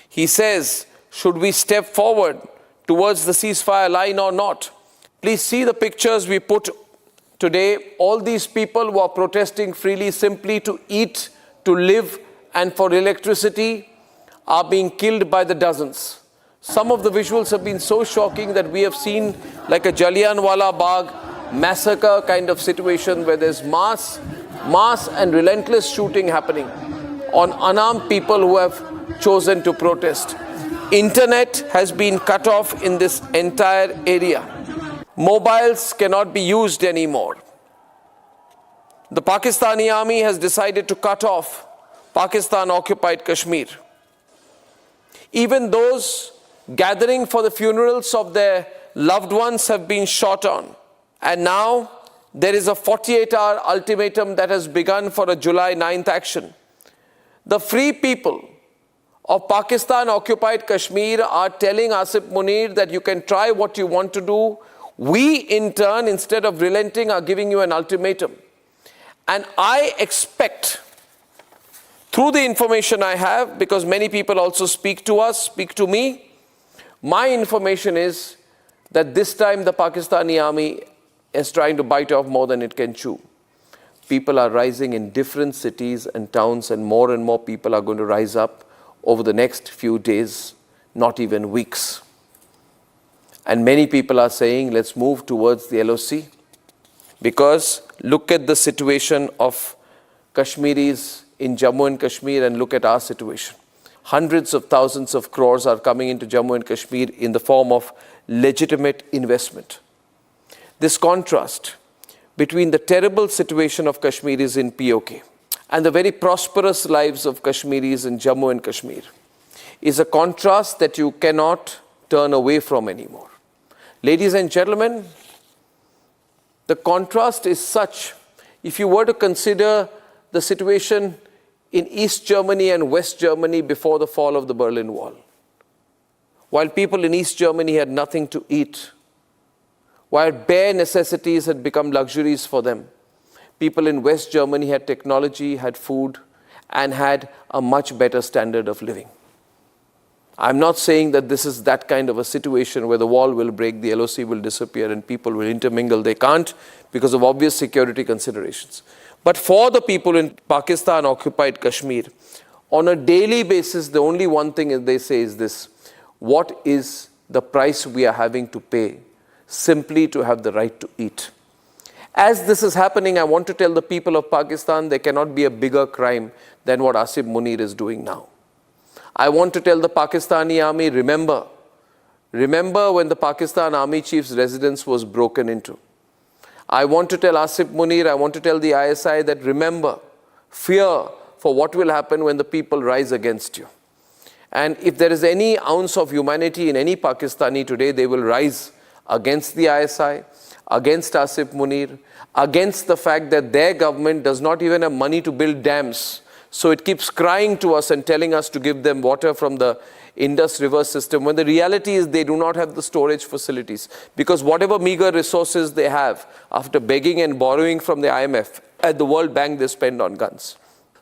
He says, should we step forward towards the ceasefire line or not? Please see the pictures we put today. All these people who are protesting freely simply to eat, to live, and for electricity are being killed by the dozens. Some of the visuals have been so shocking that we have seen like a Jallianwala Bagh massacre kind of situation where there's mass and relentless shooting happening on unarmed people who have chosen to protest. Internet has been cut off in this entire area. Mobiles cannot be used anymore. The Pakistani army has decided to cut off Pakistan-occupied Kashmir. Even those gathering for the funerals of their loved ones have been shot on. And now there is a 48-hour ultimatum that has begun for a July 9th action. The free people of Pakistan-occupied Kashmir are telling Asif Munir that you can try what you want to do. We, in turn, instead of relenting, are giving you an ultimatum. And I expect, through the information I have, because many people also speak to us, speak to me, my information is that this time the Pakistani army is trying to bite off more than it can chew. People are rising in different cities and towns, and more people are going to rise up over the next few days, not even weeks. And many people are saying, let's move towards the LOC, because look at the situation of Kashmiris in Jammu and Kashmir and look at our situation. Hundreds of thousands of crores are coming into Jammu and Kashmir in the form of legitimate investment. This contrast between the terrible situation of Kashmiris in POK and the very prosperous lives of Kashmiris in Jammu and Kashmir is a contrast that you cannot turn away from anymore. Ladies and gentlemen, the contrast is such, if you were to consider the situation in East Germany and West Germany before the fall of the Berlin Wall. While people in East Germany had nothing to eat, while bare necessities had become luxuries for them, people in West Germany had technology, had food, and had a much better standard of living. I'm not saying that this is that kind of a situation where the wall will break, the LOC will disappear, and people will intermingle. They can't because of obvious security considerations. But for the people in Pakistan-occupied Kashmir, on a daily basis, the only one thing they say is this: what is the price we are having to pay simply to have the right to eat? As this is happening, I want to tell the people of Pakistan there cannot be a bigger crime than what Asif Munir is doing now. I want to tell the Pakistani army, remember when the Pakistan Army Chief's residence was broken into. I want to tell Asif Munir, I want to tell the ISI that remember, fear for what will happen when the people rise against you. And if there is any ounce of humanity in any Pakistani today, they will rise against the ISI, against Asif Munir, against the fact that their government does not even have money to build dams. So it keeps crying to us and telling us to give them water from the Indus River system, when the reality is they do not have the storage facilities. Because whatever meager resources they have, after begging and borrowing from the IMF, at the World Bank they spend on guns.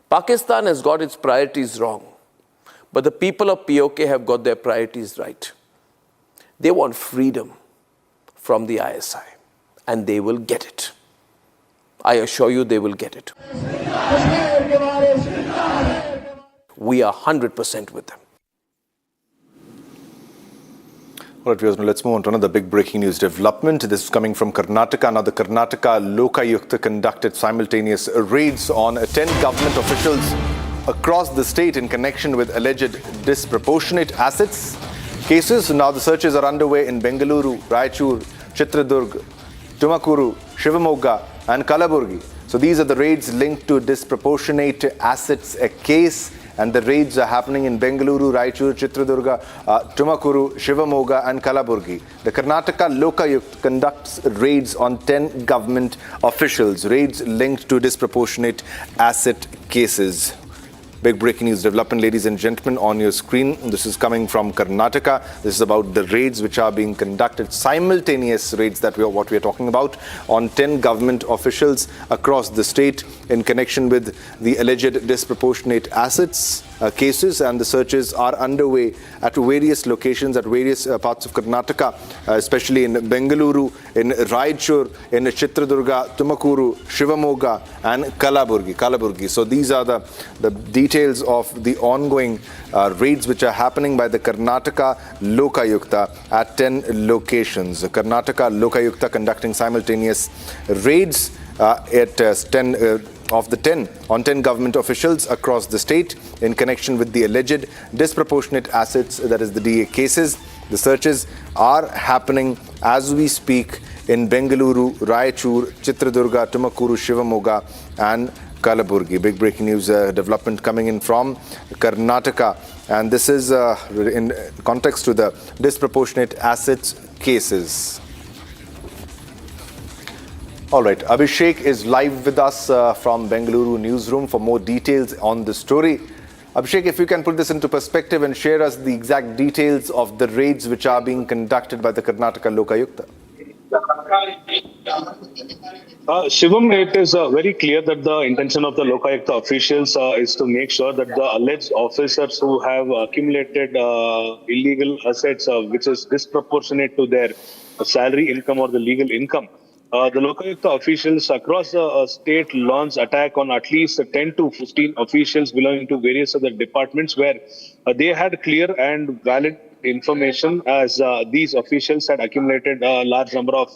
Pakistan has got its priorities wrong. But the people of POK have got their priorities right. They want freedom from the ISI. And they will get it. I assure you they will get it. We are 100% with them. All right, viewers, now let's move on to another big breaking news development. This is coming from Karnataka. Now, the Karnataka Lokayukta conducted simultaneous raids on 10 government officials across the state in connection with alleged disproportionate assets cases. Now, the searches are underway in Bengaluru, Raichur, Chitradurg, Tumakuru, Shivamogga, and Kalaburgi. So these are the raids linked to disproportionate assets case. And the raids are happening in Bengaluru, Raichur, Chitradurga, Tumakuru, Shivamogga and Kalaburgi. The Karnataka Lokayukta conducts raids on 10 government officials, raids linked to disproportionate asset cases. Big breaking news development, ladies and gentlemen, on your screen. This is coming from Karnataka. This is about the raids which are being conducted, simultaneous raids that what we are talking about, on 10 government officials across the state in connection with the alleged disproportionate assets cases, and the searches are underway at various locations, at various parts of Karnataka, especially in Bengaluru, in Raichur, in Chitradurga, Tumakuru, Shivamogga and Kalaburgi. So these are the details of the ongoing raids which are happening by the Karnataka Lokayukta at 10 locations. The Karnataka Lokayukta conducting simultaneous raids at 10 on 10 government officials across the state in connection with the alleged disproportionate assets, that is the DA cases. The searches are happening as we speak in Bengaluru, Raichur, Chitradurga, Tumakuru, Shivamogga and Kalaburgi. Big breaking news development coming in from Karnataka, and this is in context to the disproportionate assets cases. All right, Abhishek is live with us from Bengaluru newsroom for more details on the story. Abhishek, if you can put this into perspective and share us the exact details of the raids which are being conducted by the Karnataka Lokayukta. Shivam, it is very clear that the intention of the Lokayukta officials is to make sure that the alleged officers who have accumulated illegal assets which is disproportionate to their salary income or the legal income, the Lokayukta officials across the state launched attack on at least 10 to 15 officials belonging to various other departments where they had clear and valid information as these officials had accumulated a large number of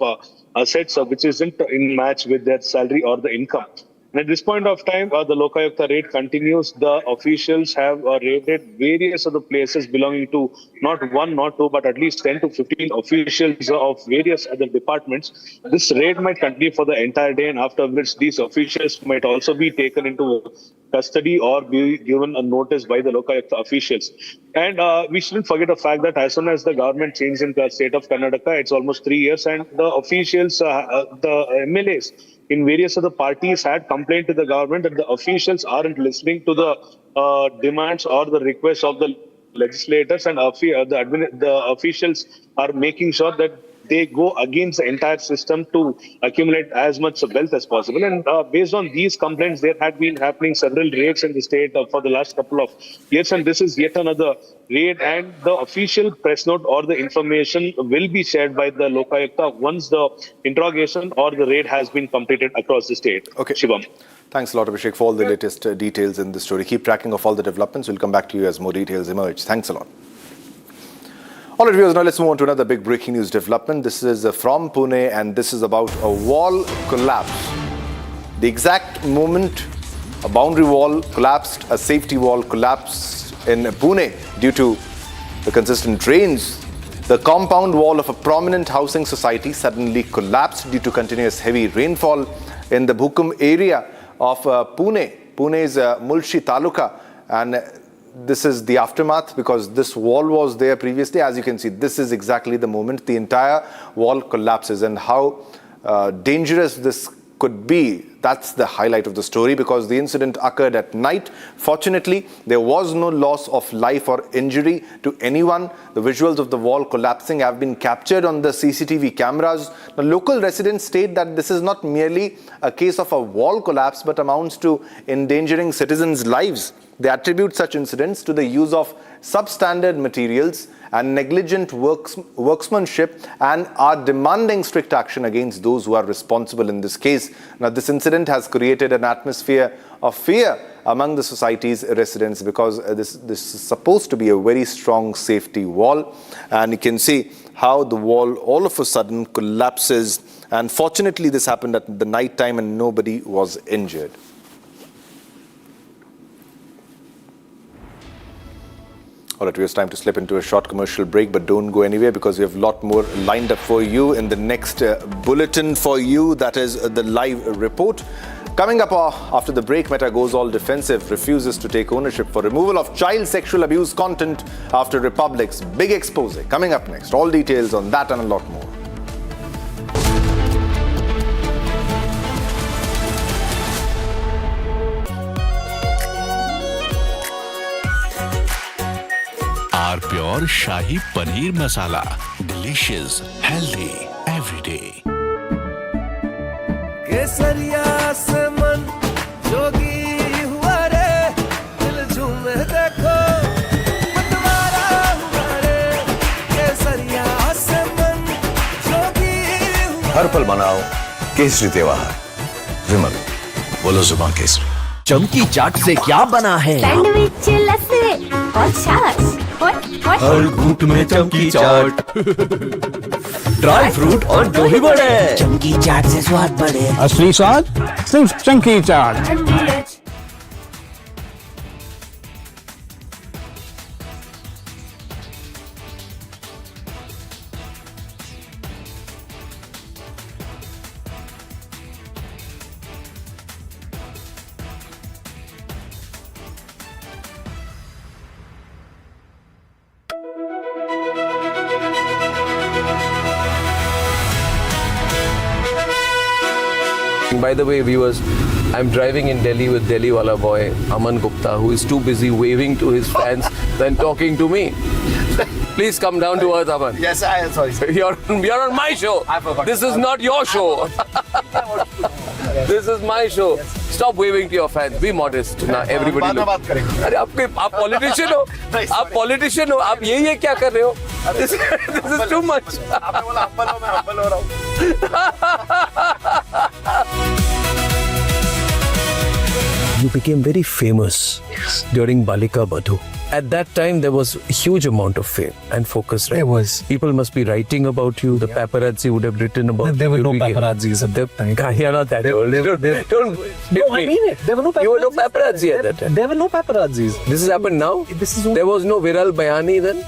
assets which isn't in match with their salary or the income. And at this point of time, the Lokayukta raid continues. The officials have raided various other places belonging to not one, not two, but at least 10 to 15 officials of various other departments. This raid might continue for the entire day, and after which these officials might also be taken into custody or be given a notice by the Lokayukta officials. And we shouldn't forget the fact that as soon as the government changed in the state of Karnataka, it's almost 3 years, and the officials, the MLAs in various other parties had complained to the government that the officials aren't listening to the demands or the requests of the legislators, and the officials are making sure that they go against the entire system to accumulate as much wealth as possible. And based on these complaints, there had been happening several raids in the state for the last couple of years, and this is yet another raid, and the official press note or the information will be shared by the Lokayukta once the interrogation or the raid has been completed across the state. Okay. Shivam. Thanks a lot, Abhishek, for all the latest details in the story. Keep tracking of all the developments. We'll come back to you as more details emerge. Thanks a lot. All right, viewers, now let's move on to another big breaking news development. This is from Pune, and this is about a wall collapse. The exact moment a boundary wall collapsed, a safety wall collapsed in Pune due to the consistent rains. The compound wall of a prominent housing society suddenly collapsed due to continuous heavy rainfall in the Bhukum area of Pune. Pune's Mulshi Taluka, and this is the aftermath because this wall was there previously. As you can see, this is exactly the moment the entire wall collapses, and how dangerous this could be. That's the highlight of the story because the incident occurred at night. Fortunately, there was no loss of life or injury to anyone. The visuals of the wall collapsing have been captured on the CCTV cameras. The local residents state that this is not merely a case of a wall collapse but amounts to endangering citizens' lives. They attribute such incidents to the use of substandard materials and negligent workmanship and are demanding strict action against those who are responsible in this case. Now, this incident has created an atmosphere of fear among the society's residents because this is supposed to be a very strong safety wall, and you can see how the wall all of a sudden collapses, and fortunately this happened at the night time and nobody was injured. All right, it's time to slip into a short commercial break, but don't go anywhere because we have a lot more lined up for you in the next bulletin for you. That is the live report. Coming up after the break, Meta goes all defensive, refuses to take ownership for removal of child sexual abuse content after Republic's big expose. Coming up next, all details on that and a lot more. Our pure Shahi Paneer Masala. Delicious, healthy, every day. केसरिया से मन जोगी हुआ रे दिल झूमे देखो मतवारा हुआ रे केसरिया से मन जोगी हुआ हर पल मनाओ केसरी त्योहार विमल बोलो जुबान केसरी चमकी चाट से क्या बना है सैंडविच लस्सी और छाछ हर घूंट में चमकी चाट ड्राई फ्रूट और दही बड़े चमकी चाट से स्वाद बढ़े असली स्वाद सिर्फ चमकी चाट। By the way, viewers, I'm driving in Delhi with Delhi wala boy Aman Gupta, who is too busy waving to his fans than talking to me. Please come down to earth, Aman. Yes, I am sorry. You're on my show. I forgot. This is not your show. This is my show. Stop waving to your fans. Be modest. Now everybody look. अरे आप politician हो. आप politician हो. आप ये क्या कर रहे हो? This is too much. आपने बोला humble हो, मैं humble हो रहा हूँ. You became very famous during Balika Badhu. At that time, there was a huge amount of fame and focus, right? There was. People must be writing about you. The paparazzi would have written about you. There were no paparazzis at that time. You're not that old. Don't No, I mean it. There were no paparazzi. You were no paparazzi at that time. There were no paparazzis. This has happened now? There was no Viral Bayani then?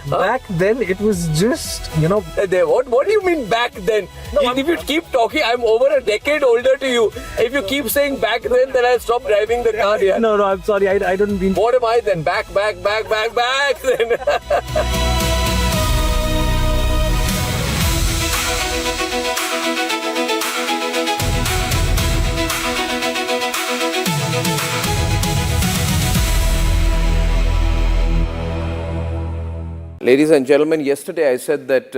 Back then, it was just, What do you mean back then? If you keep talking, I'm over a decade older to you. If you keep saying back then I'll stop driving the car here. No, I'm sorry. I don't mean... What am I then? Back then. Ladies and gentlemen, yesterday I said that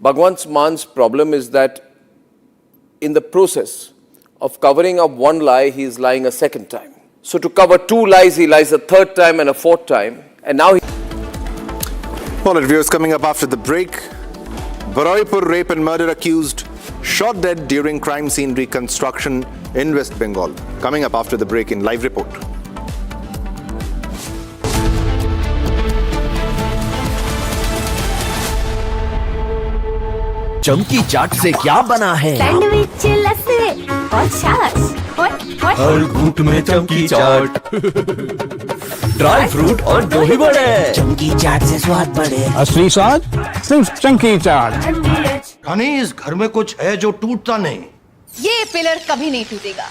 Bhagwant Man's problem is that in the process of covering up one lie, he is lying a second time. So to cover two lies, he lies a third time and a fourth time. And now All right, viewers, coming up after the break. Baraipur rape and murder accused shot dead during crime scene reconstruction in West Bengal. Coming up after the break in Live Report. चमकी चाट से क्या बना है? Sandwich लस्सी और छाछ हर घूंट में चमकी चाट ड्राई फ्रूट और दही बड़े चमकी चाट से स्वाद बढ़े असली स्वाद सिर्फ चंकी चाट. हनी, इस घर में कुछ है जो टूटता नहीं. ये पिलर कभी नहीं टूटेगा.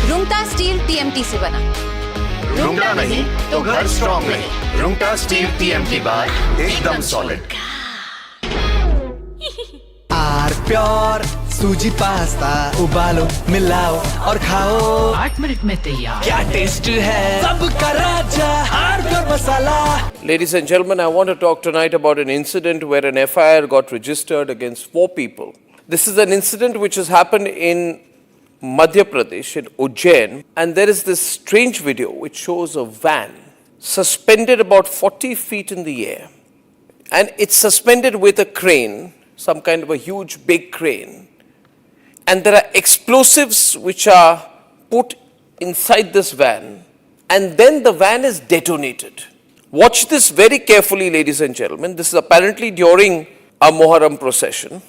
रुंगटा स्टील टीएमटी से बना. रुंगटा नहीं तो घर स्ट्रॉन्ग नहीं. रुंगटा स्टील टीएमटी बार एकदम सॉलिड. आर प्योर सूजी पास्ता उबालो मिलाओ और खाओ 8 मिनट में तैयार. क्या टेस्ट है सबका राजा R pure masala. Ladies and gentlemen, I want to talk tonight about an incident where an FIR got registered against 4 people. This is an incident which has happened in Madhya Pradesh, in Ujjain, and there is this strange video which shows a van suspended about 40 feet in the air, and it's suspended with a crane, some kind of a huge big crane, and there are explosives which are put inside this van, and then the van is detonated. Watch this very carefully, ladies and gentlemen. This is apparently during a Muharram procession,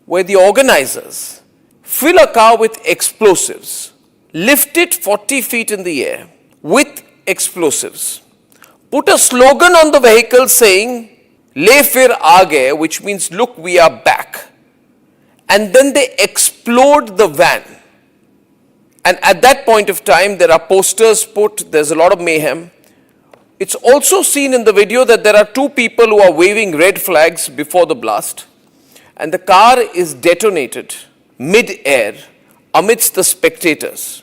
where the organizers fill a car with explosives, lift it 40 feet in the air with explosives, put a slogan on the vehicle saying, Le fir aage, which means, look, we are back. And then they explode the van. And at that point of time, there are posters put, there's a lot of mayhem. It's also seen in the video that there are 2 people who are waving red flags before the blast. And the car is detonated mid-air amidst the spectators.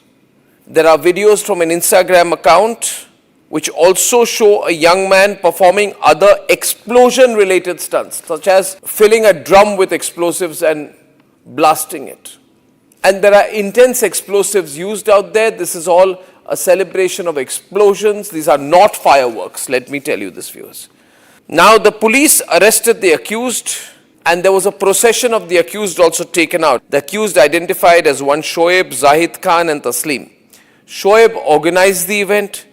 There are videos from an Instagram account which also show a young man performing other explosion-related stunts, such as filling a drum with explosives and blasting it. And there are intense explosives used out there. This is all a celebration of explosions. These are not fireworks, let me tell you this, viewers. Now, the police arrested the accused, and there was a procession of the accused also taken out. The accused identified as one Shoaib, Zahid Khan and Taslim. Shoaib organized the event,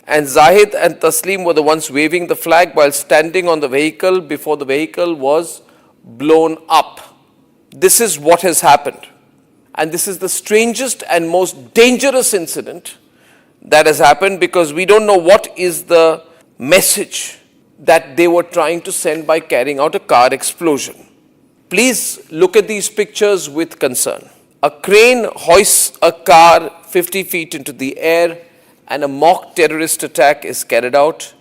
and Zahid and Taslim were the ones waving the flag while standing on the vehicle before the vehicle was blown up. This is what has happened. And this is the strangest and most dangerous incident that has happened, because we don't know what is the message that they were trying to send by carrying out a car explosion. Please look at these pictures with concern. A crane hoists a car 50 feet into the air, and a mock terrorist attack is carried out.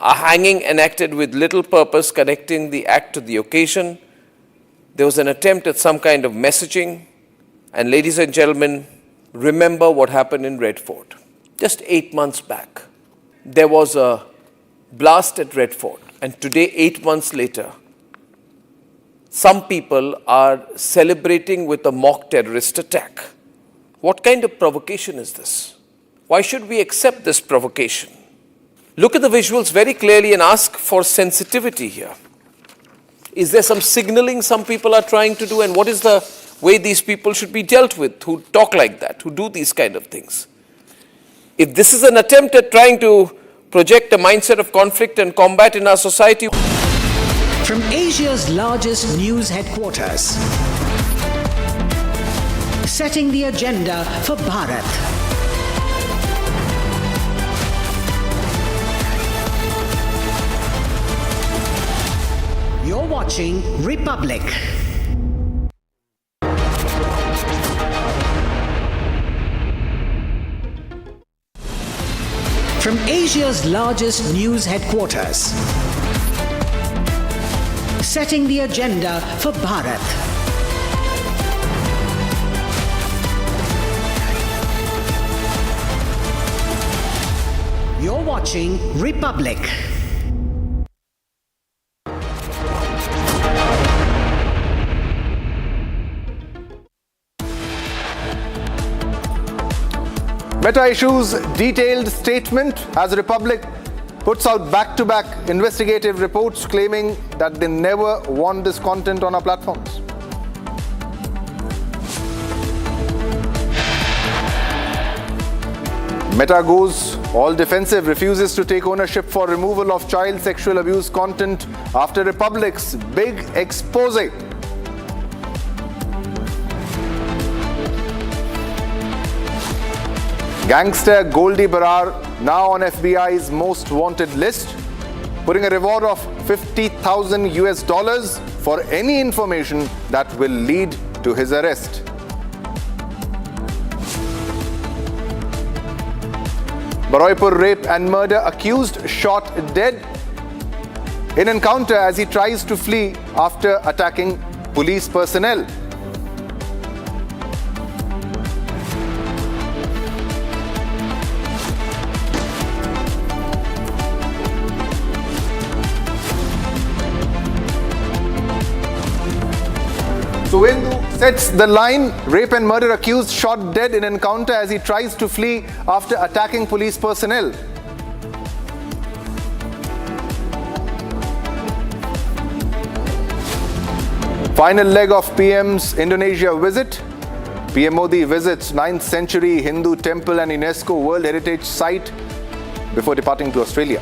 A hanging enacted with little purpose connecting the act to the occasion. there was an attempt at some kind of messaging. And ladies and gentlemen, remember what happened in Red Fort. Just 8 months back, there was a blast at Red Fort. And today, 8 months later, some people are celebrating with a mock terrorist attack. What kind of provocation is this? Why should we accept this provocation? Look at the visuals very clearly and ask for sensitivity here. Is there some signaling some people are trying to do? And what is the way these people should be dealt with, who talk like that, who do these kind of things? If this is an attempt at trying to project a mindset of conflict and combat in our society. From Asia's largest news headquarters, setting the agenda for Bharat. You're watching Republic. From Asia's largest news headquarters, setting the agenda for Bharat. You're watching Republic. Meta issues detailed statement as Republic puts out back-to-back investigative reports claiming that they never want this content on our platforms. Meta goes all defensive, refuses to take ownership for removal of child sexual abuse content after Republic's big expose. Gangster Goldie Barar now on FBI's most wanted list, putting a reward of $50,000 for any information that will lead to his arrest. Baroipur rape and murder accused shot dead in encounter as he tries to flee after attacking police personnel. Suvendu sets the line. Rape and murder accused shot dead in encounter as he tries to flee after attacking police personnel. Final leg of PM's Indonesia visit. PM Modi visits 9th century Hindu temple and UNESCO World Heritage Site before departing to Australia.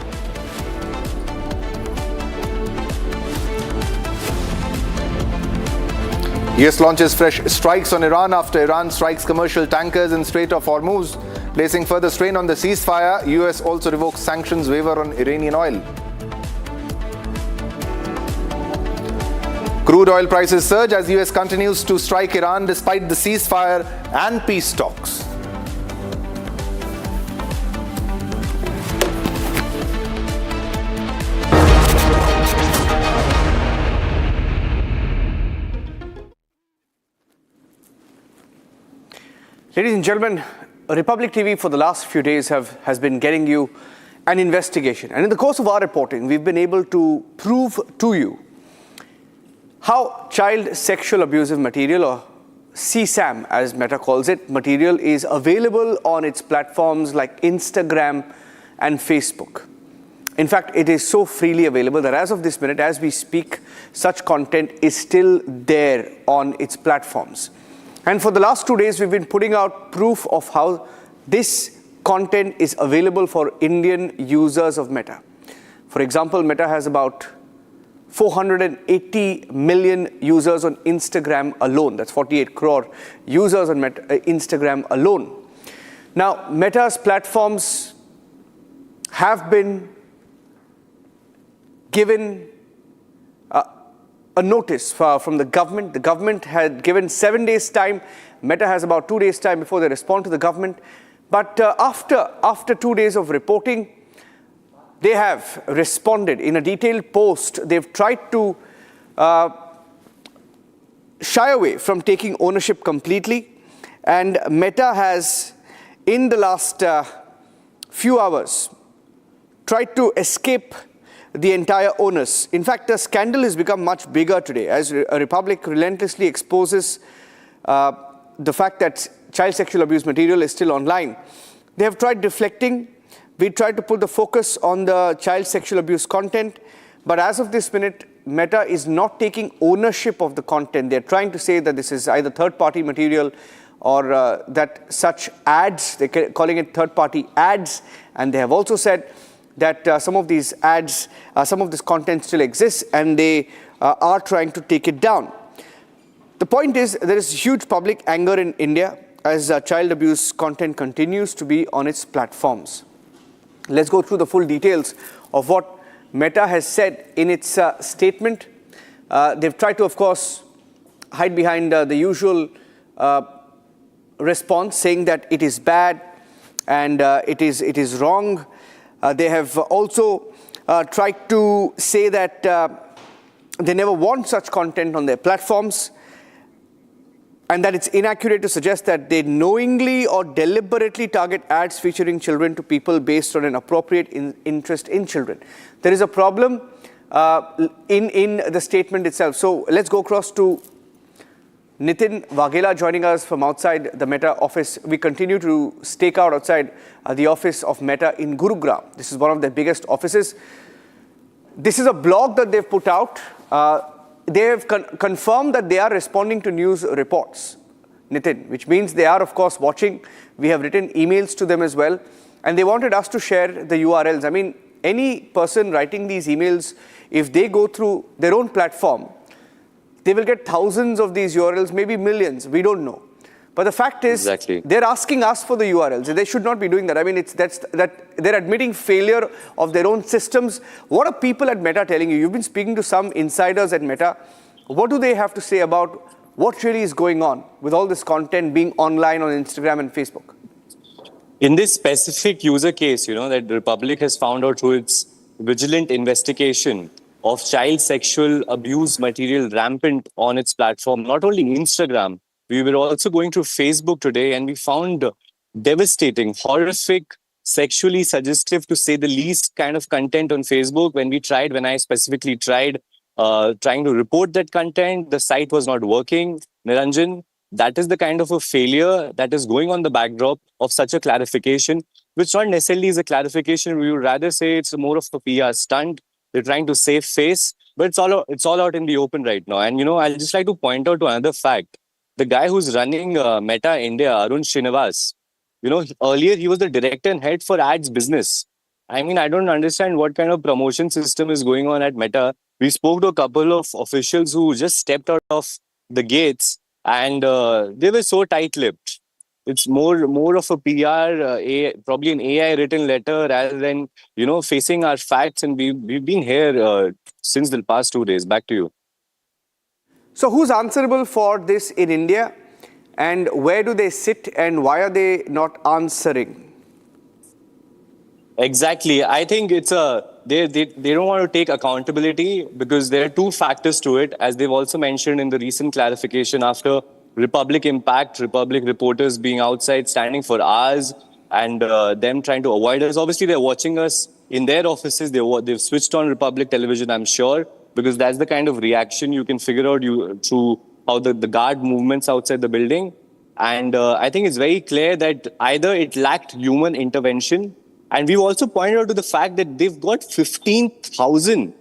US launches fresh strikes on Iran after Iran strikes commercial tankers in Strait of Hormuz, placing further strain on the ceasefire. US also revokes sanctions waiver on Iranian oil. Crude oil prices surge as US continues to strike Iran despite the ceasefire and peace talks. Ladies and gentlemen, Republic TV for the last few days has been getting you an investigation. And in the course of our reporting, we've been able to prove to you how child sexual abusive material, or CSAM as Meta calls it, material is available on its platforms like Instagram and Facebook. In fact, it is so freely available that as of this minute, as we speak, such content is still there on its platforms. And for the last 2 days, we've been putting out proof of how this content is available for Indian users of Meta. For example, Meta has about 480 million users on Instagram alone. That's 48 crore users on Instagram alone. Now, Meta's platforms have been given a notice from the government. The government had given 7 days time. Meta has about 2 days time before they respond to the government. But after 2 days of reporting, they have responded in a detailed post. They've tried to shy away from taking ownership completely. And Meta has, in the last few hours, tried to escape the entire onus. In fact, the scandal has become much bigger today as Republic relentlessly exposes the fact that child sexual abuse material is still online. They have tried deflecting. We tried to put the focus on the child sexual abuse content. But as of this minute, Meta is not taking ownership of the content. They're trying to say that this is either third-party material or that such ads, they're calling it third-party ads. And they have also said that some of these ads, some of this content still exists, and they are trying to take it down. The point is, there is huge public anger in India as child abuse content continues to be on its platforms. Let's go through the full details of what Meta has said in its statement. They've tried to, of course, hide behind the usual response, saying that it is bad and it is wrong. They have also tried to say that they never want such content on their platforms, and that it's inaccurate to suggest that they knowingly or deliberately target ads featuring children to people based on an appropriate interest in children. There is a problem in the statement itself. So let's go across to Nitin Waghela joining us from outside the Meta office. We continue to stake out outside the office of Meta in Gurugram. This is one of their biggest offices. This is a blog that they've put out. They have confirmed that they are responding to news reports, Nitin, which means they are, of course, watching. We have written emails to them as well, and they wanted us to share the URLs. I mean, any person writing these emails, if they go through their own platform, they will get thousands of these URLs, maybe millions, we don't know. But the fact is, they're asking us for the URLs. They should not be doing that. I mean, they're admitting failure of their own systems. What are people at Meta telling you? You've been speaking to some insiders at Meta. What do they have to say about what really is going on with all this content being online on Instagram and Facebook? In this specific user case, that the Republic has found out through its vigilant investigation of child sexual abuse material rampant on its platform, not only Instagram. We were also going through Facebook today, and we found devastating, horrific, sexually suggestive, to say the least, kind of content on Facebook. When I specifically tried trying to report that content, the site was not working. Niranjan, that is the kind of a failure that is going on the backdrop of such a clarification, which not necessarily is a clarification. We would rather say it's more of a PR stunt. They're trying to save face, but it's all out in the open right now. And, I'll just like to point out to another fact. The guy who's running Meta India, Arun Srinivas, earlier he was the director and head for ads business. I mean, I don't understand what kind of promotion system is going on at Meta. We spoke to a couple of officials who just stepped out of the gates, and they were so tight-lipped. It's more of a PR, probably an AI written letter rather than, facing our facts. And we've been here since the past 2 days. Back to you. So who's answerable for this in India, and where do they sit, and why are they not answering? Exactly. I think it's they don't want to take accountability because there are two factors to it, as they've also mentioned in the recent clarification after Republic Impact, Republic reporters being outside standing for hours and them trying to avoid us. Obviously, they're watching us in their offices. They've switched on Republic television, I'm sure, because that's the kind of reaction you can figure out through how the guard movements outside the building. And I think it's very clear that either it lacked human intervention, and we've also pointed out to the fact that they've got 15,000,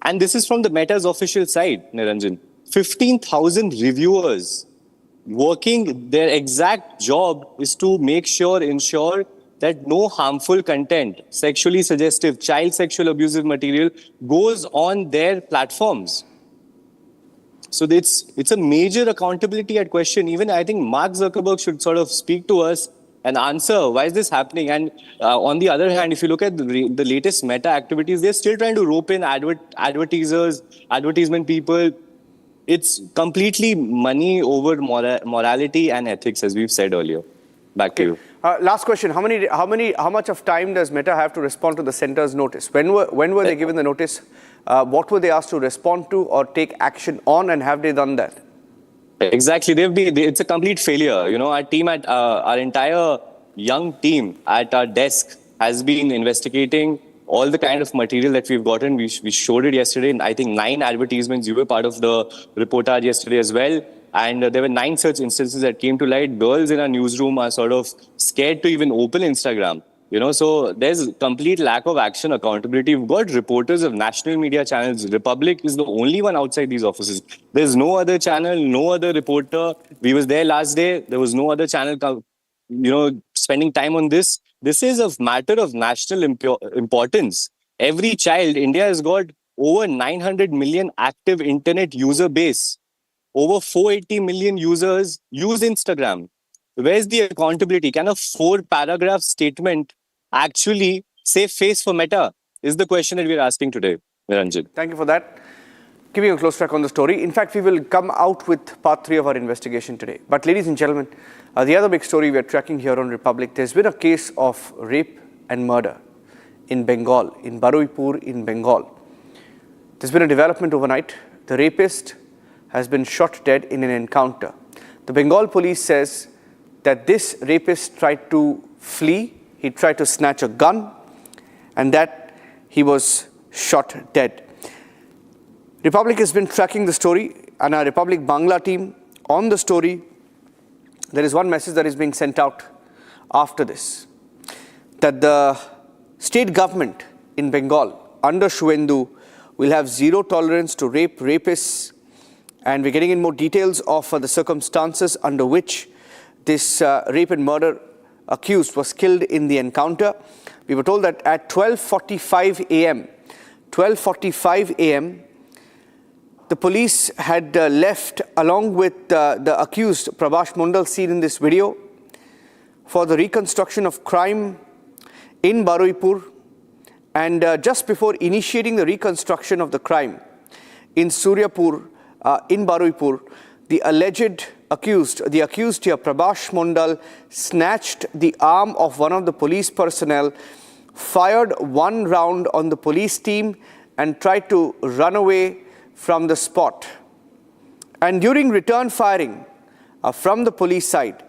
and this is from the Meta's official site, Niranjan, 15,000 reviewers working. Their exact job is to ensure that no harmful content, sexually suggestive, child sexual abusive material goes on their platforms. So it's a major accountability at question. Even I think Mark Zuckerberg should sort of speak to us and answer why is this happening. And on the other hand, if you look at the latest Meta activities, they're still trying to rope in advertisers, advertisement people. It's completely money over morality and ethics, as we've said earlier. Back to you. Last question. How much of time does Meta have to respond to the center's notice? When were they given the notice? What were they asked to respond to or take action on, and have they done that? Exactly. It's a complete failure. You know, our entire young team at our desk has been investigating all the kind of material that we've gotten. We showed it yesterday. I think 9 advertisements. You were part of the reportage yesterday as well. And there were 9 such instances that came to light. Girls in our newsroom are sort of scared to even open Instagram. You know, so there's complete lack of action, accountability. We've got reporters of national media channels. Republic is the only one outside these offices. There's no other channel, no other reporter. We was there last day. There was no other channel, spending time on this. This is a matter of national importance. Every child, India has got over 900 million active internet user base. Over 480 million users use Instagram. Where's the accountability? Can a 4-paragraph statement actually save face for Meta? Is the question that we're asking today, Niranjan. Thank you for that. Keeping a close track on the story. In fact, we will come out with part 3 of our investigation today. But ladies and gentlemen, the other big story we're tracking here on Republic, there's been a case of rape and murder in Bengal, in Baruipur in Bengal. There's been a development overnight. The rapist has been shot dead in an encounter. The Bengal police says that this rapist tried to flee, he tried to snatch a gun, and that he was shot dead. Republic has been tracking the story, and our Republic Bangla team on the story. There is one message that is being sent out after this, that the state government in Bengal under Shuvendu will have zero tolerance to rape, rapists, and we're getting in more details of the circumstances under which this rape and murder accused was killed in the encounter. We were told that at 12:45 a.m., the police had left along with the accused Prabhash Mondal seen in this video for the reconstruction of crime in Baruipur, and just before initiating the reconstruction of the crime in Suryapur, in Baruipur, the accused here, Prabhash Mondal, snatched the arm of one of the police personnel, fired one round on the police team, and tried to run away from the spot. And during return firing from the police side,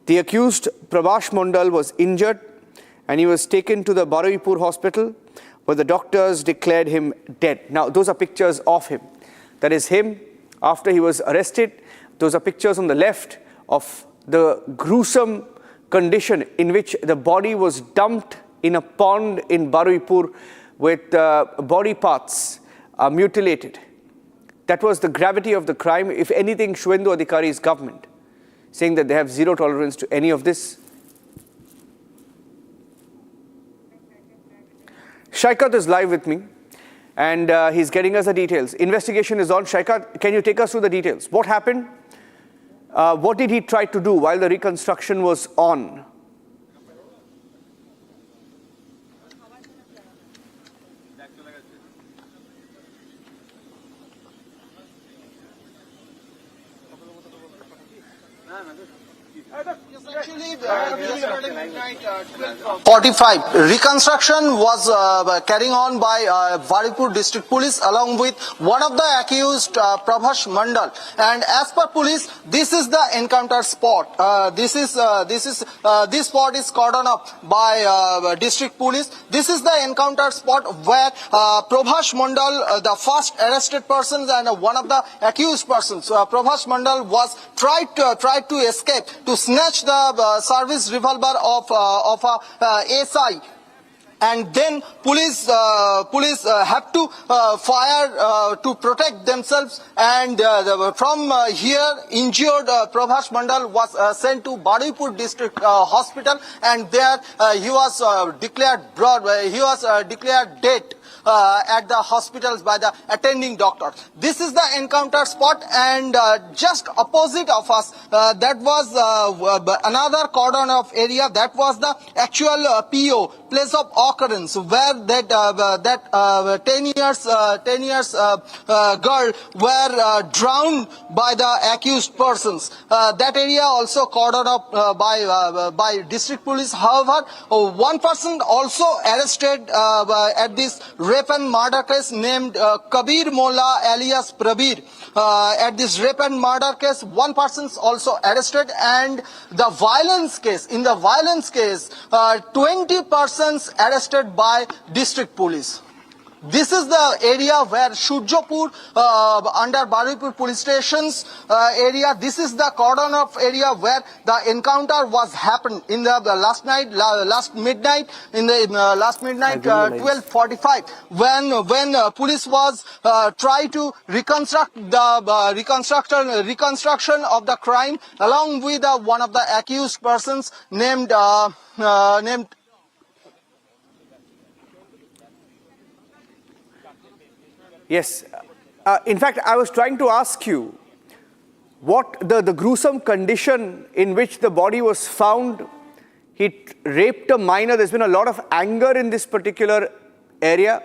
the accused Prabhash Mondal was injured and he was taken to the Baruipur hospital where the doctors declared him dead. Now, those are pictures of him. That is him after he was arrested. Those are pictures on the left of the gruesome condition in which the body was dumped in a pond in Baruipur with body parts mutilated. That was the gravity of the crime. If anything, Shuvendu Adhikari's government saying that they have zero tolerance to any of this. Shaikat is live with me, and he's getting us the details. Investigation is on. Shaikat, can you take us through the details? What happened? What did he try to do while the reconstruction was on? Actually, 45. Reconstruction was carrying on by Baruipur District Police along with one of the accused, Prabhash Mondal. And as per police, this is the encounter spot. This spot is cordoned up by District Police. This is the encounter spot where Prabhash Mondal, the first arrested person and one of the accused persons, Prabhash Mondal, was tried to escape, to snatch the service revolver of a SI, and then police have to fire to protect themselves, and from here injured Prabhash Mondal was sent to Baruipur District Hospital, and there he was declared dead at the hospitals by the attending doctor. This is the encounter spot, and just opposite of us, that was another cordon of area. That was the actual PO, place of occurrence, where that 10 years girl were drowned by the accused persons. That area also cordoned up by district police. However, one person also arrested at this rape and murder case named Kabir Molla alias Prabir. At this rape and murder case, one person is also arrested, and the violence case, in the violence case, 20 persons arrested by district police. This is the area where Shurjapur, under Baripur police stations area, this is the cordon of area where the encounter was happened in the last midnight, 12:45, when police was try to reconstruct the reconstruction of the crime along with one of the accused persons named Yes. In fact, I was trying to ask you what the gruesome condition in which the body was found. He raped a minor. There's been a lot of anger in this particular area.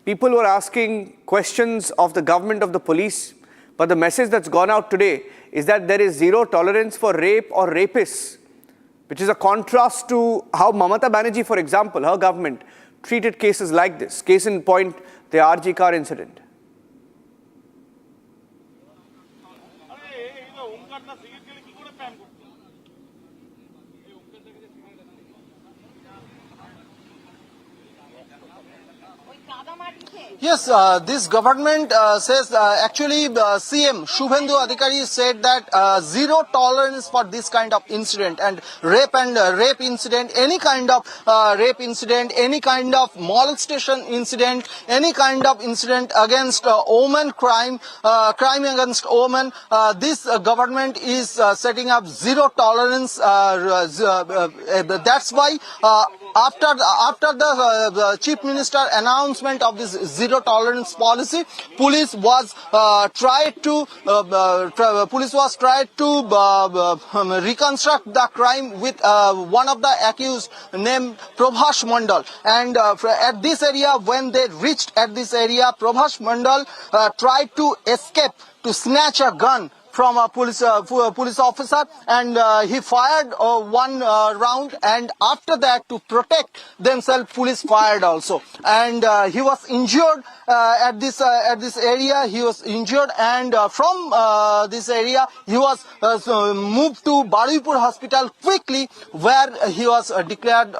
People were asking questions of the government, of the police. But the message that's gone out today is that there is zero tolerance for rape or rapists, which is a contrast to how Mamata Banerjee, for example, her government, treated cases like this. Case in point, the RG car incident. Yes, this government says actually CM Shubhendu Adhikari said that zero tolerance for this kind of incident, and rape incident, any kind of rape incident, any kind of molestation incident, any kind of incident against women crime against women. This government is setting up zero tolerance. That's why after the Chief Minister announcement of this zero tolerance policy, police was tried to reconstruct the crime with one of the accused named Prabhash Mandal. And at this area, when they reached at this area, Prabhash Mandal tried to escape, to snatch a gun from a police officer, and he fired one round, and after that, to protect themselves, police fired also, and he was injured at this area. He was injured, and from this area he was moved to Baripur hospital quickly, where he was declared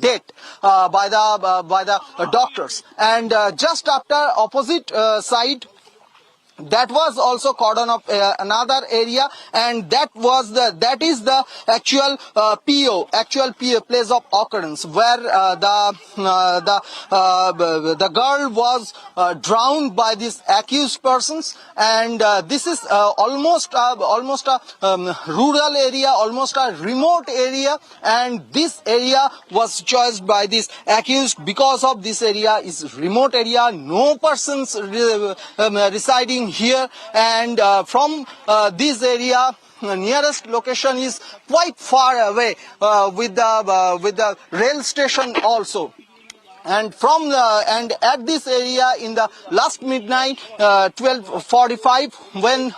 dead by the doctors. And just after opposite side, that was also cordon of another area, and that is the actual place of occurrence, where the girl was drowned by these accused persons. And this is almost a rural area, almost a remote area, and this area was chosen by this accused because of this area is remote area, no persons residing here, and from this area, nearest location is quite far away with the rail station also. And at this area in the last midnight, 12:45, when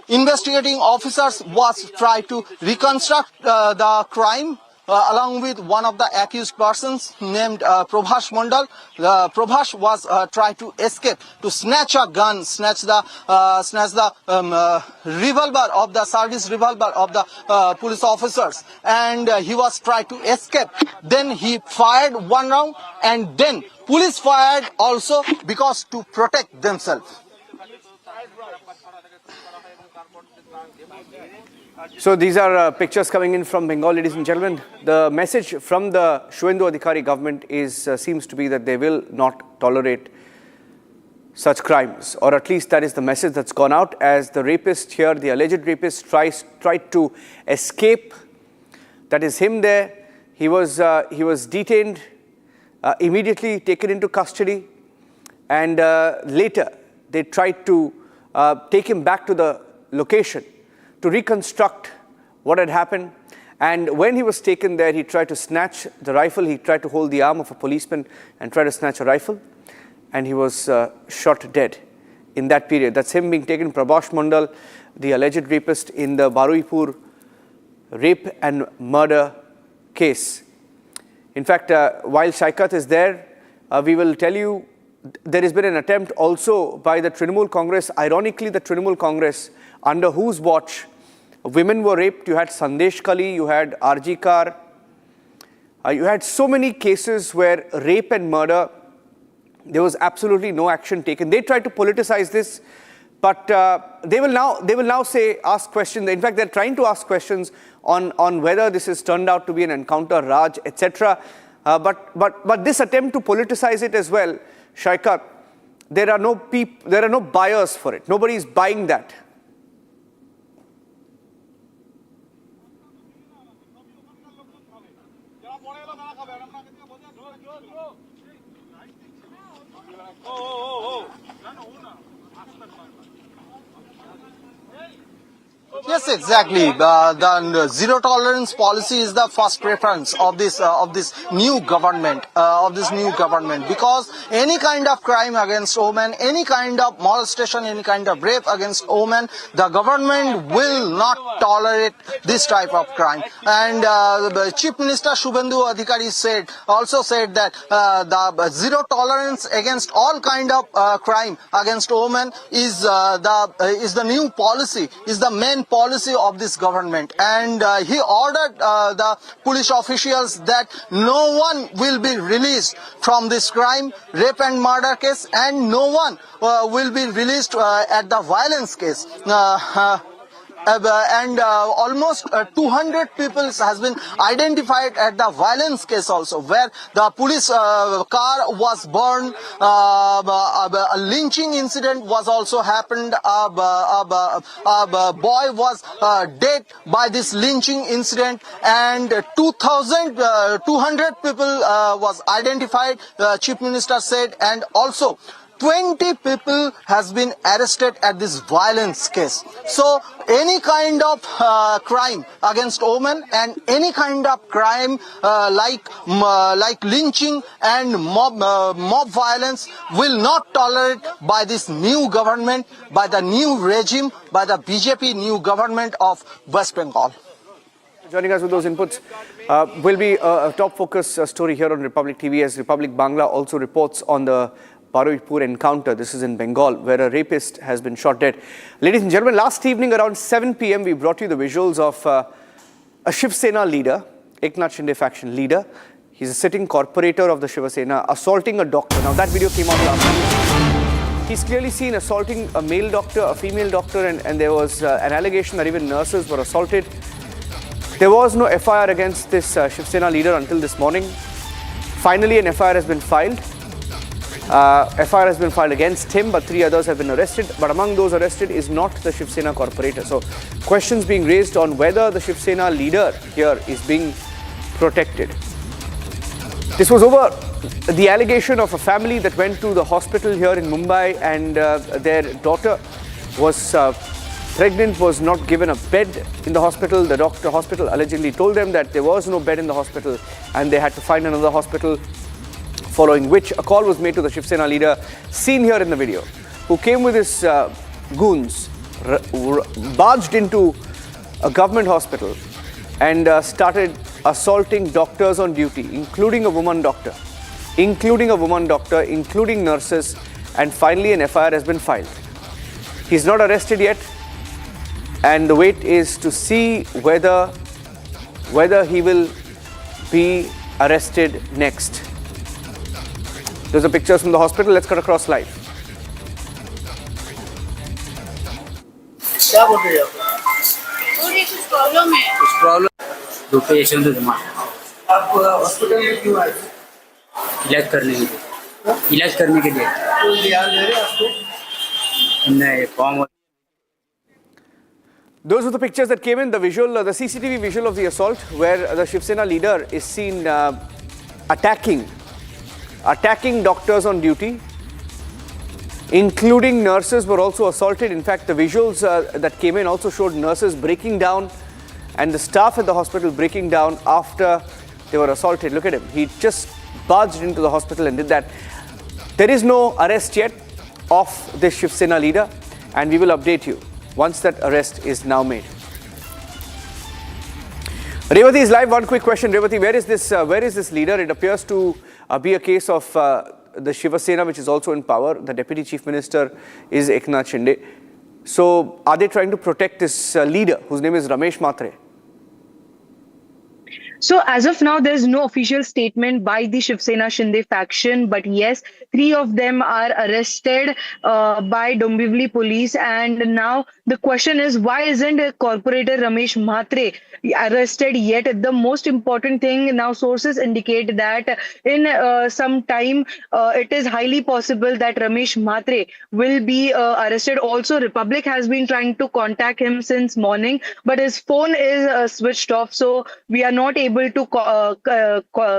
investigating officers was try to reconstruct the crime along with one of the accused persons named Prabhash Mandal. Prabhash was tried to escape, to snatch a gun, snatch the revolver of the service revolver of the police officers, and he was tried to escape. Then he fired one round, and then police fired also because to protect themselves. So these are pictures coming in from Bengal, ladies and gentlemen. The message from the Shubhendu Adhikari government seems to be that they will not tolerate such crimes, or at least that is the message that's gone out, as the rapist here, the alleged rapist, tried to escape. That is him there. He was detained, immediately taken into custody, and later they tried to take him back to the location to reconstruct what had happened. And when he was taken there, he tried to snatch the rifle. He tried to hold the arm of a policeman and try to snatch a rifle, and he was shot dead in that period. That's him being taken. Prabhash Mandal, the alleged rapist in the Baripur rape and murder case. In fact, while Shaikat is there, We will tell you there has been an attempt also by the Trinamool Congress. Ironically, the Trinamool Congress, under whose watch women were raped. You had Sandesh Kali, you had RG Kar. You had so many cases where rape and murder, there was absolutely no action taken. They tried to politicize this, but they will now ask questions. In fact, they're trying to ask questions on whether this has turned out to be an encounter, Raj, etc. But this attempt to politicize it as well, Shaikar, there are no buyers for it. Nobody is buying that. Yes, exactly. The zero tolerance policy is the first preference of this new government, because any kind of crime against women, any kind of molestation, any kind of rape against women, the government will not tolerate this type of crime. And the Chief Minister Shubhendu Adhikari also said that the zero tolerance against all kind of crime against women is the new policy, is the main policy of this government. And he ordered the police officials that no one will be released from this crime, rape and murder case, and no one will be released at the violence case. Almost 200 people has been identified at the violence case also, where the police car was burned, a lynching incident was also happened, a boy was dead by this lynching incident, and 200 people was identified, Chief Minister said, and also 20 people has been arrested at this violence case. So any kind of crime against women and any kind of crime like lynching and mob violence will not tolerate by this new government, by the new regime, by the BJP new government of West Bengal. Joining us with those inputs will be a top focus story here on Republic TV, as Republic Bangla also reports on the Baruipur encounter. This is in Bengal, where a rapist has been shot dead. Ladies and gentlemen, last evening around 7 p.m. we brought you the visuals of a Shiv Sena leader, Eknath Shinde faction leader. He's a sitting corporator of the Shiv Sena, assaulting a doctor. Now that video came out last night. He's clearly seen assaulting a male doctor, a female doctor, and there was an allegation that even nurses were assaulted. There was no FIR against this Shiv Sena leader until this morning. Finally, an FIR has been filed. FIR has been filed against him, but 3 others have been arrested. But among those arrested is not the Shiv Sena corporator. So questions being raised on whether the Shiv Sena leader here is being protected. This was over the allegation of a family that went to the hospital here in Mumbai, and their daughter was pregnant, was not given a bed in the hospital. The hospital allegedly told them that there was no bed in the hospital and they had to find another hospital. Following which a call was made to the Shiv Sena leader, seen here in the video, who came with his goons, barged into a government hospital and started assaulting doctors on duty, including a woman doctor, including nurses, and finally an FIR has been filed. He's not arrested yet, and the wait is to see whether he will be arrested next. Those are pictures from the hospital. Let's cut across live. क्या बोल रहे हो? कुछ problem है। कुछ problem. दो patient तो जमा। आप हॉस्पिटल में क्यों आए? इलाज करने के लिए। इलाज करने के लिए। तो इलाज ले रहे आपको? नहीं, form. Those were the pictures that came in, the CCTV visual of the assault, where the Shiv Sena leader is seen attacking doctors on duty, including nurses were also assaulted. In fact, the visuals that came in also showed nurses breaking down and the staff at the hospital breaking down after they were assaulted. Look at him. He just barged into the hospital and did that. There is no arrest yet of this Shiv Sena leader, and we will update you once that arrest is now made. Revati is live. One quick question, Revati. Where is this leader? It appears to be a case of the Shiva Sena, which is also in power. The Deputy Chief Minister is Eknath Shinde. So are they trying to protect this leader whose name is Ramesh Mhatre? So as of now, there's no official statement by the Shiv Sena Shinde faction, but yes, 3 of them are arrested by Dombivli police. And now the question is, why isn't Corporator Ramesh Mhatre arrested yet? The most important thing now, sources indicate that in some time, it is highly possible that Ramesh Mhatre will be arrested. Also, Republic has been trying to contact him since morning, but his phone is switched off. So we are not able to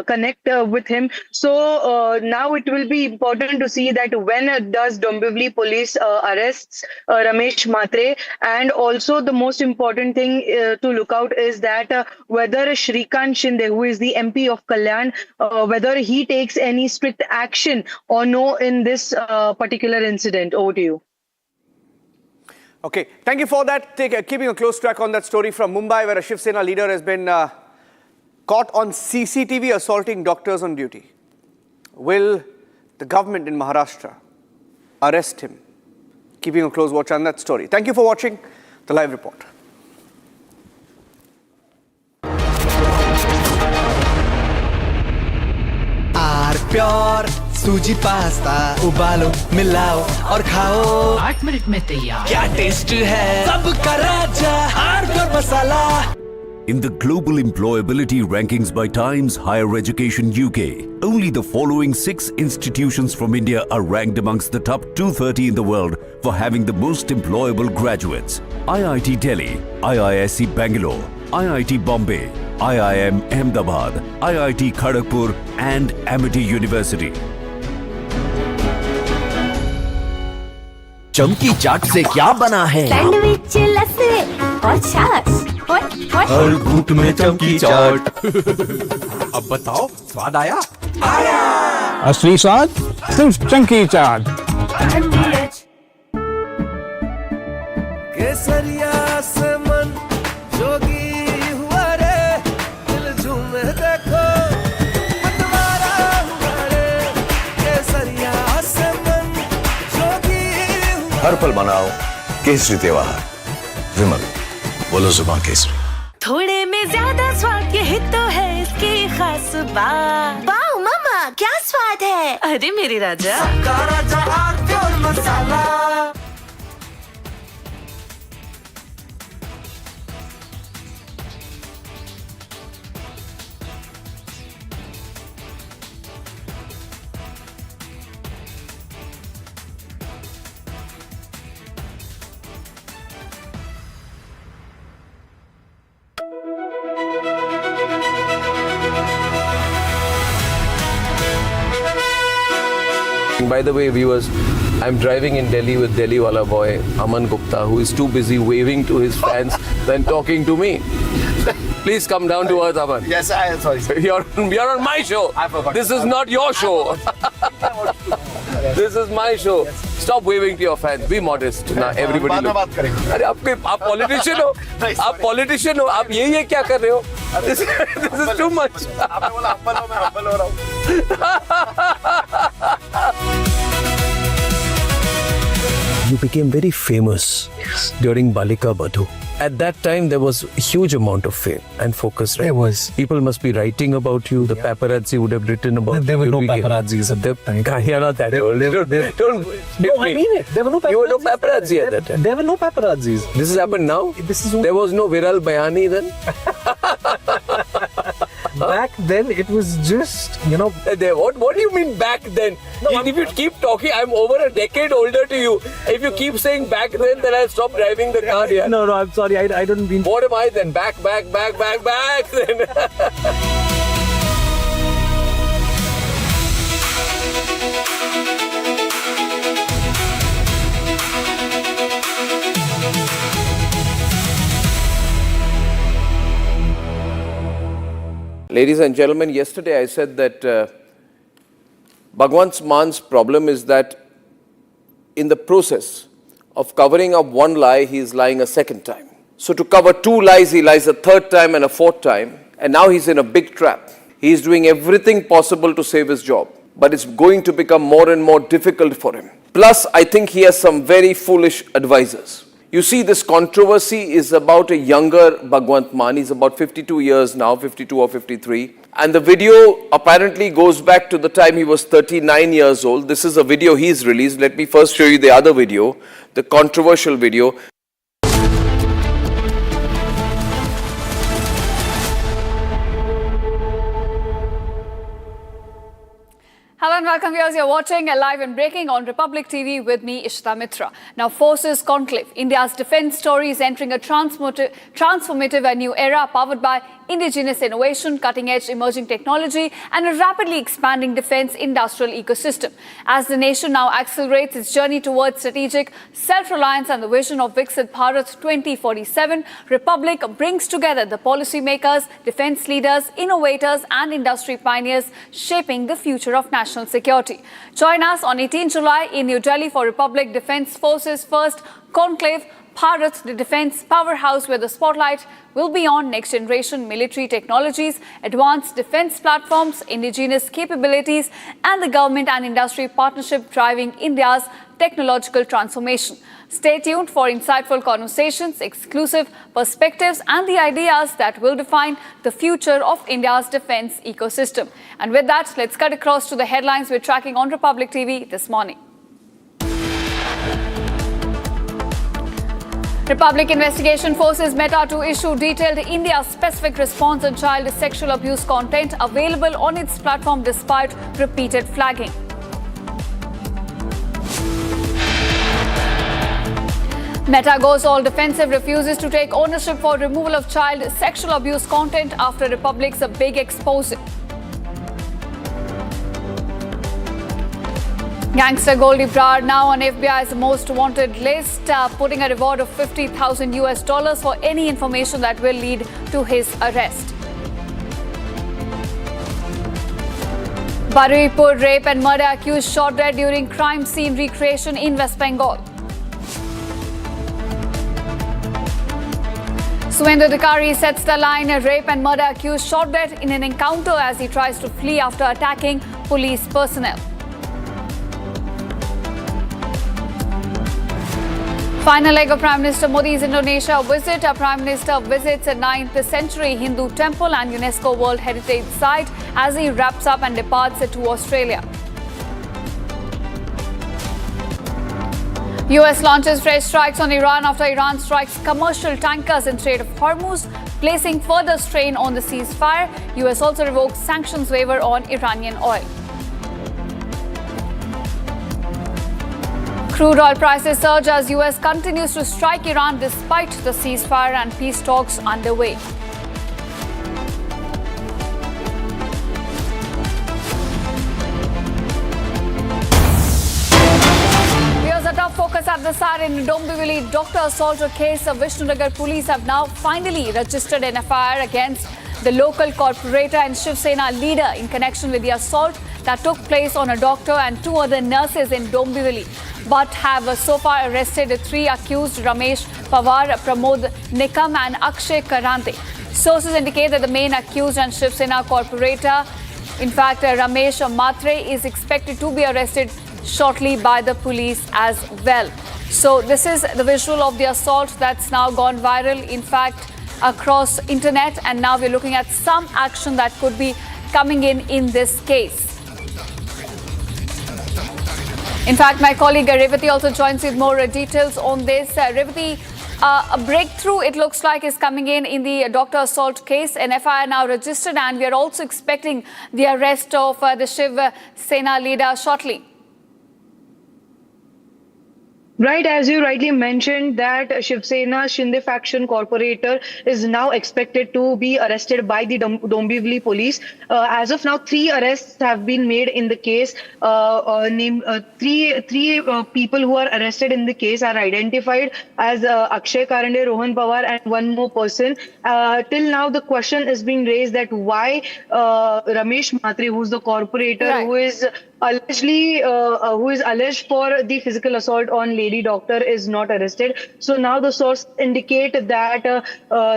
connect with him. So now it will be important to see that when does Dombivli police arrests Ramesh Mhatre, and also the most important thing to look out is that whether Shrikant Shinde, who is the MP of Kalyan, whether he takes any strict action or no in this particular incident. Over to you. Okay, thank you for that. Keeping a close track on that story from Mumbai, where a Shiv Sena leader has been caught on CCTV assaulting doctors on duty. Will the government in Maharashtra arrest him? Keeping a close watch on that story. Thank you for watching the live report. Pure सूजी pasta उबालो मिलाओ और खाओ 8 minute में तैयार क्या taste है सबका राजा hardcore masala In the global employability rankings by Times Higher Education UK, only the following 6 institutions from India are ranked amongst the top 230 in the world for having the most employable graduates. IIT Delhi, IISc Bangalore, IIT Bombay, IIM Ahmedabad, IIT Kharagpur and Amity University. चमकी चाट से क्या बना है? Sandwich लस्सी और छाछ हर घूंट में चमकी चाट। अब बताओ स्वाद आया? आया। असली स्वाद सिर्फ चमकी चाट। केसरिया से मन जोगी हुआ रे दिल झूमे देखो मतवारा हुआ रे केसरिया से मन जोगी हुआ हर पल मनाओ केसरी त्योहार विमल बोलो जुबान केसरी थोड़े में ज्यादा स्वाद यही तो है इसकी खास बात। वाओ मामा क्या स्वाद है? अरे मेरे राजा राजा और मसाला By the way, viewers, I'm driving in Delhi with Delhi wala boy Aman Gupta, who is too busy waving to his fans than talking to me. Please come down to earth, Aman. Yes, sorry. You're on my show. I forgot. This is not your show. This is my show. Stop waving to your fans. Be modest. Now everybody look. अरे आप politician हो. आप politician हो. आप ये क्या कर रहे हो? This is too much. आपने बोला humble हो, मैं humble हो रहा हूँ. You became very famous during Balika Badhu. At that time, there was a huge amount of fame and focus, right? There was. People must be writing about you. The paparazzi would have written about you. There were no paparazzis at that time. You're not that old. Don't No, I mean it. There were no paparazzi. You were no paparazzi at that time. There were no paparazzis. This has happened now? There was no Viral Bayani then? Back then, it was just, What do you mean back then? If you keep talking, I'm over a decade older to you. If you keep saying back then I'll stop driving the car here. No, I'm sorry. I don't mean... What am I then? Back then. Ladies and gentlemen, yesterday I said that Bhagwant Man's problem is that in the process of covering up one lie, he is lying a second time. So to cover 2 lies, he lies a third time and a fourth time. And now he's in a big trap. He is doing everything possible to save his job. but it's going to become more and more difficult for him. Plus, I think he has some very foolish advisors. You see, this controversy is about a younger Bhagwant Mann. He's about 52 years now, 52 or 53. And the video apparently goes back to the time he was 39 years old. This is a video he's released. Let me first show you the other video, the controversial video. Hello and welcome viewers. You're watching a live and breaking on Republic TV with me, Ishita Mitra. Now, Forces Conclave, India's defense story is entering a transformative and new era powered by indigenous innovation, cutting-edge emerging technology, and a rapidly expanding defense industrial ecosystem. As the nation now accelerates its journey towards strategic self-reliance and the vision of Viksit Bharat 2047, Republic brings together the policymakers, defense leaders, innovators, and industry pioneers shaping the future of national security. Join us on 18 July in New Delhi for Republic Defense Forces First Conclave, Bharat, the defense powerhouse, where the spotlight will be on next-generation military technologies, advanced defense platforms, indigenous capabilities, and the government and industry partnership driving India's technological transformation. Stay tuned for insightful conversations, exclusive perspectives, and the ideas that will define the future of India's defense ecosystem. And with that, let's cut across to the headlines we're tracking on Republic TV this morning. Republic investigation forces Meta to issue detailed India-specific response on child sexual abuse content available on its platform despite repeated flagging. Meta goes all defensive, refuses to take ownership for removal of child sexual abuse content after Republic's big expose. Gangster Goldie Brar now on FBI's most wanted list, putting a reward of $50,000 for any information that will lead to his arrest. Baripur rape and murder accused shot dead during crime scene recreation in West Bengal. Suvendu Adhikari sets the line, a rape and murder accused shot dead in an encounter as he tries to flee after attacking police personnel. Final leg of Prime Minister Modi's Indonesia visit. Prime Minister visits a 9th century Hindu temple and UNESCO World Heritage Site as he wraps up and departs to Australia. US launches fresh strikes on Iran after Iran strikes commercial tankers in Strait of Hormuz, placing further strain on the ceasefire. US also revokes sanctions waiver on Iranian oil. Crude oil prices surge as US continues to strike Iran despite the ceasefire and peace talks underway. Here's a top focus at the start in Dombivli doctor assault case. Vishnanagar police have now finally registered an FIR against the local corporator and Shiv Sena leader in connection with the assault that took place on a doctor and 2 other nurses in Dombivli, but have so far arrested 3 accused: Ramesh Pawar, Pramod Nikam and Akshay Karante. Sources indicate that the main accused and Shiv Sena corporator, in fact Ramesh Matre, is expected to be arrested shortly by the police as well. So this is the visual of the assault that's now gone viral, in fact, across internet, and now we're looking at some action that could be coming in this case. In fact, my colleague Revati also joins with more details on this. Revati, a breakthrough, it looks like, is coming in the doctor assault case. An FIR now registered, and we are also expecting the arrest of the Shiv Sena leader shortly. Right, as you rightly mentioned, that Shiv Sena Shinde faction corporator is now expected to be arrested by the Dombivli police. As of now, 3 arrests have been made in the case. Three people who are arrested in the case are identified as Akshay Karande, Rohan Pawar, and 1 more person. Till now, the question is being raised that why Ramesh Matre, who's the corporator, right, who is alleged for the physical assault on lady doctor, is not arrested. So now the source indicate that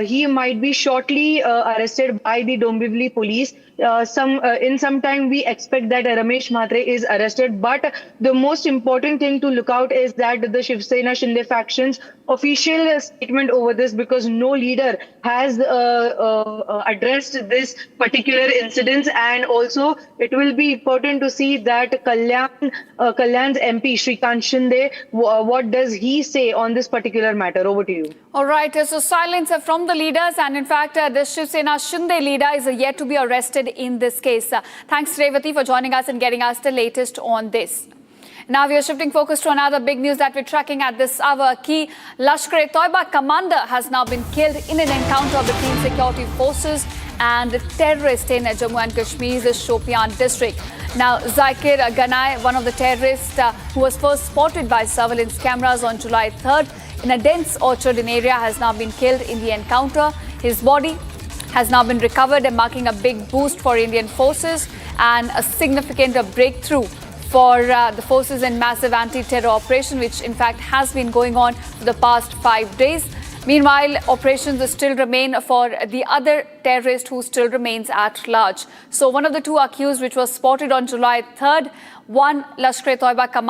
he might be shortly arrested by the Dombivli police. in some time we expect that Ramesh Mhatre is arrested. But the most important thing to look out is that the Shiv Sena Shinde faction's official statement over this, because no leader has addressed this particular incident. And also it will be important to see that Kalyan's MP Shrikant Shinde, what does he say on this particular matter? Over to you. All right, so silence from the leaders, and in fact the Shiv Sena Shinde leader is yet to be arrested in this case. Thanks Revati for joining us and getting us the latest on this. Now we are shifting focus to another big news that we're tracking at this hour. Key Lashkar-e-Toiba commander has now been killed in an encounter between security forces and terrorists in Jammu and Kashmir's Shopian district. Now, Zakir Ganai, one of the terrorists who was first spotted by surveillance cameras on July 3rd in a dense orchard area, has now been killed in the encounter. His body has now been recovered, marking a big boost for Indian forces and a significant breakthrough for the forces in massive anti-terror operation, which in fact has been going on for the past 5 days. Meanwhile, operations still remain for the other terrorist who still remains at large. So one of the two accused, which was spotted on July 3rd, one Lashkar-e-Toiba commander